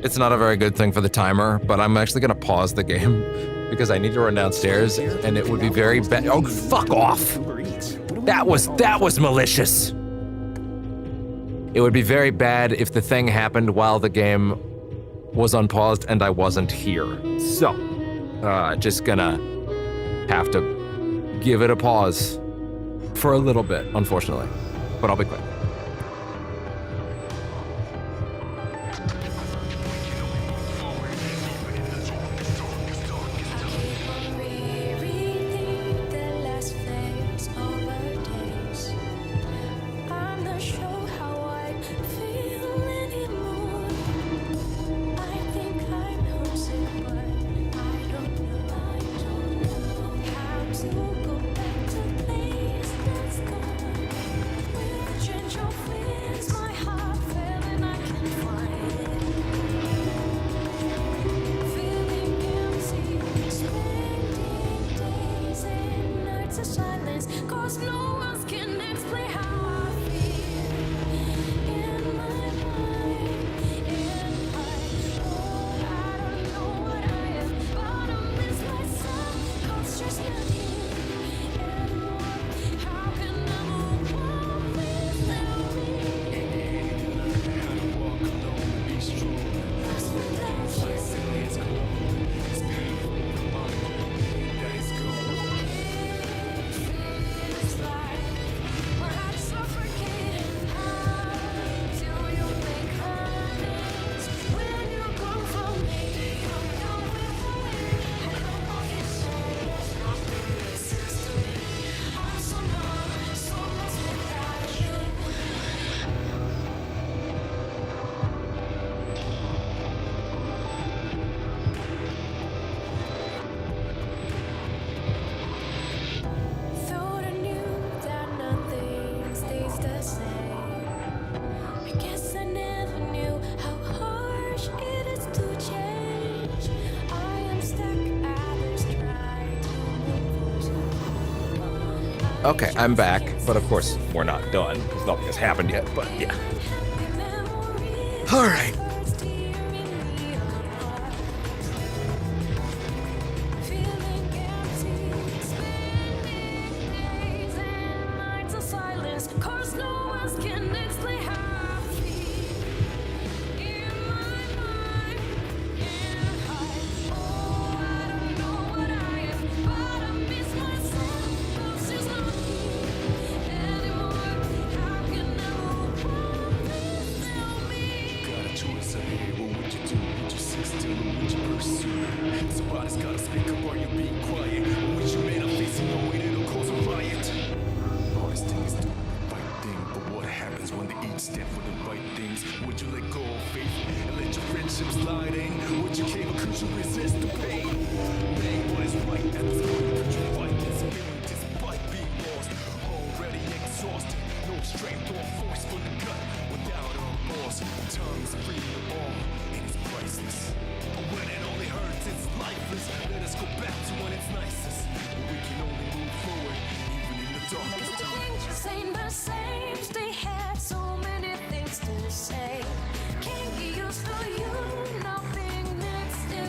it's not a very good thing for the timer, but I'm actually gonna pause the game because I need to run downstairs, and it would be very bad. Oh, fuck off! That was malicious. It would be very bad if the thing happened while the game was unpaused and I wasn't here. So, just gonna have to give it a pause for a little bit, unfortunately, but I'll be quick. Rereading the last phase of our days. I'm not sure how I feel anymore. I think I'm homesick, but I don't know how to go back to a place that's gone. With a change of winds, my heart fell and I can't find it. Feeling empty, spending days and nights of silence, 'cause no one can explain how I feel in my mind. I don't know what I am, but I miss myself, 'cause she's not here anymore. How can I move on without me? That's what that she said. It's like my heart's suffocating. How do you make amends when you go from me? I'm done with the wind. I don't know what you say. Nothing makes sense to me. I'm so numb, so lost without you. Thought I knew that nothing stays the same. I guess I never knew how harsh it is to change. I am stuck, others try to move on. Okay, I'm back, but of course, we're not done, because nothing has happened yet, but yeah. Happy memories. All right. Words tearing me apart. Feeling empty, spending days and nights of silence, 'cause no one can explain how I feel in my mind. And I don't know what I am, but I miss myself, 'cause she's not here anymore. How can I move on without me? Got a choice ahead. What would you do? Would you sit still or would you pursue? Somebody's gotta speak up or you being quiet. Or would you man up facing knowing it'll cause a riot? Hardest thing is to do the right thing, but what happens when they each stand for the right things? Would you let go of faith and let your friendship slide in? Would you cave or could you resist the pain? Man, what is right at this point? Could you fight this feeling despite being lost? Already exhausted, no strength or force from the gut. Without a remorse, tongues free to all, it is priceless. But when it only hurts, it's lifeless. Let us go back to when it's nicest. We can only move forward, even in the darkest times. Just ain't the same. They had so many things to say. Can't get used to you not being next to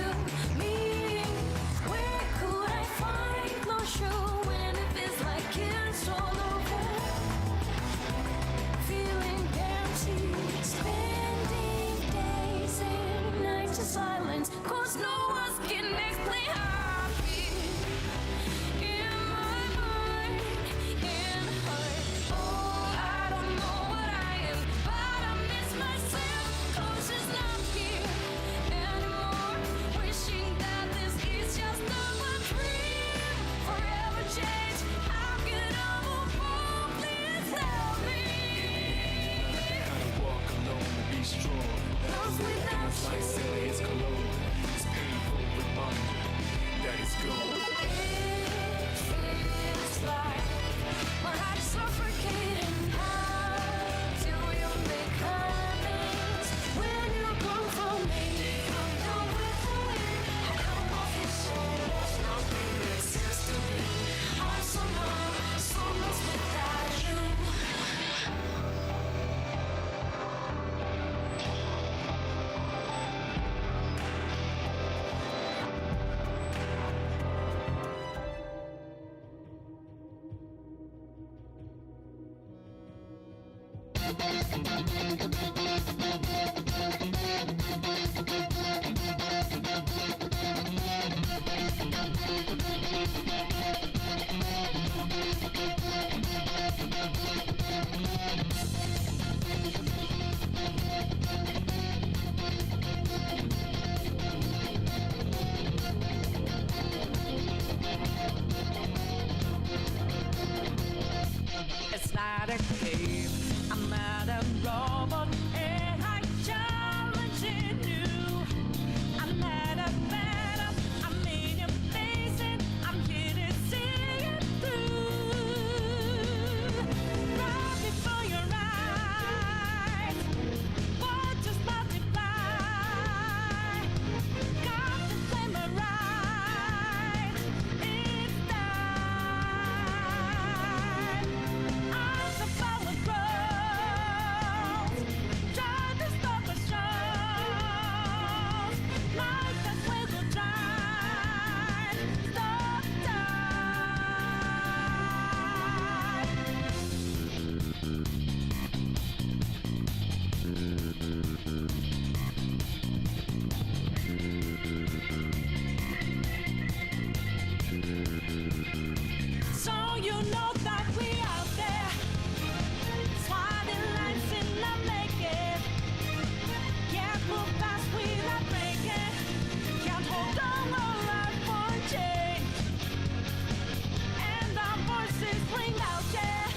me. Where could I find It's not a game, I'm not a robot, and I challenging you. I'm not a phantom, I'm in your face, and I'm here to see it through. Right before your eyes, what just multiply? Got the flame right, it's time. Eyes of power grows, try to stop us shows. Like that we will try, stop time. So you know that we out there, swatting lines in the making. Can't move fast without breaking. Can't hold on our life for change. And our voices ring out, yeah.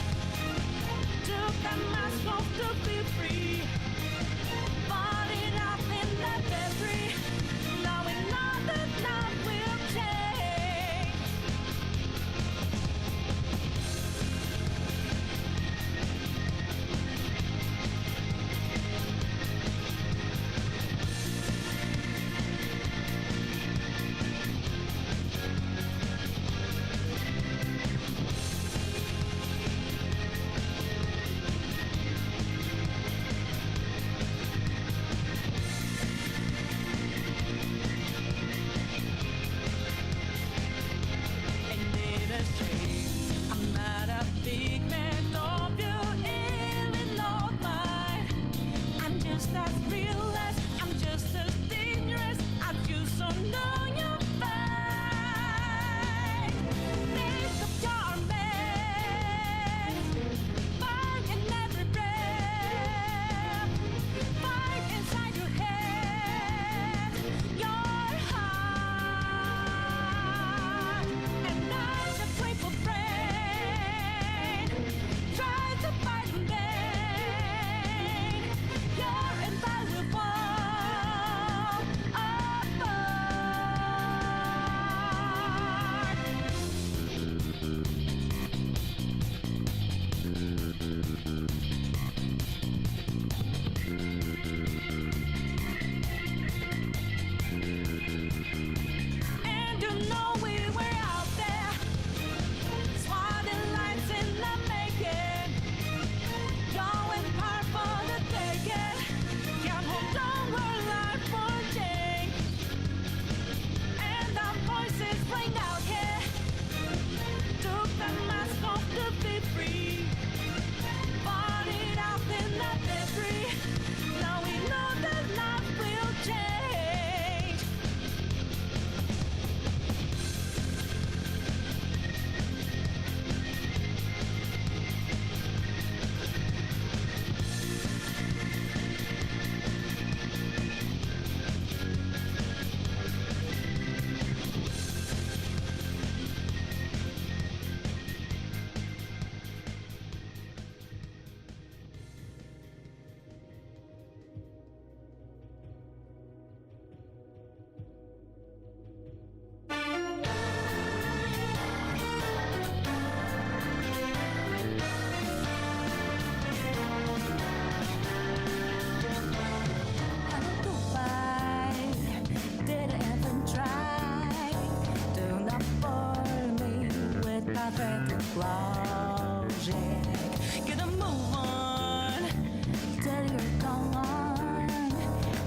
Took the mask off to be free. Fought it up in the debris. Now we know that love will change. And in a dream, I'm not a figment of your evil or mine. I'm just as real as, I'm just as dangerous as you, so know you're fine. Lift up your arms, fight in every breath, fight inside your head, your heart. And as a grateful brain, try to fight in vain. You're invaluable, apart. And you know we were out there, swatting lines in the making. Going hard for the taking. Can't hold on, we're life for change. And our voices ring out, yeah. Took the mask off to be free. Fought it out in the debris. Now we know that love will change. Didn't even try. Do not bore me with pathetic logic. Gonna move on till you're gone.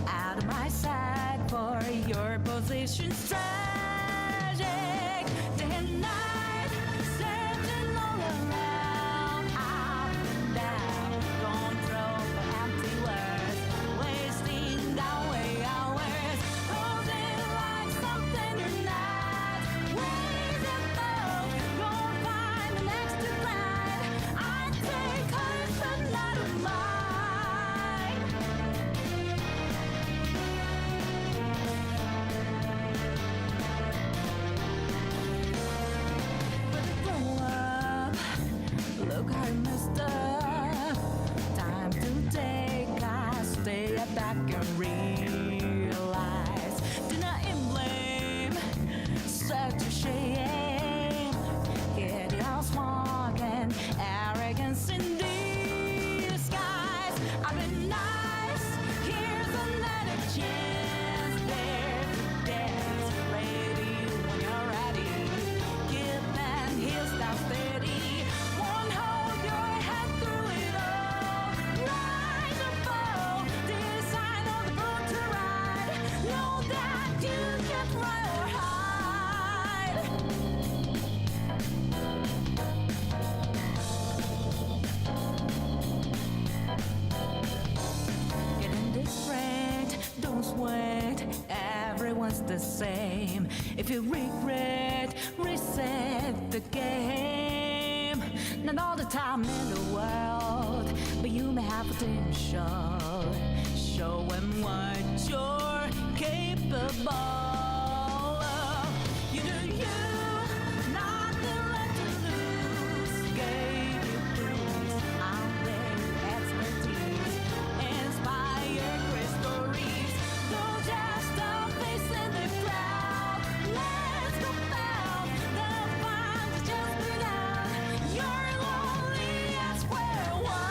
Out of my sight, for your position's tragic. Day and night, searching all around, up and down, control. the same. If you regret, reset the game. Not all the time in the world, but you may have potential. Show 'em what you're capable of. You do you, nothing left to lose. Gave you boost, I'm there, expertise. Inspire great stories. Don't just stop facing the crowd. Let's go down. The fun's just begun. You're lonely at square one.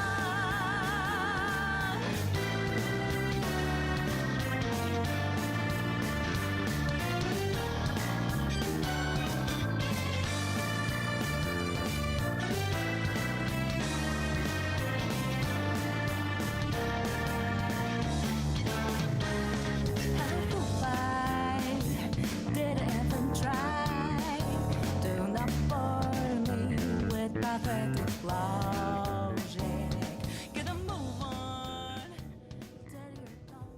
Did I even try? Do not bore me with pathetic logic. Get a move on. Tell your tongue.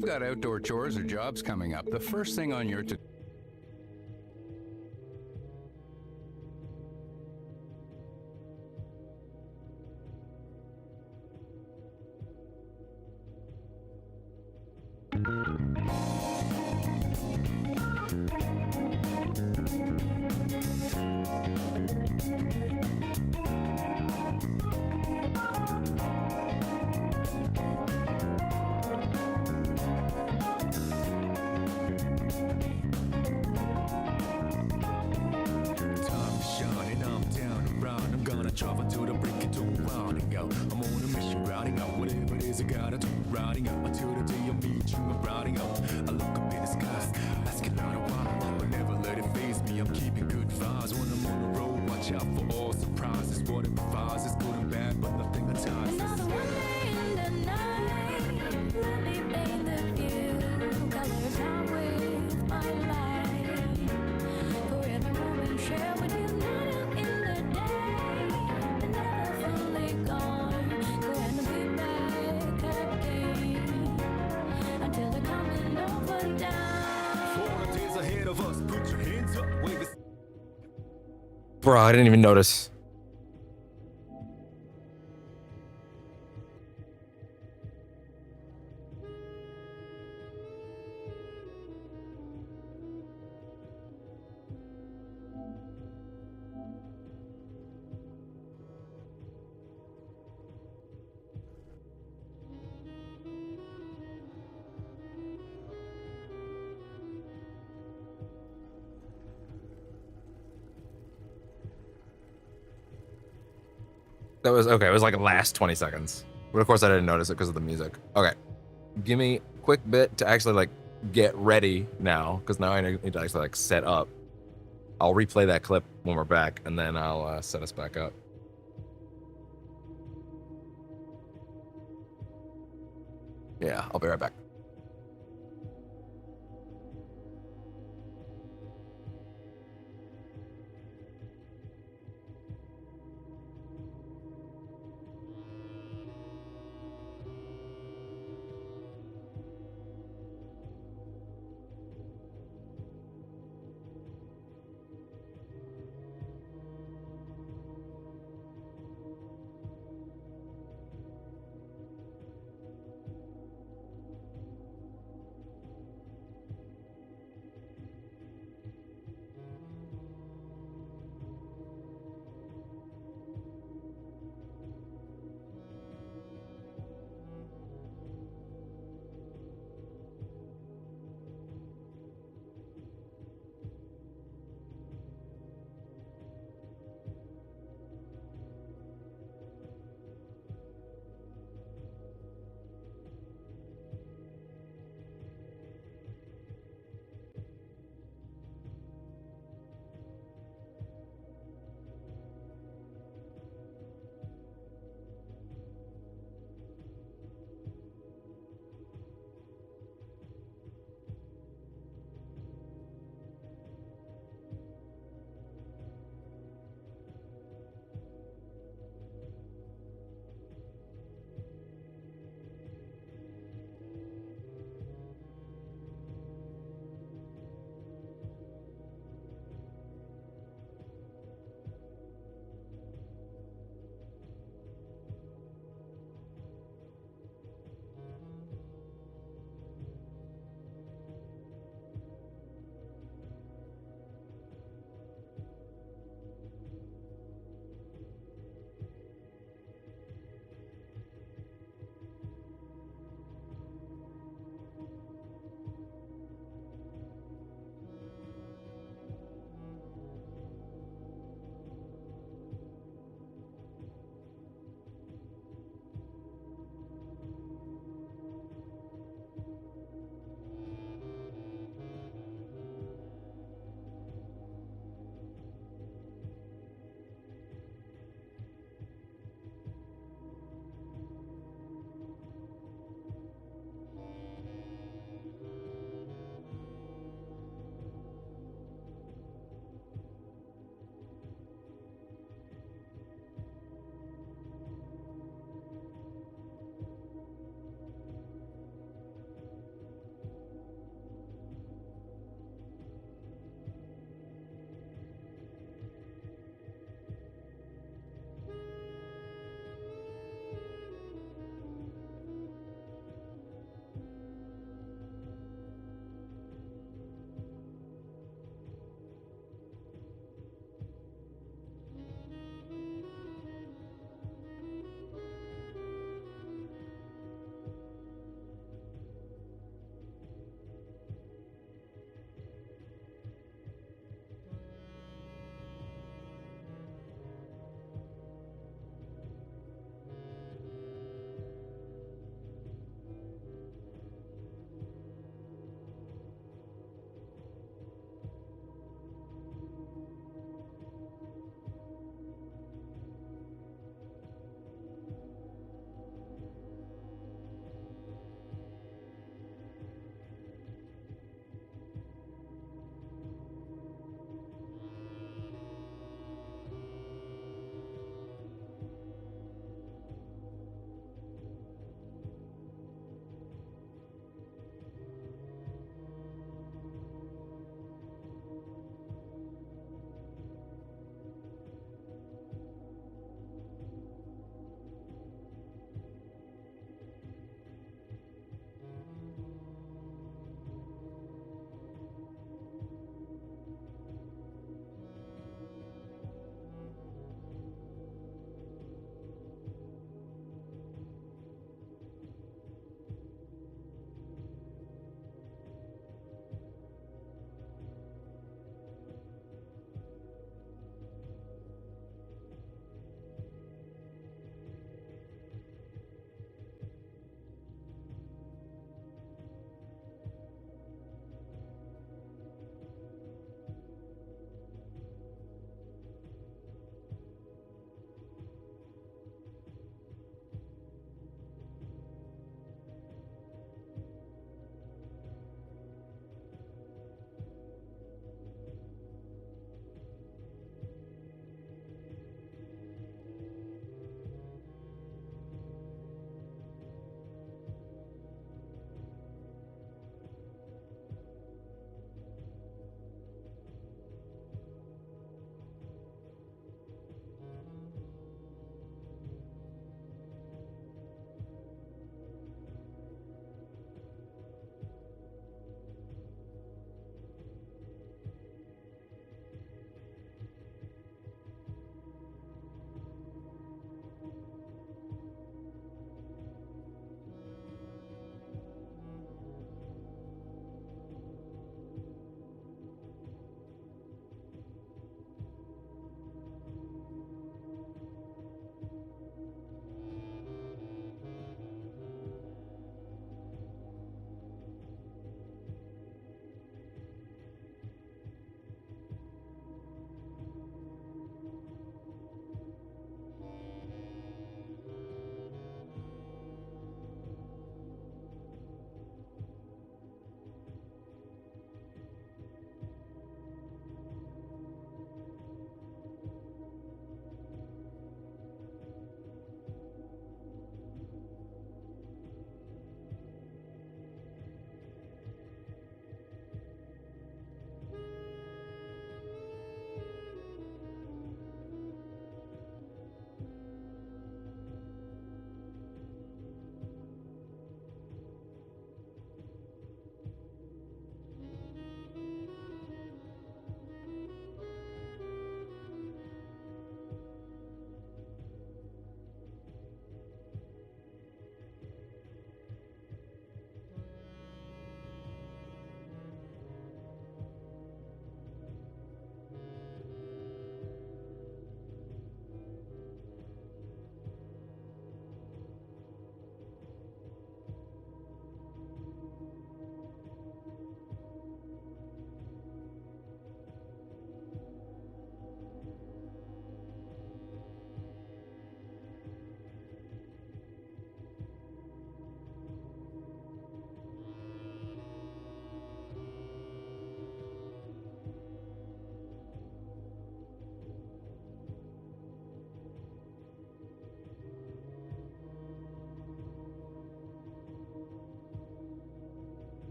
you've got outdoor chores or jobs coming up, the first thing on your to Time is shining, I'm down and round. I'm gonna travel to the break it to rounding out. I'm on a mission, routing out whatever it is I gotta do. Routing out until the day I meet you. I'm routing out. I look up in the sky, asking out a while, but never let it phase me. I'm keeping good vibes when I'm on the road. Watch out for all surprises. What it provides is good and bad, but nothing ties. Another Monday in the night. Let me paint the view. Colors out with my light. For every moment share with you, not out in the day. And never fully gone. Going to be back again. Until the coming over down. For the days ahead of us, put your hands up, wave it. Bro, I didn't even notice. That was okay. It was like the last 20 seconds. But of course I didn't notice it because of the music. Okay. Give me a quick bit to actually like get ready now, because now I need to actually like set up. I'll replay that clip when we're back, and then I'll set us back up. Yeah, I'll be right back.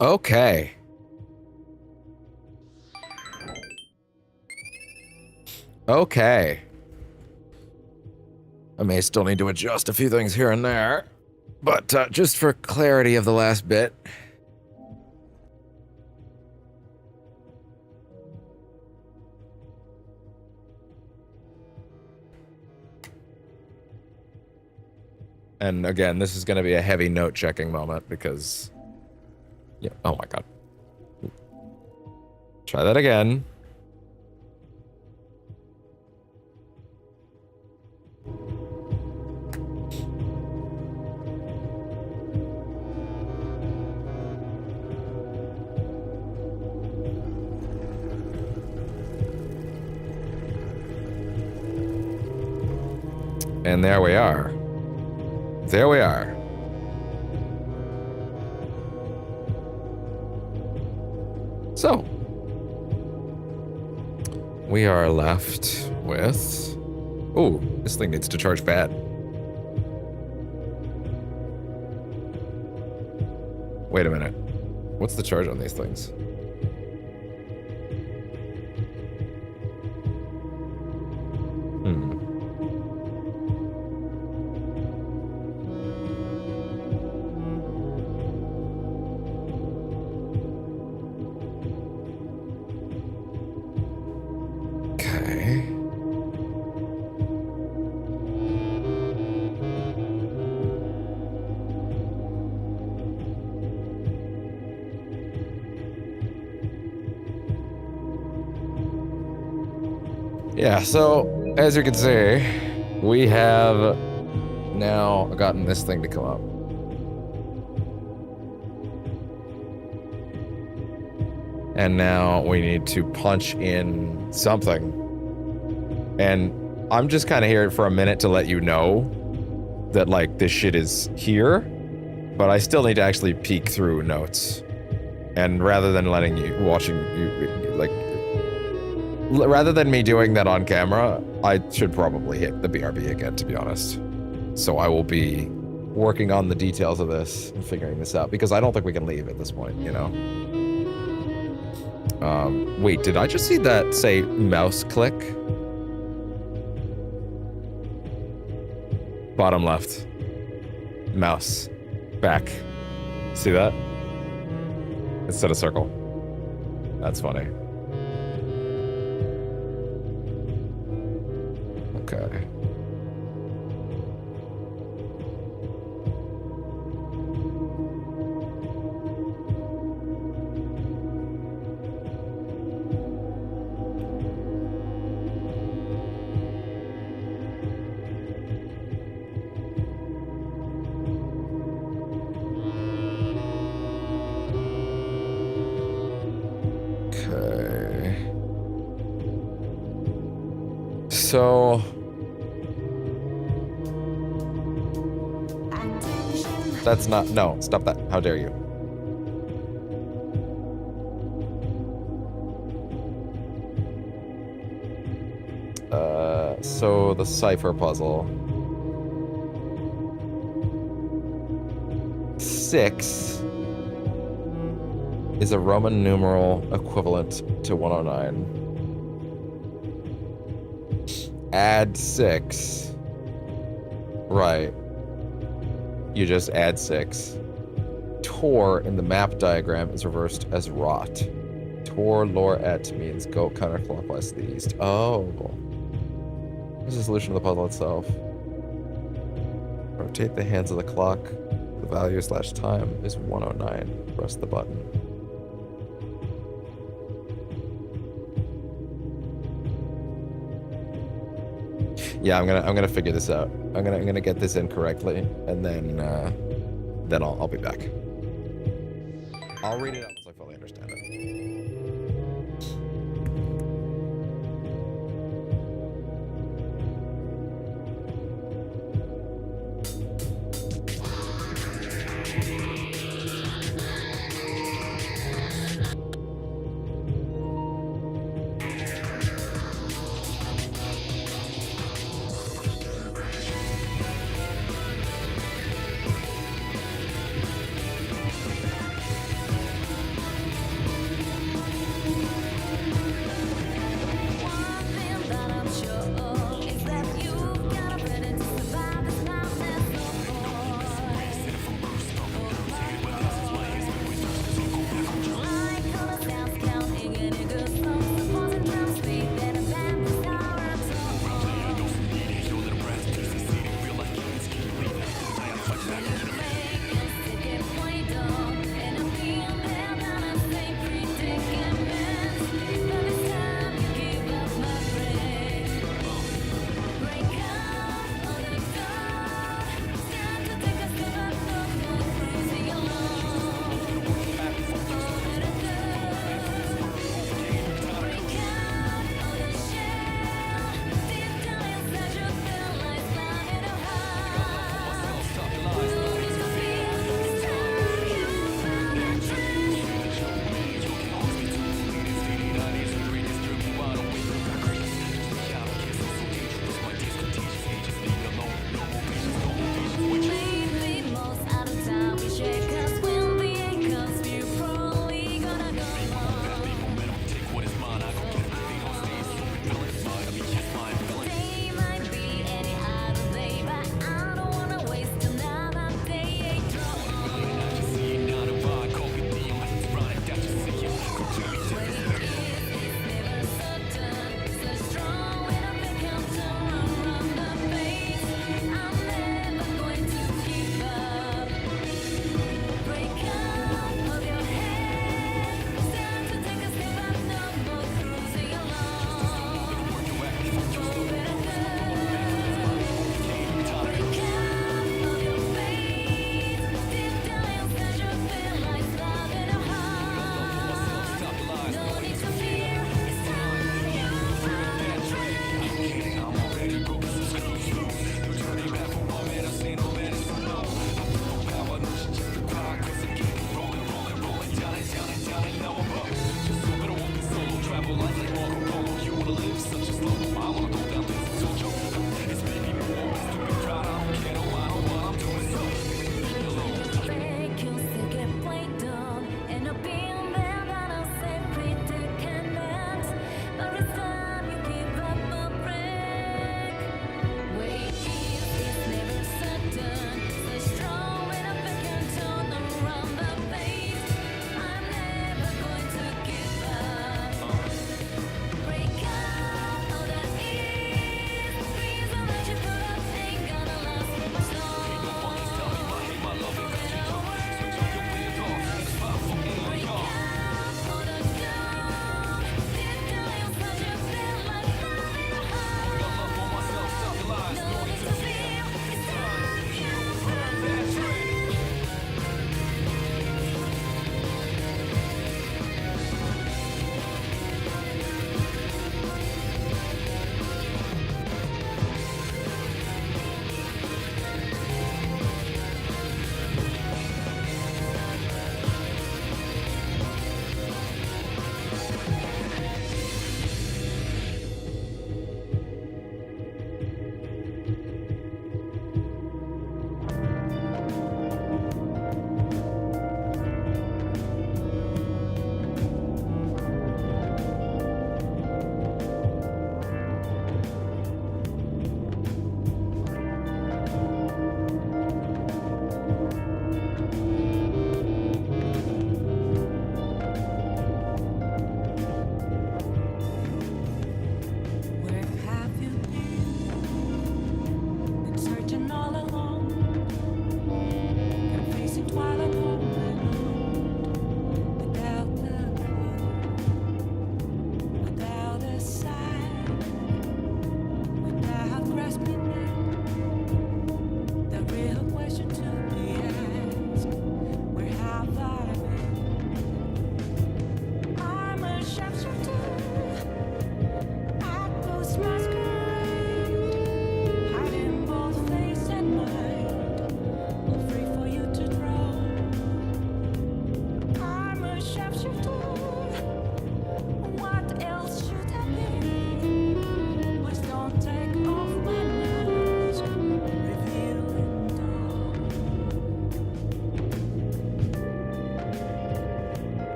Okay. Okay. I may still need to adjust a few things here and there, but just for clarity of the last bit. And again, this is going to be a heavy note checking moment because, yeah, oh my god. Try that again. And there we are. There we are. So, we are left with... Ooh, this thing needs to charge bad. Wait a minute. What's the charge on these things? Okay. Yeah, so as you can see, we have now gotten this thing to come up. And now we need to punch in something. And I'm just kind of here for a minute to let you know that, like, this shit is here, but I still need to actually peek through notes. And rather than letting you, watching you, like, rather than me doing that on camera, I should probably hit the BRB again, to be honest. So I will be working on the details of this and figuring this out, because I don't think we can leave at this point, you know? Wait, did I just see that say mouse click? Bottom left. Mouse. Back. See that? Instead of circle. That's funny. Okay. So that's not, no, stop that. How dare you? So the cipher puzzle. 6 is a Roman numeral equivalent to 109. Add 6. Right. You just add 6. Tor in the map diagram is reversed as rot. Tor lore et means go counterclockwise to the east. Oh. This is the solution to the puzzle itself. Rotate the hands of the clock. The value / time is 109. Press the button. Yeah, I'm gonna figure this out. I'm gonna get this in correctly, and then I'll be back. I'll read it out once I fully understand it.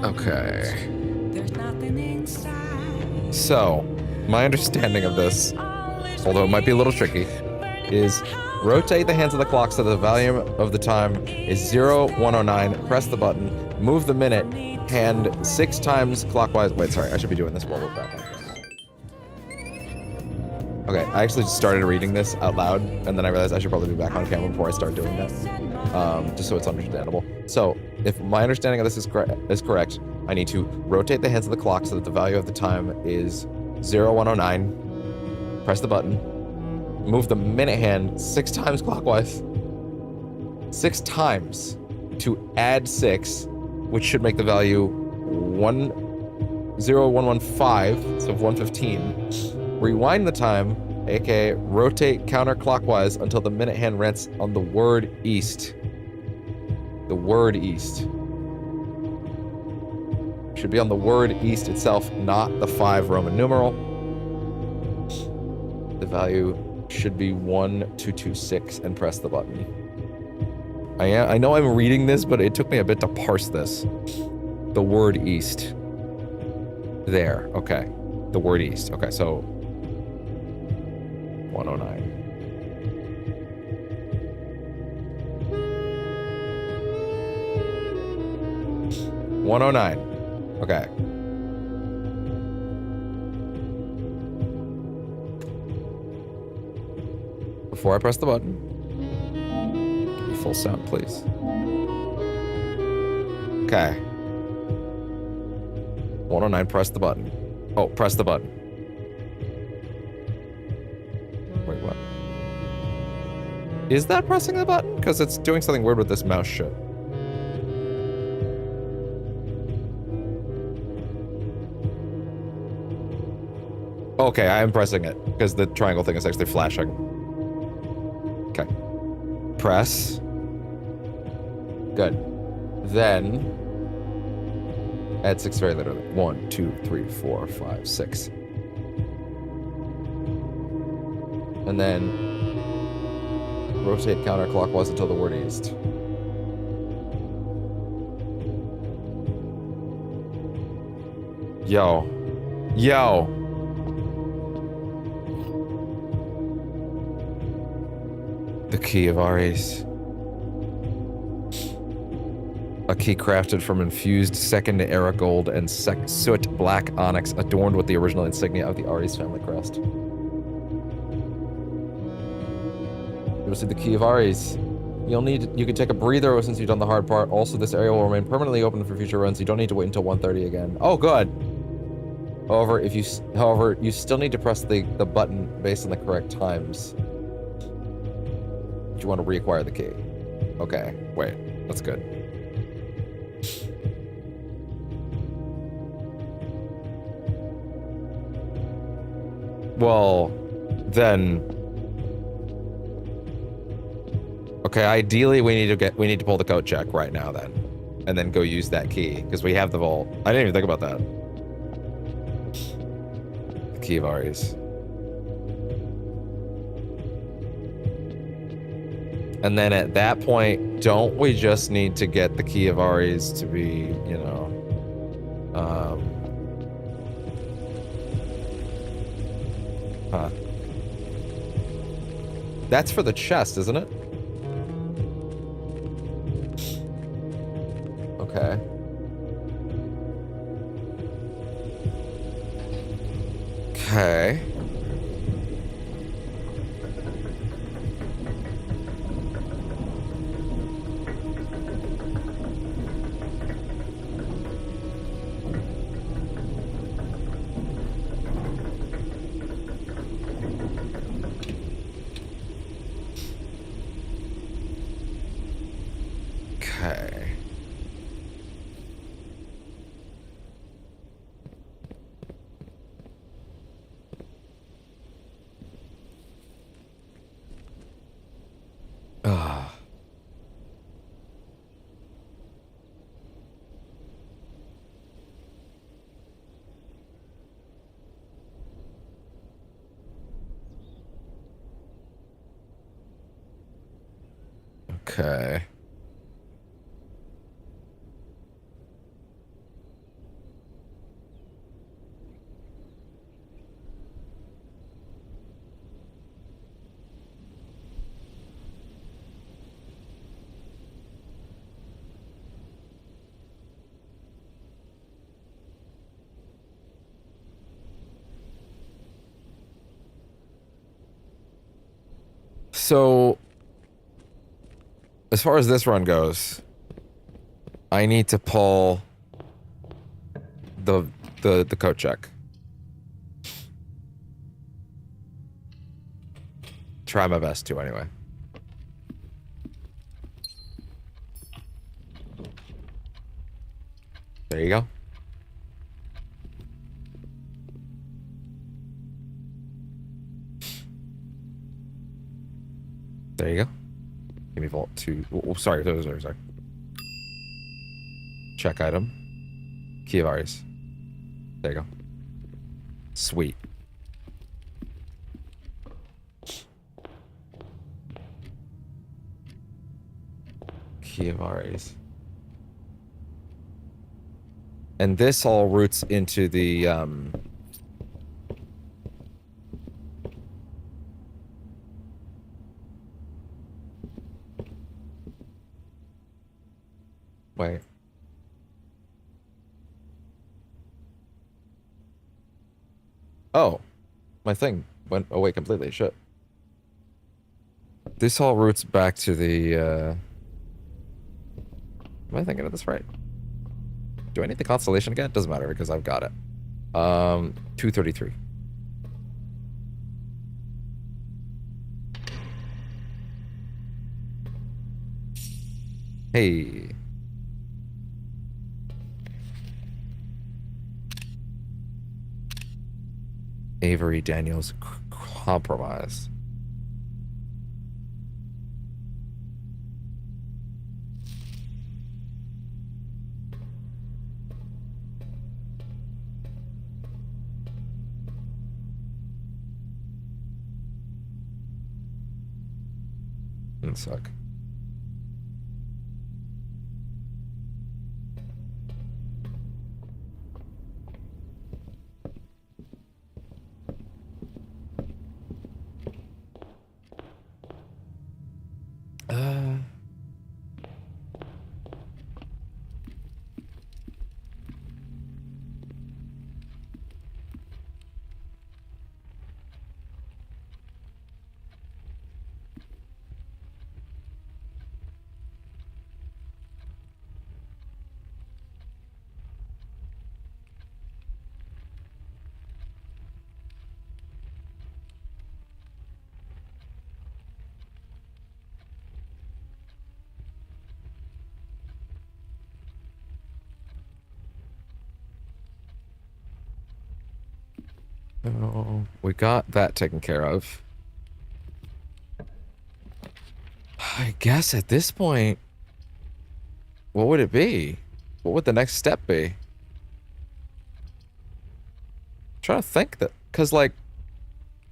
Okay. There's nothing inside. So, my understanding of this, although it might be a little tricky, is rotate the hands of the clock so the value of the time is 0109, press the button, move the minute hand 6 times clockwise. Wait, sorry, I should be doing this while we're back. Okay, I actually just started reading this out loud, and then I realized I should probably be back on camera before I start doing that, just so it's understandable. So, if my understanding of this is correct, I need to rotate the hands of the clock so that the value of the time is 0109, press the button, move the minute hand 6 times clockwise, 6 times to add 6, which should make the value 10115, so 115. Rewind the time, aka rotate counterclockwise until the minute hand rests on the word east. The word east. Should be on the word east itself, not the 5 Roman numeral. The value should be 1226 and press the button. I know I'm reading this, but it took me a bit to parse this. The word east. There, okay. The word east. Okay, so 109. Okay. Before I press the button, give me full sound, please. Okay. 109, press the button. Oh, press the button. Wait, what? Is that pressing the button? Because it's doing something weird with this mouse shit. Okay, I am pressing it, because the triangle thing is actually flashing. Okay. Press. Good. Then add 6 very literally. 1, 2, 3, 4, 5, 6. And then rotate counterclockwise until the word east. Yo. Yo. The Key of Ares. A key crafted from infused second era gold and soot black onyx, adorned with the original insignia of the Ares family crest. You will see the Key of Ares. You can take a breather since you've done the hard part. Also, this area will remain permanently open for future runs. You don't need to wait until 1:30 again. Oh, good. However, you still need to press the button based on the correct times. You want to reacquire the key. Okay, wait, that's good. Well, then. Okay, ideally we need to pull the code check right now then, and then go use that key because we have the vault. I didn't even think about that. The Key of Ares. And then at that point, don't we just need to get the Key of Ares to be, you know, That's for the chest, isn't it? Okay. Okay. Okay. Ah. Okay. So, as far as this run goes, I need to pull the code check. Try my best to, anyway. There you go. There you go. Give me vault 2. Oh, sorry. Sorry. Check item. Key of Ares. There you go. Sweet. Key of Ares. And this all roots into the, Wait. Oh. My thing went away completely. Shit. This all roots back to the, Am I thinking of this right? Do I need the constellation again? Doesn't matter because I've got it. 233. Hey. Avery Daniels compromise. Didn't suck. Oh, we got that taken care of. I guess at this point, what would it be? What would the next step be? I'm trying to think that, cause like,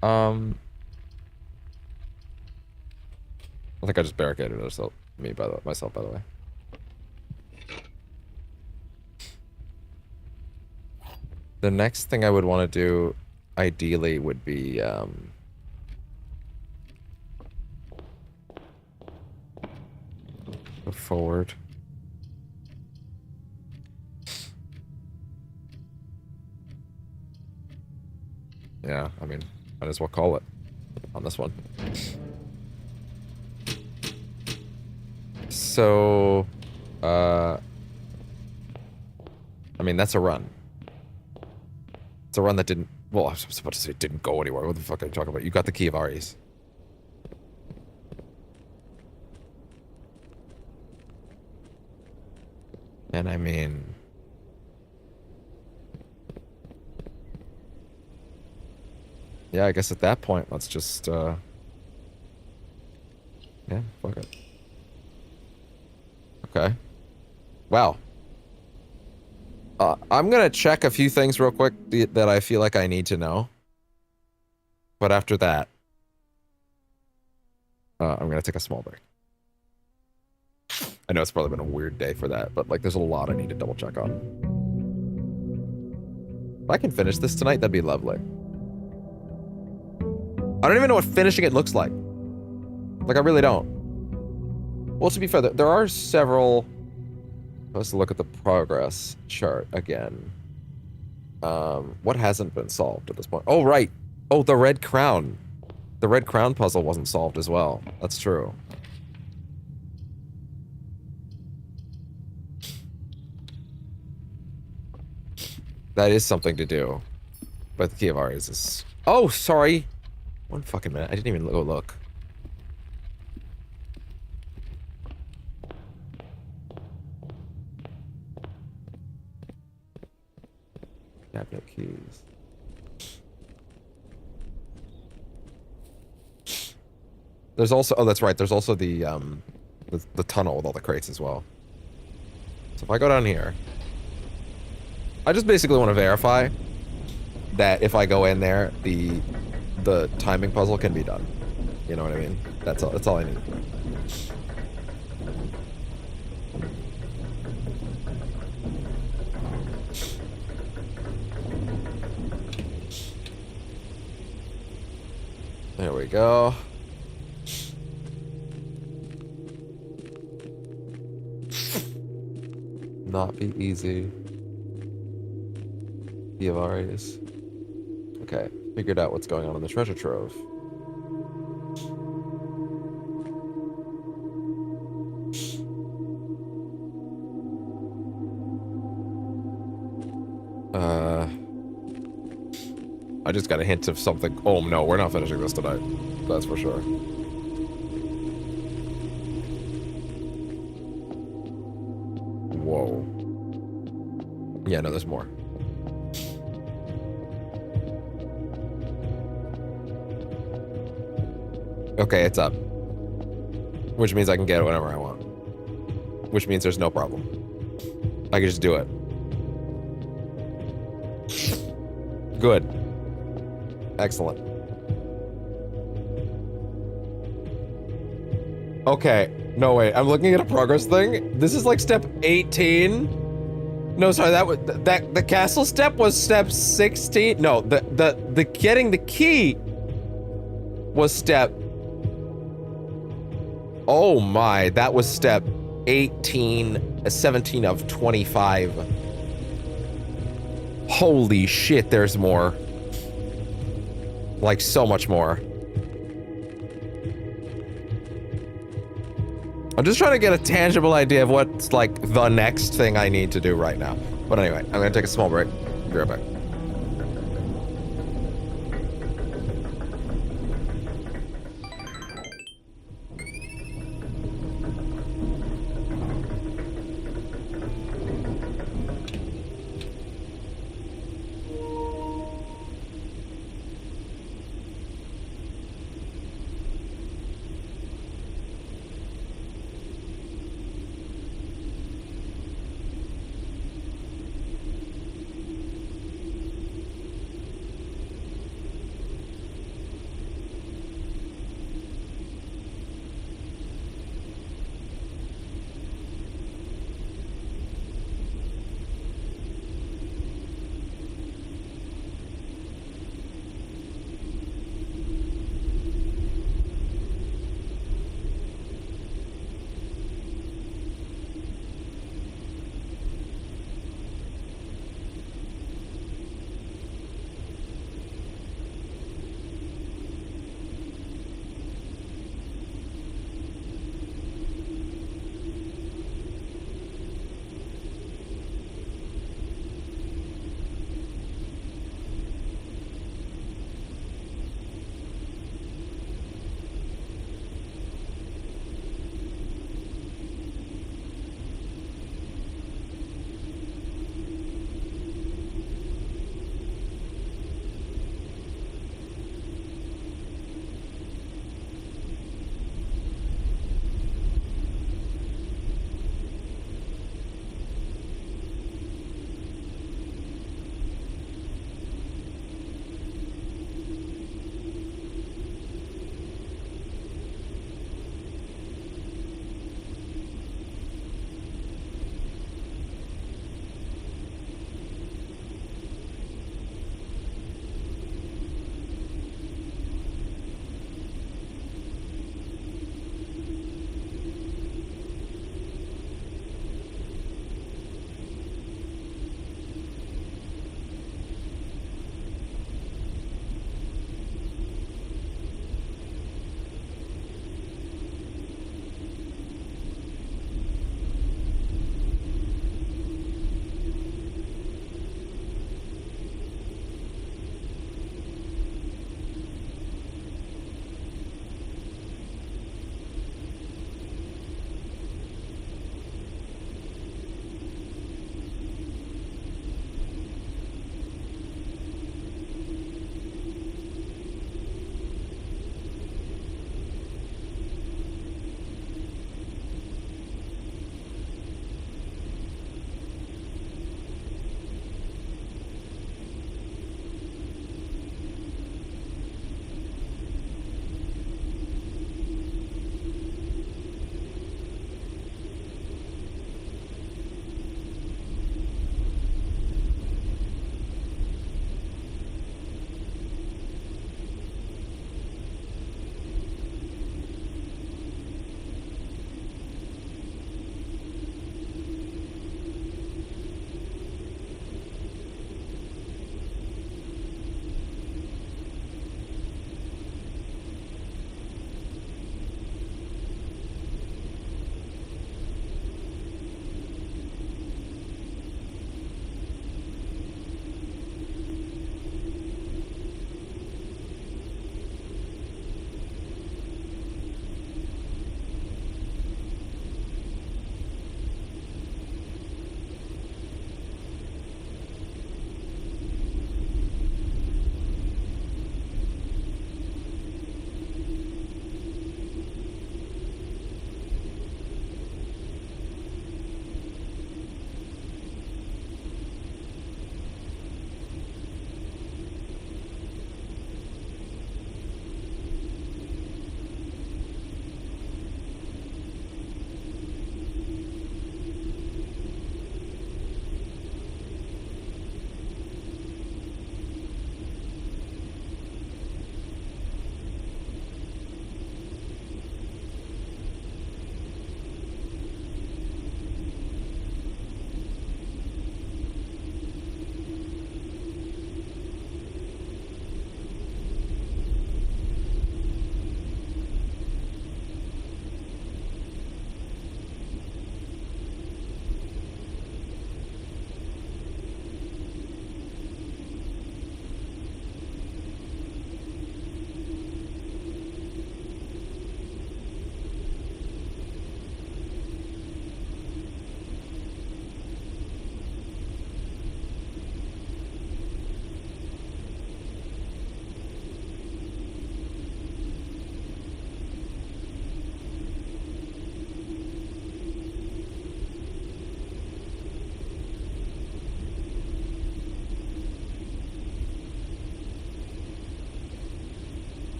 I think I just barricaded myself, myself by the way. The next thing I would want to do, ideally, would be, go forward. Yeah, I mean, might as well call it on this one. So, I mean, that's a run. It's a run that didn't... Well, I was about to say it didn't go anywhere. What the fuck are you talking about? You got the key of Ares. And I mean... Yeah, I guess at that point, let's just, yeah, fuck it. Okay. Wow. I'm gonna check a few things real quick that I feel like I need to know. But after that, I'm gonna take a small break. I know it's probably been a weird day for that, but like there's a lot I need to double check on. If I can finish this tonight, that'd be lovely. I don't even know what finishing it looks like. Like, I really don't. Well, to be fair, there are several... Let's look at the progress chart again. What hasn't been solved at this point? Oh, right. Oh, the red crown. The red crown puzzle wasn't solved as well. That's true. That is something to do. But the Key of Aries is... Oh, sorry! One fucking minute. I didn't even go look. Cabinet keys. There's also... Oh, that's right. There's also the tunnel with all the crates as well. So if I go down here... I just basically want to verify that if I go in there, the timing puzzle can be done. You know what I mean? That's all I need. There we go. Not be easy. Key of Aries. Okay, figured out what's going on in the treasure trove. I just got a hint of something. Oh no, we're not finishing this tonight. That's for sure. Whoa. Yeah, no, there's more. Okay, it's up. Which means I can get it whenever I want. Which means there's no problem. I can just do it. Good. Excellent. Okay. No, wait. I'm looking at a progress thing. This is like step 18. No, sorry. The castle step was step 16. No, the getting the key was step... Oh my, that was step 17 of 25. Holy shit, there's more. Like, so much more. I'm just trying to get a tangible idea of what's, like, the next thing I need to do right now. But anyway, I'm gonna take a small break. Be right back.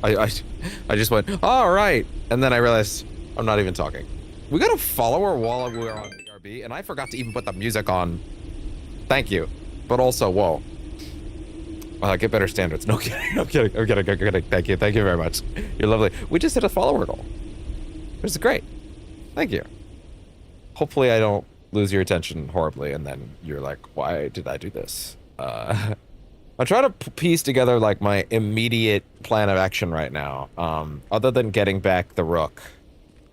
I just went, all right. And then I realized I'm not even talking. We got a follower while we were on BRB, and I forgot to even put the music on. Thank you. But also, whoa. Get better standards. No kidding. I'm kidding. Thank you. Thank you very much. You're lovely. We just hit a follower goal. This is great. Thank you. Hopefully I don't lose your attention horribly, and then you're like, why did I do this? I'm trying to piece together like my immediate plan of action right now. Other than getting back the rook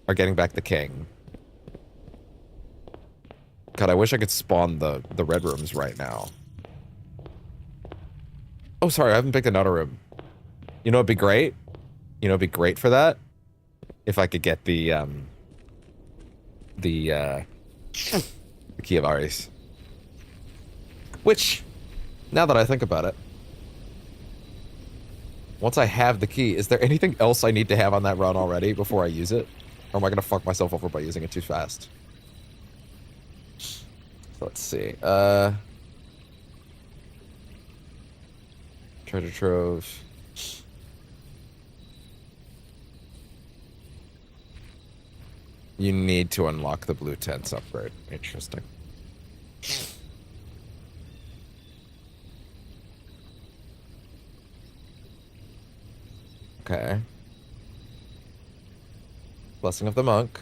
or getting back the king. God, I wish I could spawn the red rooms right now. Oh, sorry, I haven't picked another room. You know, it'd be great. You know, it'd be great for that if I could get the Key of Ares. Which, now that I think about it, once I have the key, is there anything else I need to have on that run already before I use it? Or am I gonna fuck myself over by using it too fast? So let's see. Treasure trove. You need to unlock the blue tents upgrade. Interesting. Okay. Blessing of the Monk.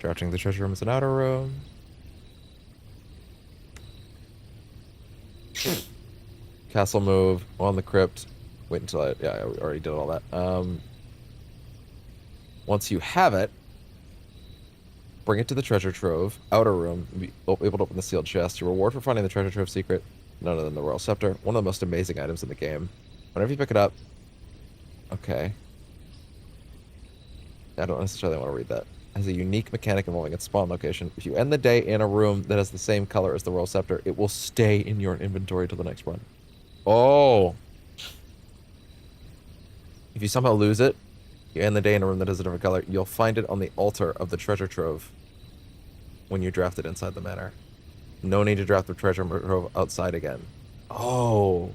Crouching the treasure room is an outer room. Castle move on the crypt. Wait until I already did all that. Once you have it, bring it to the treasure trove, outer room, be able to open the sealed chest. Your reward for finding the treasure trove secret, none other than the royal scepter. One of the most amazing items in the game. Whenever you pick it up, okay. I don't necessarily want to read that. Has a unique mechanic involving its spawn location. If you end the day in a room that has the same color as the royal scepter, it will stay in your inventory till the next run. Oh. If you somehow lose it, you end the day in a room that has a different color, you'll find it on the altar of the treasure trove when you draft it inside the manor. No need to draft the treasure trove outside again. Oh.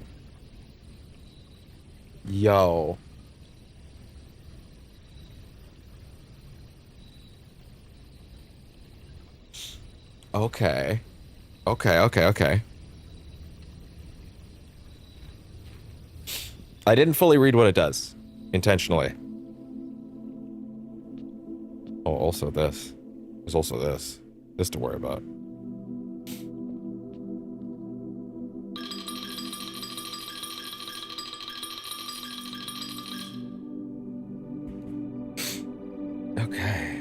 Yo. Okay. Okay. I didn't fully read what it does. Intentionally. Oh, also this. There's also this. This to worry about. Okay.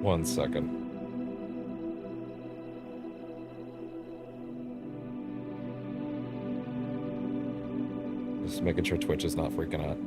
One second. Just making sure Twitch is not freaking out.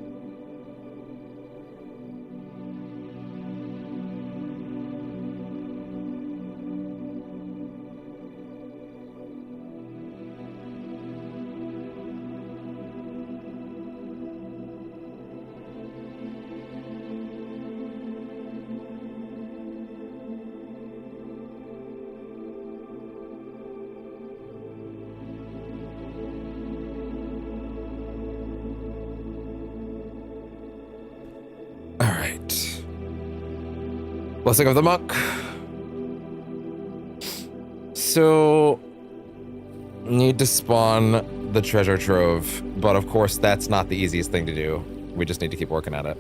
Blessing of the Monk. So, need to spawn the treasure trove, but of course that's not the easiest thing to do. We just need to keep working at it.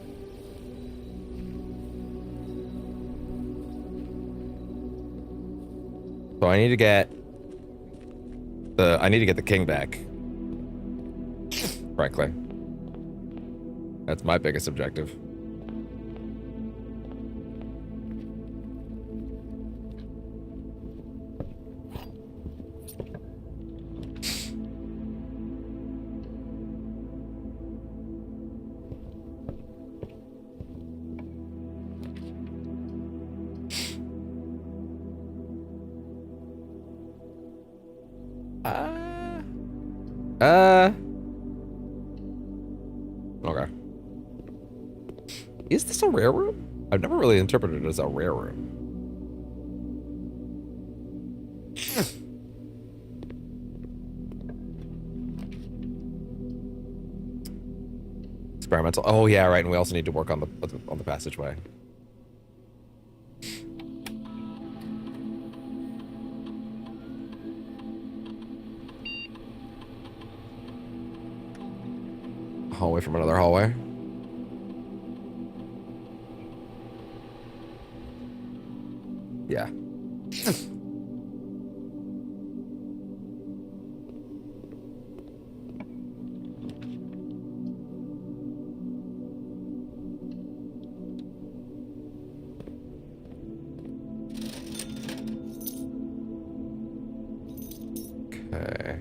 So I need to get the king back. Frankly. That's my biggest objective. Okay. Is this a rare room? I've never really interpreted it as a rare room. Experimental. Oh yeah, right. And we also need to work on the passageway. Hallway from another hallway. Yeah. Okay.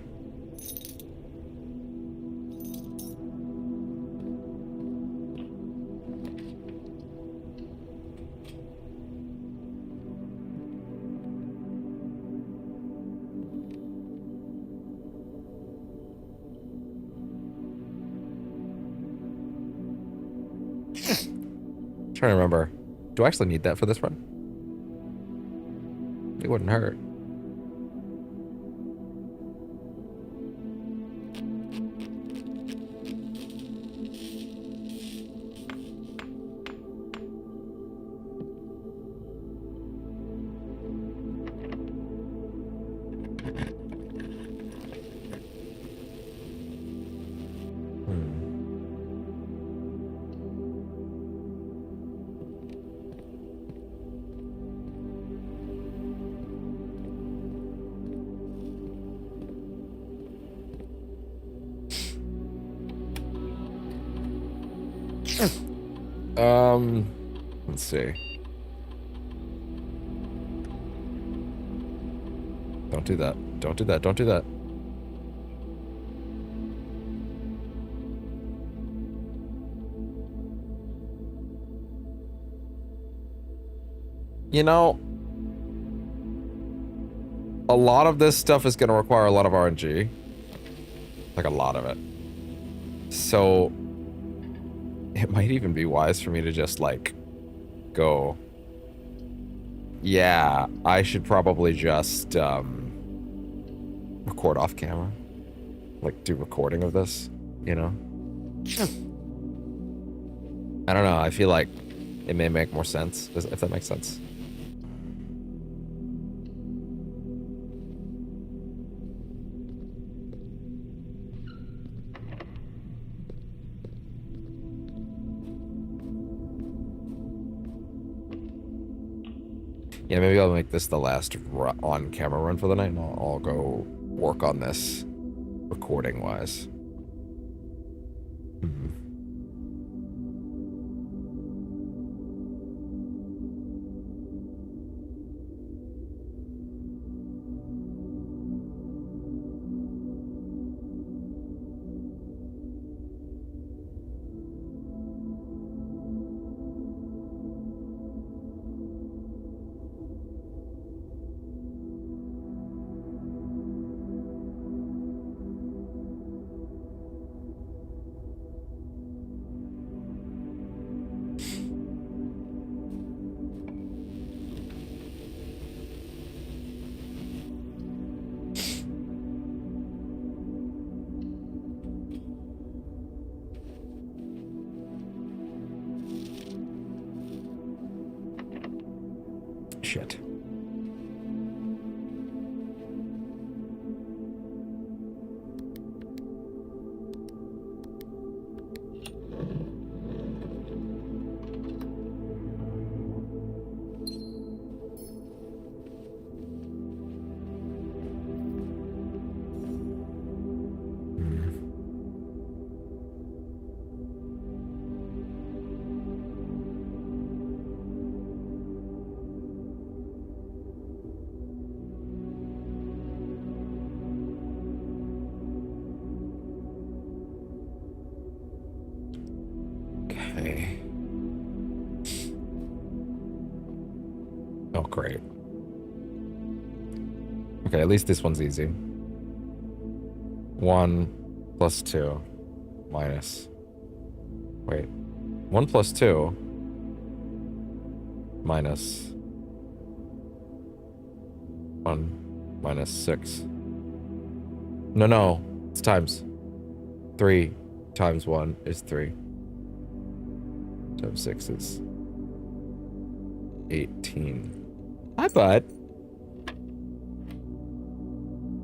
Trying to remember. Do I actually need that for this run? It wouldn't hurt. Let's see. Don't do that. Don't do that. Don't do that. You know, a lot of this stuff is going to require a lot of RNG. Like a lot of it. So it might even be wise for me to just like go, yeah, I should probably just record off camera, like do recording of this, you know? I don't know, I feel like it may make more sense, if that makes sense. Yeah, maybe I'll make this the last on-camera run for the night, and I'll go work on this recording-wise. Shit. Okay. Oh, great. Okay, at least this one's easy. 1 plus 2 minus... Wait. 1 plus 2 minus 1 minus 6. No. It's times. 3 times 1 is 3. Times 6 is 18. Hi, bud.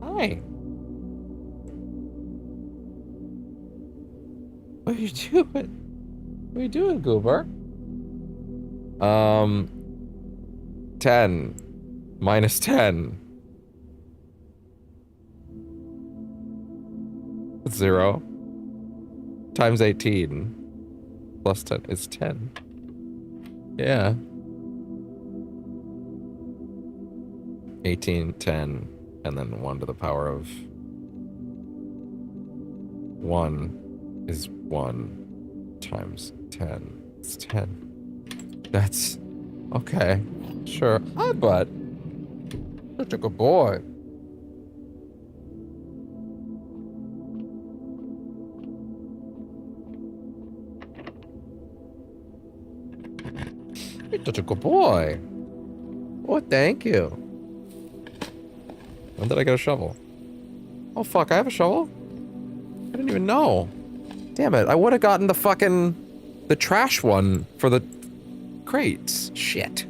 Hi. What are you doing? What are you doing, Goober? 10 minus 10. 0 times 18 plus 10 is 10. Yeah. 18, 10, and then 1 to the power of 1 is 1 times 10. It's 10. That's... okay. Sure. Hi, bud. Such a good boy. You're such a good boy. Oh, thank you. When did I get a shovel? Oh, fuck, I have a shovel? I didn't even know. Damn it, I would have gotten the fucking... the trash one for the crates. Shit.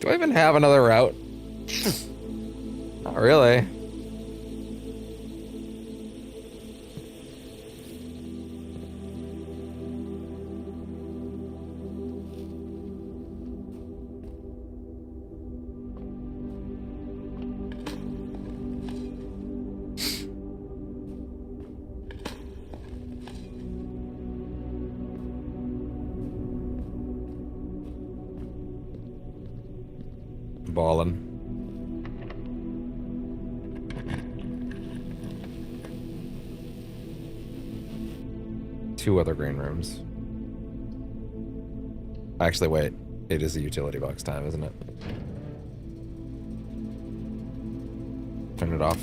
Do I even have another route? Not really. Ballin'. Two other green rooms. Actually, wait. It is a utility box time, isn't it? Turn it off.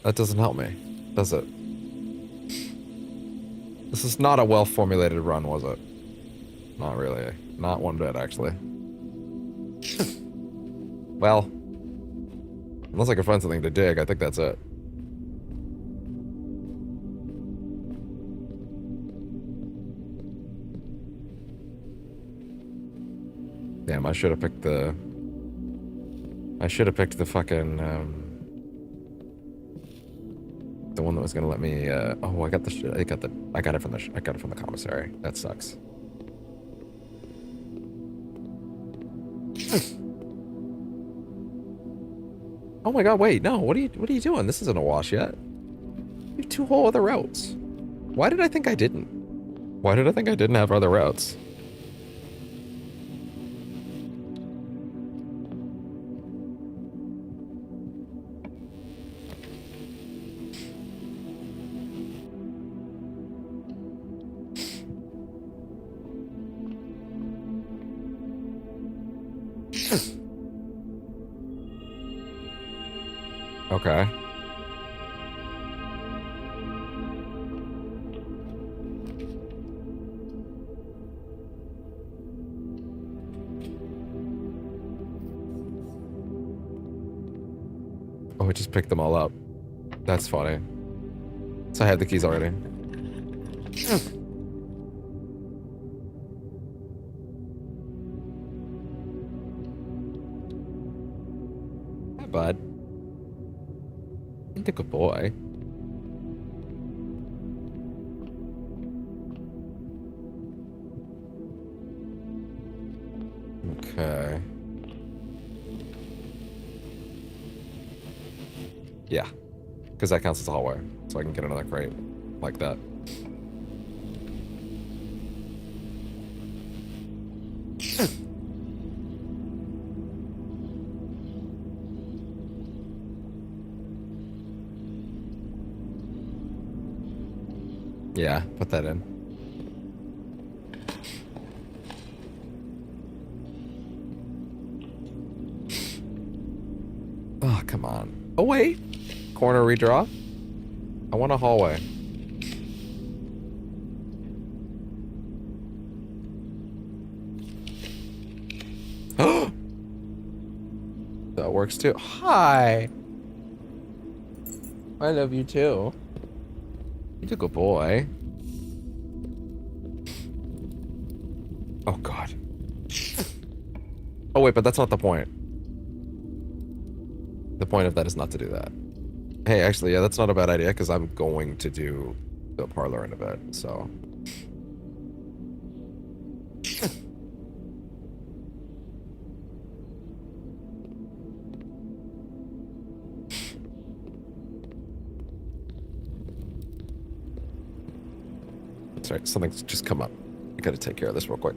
That doesn't help me, does it? This is not a well-formulated run, was it? Not really. Not one bit, actually. Well, unless I can find something to dig, I think that's it. Damn, I should have picked the... I should have picked the fucking, the one that was gonna let me, oh, I got the, I got it from the commissary. That sucks. Oh my god, wait, no, what are you doing? This isn't a wash yet. You have 2 whole other routes. Why did I think I didn't? Why did I think I didn't have other routes? Okay. Oh, I just picked them all up. That's funny. So I have the keys already. bud. You're a good boy. Okay. Yeah. Because that counts as a hallway. So I can get another crate like that. Yeah, put that in. Oh, come on. Oh, wait. Corner redraw. I want a hallway. That works too. Hi. I love you too. You're a good boy. Oh, God. Oh, wait, but that's not the point. The point of that is not to do that. Hey, actually, yeah, that's not a bad idea, because I'm going to do the parlor in a bit, so... Sorry, something's just come up. I gotta take care of this real quick.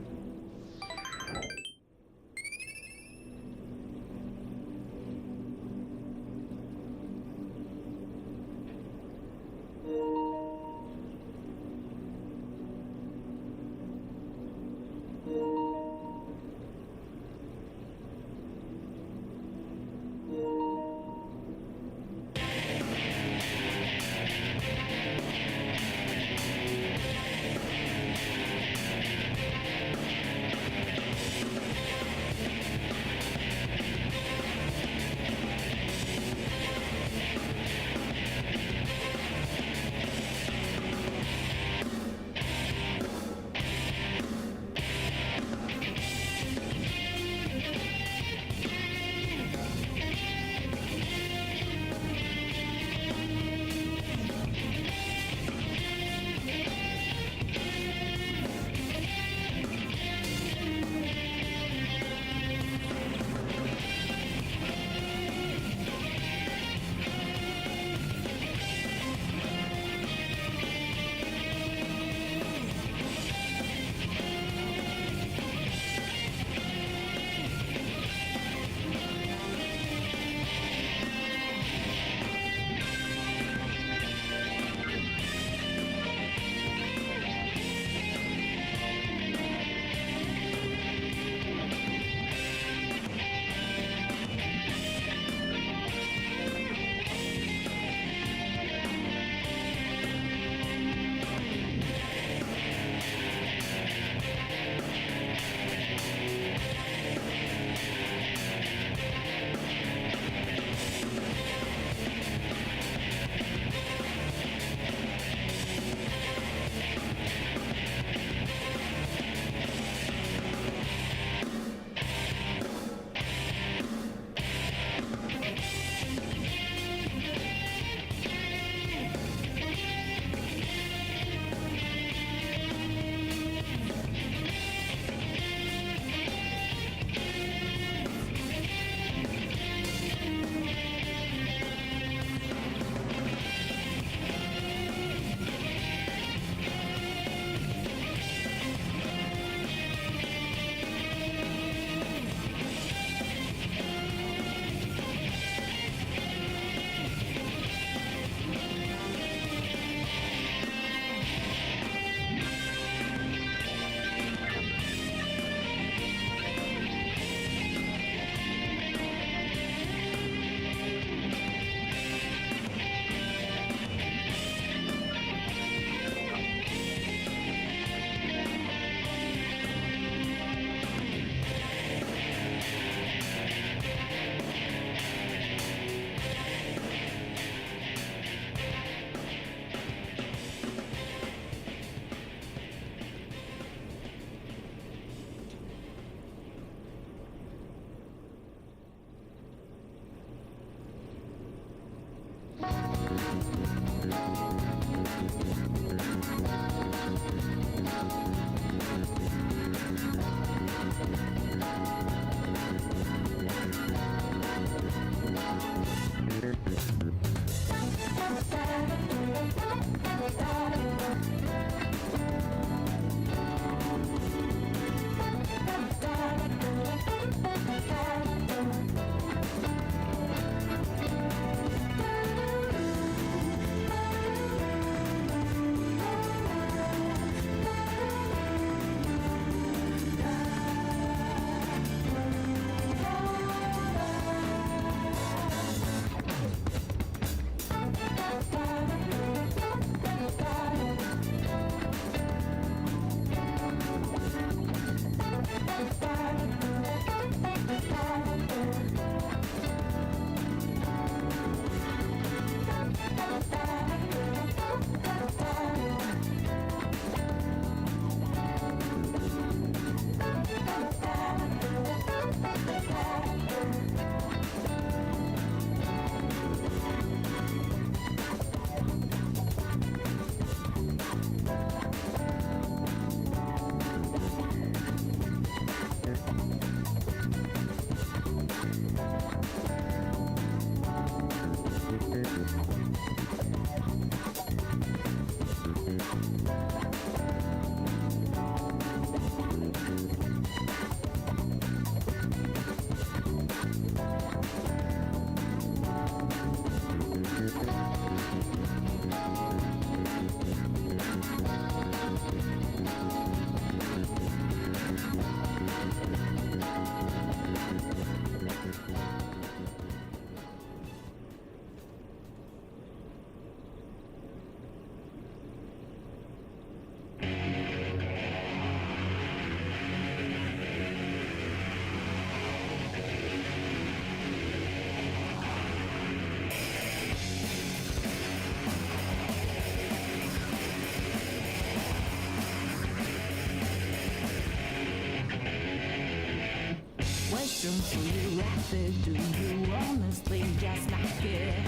restroom for you after. Do you honestly just not care?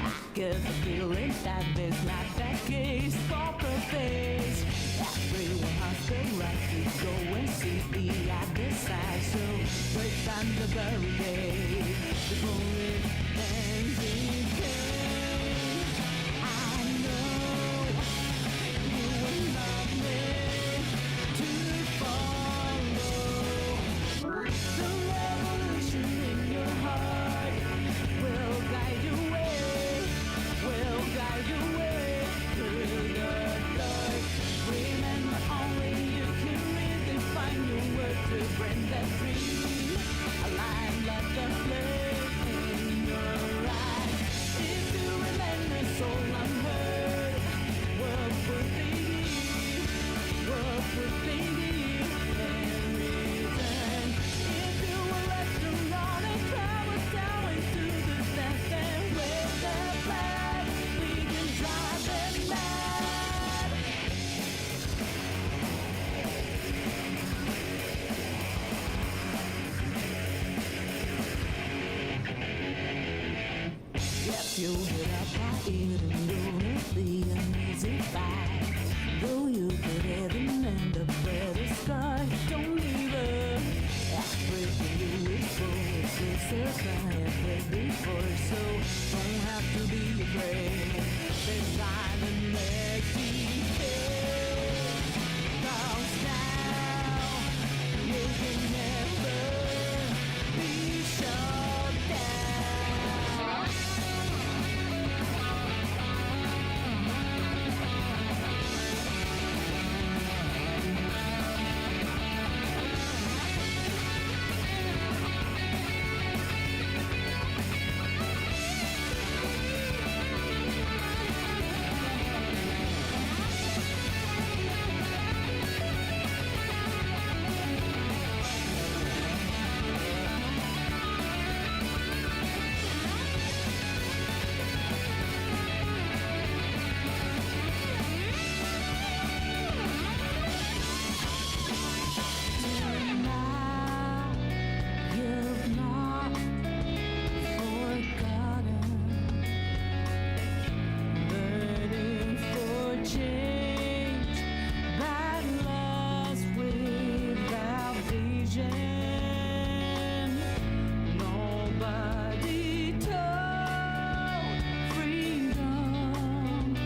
I get the feeling that this not the case. Poker face. Everyone has the right to go and see the other side. So break down the barricade before it ends in pain. I know you will love me to follow. The revolution in your heart will guide your way, will guide your way through the dark. Remember, only you can redefine your word to bring that dream alive. Let the flame in your eyes. If you remain a soul unheard, what would be? What would be in return? If you were left alone and travel down into the depths and with the flag, we can drive them mad. If you hit up my ear and unity an easy fight. Though you could heaven and the better sky, don't leave her. Everything you wish for is yourself I have heard before, so don't have to be afraid. There's silent mercy here. Cause now you can never be shut down. You've not forgotten, burning for change, that lost without vision. Nobody told freedom.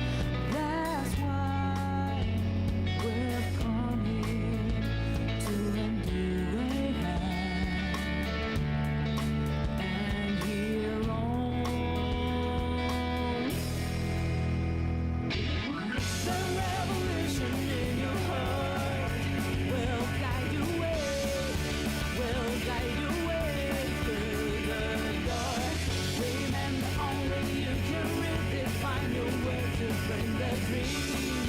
That's why we're coming to lend you a hand. And here on the revolution in your heart will guide your way, will guide your way through the dark. Remember, only you can redefine your word to bring the dream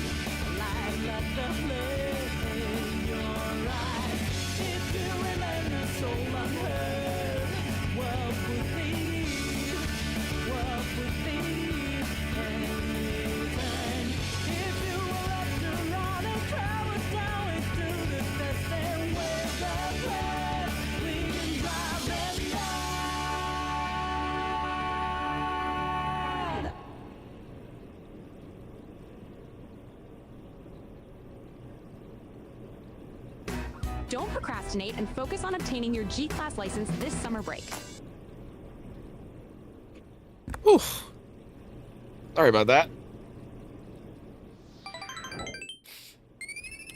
alive. Let the flame in your eyes. If you remain a soul unheard, what would be? What would be in return? If you were left alone and travel down into the depths and with the flag, we can drive them mad. Don't procrastinate and focus on obtaining your G-Class license this summer break. Oof. Sorry about that.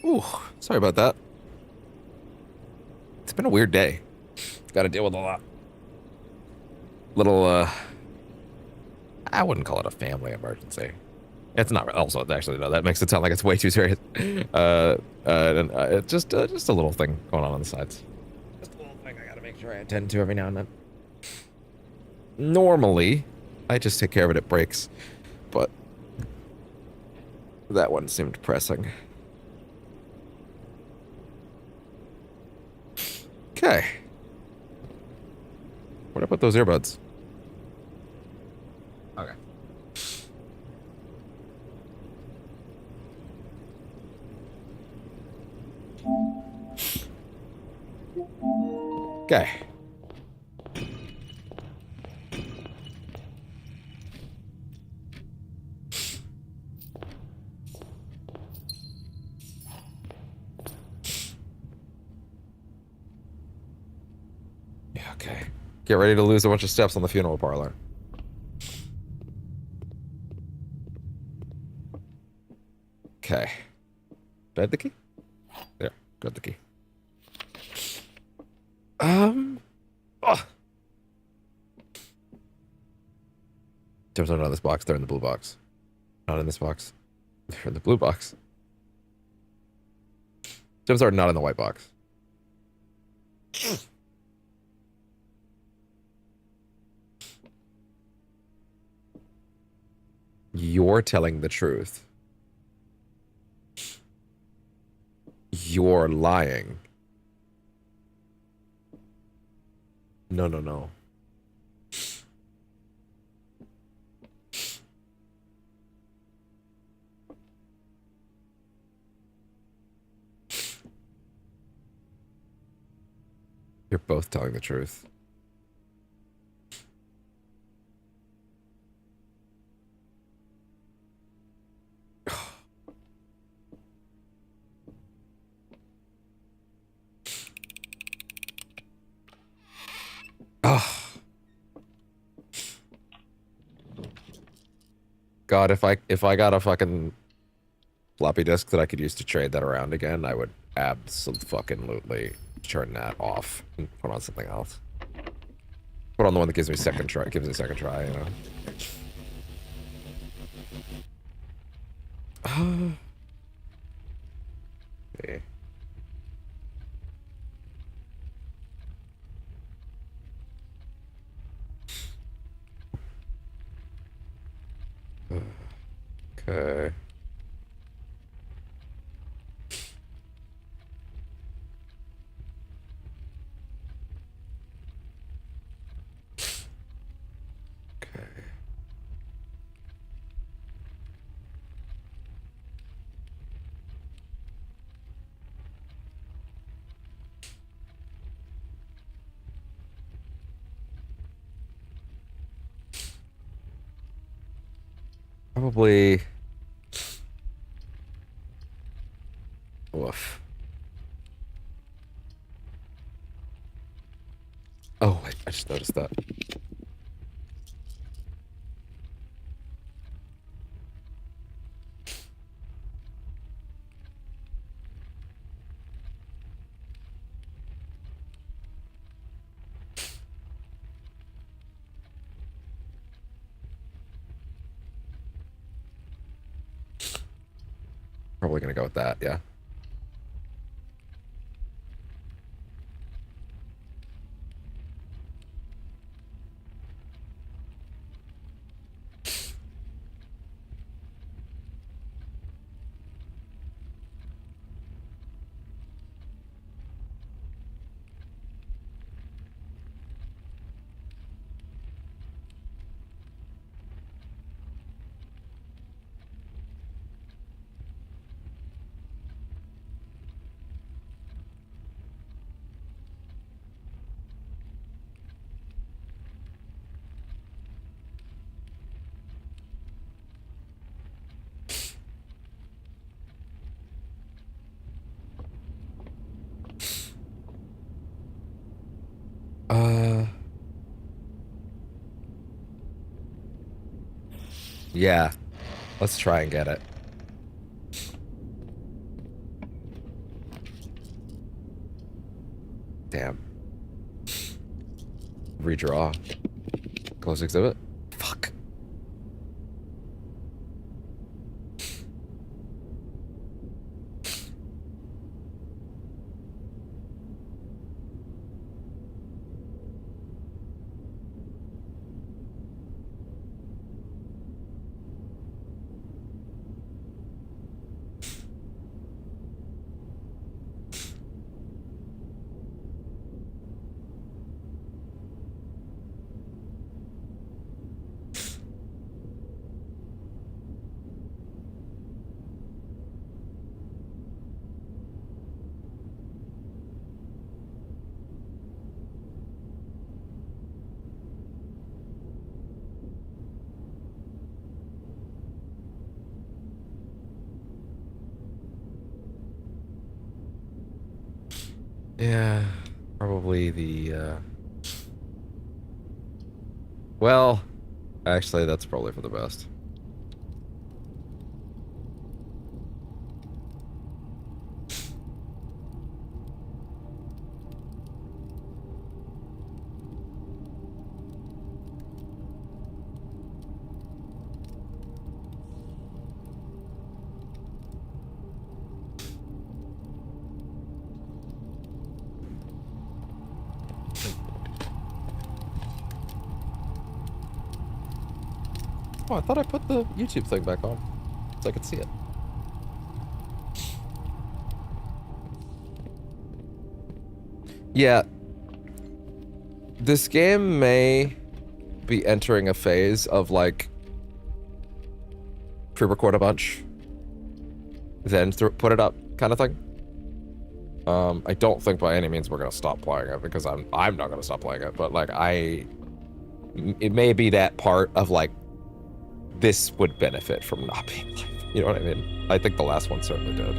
Ooh, sorry about that. It's been a weird day. Got to deal with a lot. Little, I wouldn't call it a family emergency. It's not also actually no. That makes it sound like it's way too serious. It's just a little thing going on the sides. Just a little thing I gotta make sure I attend to every now and then. Normally, I just take care of it at breaks, but that one seemed pressing. Okay. Where'd I put those earbuds? Okay. Okay. Okay. Get ready to lose a bunch of steps on the funeral parlor. Okay. Did I have the key? There. Got the key. Oh. Gems are not in this box. They're in the blue box. Not in this box. They're in the blue box. Gems are not in the white box. You're telling the truth. You're lying. No, no, no. You're both telling the truth. Oh. God, if I got a fucking floppy disk that I could use to trade that around again, I would absolutely turn that off and put on something else. Put on the one that gives me second try, you know. Okay. Okay. Okay. Probably. Woof. Oh, I just noticed that. Probably gonna go with that, yeah. Yeah. Let's try and get it. Damn. Redraw. Close exhibit. Fuck. Yeah, probably the Well, actually, that's probably for the best. Oh, I thought I put the YouTube thing back on so I could see it. Yeah. This game may be entering a phase of, like, pre-record a bunch, then put it up kind of thing. I don't think by any means we're going to stop playing it, because I'm not going to stop playing it, but, like, it may be that part of, like, this would benefit from not being live. You know what I mean? I think the last one certainly did.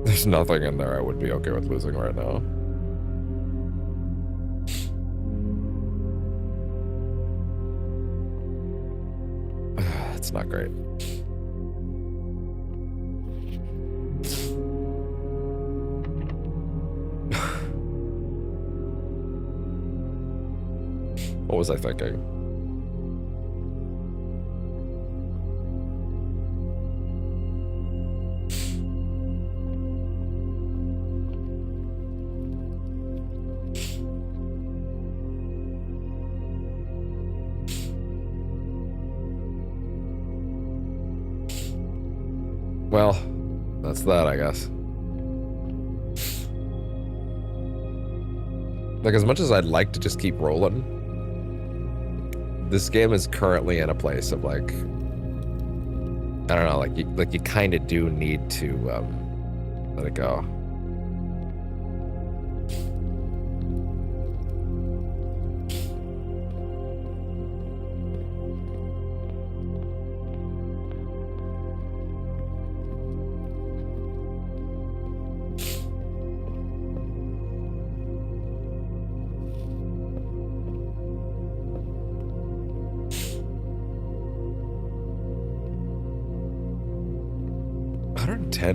There's nothing in there I would be okay with losing right now. It's not great. What was I thinking? Well, that's that, I guess. Like, as much as I'd like to just keep rolling, this game is currently in a place of, like, I don't know, like you kind of do need to let it go.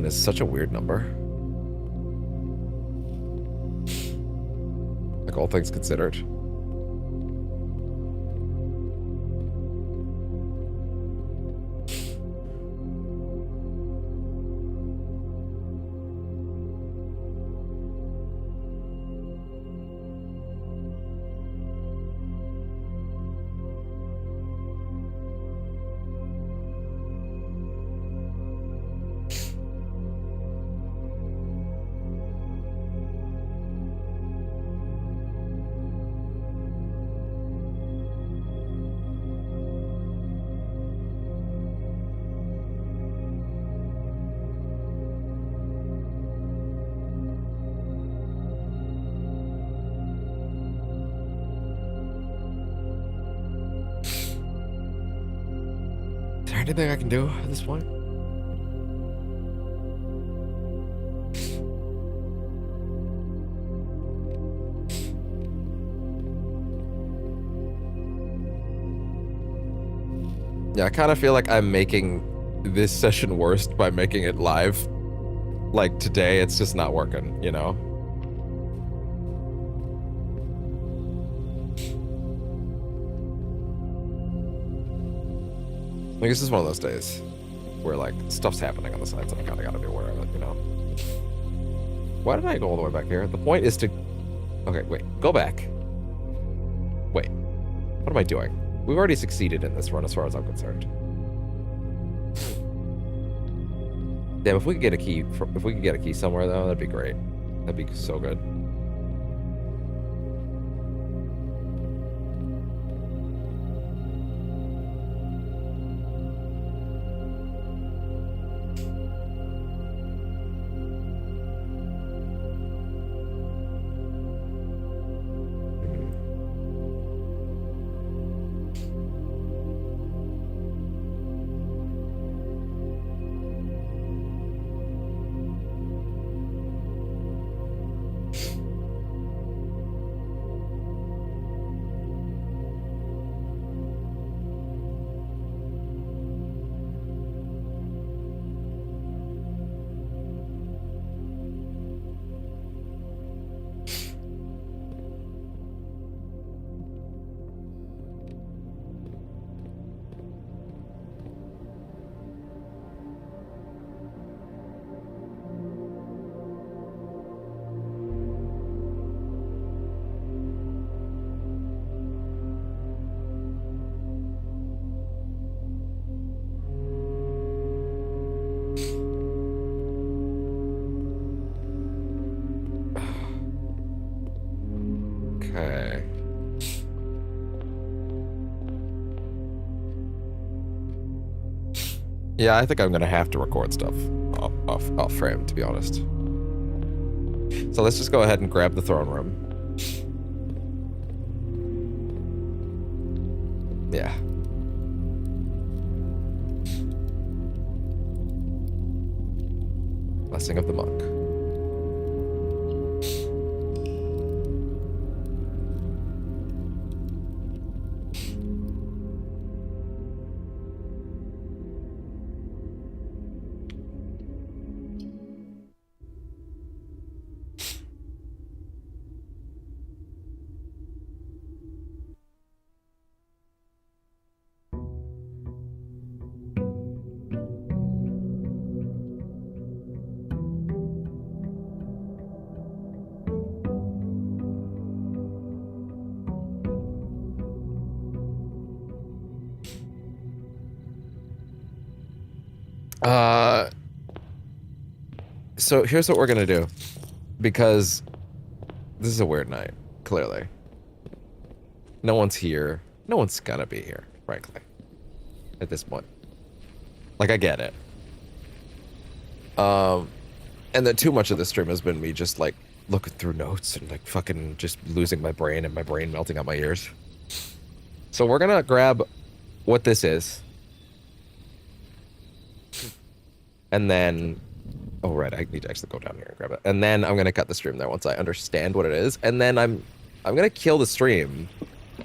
Is such a weird number. Like, all things considered. Anything I can do at this point? Yeah, I kind of feel like I'm making this session worse by making it live. Like, today, it's just not working, you know? Like, this is one of those days where, like, stuff's happening on the sides and I kind of got to be aware of it, you know? Why did I go all the way back here? The point is to... Okay, wait. Go back. Wait. What am I doing? We've already succeeded in this run as far as I'm concerned. Damn, if we could get a key, if we could get a key somewhere though, that'd be great. That'd be so good. Okay. Yeah, I think I'm gonna have to record stuff off frame, to be honest. So let's just go ahead and grab the throne room. Yeah. Blessing of the Monk. So here's what we're gonna do, because this is a weird night, clearly. No one's here. No one's gonna be here, frankly, at this point. Like, I get it. And then too much of this stream has been me just, like, looking through notes and, like, fucking just losing my brain and my brain melting out my ears. So we're gonna grab what this is. And then... Oh, right, I need to actually go down here and grab it. And then I'm going to cut the stream there once I understand what it is. And then I'm going to kill the stream,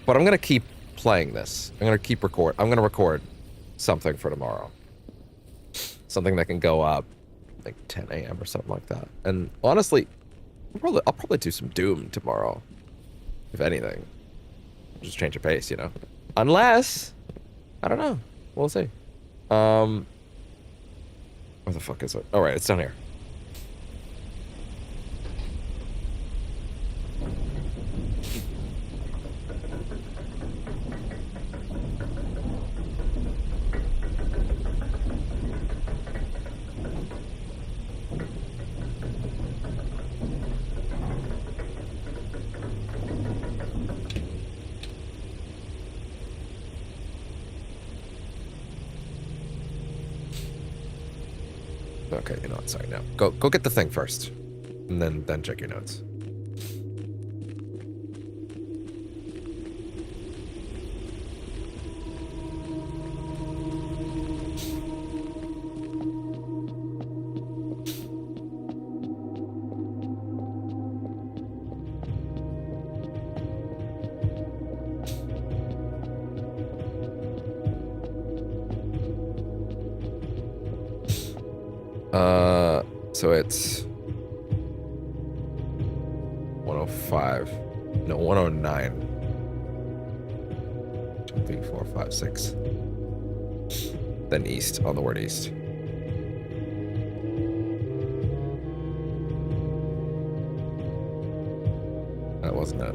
but I'm going to keep playing this. I'm going to keep record. I'm going to record something for tomorrow. Something that can go up like 10 a.m. or something like that. And honestly, I'll probably do some Doom tomorrow, if anything. Just change of pace, you know? Unless, I don't know. We'll see. Where the fuck is it? Oh, right, it's down here. Okay, you know what? Sorry, no. Go get the thing first, and then check your notes. So it's 105. No, 109. 2, 3, 4, 5, 6. Then east, on the word east. That wasn't it.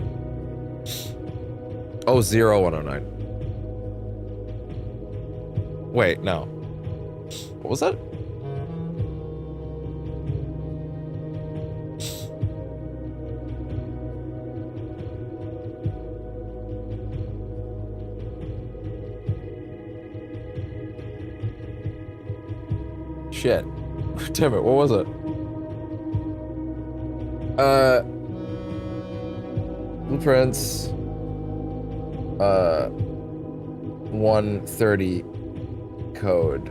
Oh, 0109. Wait, no. What was that? shit. Damn it, what was it? Blueprints. 130 code.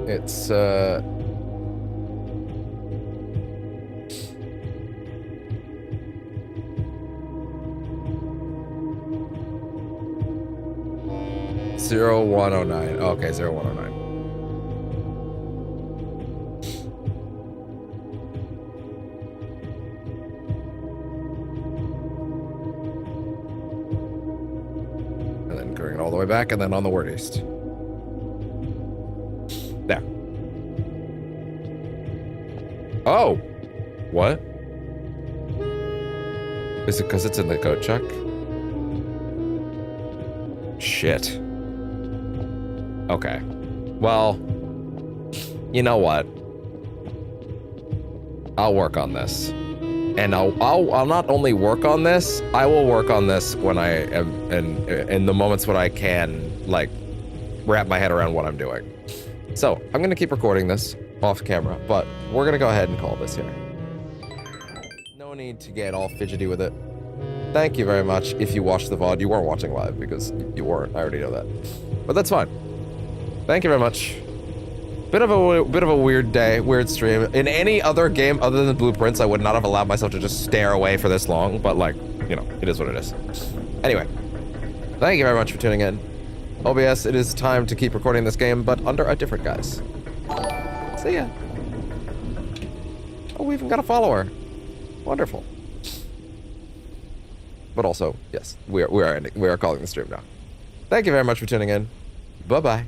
It's, 0109. Okay, 0109. And then going all the way back, and then on the word east. There. Oh! What? Is it because it's in the code check? Shit. Okay. Well, you know what? I'll work on this. And I'll not only work on this, I will work on this when I am in the moments when I can, like, wrap my head around what I'm doing. So, I'm gonna keep recording this off camera, but we're gonna go ahead and call this here. No need to get all fidgety with it. Thank you very much if you watched the VOD. You weren't watching live because you weren't. I already know that. But that's fine. Thank you very much. Bit of a weird day, weird stream. In any other game other than Blueprints, I would not have allowed myself to just stare away for this long, but like, you know, it is what it is. Anyway, thank you very much for tuning in. OBS, it is time to keep recording this game, but under a different guise. See ya. Oh, we even got a follower. Wonderful. But also, yes, we are calling the stream now. Thank you very much for tuning in. Bye-bye.